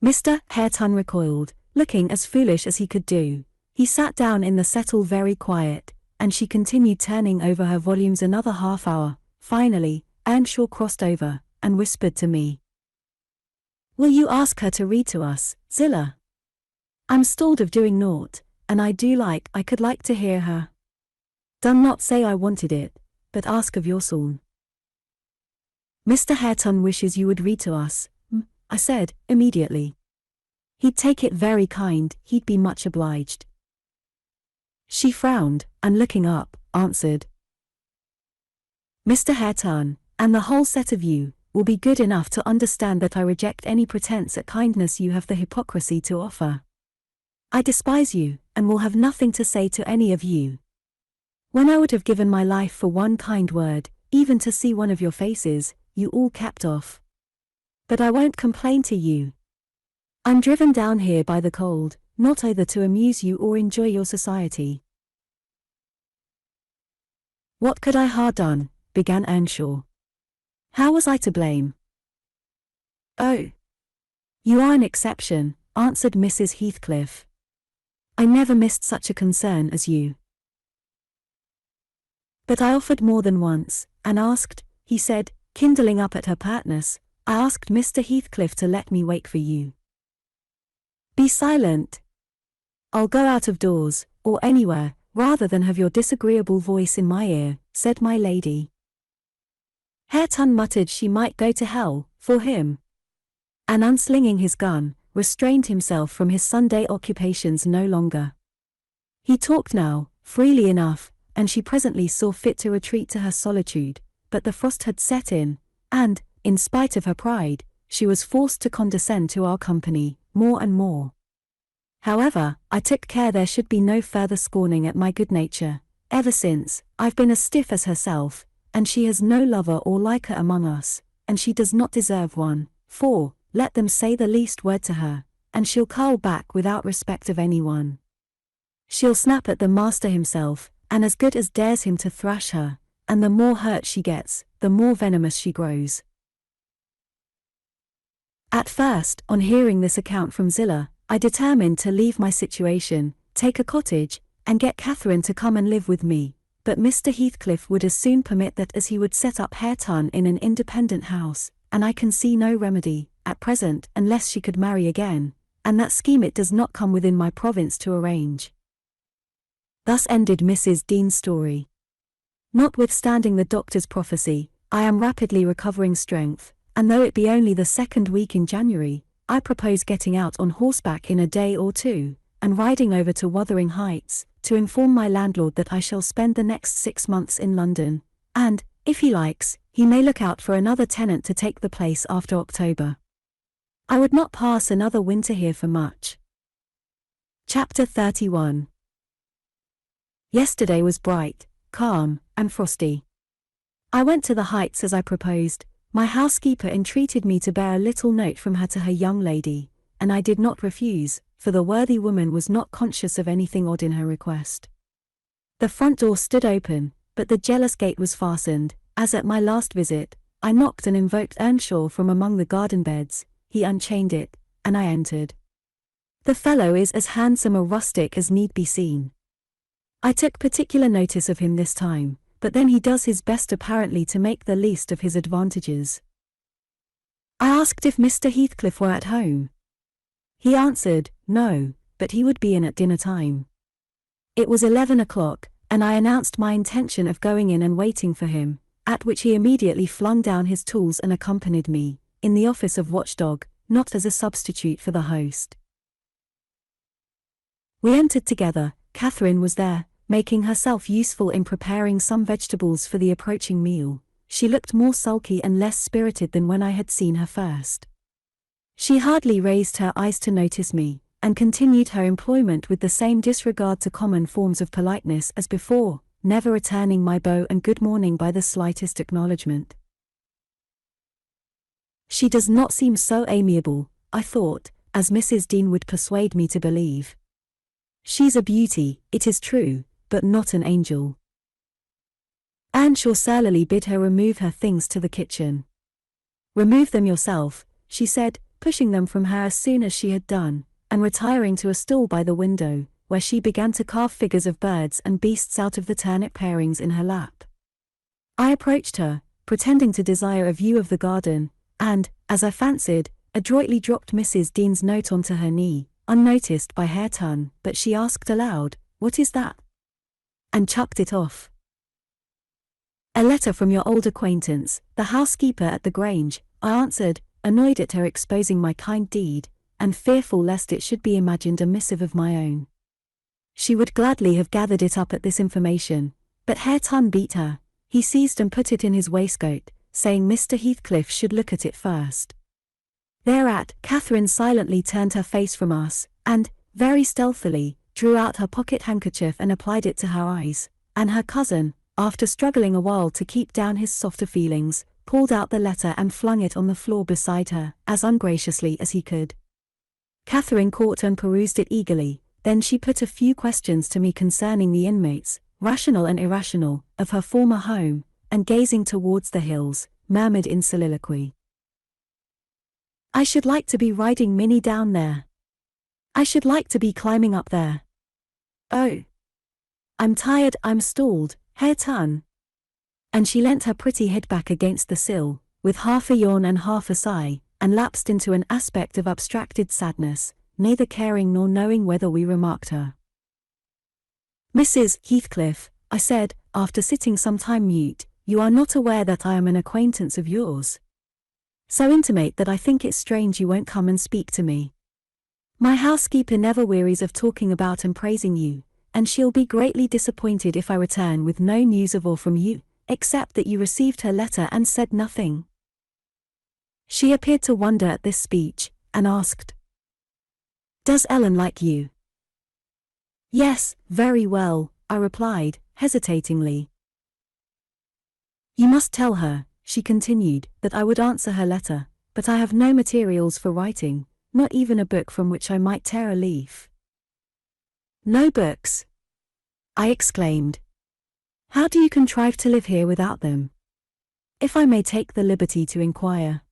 Mr. Hareton recoiled, looking as foolish as he could do. He sat down in the settle very quiet, and she continued turning over her volumes another half hour. Finally, Earnshaw crossed over, and whispered to me, "Will you ask her to read to us, Zillah? I'm stalled of doing naught, and I could like to hear her. Done not say I wanted it, but ask of your son." "Mr. Hareton wishes you would read to us," I said, immediately. "He'd take it very kind, he'd be much obliged." She frowned, and looking up, answered, "Mr. Hareton, and the whole set of you, will be good enough to understand that I reject any pretense at kindness you have the hypocrisy to offer. I despise you, and will have nothing to say to any of you. When I would have given my life for one kind word, even to see one of your faces, you all kept off. But I won't complain to you. I'm driven down here by the cold, not either to amuse you or enjoy your society." "What could I ha' done?" began Earnshaw. "How was I to blame?" "Oh, you are an exception," answered Mrs. Heathcliff. "I never missed such a concern as you." "But I offered more than once, and asked," he said, kindling up at her pertness, "I asked Mr. Heathcliff to let me wait for you." "Be silent. I'll go out of doors, or anywhere, rather than have your disagreeable voice in my ear," said my lady. Hareton muttered she might go to hell, for him. And unslinging his gun, restrained himself from his Sunday occupations no longer. He talked now, freely enough, and she presently saw fit to retreat to her solitude, but the frost had set in, and, in spite of her pride, she was forced to condescend to our company, more and more. However, I took care there should be no further scorning at my good nature. Ever since, I've been as stiff as herself, and she has no lover or liker among us, and she does not deserve one, for, let them say the least word to her, and she'll curl back without respect of anyone. She'll snap at the master himself, and as good as dares him to thrash her, and the more hurt she gets, the more venomous she grows. At first, on hearing this account from Zillah, I determined to leave my situation, take a cottage, and get Catherine to come and live with me, but Mr. Heathcliff would as soon permit that as he would set up Hareton in an independent house, and I can see no remedy, at present, unless she could marry again, and that scheme it does not come within my province to arrange. Thus ended Mrs. Dean's story. Notwithstanding the doctor's prophecy, I am rapidly recovering strength, and though it be only the second week in January, I propose getting out on horseback in a day or two, and riding over to Wuthering Heights, to inform my landlord that I shall spend the next 6 months in London, and, if he likes, He may look out for another tenant to take the place after October. I would not pass another winter here for much. Chapter 31. Yesterday was bright, calm, and frosty. I went to the Heights as I proposed. My housekeeper entreated me to bear a little note from her to her young lady, and I did not refuse, for the worthy woman was not conscious of anything odd in her request. The front door stood open, but the jealous gate was fastened. As at my last visit, I knocked and invoked Earnshaw from among the garden beds. He unchained it, and I entered. The fellow is as handsome a rustic as need be seen. I took particular notice of him this time, but then he does his best apparently to make the least of his advantages. I asked if Mr. Heathcliff were at home. He answered, no, but he would be in at dinner time. It was 11 o'clock, and I announced my intention of going in and waiting for him, at which he immediately flung down his tools and accompanied me, in the office of watchdog, not as a substitute for the host. We entered together. Catherine was there, making herself useful in preparing some vegetables for the approaching meal. She looked more sulky and less spirited than when I had seen her first. She hardly raised her eyes to notice me, and continued her employment with the same disregard to common forms of politeness as before, never returning my bow and good morning by the slightest acknowledgement. She does not seem so amiable, I thought, as Mrs. Dean would persuade me to believe. She's a beauty, it is true, but not an angel. Earnshaw surlily bid her remove her things to the kitchen. Remove them yourself, she said, pushing them from her as soon as she had done, and retiring to a stool by the window, where she began to carve figures of birds and beasts out of the turnip parings in her lap. I approached her, pretending to desire a view of the garden, and, as I fancied, adroitly dropped Mrs. Dean's note onto her knee, unnoticed by Hareton, but she asked aloud, "What is that?" and chucked it off. "A letter from your old acquaintance, the housekeeper at the Grange," I answered, annoyed at her exposing my kind deed, and fearful lest it should be imagined a missive of my own. She would gladly have gathered it up at this information, but Hareton beat her. He seized and put it in his waistcoat, saying Mr. Heathcliff should look at it first. Thereat, Catherine silently turned her face from us, and, very stealthily, drew out her pocket handkerchief and applied it to her eyes, and her cousin, after struggling a while to keep down his softer feelings, pulled out the letter and flung it on the floor beside her, as ungraciously as he could. Catherine caught and perused it eagerly, then she put a few questions to me concerning the inmates, rational and irrational, of her former home, and gazing towards the hills, murmured in soliloquy, "I should like to be riding Minnie down there. I should like to be climbing up there. Oh, I'm tired, I'm stalled, Hareton." And she leant her pretty head back against the sill, with half a yawn and half a sigh, and lapsed into an aspect of abstracted sadness, neither caring nor knowing whether we remarked her. "Mrs. Heathcliff," I said, after sitting some time mute, "you are not aware that I am an acquaintance of yours? So intimate that I think it strange you won't come and speak to me. My housekeeper never wearies of talking about and praising you, and she'll be greatly disappointed if I return with no news of or from you, except that you received her letter and said nothing." She appeared to wonder at this speech, and asked, "Does Ellen like you?" "Yes, very well," I replied, hesitatingly. "You must tell her," she continued, "that I would answer her letter, but I have no materials for writing, not even a book from which I might tear a leaf." "No books?" I exclaimed. "How do you contrive to live here without them? If I may take the liberty to inquire."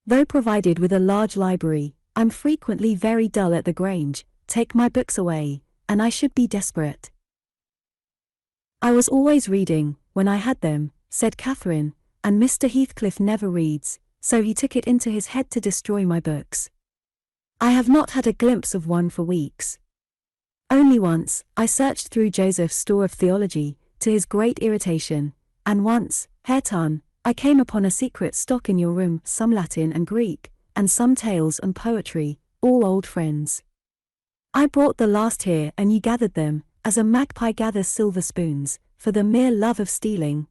"Though provided with a large library, I'm frequently very dull at the Grange. Take my books away, and I should be desperate." "I was always reading, when I had them," said Catherine, "and Mr. Heathcliff never reads, so he took it into his head to destroy my books. I have not had a glimpse of one for weeks. Only once, I searched through Joseph's store of theology, to his great irritation, and once, Hareton, I came upon a secret stock in your room, some Latin and Greek, and some tales and poetry, all old friends. I brought the last here and you gathered them, as a magpie gathers silver spoons, for the mere love of stealing."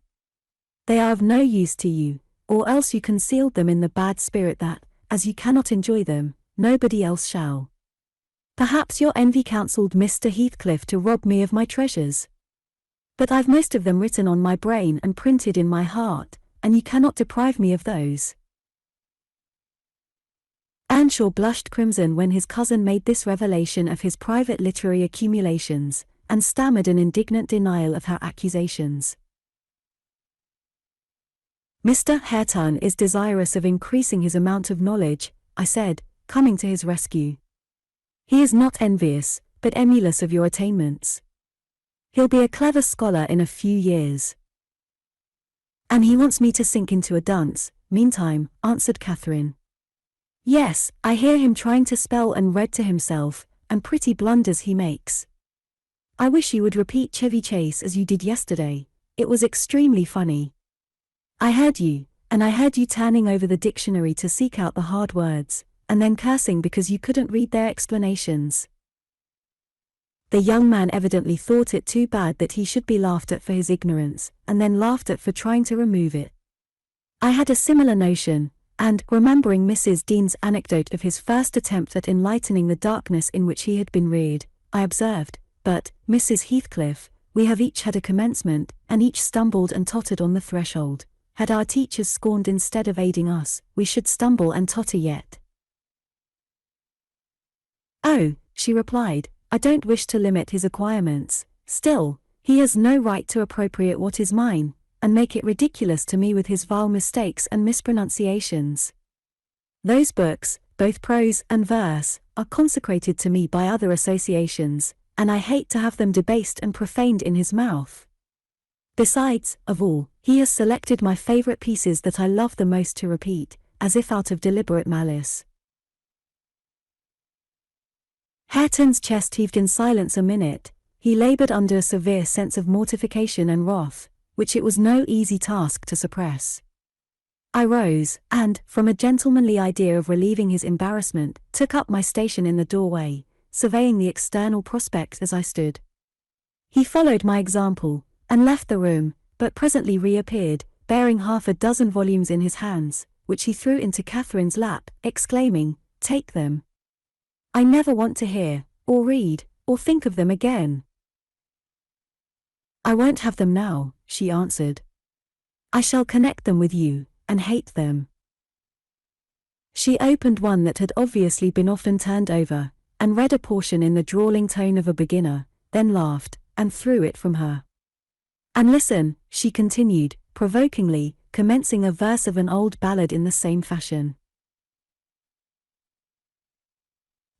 They are of no use to you, or else you concealed them in the bad spirit that, as you cannot enjoy them, nobody else shall. Perhaps your envy counselled Mr. Heathcliff to rob me of my treasures. But I've most of them written on my brain and printed in my heart, and you cannot deprive me of those. Earnshaw blushed crimson when his cousin made this revelation of his private literary accumulations, and stammered an indignant denial of her accusations. Mr. Hareton is desirous of increasing his amount of knowledge, I said, coming to his rescue. He is not envious, but emulous of your attainments. He'll be a clever scholar in a few years. And he wants me to sink into a dunce, meantime, answered Catherine. Yes, I hear him trying to spell and read to himself, and pretty blunders he makes. I wish you would repeat Chevy Chase as you did yesterday. It was extremely funny. I heard you turning over the dictionary to seek out the hard words, and then cursing because you couldn't read their explanations. The young man evidently thought it too bad that he should be laughed at for his ignorance, and then laughed at for trying to remove it. I had a similar notion, and, remembering Mrs. Dean's anecdote of his first attempt at enlightening the darkness in which he had been reared, I observed, but, Mrs. Heathcliff, we have each had a commencement, and each stumbled and tottered on the threshold. Had our teachers scorned instead of aiding us, we should stumble and totter yet. Oh, she replied, I don't wish to limit his acquirements, still, he has no right to appropriate what is mine, and make it ridiculous to me with his vile mistakes and mispronunciations. Those books, both prose and verse, are consecrated to me by other associations, and I hate to have them debased and profaned in his mouth. Besides, of all, he has selected my favorite pieces that I love the most to repeat, as if out of deliberate malice. Hareton's chest heaved in silence a minute. He labored under a severe sense of mortification and wrath, which it was no easy task to suppress. I rose, and, from a gentlemanly idea of relieving his embarrassment, took up my station in the doorway, surveying the external prospect as I stood. He followed my example, and left the room, but presently reappeared, bearing 6 volumes in his hands, which he threw into Catherine's lap, exclaiming, "Take them. I never want to hear, or read, or think of them again." "I won't have them now," she answered. "I shall connect them with you, and hate them." She opened one that had obviously been often turned over, and read a portion in the drawling tone of a beginner, then laughed, and threw it from her. "And listen," she continued, provokingly, commencing a verse of an old ballad in the same fashion.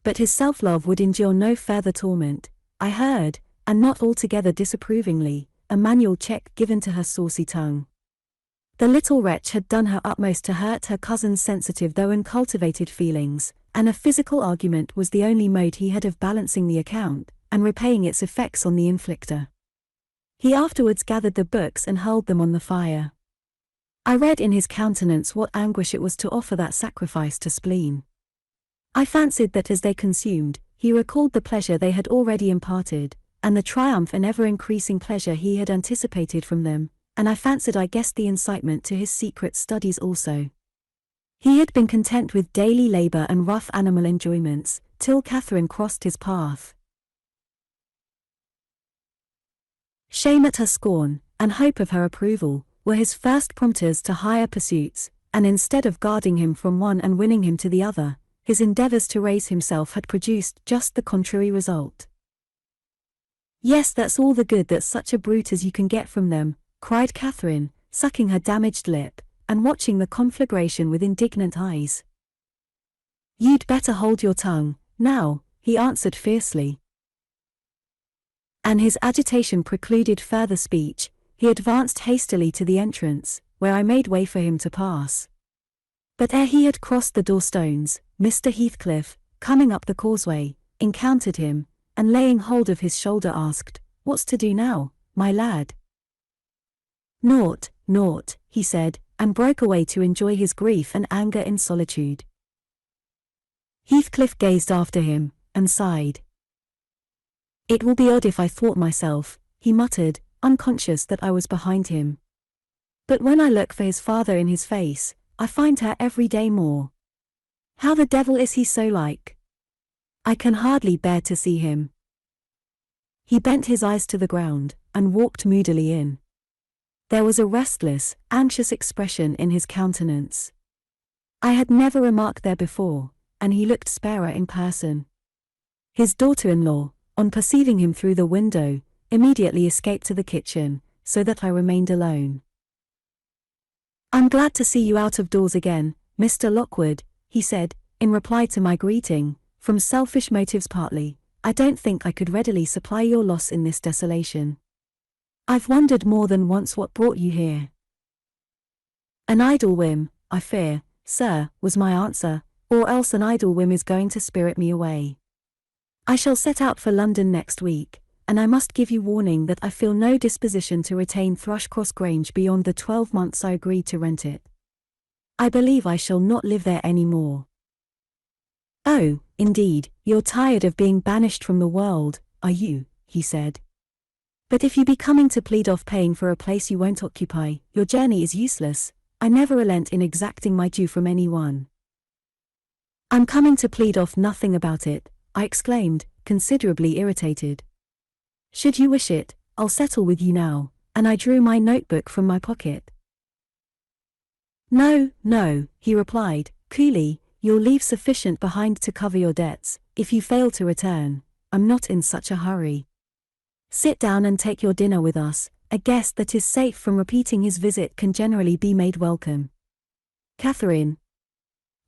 But his self-love would endure no further torment. I heard, and not altogether disapprovingly, a manual check given to her saucy tongue. The little wretch had done her utmost to hurt her cousin's sensitive though uncultivated feelings, and a physical argument was the only mode he had of balancing the account, and repaying its effects on the inflictor. He afterwards gathered the books and hurled them on the fire. I read in his countenance what anguish it was to offer that sacrifice to spleen. I fancied that as they consumed, he recalled the pleasure they had already imparted, and the triumph and ever-increasing pleasure he had anticipated from them, and I fancied I guessed the incitement to his secret studies also. He had been content with daily labor and rough animal enjoyments, till Catherine crossed his path. Shame at her scorn, and hope of her approval, were his first prompters to higher pursuits, and instead of guarding him from one and winning him to the other, his endeavors to raise himself had produced just the contrary result. "Yes, that's all the good that such a brute as you can get from them," cried Catherine, sucking her damaged lip, and watching the conflagration with indignant eyes. "You'd better hold your tongue, now," he answered fiercely. And his agitation precluded further speech. He advanced hastily to the entrance, where I made way for him to pass. But ere he had crossed the door-stones, Mr. Heathcliff, coming up the causeway, encountered him, and laying hold of his shoulder asked, "What's to do now, my lad?" "Naught, naught," he said, and broke away to enjoy his grief and anger in solitude. Heathcliff gazed after him, and sighed. "It will be odd if I thwart myself," he muttered, unconscious that I was behind him. But when I look for his father in his face, I find her every day more. How the devil is he so like? I can hardly bear to see him. He bent his eyes to the ground, and walked moodily in. There was a restless, anxious expression in his countenance. I had never remarked there before, and he looked sparer in person. His daughter-in-law, on perceiving him through the window, immediately escaped to the kitchen, so that I remained alone. "I'm glad to see you out of doors again, Mr. Lockwood," he said, in reply to my greeting. "From selfish motives partly, I don't think I could readily supply your loss in this desolation. I've wondered more than once what brought you here." "An idle whim, I fear, sir," was my answer, "or else an idle whim is going to spirit me away. I shall set out for London next week, and I must give you warning that I feel no disposition to retain Thrushcross Grange beyond the 12 months I agreed to rent it. I believe I shall not live there any more." "Oh, indeed, you're tired of being banished from the world, are you?" he said. "But if you be coming to plead off paying for a place you won't occupy, your journey is useless. I never relent in exacting my due from anyone." "I'm coming to plead off nothing about it," I exclaimed, considerably irritated. "Should you wish it, I'll settle with you now," and I drew my notebook from my pocket. "No, no," he replied, coolly, "you'll leave sufficient behind to cover your debts, if you fail to return. I'm not in such a hurry. Sit down and take your dinner with us. A guest that is safe from repeating his visit can generally be made welcome. Catherine,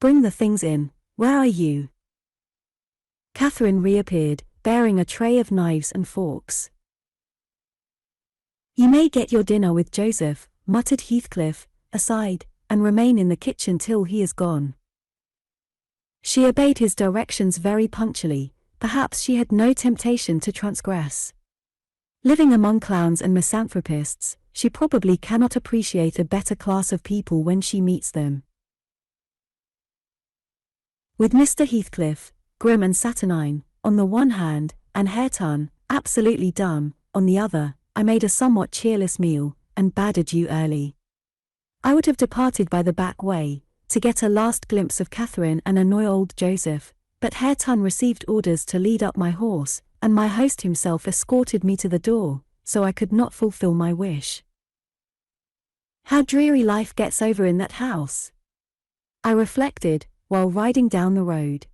bring the things in. Where are you?" Catherine reappeared, bearing a tray of knives and forks. "You may get your dinner with Joseph," muttered Heathcliff, aside, "and remain in the kitchen till he is gone." She obeyed his directions very punctually. Perhaps she had no temptation to transgress. Living among clowns and misanthropists, she probably cannot appreciate a better class of people when she meets them. With Mr. Heathcliff, grim and saturnine, on the one hand, and Hareton, absolutely dumb, on the other, I made a somewhat cheerless meal, and bade adieu early. I would have departed by the back way, to get a last glimpse of Catherine and annoy old Joseph, but Hareton received orders to lead up my horse, and my host himself escorted me to the door, so I could not fulfill my wish. How dreary life gets over in that house! I reflected, while riding down the road.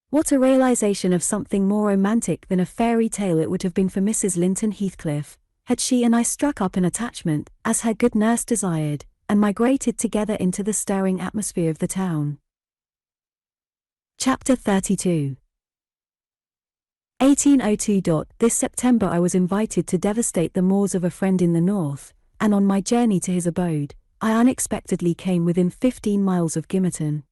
What a realization of something more romantic than a fairy tale it would have been for Mrs. Linton Heathcliff, had she and I struck up an attachment, as her good nurse desired, and migrated together into the stirring atmosphere of the town. Chapter 32. 1802. This September I was invited to devastate the moors of a friend in the north, and on my journey to his abode, I unexpectedly came within 15 miles of Gimmerton.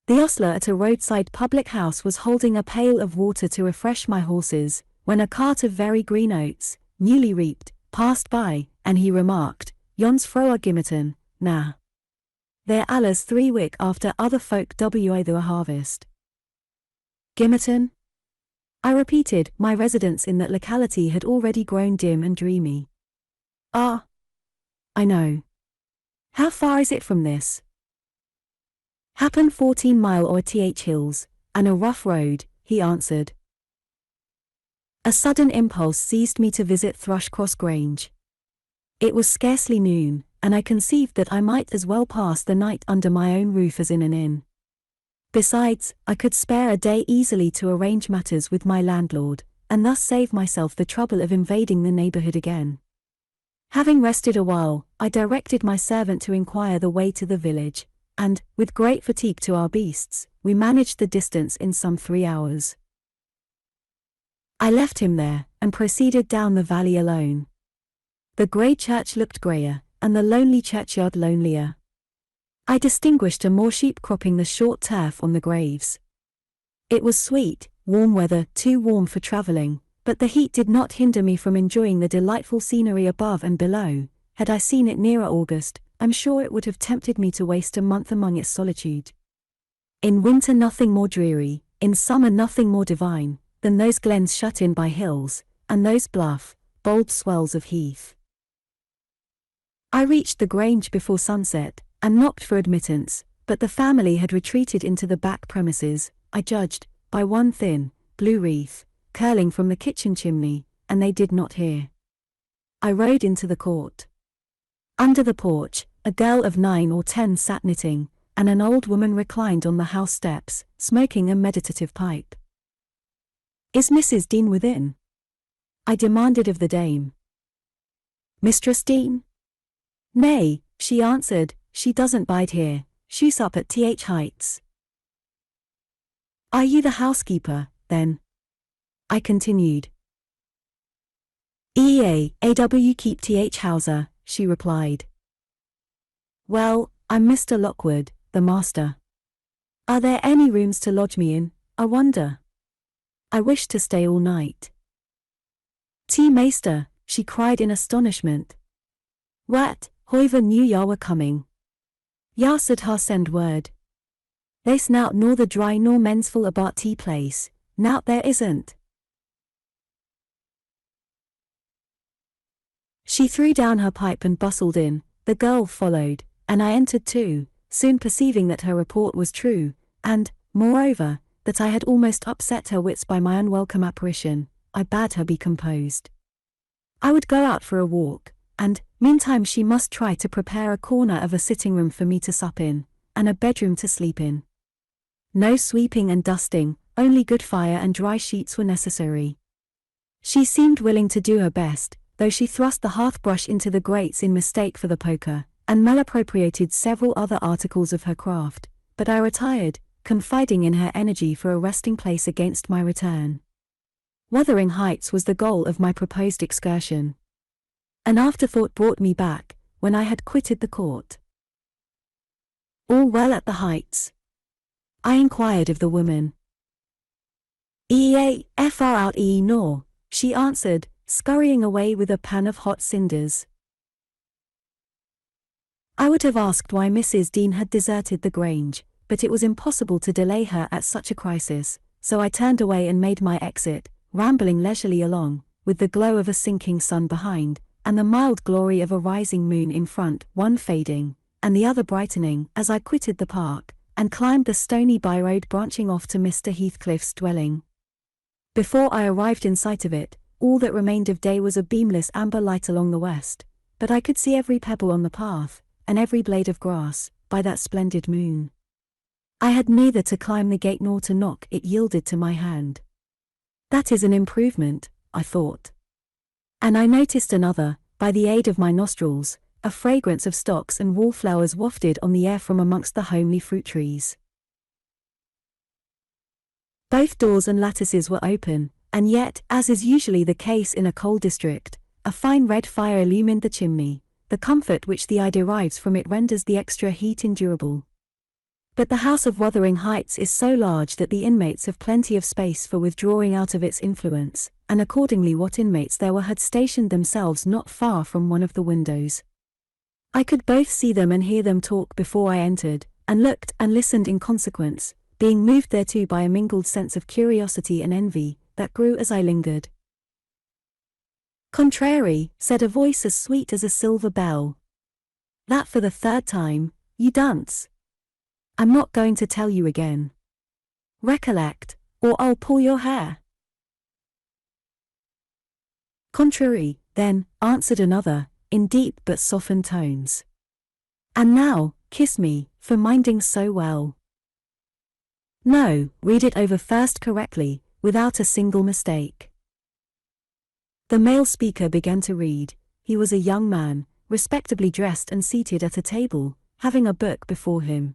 The ostler at a roadside public house was holding a pail of water to refresh my horses, when a cart of very green oats, newly reaped, passed by, and he remarked, "Yon's fro a Gimmerton, nah. They're allers 3 week after other folk wa the harvest." Gimmerton? I repeated. My residence in that locality had already grown dim and dreamy. "Ah, I know. How far is it from this?" "Happen 14 mile or th hills, and a rough road," he answered. A sudden impulse seized me to visit Thrushcross Grange. It was scarcely noon, and I conceived that I might as well pass the night under my own roof as in an inn. Besides, I could spare a day easily to arrange matters with my landlord, and thus save myself the trouble of invading the neighborhood again. Having rested a while, I directed my servant to inquire the way to the village, and, with great fatigue to our beasts, we managed the distance in some 3 hours. I left him there, and proceeded down the valley alone. The grey church looked greyer, and the lonely churchyard lonelier. I distinguished a moor sheep cropping the short turf on the graves. It was sweet, warm weather, too warm for travelling, but the heat did not hinder me from enjoying the delightful scenery above and below. Had I seen it nearer August, I'm sure it would have tempted me to waste a month among its solitude. In winter nothing more dreary, in summer nothing more divine, than those glens shut in by hills, and those bluff, bold swells of heath. I I reached the Grange before sunset, and knocked for admittance, but the family had retreated into the back premises, I judged, by one thin, blue wreath, curling from the kitchen chimney, and they did not hear. I rode into the court. Under the porch, a girl of 9 or 10 sat knitting, and an old woman reclined on the house steps, smoking a meditative pipe. "Is Mrs. Dean within?" I demanded of the dame. "Mistress Dean?" "Nay," she answered, "she doesn't bide here, she's up at Th Heights." "Are you the housekeeper, then?" I continued. "Aw keep Th Hauser," she replied. "Well, I'm Mr. Lockwood, the master. Are there any rooms to lodge me in, I wonder? I wish to stay all night." "Tea Maester," she cried in astonishment. "Wat, hoiver knew ya were coming. Ya said ha send word. There's nout nor the dry nor mensful about tea place, nout there isn't." She threw down her pipe and bustled in, the girl followed, and I entered too, soon perceiving that her report was true, and, moreover, that I had almost upset her wits by my unwelcome apparition. I bade her be composed. I would go out for a walk, and, meantime she must try to prepare a corner of a sitting room for me to sup in, and a bedroom to sleep in. No sweeping and dusting, only good fire and dry sheets were necessary. She seemed willing to do her best, though she thrust the hearth-brush into the grates in mistake for the poker, and malappropriated several other articles of her craft, but I retired, confiding in her energy for a resting place against my return. Wuthering Heights was the goal of my proposed excursion. An afterthought brought me back, when I had quitted the court. "All well at the Heights?" I inquired of the woman. "Far out nor," she answered, scurrying away with a pan of hot cinders. I would have asked why Mrs. Dean had deserted the Grange, but it was impossible to delay her at such a crisis, so I turned away and made my exit, rambling leisurely along, with the glow of a sinking sun behind, and the mild glory of a rising moon in front, one fading, and the other brightening, as I quitted the park, and climbed the stony by-road branching off to Mr. Heathcliff's dwelling. Before I arrived in sight of it, all that remained of day was a beamless amber light along the west, but I could see every pebble on the path, and every blade of grass, by that splendid moon. I had neither to climb the gate nor to knock, it yielded to my hand. That is an improvement, I thought. And I noticed another, by the aid of my nostrils, a fragrance of stocks and wallflowers wafted on the air from amongst the homely fruit trees. Both doors and lattices were open, and yet, as is usually the case in a coal district, a fine red fire illumined the chimney. The comfort which the eye derives from it renders the extra heat endurable. But the house of Wuthering Heights is so large that the inmates have plenty of space for withdrawing out of its influence, and accordingly what inmates there were had stationed themselves not far from one of the windows. I could both see them and hear them talk before I entered, and looked and listened in consequence, being moved thereto by a mingled sense of curiosity and envy, that grew as I lingered. "Contrary," said a voice as sweet as a silver bell. "That for the third time, you dunce. I'm not going to tell you again. Recollect, or I'll pull your hair." "Contrary, then," answered another, in deep but softened tones. "And now, kiss me, for minding so well." "No, read it over first correctly, without a single mistake." The male speaker began to read. He was a young man, respectably dressed and seated at a table, having a book before him.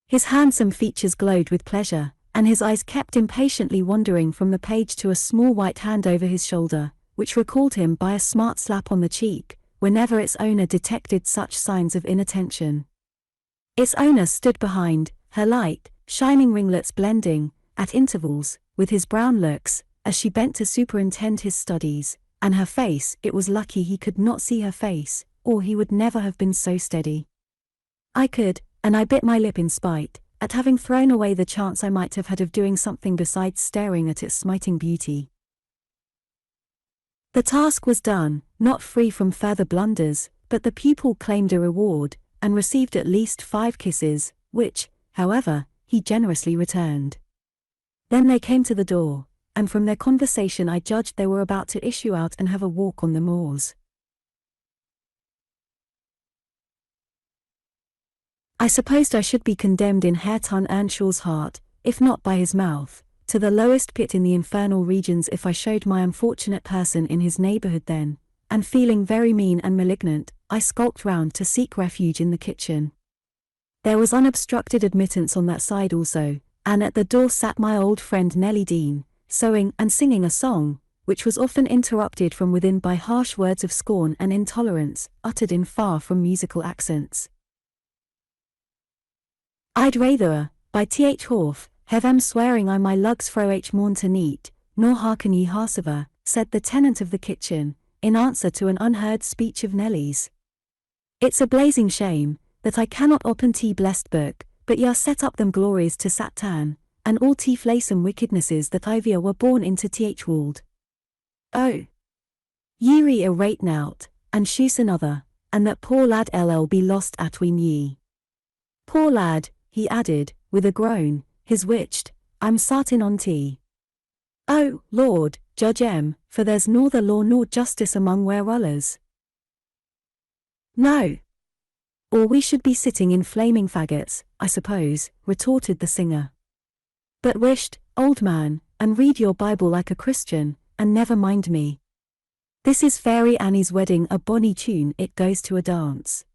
His handsome features glowed with pleasure, and his eyes kept impatiently wandering from the page to a small white hand over his shoulder, which recalled him by a smart slap on the cheek, whenever its owner detected such signs of inattention. Its owner stood behind, her light, shining ringlets blending, at intervals, with his brown looks, as she bent to superintend his studies, and her face, it was lucky he could not see her face, or he would never have been so steady. I could, and I bit my lip in spite, at having thrown away the chance I might have had of doing something besides staring at its smiting beauty. The task was done, not free from further blunders, but the pupil claimed a reward, and received at least 5 kisses, which, however, he generously returned. Then they came to the door, and from their conversation I judged they were about to issue out and have a walk on the moors. I supposed I should be condemned in Hareton Earnshaw's heart, if not by his mouth, to the lowest pit in the infernal regions if I showed my unfortunate person in his neighbourhood then, and feeling very mean and malignant, I skulked round to seek refuge in the kitchen. There was unobstructed admittance on that side also, and at the door sat my old friend Nelly Dean, sewing and singing a song, which was often interrupted from within by harsh words of scorn and intolerance, uttered in far from musical accents. I'd rather, by th Horth, have em swearing I my lugs fro morn to neat, nor hearken ye harsever, said the tenant of the kitchen, in answer to an unheard speech of Nelly's. It's a blazing shame, that I cannot open t blessed book, but ye set up them glories to Satan, and all t flaysome wickednesses that I via were born into th world. Oh! Ye re a rate nout, and shoes another, and that poor lad be lost atween ye. Poor lad, he added, with a groan, his witched, I'm sartin on tea. Oh, Lord, Judge for there's neither law nor justice among wererullers. No. Or we should be sitting in flaming faggots, I suppose, retorted the singer. But wisht, old man, and read your Bible like a Christian, and never mind me. This is Fairy Annie's wedding, a bonny tune, it goes to a dance.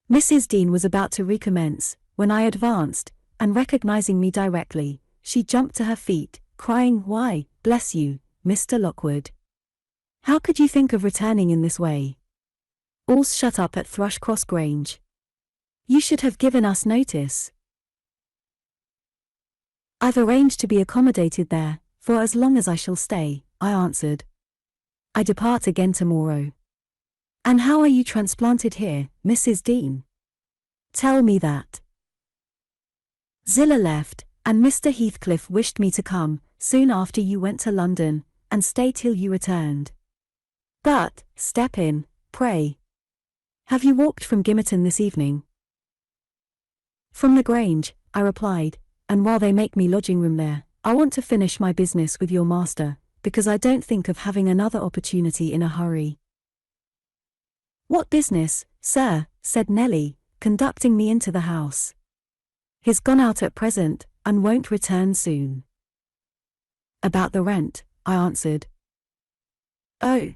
Mrs. Dean was about to recommence, when I advanced, and recognizing me directly, she jumped to her feet, crying, "Why, bless you, Mr. Lockwood. How could you think of returning in this way? All's shut up at Thrushcross Grange. You should have given us notice." "I've arranged to be accommodated there, for as long as I shall stay," I answered. "I depart again tomorrow." "And how are you transplanted here, Mrs. Dean? Tell me that." "Zillah left, and Mr. Heathcliff wished me to come, soon after you went to London, and stay till you returned. But, step in, pray. Have you walked from Gimmerton this evening?" "From the Grange," I replied, "and while they make me lodging room there, I want to finish my business with your master, because I don't think of having another opportunity in a hurry." "What business, sir?" said Nelly, conducting me into the house. "He's gone out at present, and won't return soon." "About the rent," I answered. "Oh.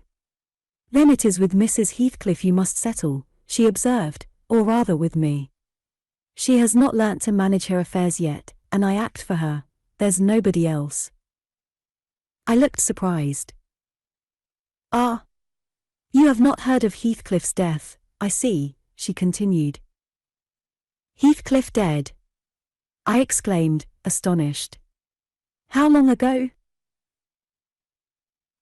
Then it is with Mrs. Heathcliff you must settle," she observed, "or rather with me. She has not learnt to manage her affairs yet, and I act for her, there's nobody else." I looked surprised. "Ah. You have not heard of Heathcliff's death, I see," she continued. "Heathcliff dead?" I exclaimed, astonished. "How long ago?"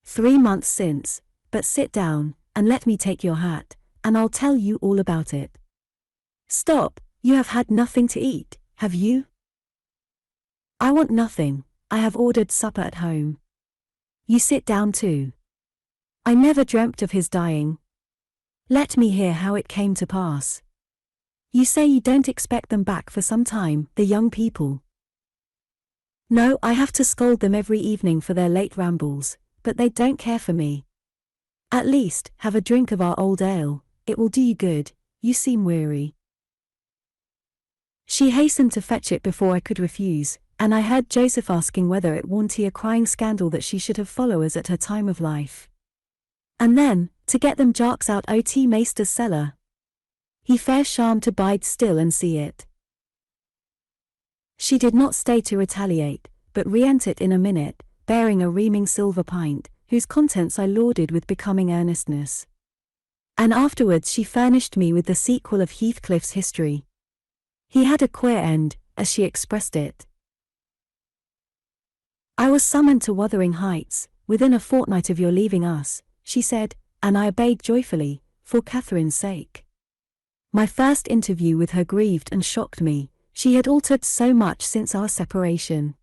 "3 months since, but sit down, and let me take your hat, and I'll tell you all about it." "Stop, you have had nothing to eat, have you?" "I want nothing, I have ordered supper at home." "You sit down too. I never dreamt of his dying. Let me hear how it came to pass. You say you don't expect them back for some time, the young people." "No, I have to scold them every evening for their late rambles, but they don't care for me. At least, have a drink of our old ale, it will do you good, you seem weary." She hastened to fetch it before I could refuse, and I heard Joseph asking whether it warn't a crying scandal that she should have followers at her time of life. And then, to get them jarks out o' Maister's cellar. He fair sham to bide still and see it. She did not stay to retaliate, but re-entered in a minute, bearing a reaming silver pint, whose contents I lauded with becoming earnestness. And afterwards she furnished me with the sequel of Heathcliff's history. He had a queer end, as she expressed it. "I was summoned to Wuthering Heights, within a fortnight of your leaving us," she said, and I obeyed joyfully, for Catherine's sake. My first interview with her grieved and shocked me, she had altered so much since our separation.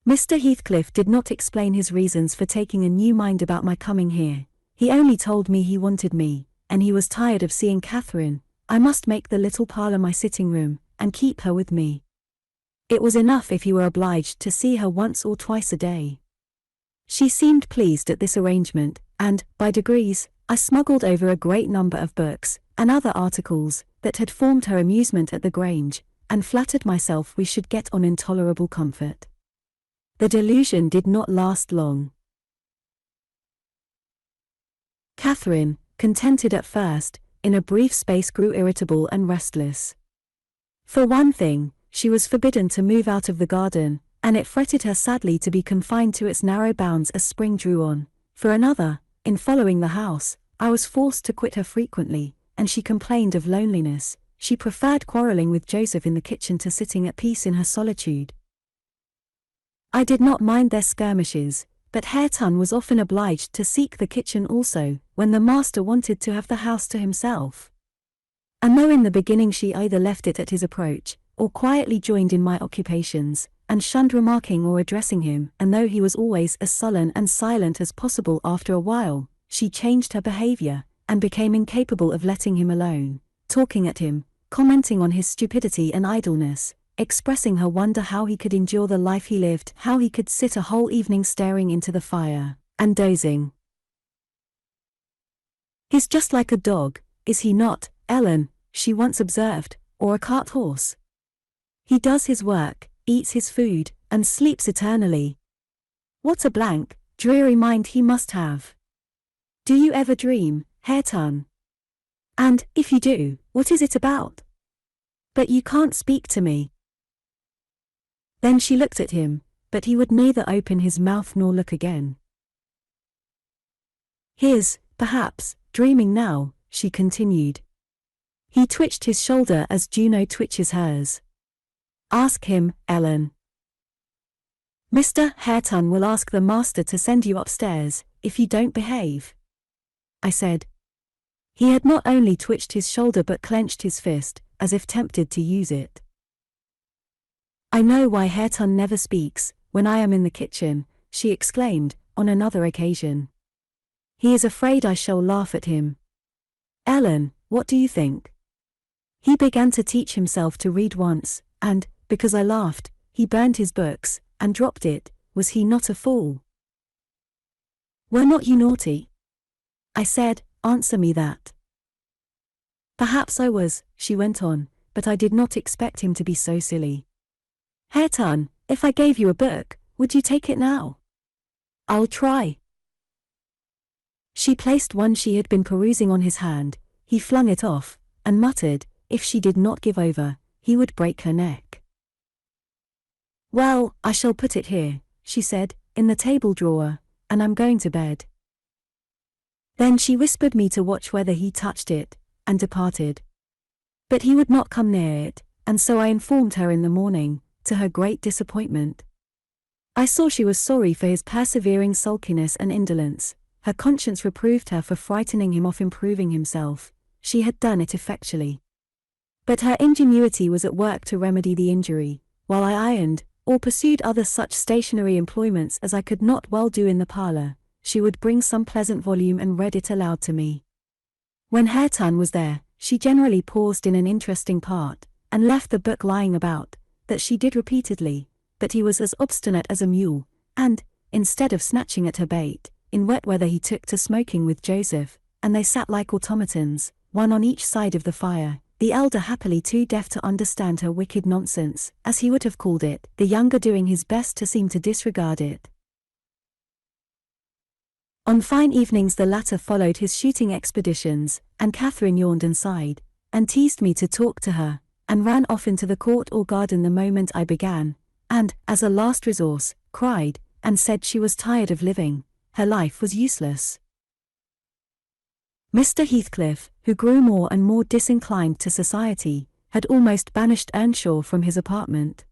Mr. Heathcliff did not explain his reasons for taking a new mind about my coming here, he only told me he wanted me, and he was tired of seeing Catherine, I must make the little parlour my sitting room, and keep her with me. It was enough if he were obliged to see her once or twice a day. She seemed pleased at this arrangement, and, by degrees, I smuggled over a great number of books, and other articles, that had formed her amusement at the Grange, and flattered myself we should get on in tolerable comfort. The delusion did not last long. Catherine, contented at first, in a brief space grew irritable and restless. For one thing, she was forbidden to move out of the garden, and it fretted her sadly to be confined to its narrow bounds as spring drew on. For another, in following the house, I was forced to quit her frequently, and she complained of loneliness. She preferred quarrelling with Joseph in the kitchen to sitting at peace in her solitude. I did not mind their skirmishes, but Hareton was often obliged to seek the kitchen also, when the master wanted to have the house to himself. And though in the beginning she either left it at his approach, or quietly joined in my occupations, and shunned remarking or addressing him, and though he was always as sullen and silent as possible, after a while, she changed her behavior, and became incapable of letting him alone, talking at him, commenting on his stupidity and idleness, expressing her wonder how he could endure the life he lived, how he could sit a whole evening staring into the fire, and dozing. "He's just like a dog, is he not, Ellen?" she once observed, "or a cart horse? He does his work, eats his food, and sleeps eternally. What a blank, dreary mind he must have. Do you ever dream, Hareton? And, if you do, what is it about? But you can't speak to me." Then she looked at him, but he would neither open his mouth nor look again. "He's, perhaps, dreaming now," she continued. He twitched his shoulder as Juno twitches hers. "Ask him, Ellen." "Mr. Hareton will ask the master to send you upstairs, if you don't behave," I said. He had not only twitched his shoulder but clenched his fist, as if tempted to use it. "I know why Hareton never speaks, when I am in the kitchen," she exclaimed, on another occasion. "He is afraid I shall laugh at him. Ellen, what do you think? He began to teach himself to read once, and, because I laughed, he burned his books, and dropped it. Was he not a fool? Were not you naughty?" I said, "Answer me that." "Perhaps I was," she went on, "but I did not expect him to be so silly. Hareton, if I gave you a book, would you take it now?" "I'll try." She placed one she had been perusing on his hand. He flung it off, and muttered, if she did not give over, he would break her neck. "Well, I shall put it here," she said, "in the table drawer, and I'm going to bed." Then she whispered me to watch whether he touched it, and departed. But he would not come near it, and so I informed her in the morning, to her great disappointment. I saw she was sorry for his persevering sulkiness and indolence. Her conscience reproved her for frightening him off improving himself. She had done it effectually. But her ingenuity was at work to remedy the injury, while I ironed, or pursued other such stationary employments as I could not well do in the parlour. She would bring some pleasant volume and read it aloud to me. When Hareton was there, she generally paused in an interesting part, and left the book lying about. That she did repeatedly, but he was as obstinate as a mule, and, instead of snatching at her bait, in wet weather he took to smoking with Joseph, and they sat like automatons, one on each side of the fire, the elder happily too deaf to understand her wicked nonsense, as he would have called it, the younger doing his best to seem to disregard it. On fine evenings the latter followed his shooting expeditions, and Catherine yawned and sighed, and teased me to talk to her, and ran off into the court or garden the moment I began, and, as a last resource, cried, and said she was tired of living, her life was useless. Mr. Heathcliff, who grew more and more disinclined to society, had almost banished Earnshaw from his apartment.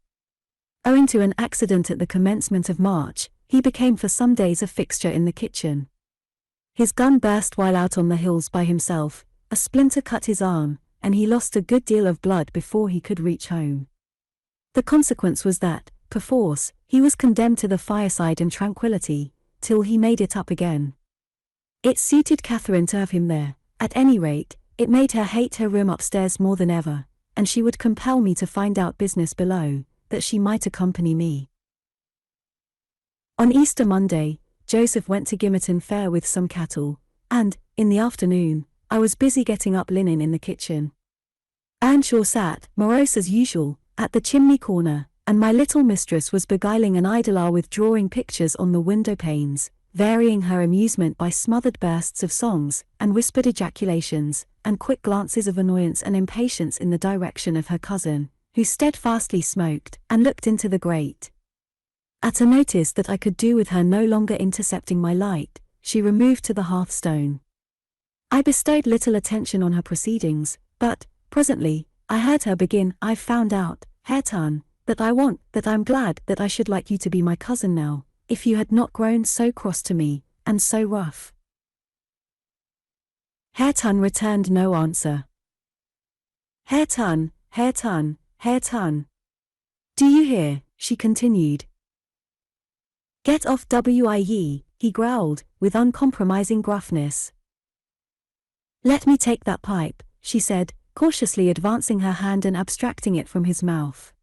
Owing to an accident at the commencement of March, he became for some days a fixture in the kitchen. His gun burst while out on the hills by himself, a splinter cut his arm, and he lost a good deal of blood before he could reach home. The consequence was that, perforce, he was condemned to the fireside and tranquillity, till he made it up again. It suited Catherine to have him there, At any rate, it made her hate her room upstairs more than ever, and she would compel me to find out business below, that she might accompany me. On Easter Monday, Joseph went to Gimmerton Fair with some cattle, and, in the afternoon, I was busy getting up linen in the kitchen. Earnshaw sat, morose as usual, at the chimney corner, and my little mistress was beguiling an idle hour with drawing pictures on the window panes, varying her amusement by smothered bursts of songs, and whispered ejaculations, and quick glances of annoyance and impatience in the direction of her cousin, who steadfastly smoked, and looked into the grate. At a notice that I could do with her no longer intercepting my light, she removed to the hearthstone. I bestowed little attention on her proceedings, but, presently, I heard her begin, "I've found out, Hareton, that I'm glad that I should like you to be my cousin now, if you had not grown so cross to me, and so rough." Hareton returned no answer. "Hareton, Hareton, Hareton. Do you hear?" she continued. "Get off Wye," he growled, with uncompromising gruffness. "Let me take that pipe," she said, cautiously advancing her hand and abstracting it from his mouth.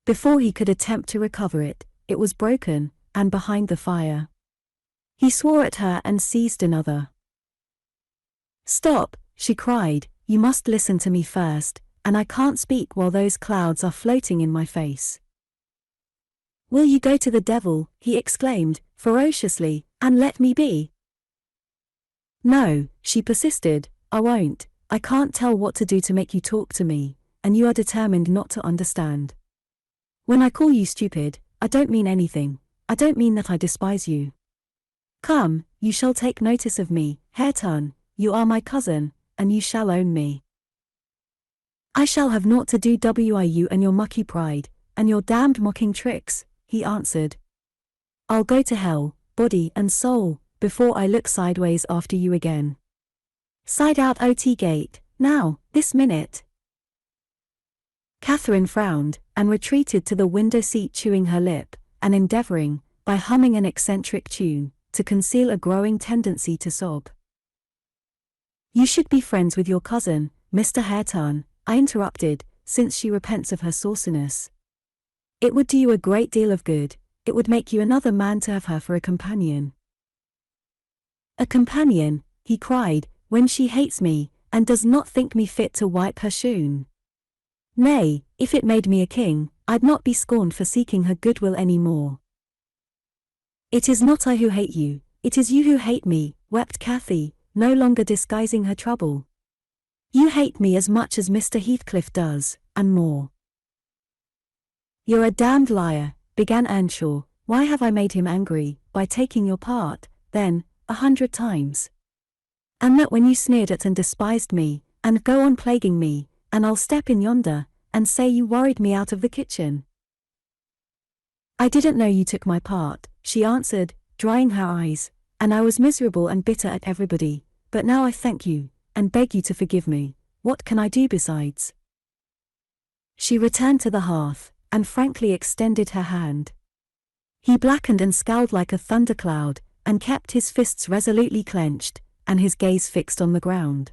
Before he could attempt to recover it, it was broken, and behind the fire. He swore at her and seized another. "Stop," she cried, "you must listen to me first, and I can't speak while those clouds are floating in my face." "Will you go to the devil," he exclaimed, ferociously, "and let me be?" "No," she persisted, "I won't. I can't tell what to do to make you talk to me, and you are determined not to understand. When I call you stupid, I don't mean anything. I don't mean that I despise you. Come, you shall take notice of me, Hareton, you are my cousin, and you shall own me." "I shall have naught to do with you and your mucky pride, and your damned mocking tricks," he answered. "I'll go to hell, body and soul, before I look sideways after you again. Side out OT gate, now, this minute." Catherine frowned, and retreated to the window seat chewing her lip, and endeavoring, by humming an eccentric tune, to conceal a growing tendency to sob. "You should be friends with your cousin, Mr. Hareton," I interrupted, "since she repents of her sauciness. It would do you a great deal of good, it would make you another man to have her for a companion." "A companion," he cried, "when she hates me, and does not think me fit to wipe her shoon. Nay, if it made me a king, I'd not be scorned for seeking her goodwill any more." "It is not I who hate you, it is you who hate me," wept Cathy, no longer disguising her trouble. "You hate me as much as Mr. Heathcliff does, and more." "You're a damned liar," began Earnshaw. "Why have I made him angry, by taking your part, then, 100 times? And that when you sneered at and despised me, and go on plaguing me, and I'll step in yonder, and say you worried me out of the kitchen." "I didn't know you took my part," she answered, drying her eyes, "and I was miserable and bitter at everybody, but now I thank you, and beg you to forgive me. What can I do besides?" She returned to the hearth, and frankly extended her hand. He blackened and scowled like a thundercloud, and kept his fists resolutely clenched, and his gaze fixed on the ground.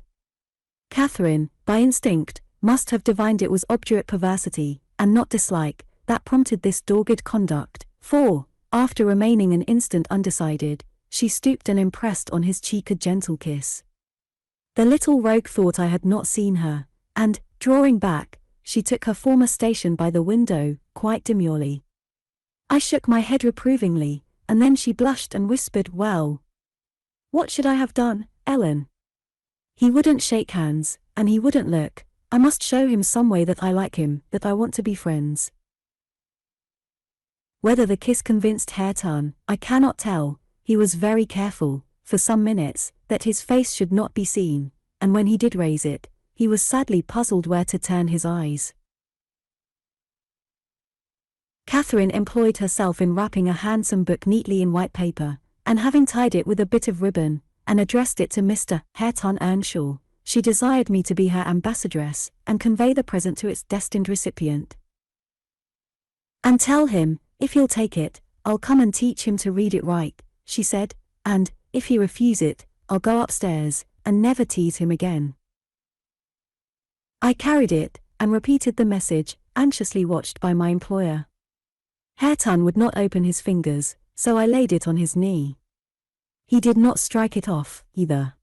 Catherine, by instinct, must have divined it was obdurate perversity, and not dislike, that prompted this dogged conduct, for, after remaining an instant undecided, she stooped and impressed on his cheek a gentle kiss. The little rogue thought I had not seen her, and, drawing back, she took her former station by the window, quite demurely. I shook my head reprovingly, and then she blushed and whispered, "Well, what should I have done, Ellen? He wouldn't shake hands, and he wouldn't look. I must show him some way that I like him, that I want to be friends." Whether the kiss convinced Hareton, I cannot tell. He was very careful, for some minutes, that his face should not be seen, and when he did raise it, he was sadly puzzled where to turn his eyes. Catherine employed herself in wrapping a handsome book neatly in white paper, and having tied it with a bit of ribbon, and addressed it to Mr. Hareton Earnshaw, she desired me to be her ambassadress, and convey the present to its destined recipient. "And tell him, if he'll take it, I'll come and teach him to read it right," she said, "and, if he refuse it, I'll go upstairs, and never tease him again. I carried it, and repeated the message, anxiously watched by my employer. Hareton would not open his fingers, so I laid it on his knee. He did not strike it off, either.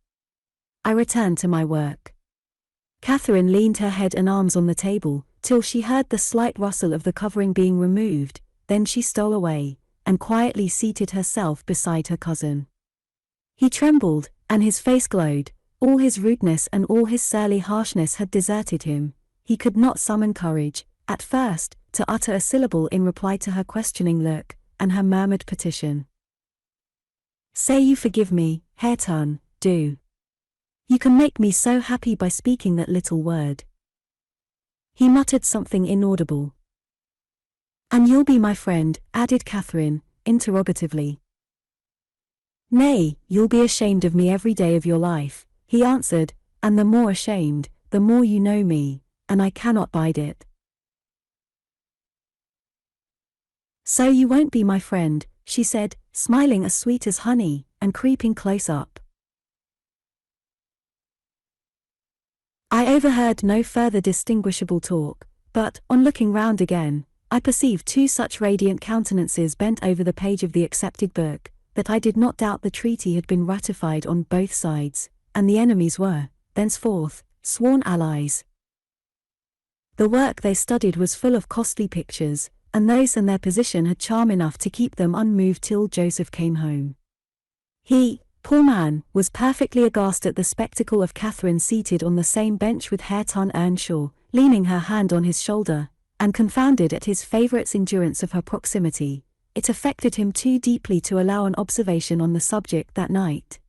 I returned to my work. Catherine leaned her head and arms on the table, till she heard the slight rustle of the covering being removed, then she stole away, and quietly seated herself beside her cousin. He trembled, and his face glowed. All his rudeness and all his surly harshness had deserted him. He could not summon courage, at first, to utter a syllable in reply to her questioning look, and her murmured petition. "Say you forgive me, Hareton, do. You can make me so happy by speaking that little word." He muttered something inaudible. "And you'll be my friend," added Catherine, interrogatively. "Nay, you'll be ashamed of me every day of your life," he answered, "and the more ashamed, the more you know me, and I cannot bide it." "So you won't be my friend," she said, smiling as sweet as honey, and creeping close up. I overheard no further distinguishable talk, but, on looking round again, I perceived two such radiant countenances bent over the page of the accepted book, that I did not doubt the treaty had been ratified on both sides, and the enemies were, thenceforth, sworn allies. The work they studied was full of costly pictures, and those in their position had charm enough to keep them unmoved till Joseph came home. He, poor man, was perfectly aghast at the spectacle of Catherine seated on the same bench with Hareton Earnshaw, leaning her hand on his shoulder, and confounded at his favourite's endurance of her proximity. It affected him too deeply to allow an observation on the subject that night.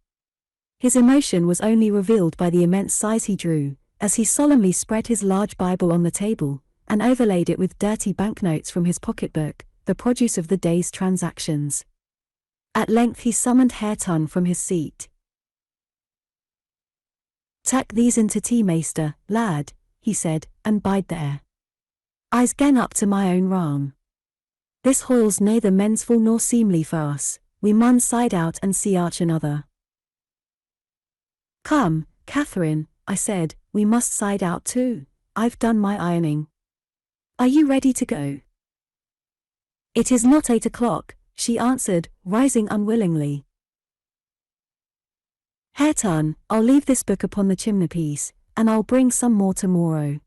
His emotion was only revealed by the immense size he drew, as he solemnly spread his large Bible on the table, and overlaid it with dirty banknotes from his pocketbook, the produce of the day's transactions. At length he summoned Hareton from his seat. "Tuck these into tea, meester, lad," he said, "and bide there. I's gen up to my own ram. This hoyle's neither mensful nor seemly for us, we mun side out and see arch another." "Come, Catherine," I said, "we must side out too. I've done my ironing. Are you ready to go?" "It is not 8 o'clock, she answered, rising unwillingly. "Hareton, I'll leave this book upon the chimney-piece, and I'll bring some more tomorrow."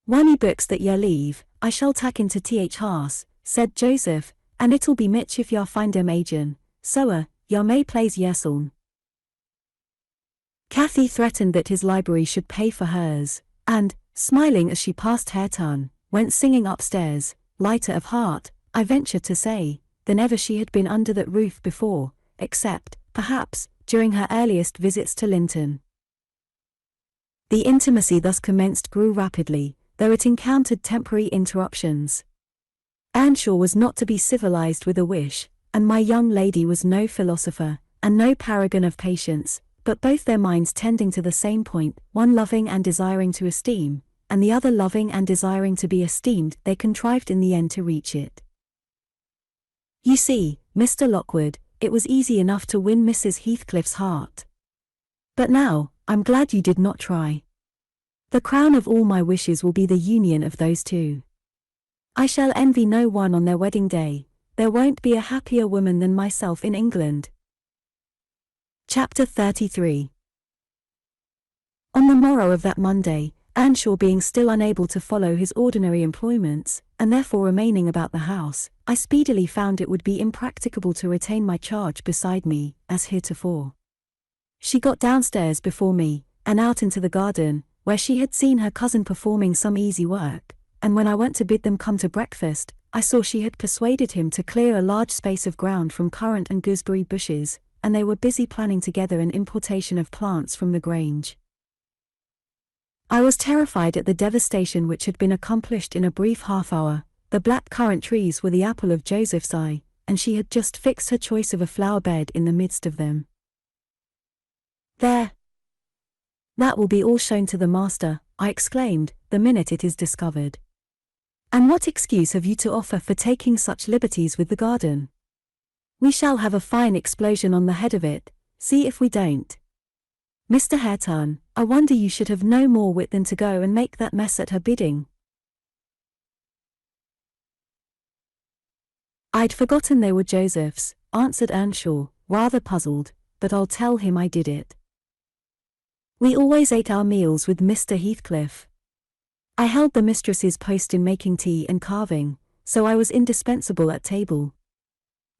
"Wony books that ya leave, I shall tack into th house," said Joseph, "and it'll be mitch if ya find 'em agin, so ya may plays yerseln." Cathy threatened that his library should pay for hers, and, smiling as she passed Hareton, went singing upstairs, lighter of heart, I venture to say, than ever she had been under that roof before, except, perhaps, during her earliest visits to Linton. The intimacy thus commenced grew rapidly, though it encountered temporary interruptions. Earnshaw was not to be civilized with a wish, and my young lady was no philosopher, and no paragon of patience, but both their minds tending to the same point, one loving and desiring to esteem, and the other loving and desiring to be esteemed, they contrived in the end to reach it. You see, Mr. Lockwood, it was easy enough to win Mrs. Heathcliff's heart. But now, I'm glad you did not try. The crown of all my wishes will be the union of those two. I shall envy no one on their wedding day. There won't be a happier woman than myself in England. Chapter 33. On the morrow of that Monday, Earnshaw being still unable to follow his ordinary employments, and therefore remaining about the house, I speedily found it would be impracticable to retain my charge beside me, as heretofore. She got downstairs before me, and out into the garden, where she had seen her cousin performing some easy work, and when I went to bid them come to breakfast, I saw she had persuaded him to clear a large space of ground from currant and gooseberry bushes, and they were busy planning together an importation of plants from the Grange. I was terrified at the devastation which had been accomplished in a brief half-hour. The black currant trees were the apple of Joseph's eye, and she had just fixed her choice of a flower bed in the midst of them. "There! That will be all shown to the master," I exclaimed, "the minute it is discovered. And what excuse have you to offer for taking such liberties with the garden? We shall have a fine explosion on the head of it, See if we don't. Mr. Hareton, I wonder you should have no more wit than to go and make that mess at her bidding. I'd forgotten they were Joseph's, answered Earnshaw, rather puzzled, but I'll tell him I did it. We always ate our meals with Mr. Heathcliff. I held the mistress's post in making tea and carving, so I was indispensable at table.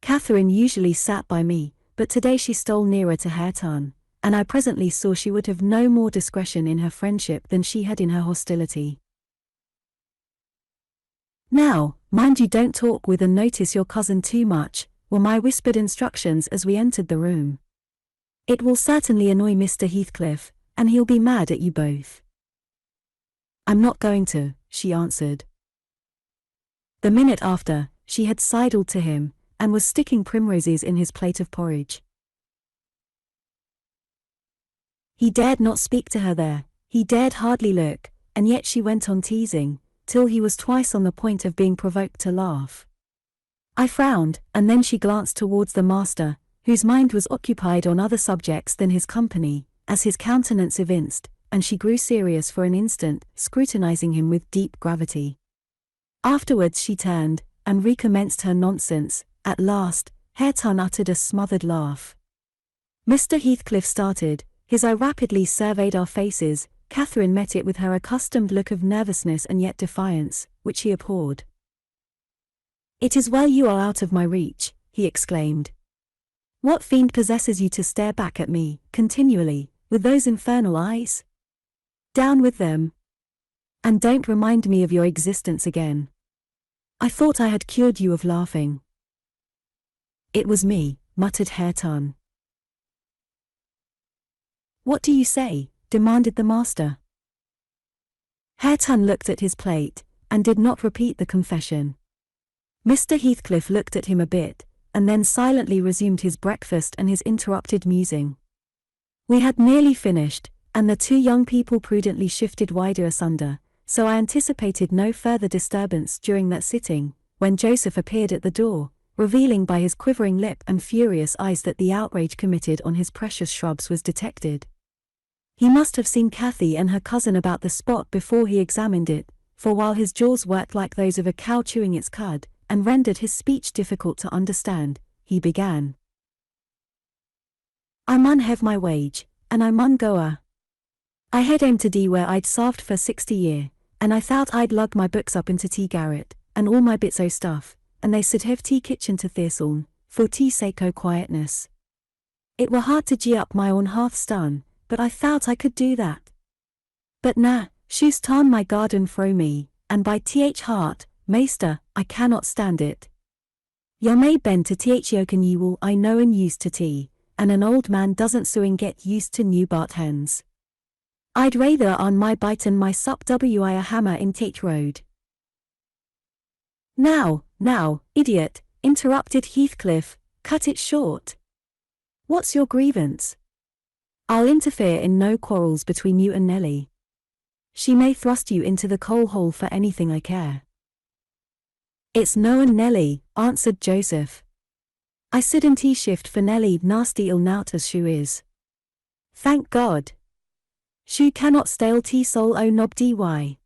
Catherine usually sat by me, but today she stole nearer to Hareton, and I presently saw she would have no more discretion in her friendship than she had in her hostility. Now, mind you don't talk with and notice your cousin too much, were my whispered instructions as we entered the room. It will certainly annoy Mr. Heathcliff, and he'll be mad at you both. I'm not going to, she answered. The minute after, she had sidled to him, and was sticking primroses in his plate of porridge. He dared not speak to her there, he dared hardly look, and yet she went on teasing, till he was twice on the point of being provoked to laugh. I frowned, and then she glanced towards the master, whose mind was occupied on other subjects than his company, as his countenance evinced, and she grew serious for an instant, scrutinizing him with deep gravity. Afterwards she turned, and recommenced her nonsense. At last, Hareton uttered a smothered laugh. Mr. Heathcliff started, his eye rapidly surveyed our faces. Catherine met it with her accustomed look of nervousness and yet defiance, which he abhorred. It is well you are out of my reach, he exclaimed. What fiend possesses you to stare back at me, continually, with those infernal eyes? Down with them. And don't remind me of your existence again. I thought I had cured you of laughing. It was me, muttered Hareton. What do you say? Demanded the master. Hareton looked at his plate, and did not repeat the confession. Mr. Heathcliff looked at him a bit, and then silently resumed his breakfast and his interrupted musing. We had nearly finished, and the two young people prudently shifted wider asunder, so I anticipated no further disturbance during that sitting, when Joseph appeared at the door, revealing by his quivering lip and furious eyes that the outrage committed on his precious shrubs was detected. He must have seen Cathy and her cousin about the spot before he examined it, for while his jaws worked like those of a cow chewing its cud, and rendered his speech difficult to understand, he began. I mun hev my wage, and I mun go a. I had aimed to dee where I'd sarved for 60 year, and I thought I'd lug my books up into tea garret, and all my bits o' stuff, and they should hev tea kitchen to theirseln, for tea sake o' quietness. It were hard to gee up my own hearthstone, but I thought I could do that. But na, she's torn my garden fro me, and by heart, maester, I cannot stand it. Ya may bend to yoken ye will I know and used to tea, and an old man doesn't soon get used to new bart hens. I'd rather on my bite and my sup wi a hammer in tate road. Now, idiot, interrupted Heathcliff, cut it short. What's your grievance? I'll interfere in no quarrels between you and Nelly. She may thrust you into the coal hole for anything I care. It's no and Nelly, answered Joseph. I sidn't shift for Nelly nasty ill nout as shoo is. Thank God. Shoo cannot stale tea soul o nob dy.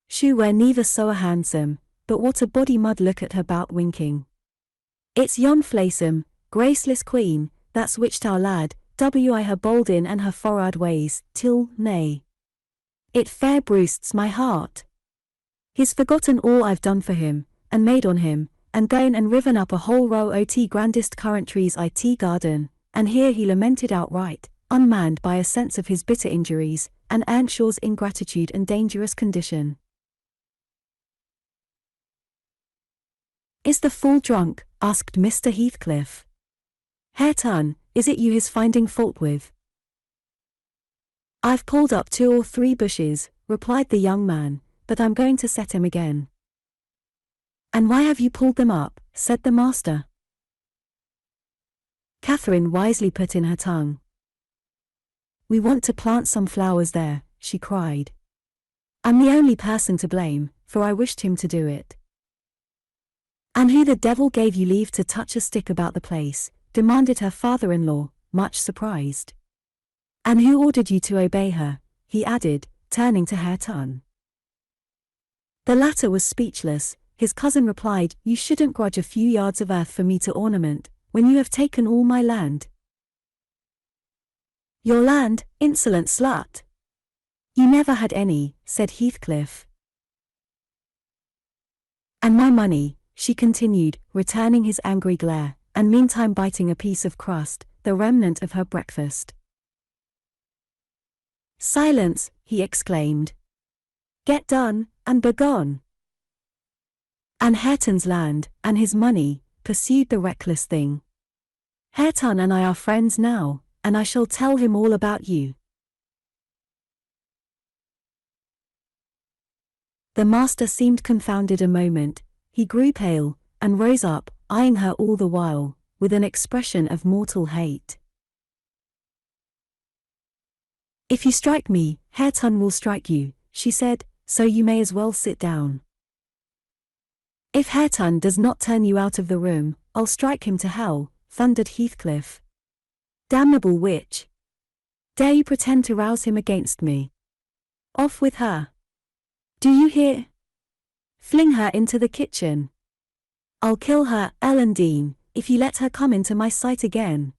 Shoo were neither so a handsome, but what a body mud look at her bout winking. It's yon flaysome, graceless queen, that's witched our lad, wi her bold in and her forrard ways, till, nay. It fair bruists my heart. He's forgotten all I've done for him, and made on him, and gone and riven up a whole row o' tea grandest currant trees I tea garden, and here he lamented outright, unmanned by a sense of his bitter injuries, and Earnshaw's ingratitude and dangerous condition. Is the fool drunk? Asked Mr. Heathcliff. Hareton, is it you he's finding fault with? I've pulled up 2 or 3 bushes, replied the young man, but I'm going to set him again. And why have you pulled them up? Said the master. Catherine wisely put in her tongue. We want to plant some flowers there, she cried. I'm the only person to blame, for I wished him to do it. And who the devil gave you leave to touch a stick about the place? Demanded her father-in-law, much surprised. "And who ordered you to obey her?" he added, turning to Hareton. The latter was speechless. His cousin replied, "You shouldn't grudge a few yards of earth for me to ornament, when you have taken all my land." "Your land, insolent slut! You never had any," said Heathcliff. "And my money," she continued, returning his angry glare, and meantime biting a piece of crust, the remnant of her breakfast. "Silence," he exclaimed. "Get done, and begone." "And Hareton's land, and his money," pursued the reckless thing. "Hareton and I are friends now, and I shall tell him all about you." The master seemed confounded a moment. He grew pale, and rose up, eyeing her all the while, with an expression of mortal hate. "If you strike me, Hareton will strike you," she said, "so you may as well sit down. If Hareton does not turn you out of the room, I'll strike him to hell," thundered Heathcliff. "Damnable witch! Dare you pretend to rouse him against me? Off with her! Do you hear? Fling her into the kitchen. I'll kill her, Ellen Dean, if you let her come into my sight again."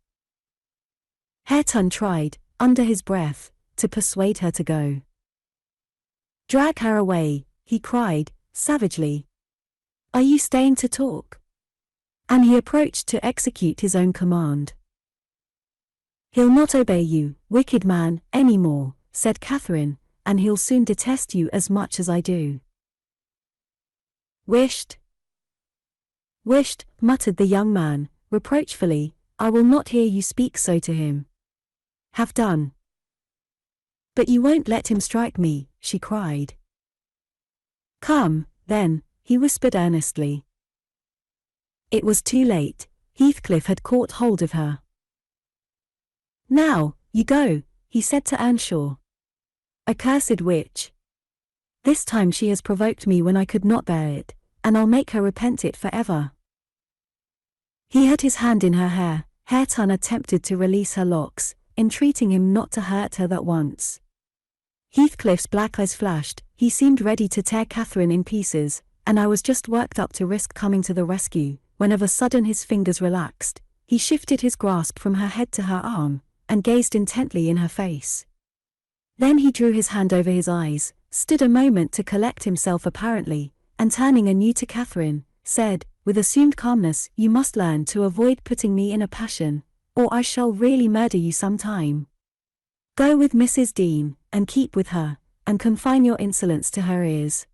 Hareton tried, under his breath, to persuade her to go. "Drag her away," he cried, savagely. "Are you staying to talk?" And he approached to execute his own command. "He'll not obey you, wicked man, any more," said Catherine, "and he'll soon detest you as much as I do." "Wisht! Wisht," muttered the young man, reproachfully, "I will not hear you speak so to him. Have done." "But you won't let him strike me," she cried. "Come, then," he whispered earnestly. It was too late. Heathcliff had caught hold of her. "Now, you go," he said to Earnshaw. "Accursed witch! This time she has provoked me when I could not bear it, and I'll make her repent it forever." He had his hand in her hair. Hareton attempted to release her locks, entreating him not to hurt her that once. Heathcliff's black eyes flashed. He seemed ready to tear Catherine in pieces, and I was just worked up to risk coming to the rescue, when of a sudden his fingers relaxed. He shifted his grasp from her head to her arm, and gazed intently in her face. Then he drew his hand over his eyes, stood a moment to collect himself apparently, and turning anew to Catherine, said, with assumed calmness, "You must learn to avoid putting me in a passion, or I shall really murder you some time. Go with Mrs. Dean, and keep with her, and confine your insolence to her ears.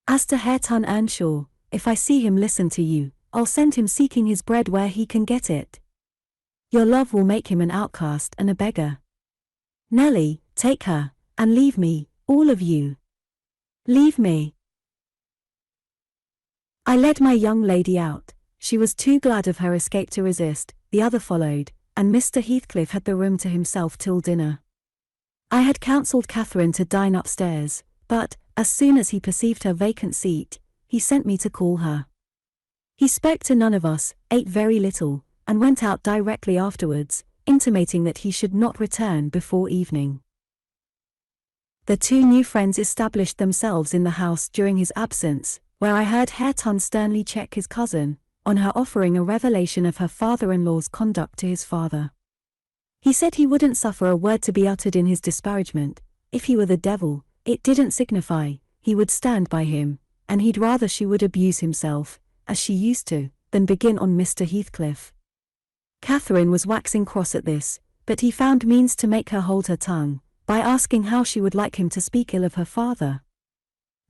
As to Hareton Earnshaw, if I see him listen to you, I'll send him seeking his bread where he can get it. Your love will make him an outcast and a beggar. Nelly, take her, and leave me, all of you. Leave me." I led my young lady out. She was too glad of her escape to resist. The other followed, and Mr. Heathcliff had the room to himself till dinner. I had counselled Catherine to dine upstairs, but, as soon as he perceived her vacant seat, he sent me to call her. He spoke to none of us, ate very little, and went out directly afterwards, intimating that he should not return before evening. The two new friends established themselves in the house during his absence, where I heard Hareton sternly check his cousin, on her offering a revelation of her father-in-law's conduct to his father. He said he wouldn't suffer a word to be uttered in his disparagement. If he were the devil, it didn't signify, he would stand by him, and he'd rather she would abuse himself, as she used to, than begin on Mr. Heathcliff. Catherine was waxing cross at this, but he found means to make her hold her tongue, by asking how she would like him to speak ill of her father.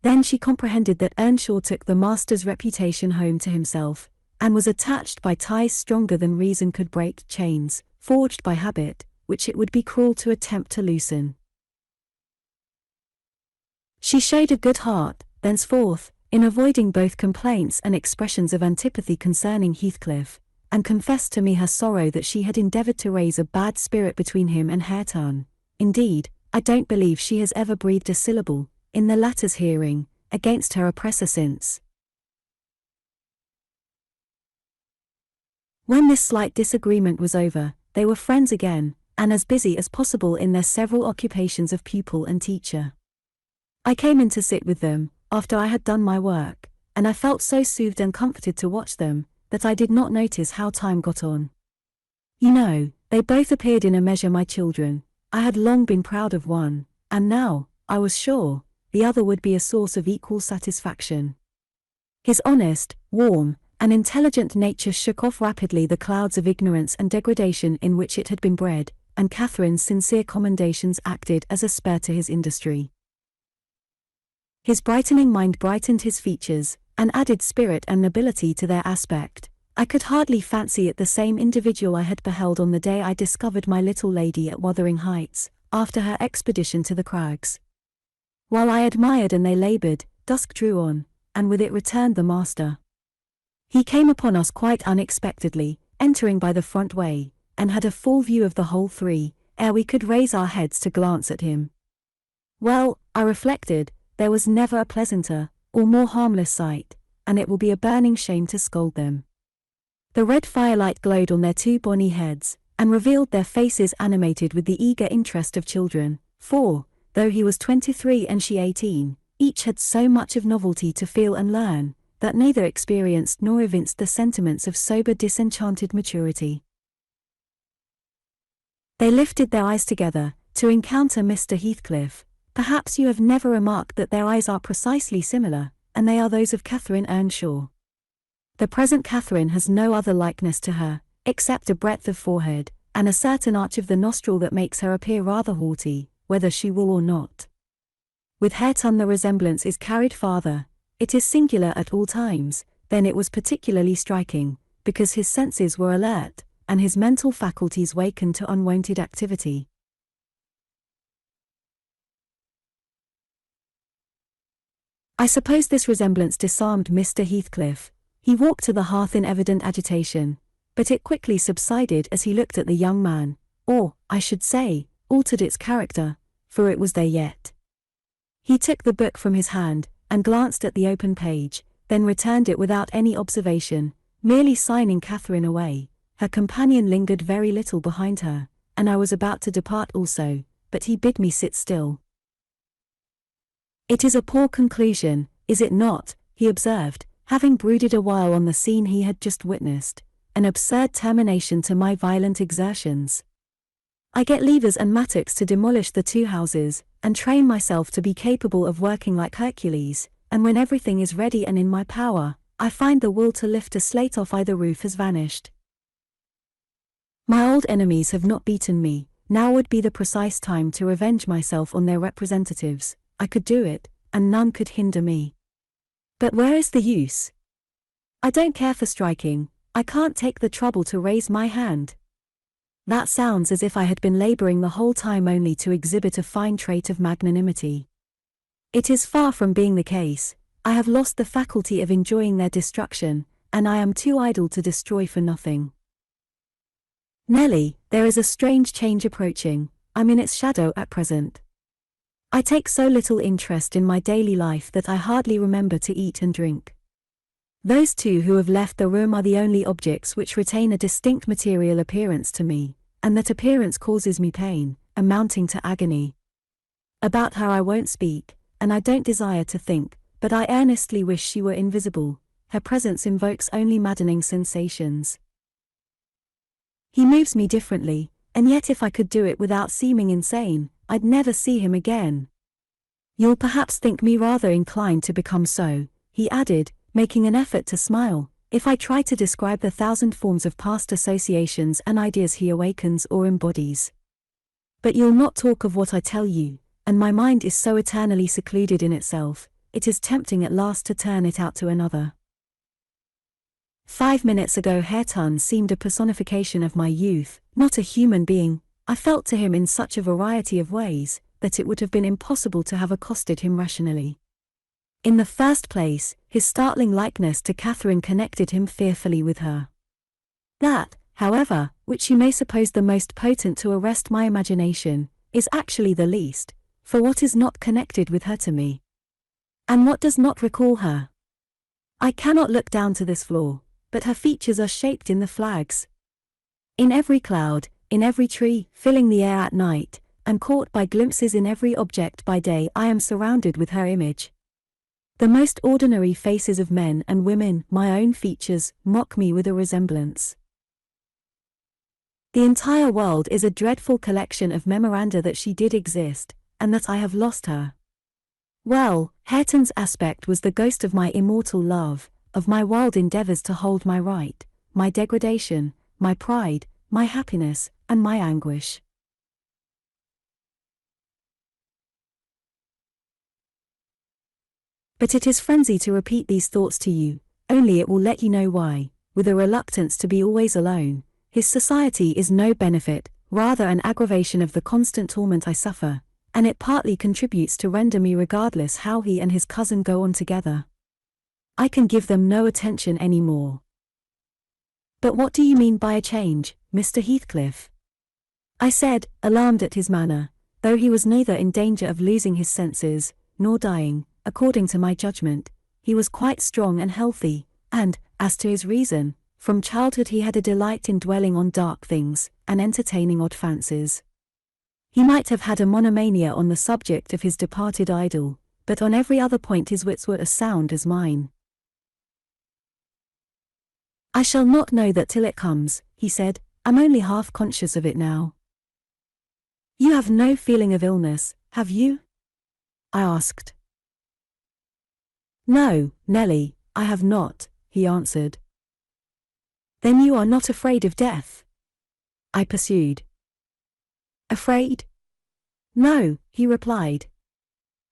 Then she comprehended that Earnshaw took the master's reputation home to himself, and was attached by ties stronger than reason could break, chains, forged by habit, which it would be cruel to attempt to loosen. She showed a good heart, thenceforth, in avoiding both complaints and expressions of antipathy concerning Heathcliff, and confessed to me her sorrow that she had endeavoured to raise a bad spirit between him and Hareton. Indeed, I don't believe she has ever breathed a syllable, in the latter's hearing, against her oppressor since. When this slight disagreement was over, they were friends again, and as busy as possible in their several occupations of pupil and teacher. I came in to sit with them, after I had done my work, and I felt so soothed and comforted to watch them, that I did not notice how time got on. You know, they both appeared in a measure my children. I had long been proud of one, and now, I was sure, the other would be a source of equal satisfaction. His honest, warm, and intelligent nature shook off rapidly the clouds of ignorance and degradation in which it had been bred, and Catherine's sincere commendations acted as a spur to his industry. His brightening mind brightened his features, and added spirit and nobility to their aspect. I could hardly fancy it the same individual I had beheld on the day I discovered my little lady at Wuthering Heights, after her expedition to the crags. While I admired and they laboured, dusk drew on, and with it returned the master. He came upon us quite unexpectedly, entering by the front way, and had a full view of the whole three, ere we could raise our heads to glance at him. Well, I reflected, there was never a pleasanter, or more harmless sight, and it will be a burning shame to scold them. The red firelight glowed on their two bonny heads, and revealed their faces animated with the eager interest of children, for, though he was 23 and she 18, each had so much of novelty to feel and learn, that neither experienced nor evinced the sentiments of sober disenchanted maturity. They lifted their eyes together, to encounter Mr. Heathcliff. Perhaps you have never remarked that their eyes are precisely similar, and they are those of Catherine Earnshaw. The present Catherine has no other likeness to her, except a breadth of forehead, and a certain arch of the nostril that makes her appear rather haughty, whether she will or not. With Hareton the resemblance is carried farther. It is singular at all times, then it was particularly striking, because his senses were alert, and his mental faculties wakened to unwonted activity. I suppose this resemblance disarmed Mr. Heathcliff. He walked to the hearth in evident agitation, but it quickly subsided as he looked at the young man, or, I should say, altered its character, for it was there yet. He took the book from his hand, and glanced at the open page, then returned it without any observation, merely signing Catherine away. Her companion lingered very little behind her, and I was about to depart also, but he bid me sit still. "It is a poor conclusion, is it not?" he observed, having brooded a while on the scene he had just witnessed, "an absurd termination to my violent exertions. I get levers and mattocks to demolish the two houses, and train myself to be capable of working like Hercules, and when everything is ready and in my power, I find the will to lift a slate off either roof has vanished. My old enemies have not beaten me, now would be the precise time to revenge myself on their representatives. I could do it, and none could hinder me. But where is the use? I don't care for striking, I can't take the trouble to raise my hand. That sounds as if I had been laboring the whole time only to exhibit a fine trait of magnanimity. It is far from being the case. I have lost the faculty of enjoying their destruction, and I am too idle to destroy for nothing. Nelly, there is a strange change approaching. I'm in its shadow at present. I take so little interest in my daily life that I hardly remember to eat and drink. Those two who have left the room are the only objects which retain a distinct material appearance to me, and that appearance causes me pain, amounting to agony. About her I won't speak, and I don't desire to think, but I earnestly wish she were invisible. Her presence invokes only maddening sensations. He moves me differently, and yet if I could do it without seeming insane, I'd never see him again. You'll perhaps think me rather inclined to become so, he added, making an effort to smile, if I try to describe the thousand forms of past associations and ideas he awakens or embodies. But you'll not talk of what I tell you, and my mind is so eternally secluded in itself, it is tempting at last to turn it out to another. 5 minutes ago Hareton seemed a personification of my youth, not a human being. I felt to him in such a variety of ways, that it would have been impossible to have accosted him rationally. In the first place, his startling likeness to Catherine connected him fearfully with her. That, however, which you may suppose the most potent to arrest my imagination, is actually the least, for what is not connected with her to me? And what does not recall her? I cannot look down to this floor, but her features are shaped in the flags. In every cloud, in every tree, filling the air at night, and caught by glimpses in every object by day. I am surrounded with her image. The most ordinary faces of men and women, my own features, mock me with a resemblance. The entire world is a dreadful collection of memoranda that she did exist, and that I have lost her. Well, Hareton's aspect was the ghost of my immortal love, of my wild endeavors to hold my right, my degradation, my pride, my happiness, and my anguish. But it is frenzy to repeat these thoughts to you, only it will let you know why, with a reluctance to be always alone, his society is no benefit, rather an aggravation of the constant torment I suffer, and it partly contributes to render me regardless how he and his cousin go on together. I can give them no attention any more. But what do you mean by a change, Mr. Heathcliff? I said, alarmed at his manner, though he was neither in danger of losing his senses, nor dying. According to my judgment, he was quite strong and healthy, and, as to his reason, from childhood he had a delight in dwelling on dark things, and entertaining odd fancies. He might have had a monomania on the subject of his departed idol, but on every other point his wits were as sound as mine. I shall not know that till it comes, he said. I'm only half conscious of it now. You have no feeling of illness, have you? I asked. No, Nelly, I have not, he answered. Then you are not afraid of death? I pursued. Afraid? No, he replied.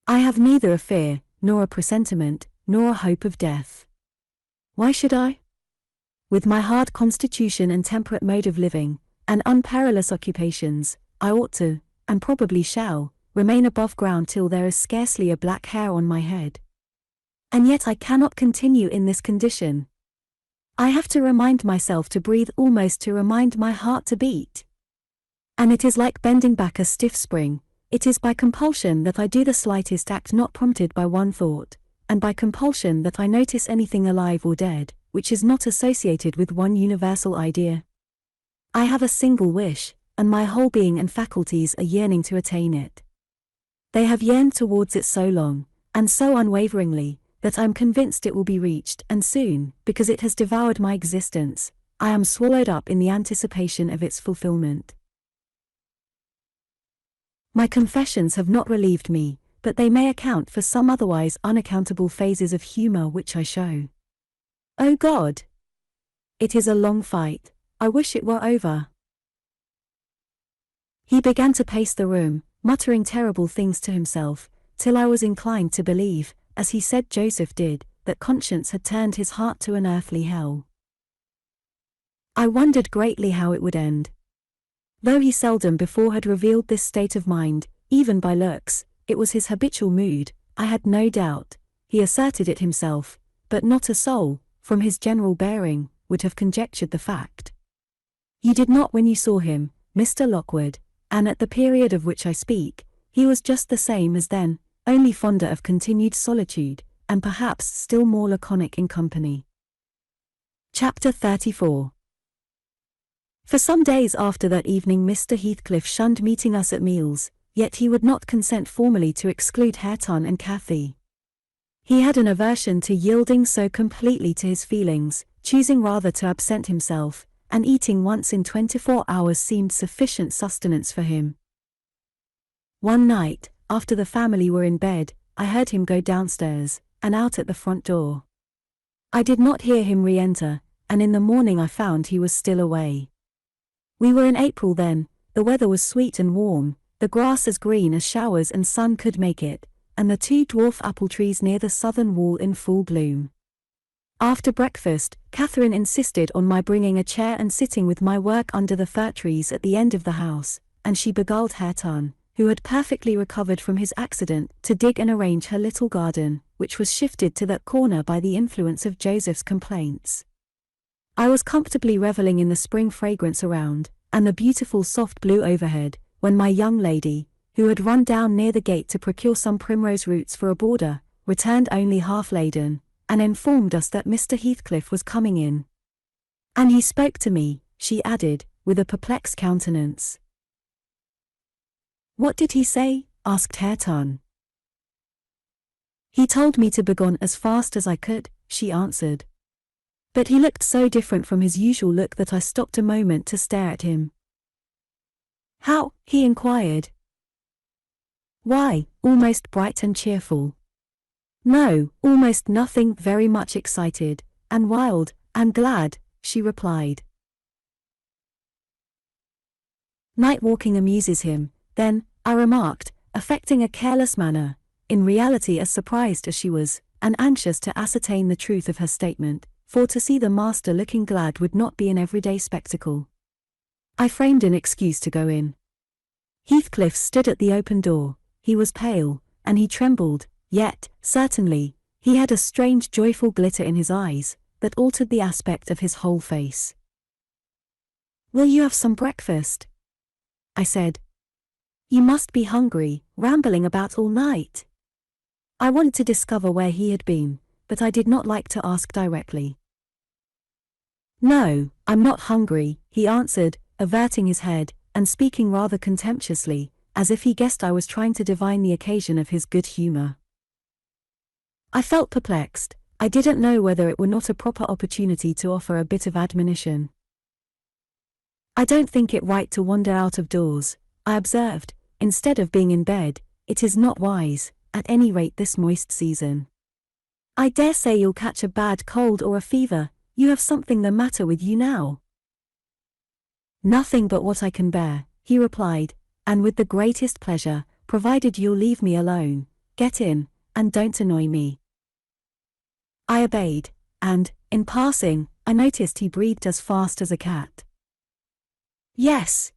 I have neither a fear, nor a presentiment, nor a hope of death. Why should I? With my hard constitution and temperate mode of living, and unperilous occupations, I ought to, and probably shall, remain above ground till there is scarcely a black hair on my head. And yet I cannot continue in this condition. I have to remind myself to breathe, almost to remind my heart to beat. And it is like bending back a stiff spring, it is by compulsion that I do the slightest act not prompted by one thought, and by compulsion that I notice anything alive or dead, which is not associated with one universal idea. I have a single wish, and my whole being and faculties are yearning to attain it. They have yearned towards it so long, and so unwaveringly, that I am convinced it will be reached, and soon, because it has devoured my existence, I am swallowed up in the anticipation of its fulfillment. My confessions have not relieved me, but they may account for some otherwise unaccountable phases of humor which I show. Oh God! It is a long fight, I wish it were over. He began to pace the room, muttering terrible things to himself, till I was inclined to believe, as he said Joseph did, that conscience had turned his heart to an earthly hell. I wondered greatly how it would end. Though he seldom before had revealed this state of mind, even by looks, it was his habitual mood, I had no doubt. He asserted it himself, but not a soul, from his general bearing, would have conjectured the fact. You did not when you saw him, Mr. Lockwood, and at the period of which I speak, he was just the same as then, only fonder of continued solitude, and perhaps still more laconic in company. Chapter 34. For some days after that evening Mr. Heathcliff shunned meeting us at meals, yet he would not consent formally to exclude Hareton and Cathy. He had an aversion to yielding so completely to his feelings, choosing rather to absent himself, and eating once in 24 hours seemed sufficient sustenance for him. One night, after the family were in bed, I heard him go downstairs, and out at the front door. I did not hear him re-enter, and in the morning I found he was still away. We were in April then, the weather was sweet and warm, the grass as green as showers and sun could make it, and the 2 dwarf apple trees near the southern wall in full bloom. After breakfast, Catherine insisted on my bringing a chair and sitting with my work under the fir trees at the end of the house, and she beguiled Hareton, who had perfectly recovered from his accident, to dig and arrange her little garden, which was shifted to that corner by the influence of Joseph's complaints. I was comfortably revelling in the spring fragrance around, and the beautiful soft blue overhead, when my young lady, who had run down near the gate to procure some primrose roots for a border, returned only half laden, and informed us that Mr. Heathcliff was coming in. And he spoke to me, she added, with a perplexed countenance. "What did he say?" asked Hareton. "He told me to begone as fast as I could," she answered. But he looked so different from his usual look that I stopped a moment to stare at him. "How?" he inquired. "Why, almost bright and cheerful." "No, almost nothing, very much excited, and wild, and glad," she replied. "Night walking amuses him, then," I remarked, affecting a careless manner, in reality as surprised as she was, and anxious to ascertain the truth of her statement, for to see the master looking glad would not be an everyday spectacle. I framed an excuse to go in. Heathcliff stood at the open door. He was pale, and he trembled, yet, certainly, he had a strange joyful glitter in his eyes, that altered the aspect of his whole face. "Will you have some breakfast?" I said. "You must be hungry, rambling about all night." I wanted to discover where he had been, but I did not like to ask directly. "No, I'm not hungry," he answered, averting his head, and speaking rather contemptuously, as if he guessed I was trying to divine the occasion of his good humor. I felt perplexed. I didn't know whether it were not a proper opportunity to offer a bit of admonition. "I don't think it right to wander out of doors," I observed, "instead of being in bed. It is not wise, at any rate this moist season. I dare say you'll catch a bad cold or a fever. You have something the matter with you now." "Nothing but what I can bear," he replied, "and with the greatest pleasure, provided you'll leave me alone. Get in, and don't annoy me." I obeyed, and, in passing, I noticed he breathed as fast as a cat. "Yes,"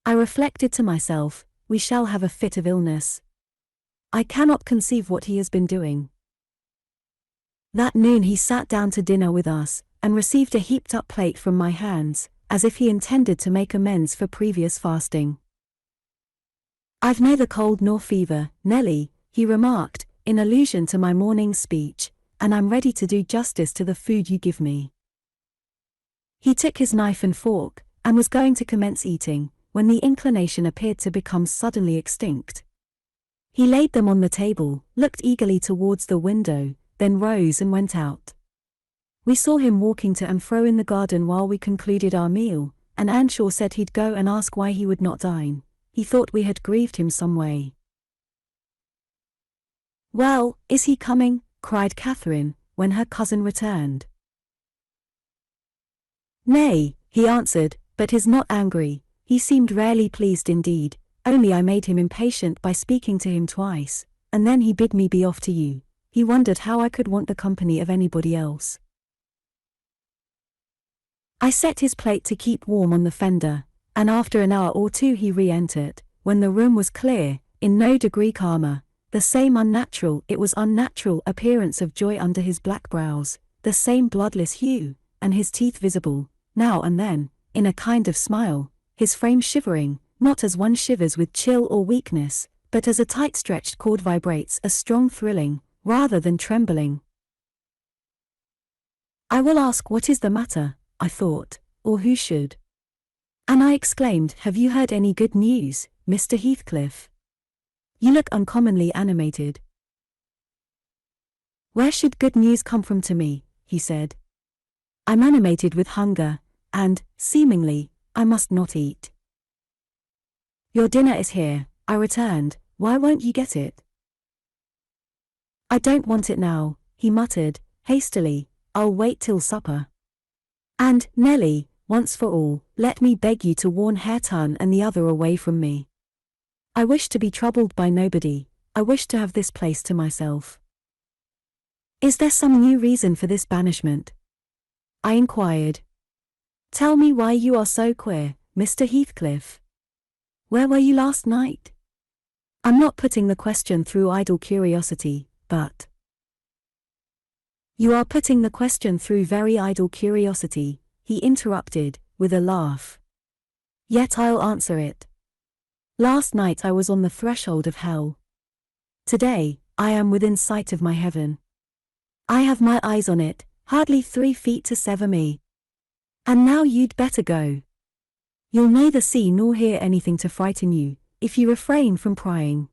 I reflected to myself, "we shall have a fit of illness. I cannot conceive what he has been doing." That noon he sat down to dinner with us, and received a heaped-up plate from my hands, as if he intended to make amends for previous fasting. "I've neither cold nor fever, Nelly," he remarked, in allusion to my morning's speech, "and I'm ready to do justice to the food you give me." He took his knife and fork, and was going to commence eating, when the inclination appeared to become suddenly extinct. He laid them on the table, looked eagerly towards the window, then rose and went out. We saw him walking to and fro in the garden while we concluded our meal, and Earnshaw said he'd go and ask why he would not dine. He thought we had grieved him some way. "Well, is he coming?" cried Catherine, when her cousin returned. "Nay," he answered, "but is not angry. He seemed rarely pleased indeed, only I made him impatient by speaking to him twice, and then he bid me be off to you. He wondered how I could want the company of anybody else." I set his plate to keep warm on the fender, and after an hour or two he re-entered, when the room was clear, in no degree calmer, the same unnatural appearance of joy under his black brows, the same bloodless hue, and his teeth visible, now and then, in a kind of smile, his frame shivering, not as one shivers with chill or weakness, but as a tight-stretched cord vibrates a strong thrilling, rather than trembling. "I will ask what is the matter," I thought, or who should? And I exclaimed, "Have you heard any good news, Mr. Heathcliff? You look uncommonly animated." "Where should good news come from to me?" he said. "I'm animated with hunger, and, seemingly, I must not eat." "Your dinner is here," I returned. "Why won't you get it?" "I don't want it now," he muttered, hastily. "I'll wait till supper. And, Nelly, once for all, let me beg you to warn Hareton and the other away from me. I wish to be troubled by nobody. I wish to have this place to myself." "Is there some new reason for this banishment?" I inquired. "Tell me why you are so queer, Mr. Heathcliff. Where were you last night?" I'm not putting the question through idle curiosity, but "You are putting the question through very idle curiosity," he interrupted, with a laugh. "Yet I'll answer it. Last night I was on the threshold of hell. Today, I am within sight of my heaven. I have my eyes on it, hardly 3 feet to sever me. And now you'd better go." You'll neither see nor hear anything to frighten you, if you refrain from prying.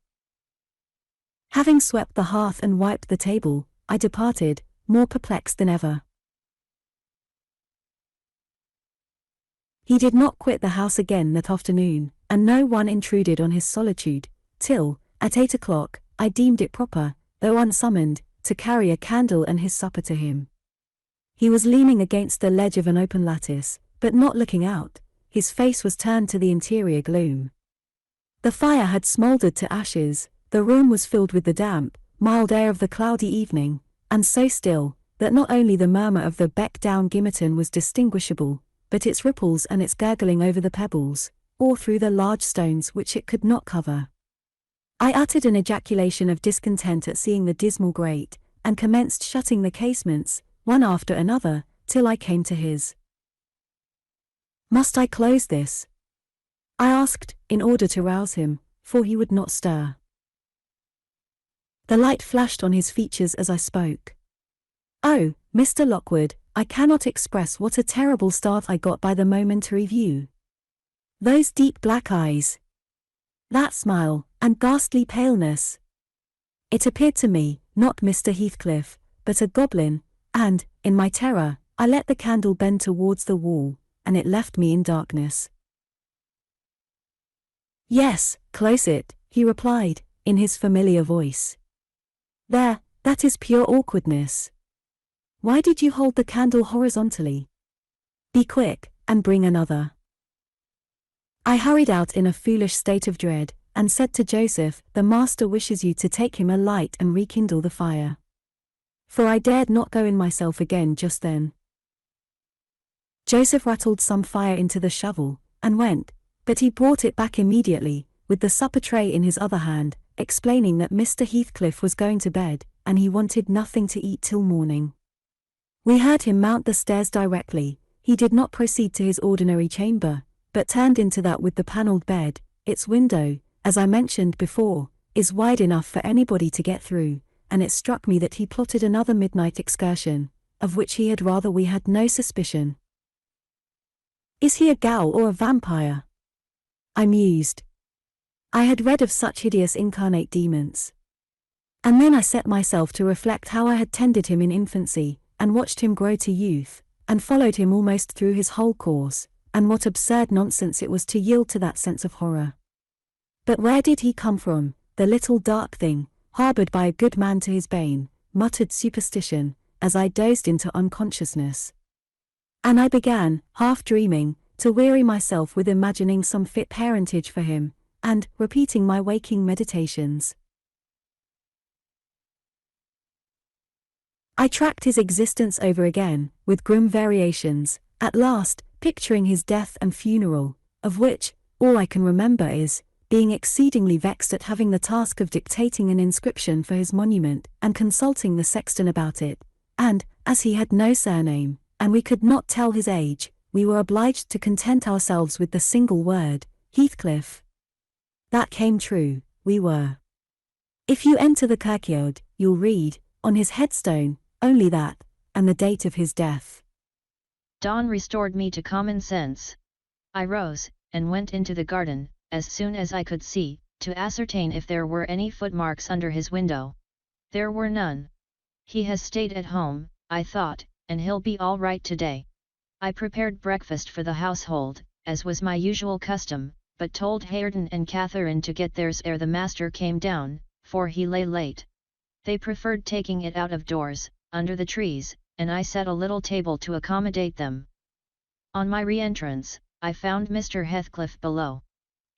Having swept the hearth and wiped the table, I departed, more perplexed than ever. He did not quit the house again that afternoon, and no one intruded on his solitude, till, at 8 o'clock, I deemed it proper, though unsummoned, to carry a candle and his supper to him. He was leaning against the ledge of an open lattice, but not looking out. His face was turned to the interior gloom. The fire had smouldered to ashes, the room was filled with the damp, mild air of the cloudy evening, and so still, that not only the murmur of the beck-down Gimmerton was distinguishable, but its ripples and its gurgling over the pebbles, or through the large stones which it could not cover. I uttered an ejaculation of discontent at seeing the dismal grate, and commenced shutting the casements, one after another, till I came to his. "Must I close this?" I asked, in order to rouse him, for he would not stir. The light flashed on his features as I spoke. "Oh, Mr. Lockwood, I cannot express what a terrible start I got by the momentary view. Those deep black eyes. That smile, and ghastly paleness. It appeared to me, not Mr. Heathcliff, but a goblin, and, in my terror, I let the candle bend towards the wall, and it left me in darkness." "Yes, close it," he replied, in his familiar voice. "There, that is pure awkwardness. Why did you hold the candle horizontally? Be quick, and bring another." I hurried out in a foolish state of dread, and said to Joseph, "The master wishes you to take him a light and rekindle the fire." For I dared not go in myself again just then. Joseph rattled some fire into the shovel, and went, but he brought it back immediately, with the supper tray in his other hand, explaining that Mr. Heathcliff was going to bed, and he wanted nothing to eat till morning. We heard him mount the stairs directly. He did not proceed to his ordinary chamber, but turned into that with the panelled bed. Its window, as I mentioned before, is wide enough for anybody to get through, and it struck me that he plotted another midnight excursion, of which he had rather we had no suspicion. "Is he a ghoul or a vampire?" I mused. I had read of such hideous incarnate demons. And then I set myself to reflect how I had tended him in infancy, and watched him grow to youth, and followed him almost through his whole course, and what absurd nonsense it was to yield to that sense of horror. But where did he come from, the little dark thing, harbored by a good man to his bane, muttered superstition, as I dozed into unconsciousness. And I began, half dreaming, to weary myself with imagining some fit parentage for him, and repeating my waking meditations. I tracked his existence over again, with grim variations, at last, picturing his death and funeral, of which, all I can remember is, being exceedingly vexed at having the task of dictating an inscription for his monument, and consulting the sexton about it, and, as he had no surname, and we could not tell his age, we were obliged to content ourselves with the single word, Heathcliff. That came true, we were. If you enter the kirkyard, you'll read, on his headstone, only that, and the date of his death. Dawn restored me to common sense. I rose, and went into the garden, as soon as I could see, to ascertain if there were any footmarks under his window. There were none. He has stayed at home, I thought, and he'll be all right today. I prepared breakfast for the household, as was my usual custom, but told Hareton and Catherine to get theirs ere the master came down, for he lay late. They preferred taking it out of doors, under the trees, and I set a little table to accommodate them. On my re-entrance, I found Mr. Heathcliff below.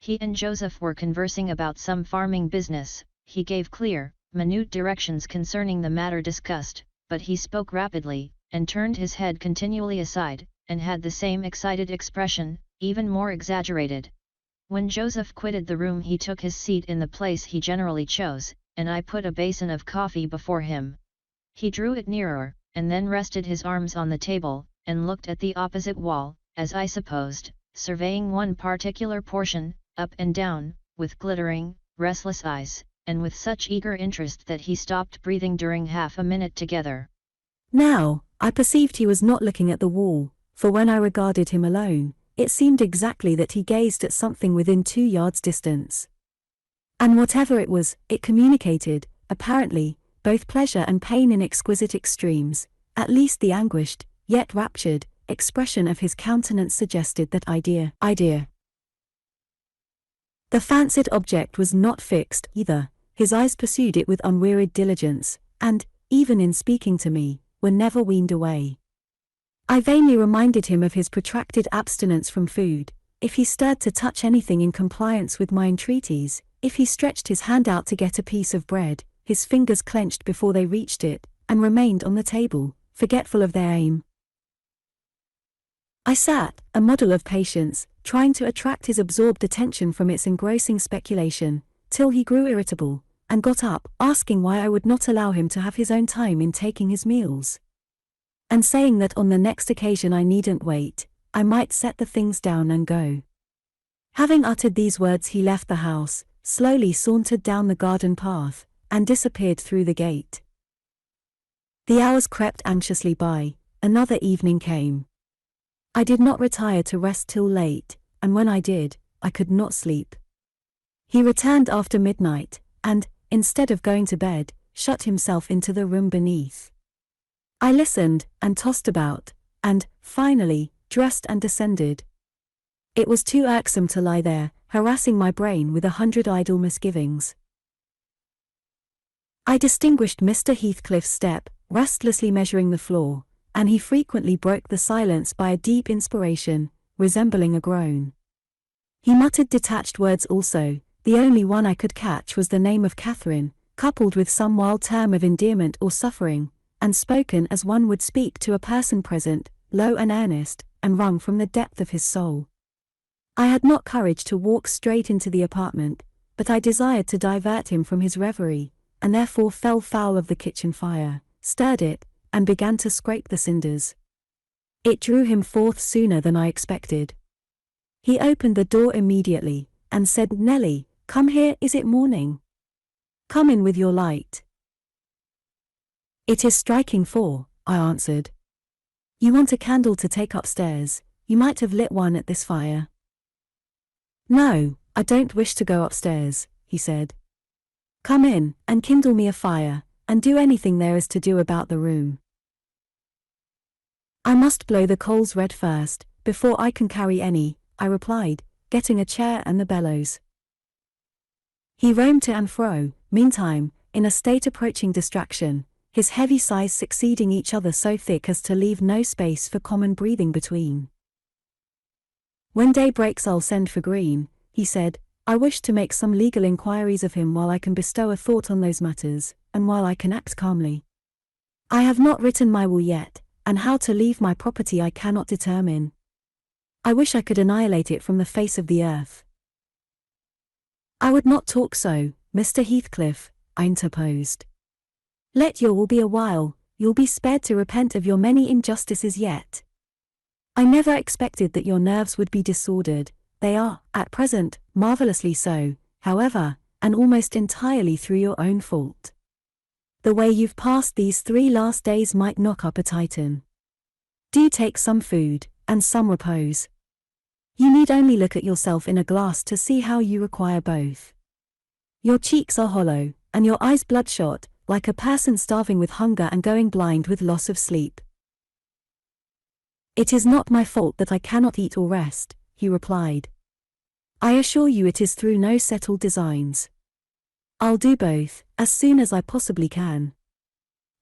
He and Joseph were conversing about some farming business. He gave clear, minute directions concerning the matter discussed, but he spoke rapidly, and turned his head continually aside, and had the same excited expression, even more exaggerated. When Joseph quitted the room he took his seat in the place he generally chose, and I put a basin of coffee before him. He drew it nearer, and then rested his arms on the table, and looked at the opposite wall, as I supposed, surveying one particular portion, up and down, with glittering, restless eyes, and with such eager interest that he stopped breathing during half a minute together. Now, I perceived he was not looking at the wall, for when I regarded him alone, it seemed exactly that he gazed at something within 2 yards distance. And whatever it was, it communicated, apparently, both pleasure and pain in exquisite extremes. At least the anguished, yet raptured, expression of his countenance suggested that idea. The fancied object was not fixed, either. His eyes pursued it with unwearied diligence, and, even in speaking to me, were never weaned away. I vainly reminded him of his protracted abstinence from food. If he stirred to touch anything in compliance with my entreaties, if he stretched his hand out to get a piece of bread, his fingers clenched before they reached it, and remained on the table, forgetful of their aim. I sat, a model of patience, trying to attract his absorbed attention from its engrossing speculation, till he grew irritable, and got up, asking why I would not allow him to have his own time in taking his meals, and saying that on the next occasion I needn't wait, I might set the things down and go. Having uttered these words, he left the house, slowly sauntered down the garden path, and disappeared through the gate. The hours crept anxiously by. Another evening came. I did not retire to rest till late, and when I did, I could not sleep. He returned after midnight, and, instead of going to bed, shut himself into the room beneath. I listened, and tossed about, and, finally, dressed and descended. It was too irksome to lie there, harassing my brain with 100 idle misgivings. I distinguished Mr. Heathcliff's step, restlessly measuring the floor, and he frequently broke the silence by a deep inspiration, resembling a groan. He muttered detached words also. The only one I could catch was the name of Catherine, coupled with some wild term of endearment or suffering, and spoken as one would speak to a person present, low and earnest, and wrung from the depth of his soul. I had not courage to walk straight into the apartment, but I desired to divert him from his reverie, and therefore fell foul of the kitchen fire, stirred it, and began to scrape the cinders. It drew him forth sooner than I expected. He opened the door immediately, and said, "Nelly, come here. Is it morning? Come in with your light." "It is striking 4, I answered. "You want a candle to take upstairs. You might have lit one at this fire." "No, I don't wish to go upstairs," he said. "Come in, and kindle me a fire, and do anything there is to do about the room." "I must blow the coals red first, before I can carry any," I replied, getting a chair and the bellows. He roamed to and fro, meantime, in a state approaching distraction, his heavy sighs succeeding each other so thick as to leave no space for common breathing between. "When day breaks I'll send for Green," he said. "I wish to make some legal inquiries of him while I can bestow a thought on those matters, and while I can act calmly. I have not written my will yet, and how to leave my property I cannot determine. I wish I could annihilate it from the face of the earth." "I would not talk so, Mr. Heathcliff," I interposed. "Let your will be a while, you'll be spared to repent of your many injustices yet. I never expected that your nerves would be disordered. They are, at present, marvelously so, however, and almost entirely through your own fault. The way you've passed these 3 last days might knock up a Titan. Do take some food, and some repose. You need only look at yourself in a glass to see how you require both. Your cheeks are hollow, and your eyes bloodshot, like a person starving with hunger and going blind with loss of sleep." "It is not my fault that I cannot eat or rest," he replied. "I assure you it is through no settled designs. I'll do both, as soon as I possibly can.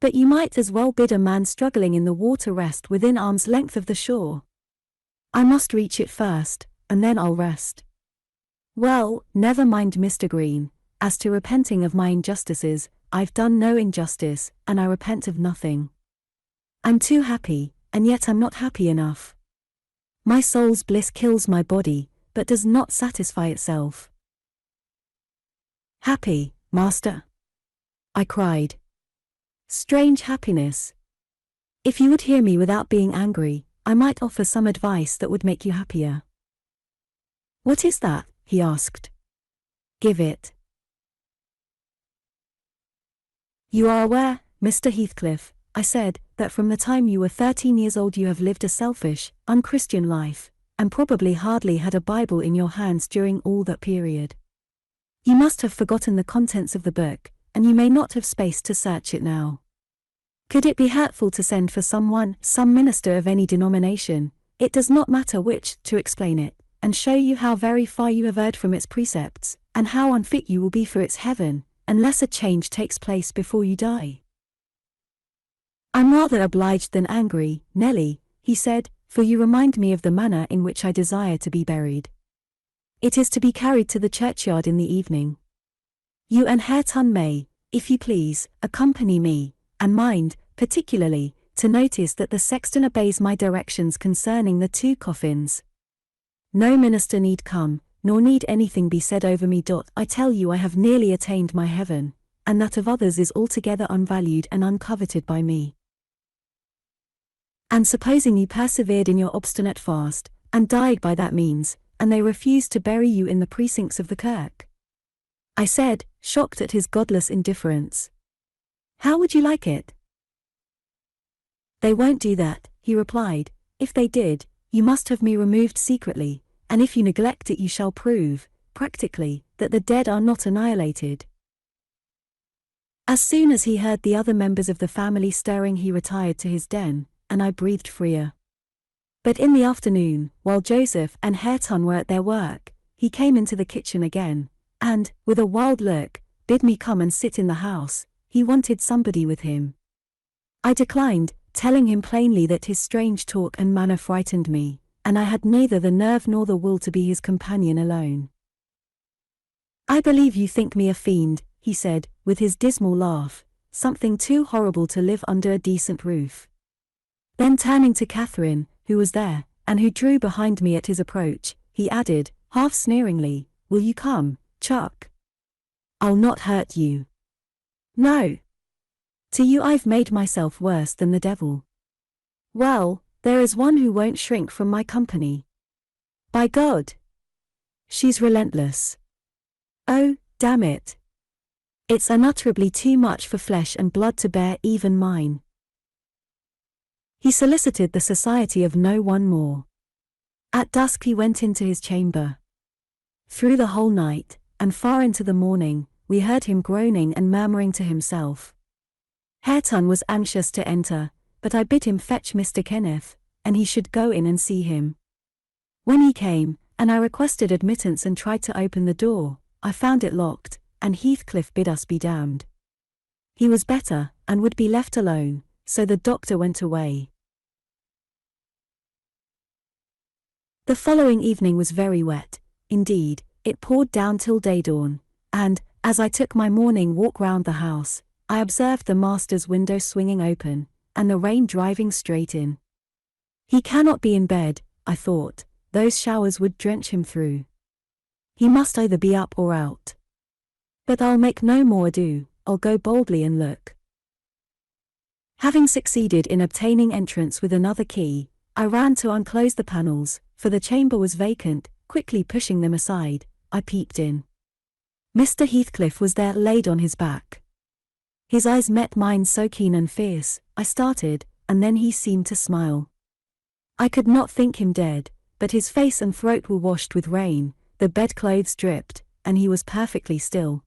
But you might as well bid a man struggling in the water rest within arm's length of the shore. I must reach it first, and then I'll rest. Well, never mind, Mr. Green. As to repenting of my injustices, I've done no injustice, and I repent of nothing. I'm too happy, and yet I'm not happy enough. My soul's bliss kills my body, but does not satisfy itself." "Happy, master?" I cried. "Strange happiness. If you would hear me without being angry, I might offer some advice that would make you happier." "What is that?" he asked. "Give it." "You are aware, Mr. Heathcliff," I said, "that from the time you were 13 years old you have lived a selfish, unchristian life, and probably hardly had a Bible in your hands during all that period. You must have forgotten the contents of the book, and you may not have space to search it now. Could it be hurtful to send for someone, some minister of any denomination, it does not matter which, to explain it, and show you how very far you have erred from its precepts, and how unfit you will be for its heaven, unless a change takes place before you die? I'm rather obliged than angry, Nelly, he said, for you remind me of the manner in which I desire to be buried. It is to be carried to the churchyard in the evening. You and Hareton may, if you please, accompany me, and mind, particularly, to notice that the sexton obeys my directions concerning the 2 coffins. No minister need come, nor need anything be said over me. I tell you I have nearly attained my heaven, and that of others is altogether unvalued and uncoveted by me. And supposing you persevered in your obstinate fast, and died by that means, and they refused to bury you in the precincts of the kirk? I said, shocked at his godless indifference. How would you like it? They won't do that, he replied. If they did, you must have me removed secretly, and if you neglect it you shall prove, practically, that the dead are not annihilated. As soon as he heard the other members of the family stirring he retired to his den, and I breathed freer. But in the afternoon, while Joseph and Hareton were at their work, he came into the kitchen again, and, with a wild look, bid me come and sit in the house. He wanted somebody with him. I declined, telling him plainly that his strange talk and manner frightened me, and I had neither the nerve nor the will to be his companion alone. I believe you think me a fiend, he said, with his dismal laugh, something too horrible to live under a decent roof. Then turning to Catherine, who was there, and who drew behind me at his approach, he added, half sneeringly, will you come, Chuck? I'll not hurt you. No. To you I've made myself worse than the devil. Well, there is one who won't shrink from my company. By God! She's relentless. Oh, damn it. It's unutterably too much for flesh and blood to bear, even mine. He solicited the society of no one more. At dusk he went into his chamber. Through the whole night, and far into the morning, we heard him groaning and murmuring to himself. Hareton was anxious to enter, but I bid him fetch Mr. Kenneth, and he should go in and see him. When he came, and I requested admittance and tried to open the door, I found it locked, and Heathcliff bid us be damned. He was better, and would be left alone, so the doctor went away. The following evening was very wet. Indeed, it poured down till day-dawn, and, as I took my morning walk round the house, I observed the master's window swinging open, and the rain driving straight in. He cannot be in bed, I thought, those showers would drench him through. He must either be up or out. But I'll make no more ado, I'll go boldly and look. Having succeeded in obtaining entrance with another key, I ran to unclose the panels, for the chamber was vacant. Quickly pushing them aside, I peeped in. Mr. Heathcliff was there, laid on his back. His eyes met mine so keen and fierce, I started, and then he seemed to smile. I could not think him dead, but his face and throat were washed with rain, the bedclothes dripped, and he was perfectly still.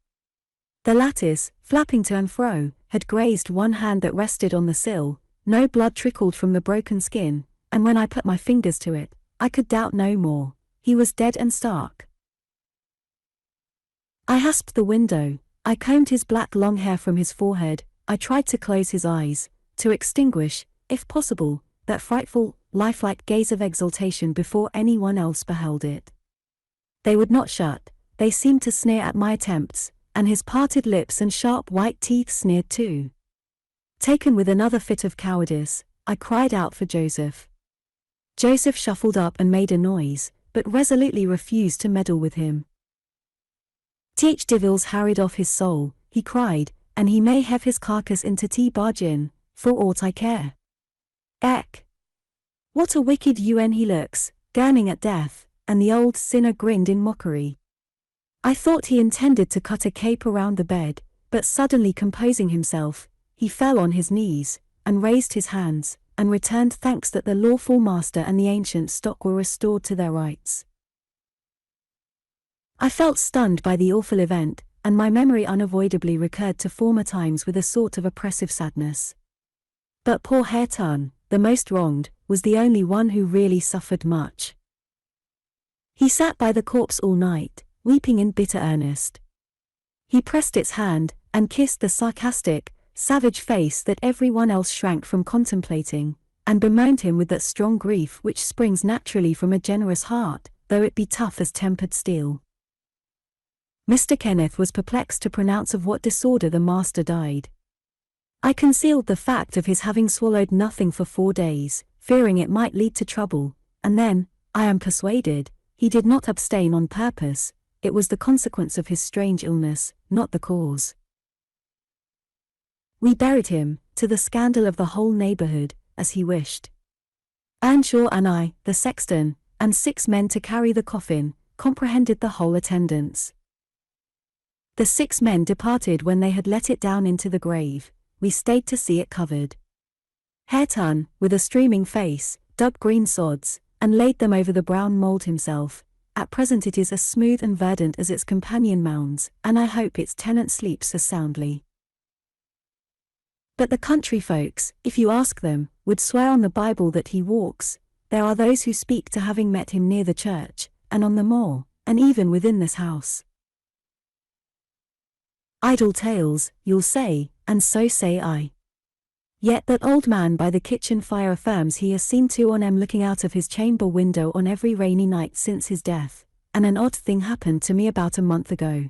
The lattice, flapping to and fro, had grazed one hand that rested on the sill, no blood trickled from the broken skin, and when I put my fingers to it, I could doubt no more. He was dead and stark. I hasped the window, I combed his black long hair from his forehead, I tried to close his eyes, to extinguish, if possible, that frightful, lifelike gaze of exultation before anyone else beheld it. They would not shut, they seemed to sneer at my attempts, and his parted lips and sharp white teeth sneered too. Taken with another fit of cowardice, I cried out for Joseph. Joseph shuffled up and made a noise, but resolutely refused to meddle with him. Teach Divils harried off his soul, he cried, and he may have his carcass into T-bargain, for aught I care. Eck! What a wicked UN he looks, gurning at death, and the old sinner grinned in mockery. I thought he intended to cut a cape around the bed, but suddenly composing himself, he fell on his knees, and raised his hands, and returned thanks that the lawful master and the ancient stock were restored to their rights. I felt stunned by the awful event, and my memory unavoidably recurred to former times with a sort of oppressive sadness. But poor Hareton, the most wronged, was the only one who really suffered much. He sat by the corpse all night, weeping in bitter earnest. He pressed its hand, and kissed the sarcastic, savage face that everyone else shrank from contemplating, and bemoaned him with that strong grief which springs naturally from a generous heart, though it be tough as tempered steel. Mr. Kenneth was perplexed to pronounce of what disorder the master died. I concealed the fact of his having swallowed nothing for 4 days, fearing it might lead to trouble, and then, I am persuaded, he did not abstain on purpose. It was the consequence of his strange illness, not the cause. We buried him, to the scandal of the whole neighbourhood, as he wished. Earnshaw and I, the sexton, and 6 men to carry the coffin, comprehended the whole attendance. The 6 men departed when they had let it down into the grave. We stayed to see it covered. Hareton, with a streaming face, dug green sods, and laid them over the brown mould himself. At present it is as smooth and verdant as its companion mounds, and I hope its tenant sleeps as soundly. But the country folks, if you ask them, would swear on the Bible that he walks. There are those who speak to having met him near the church, and on the moor, and even within this house. Idle tales, you'll say, and so say I. Yet that old man by the kitchen fire affirms he has seen 2 on 'em looking out of his chamber window on every rainy night since his death, and an odd thing happened to me about a month ago.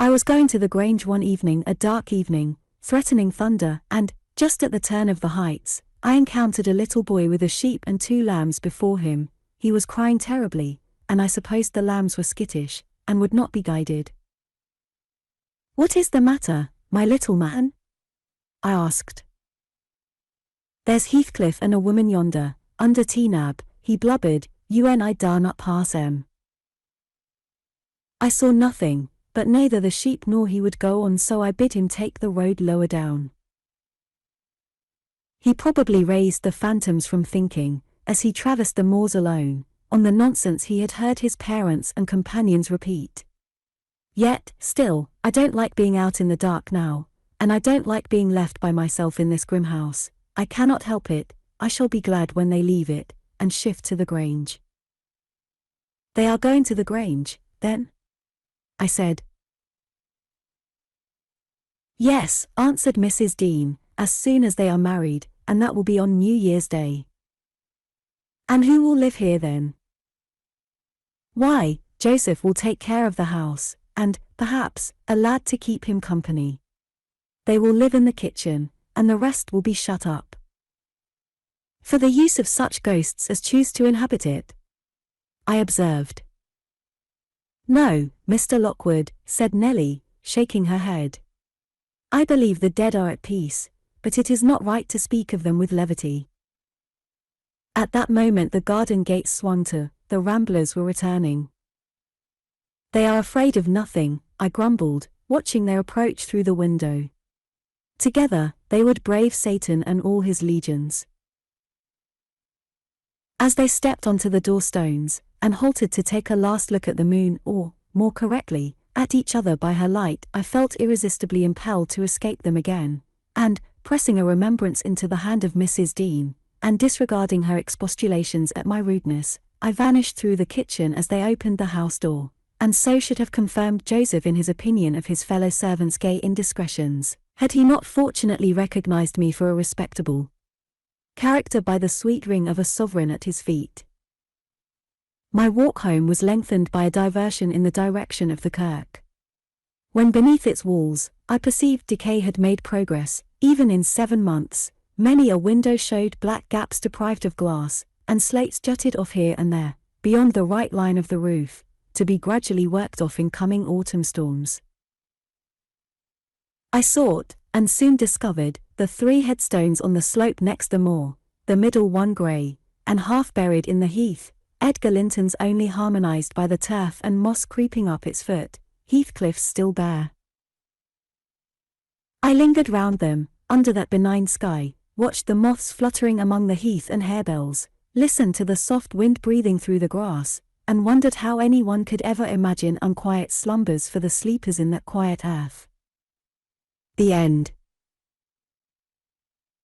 I was going to the Grange one evening, a dark evening, threatening thunder, and, just at the turn of the heights, I encountered a little boy with a sheep and 2 lambs before him. He was crying terribly, and I supposed the lambs were skittish, and would not be guided. "What is the matter, my little man?" I asked. "There's Heathcliff and a woman yonder, under T-nab," he blubbered, "you and I darn up pass 'em." I saw nothing, but neither the sheep nor he would go on, so I bid him take the road lower down. He probably raised the phantoms from thinking, as he traversed the moors alone, on the nonsense he had heard his parents and companions repeat. Yet, still, I don't like being out in the dark now, and I don't like being left by myself in this grim house. I cannot help it. I shall be glad when they leave it, and shift to the Grange. "They are going to the Grange, then?" I said. "Yes," answered Mrs. Dean, "as soon as they are married, and that will be on New Year's Day." "And who will live here then?" "Why, Joseph will take care of the house, and, perhaps, a lad to keep him company. They will live in the kitchen, and the rest will be shut up, for the use of such ghosts as choose to inhabit it," I observed. "No, Mr. Lockwood," said Nelly, shaking her head. "I believe the dead are at peace, but it is not right to speak of them with levity." At that moment the garden gates swung to, the ramblers were returning. "They are afraid of nothing," I grumbled, watching their approach through the window. Together, they would brave Satan and all his legions. As they stepped onto the doorstones, and halted to take a last look at the moon, or, more correctly, at each other by her light, I felt irresistibly impelled to escape them again, and, pressing a remembrance into the hand of Mrs. Dean, and disregarding her expostulations at my rudeness, I vanished through the kitchen as they opened the house door, and so should have confirmed Joseph in his opinion of his fellow servants' gay indiscretions, had he not fortunately recognized me for a respectable character by the sweet ring of a sovereign at his feet. My walk home was lengthened by a diversion in the direction of the kirk. When beneath its walls, I perceived decay had made progress, even in 7 months. Many a window showed black gaps deprived of glass, and slates jutted off here and there, beyond the right line of the roof, to be gradually worked off in coming autumn storms. I sought, and soon discovered, the 3 headstones on the slope next the moor, the middle one grey, and half buried in the heath, Edgar Linton's only harmonized by the turf and moss creeping up its foot, Heathcliff's still bare. I lingered round them, under that benign sky, watched the moths fluttering among the heath and harebells, listened to the soft wind breathing through the grass, and wondered how anyone could ever imagine unquiet slumbers for the sleepers in that quiet earth. The end.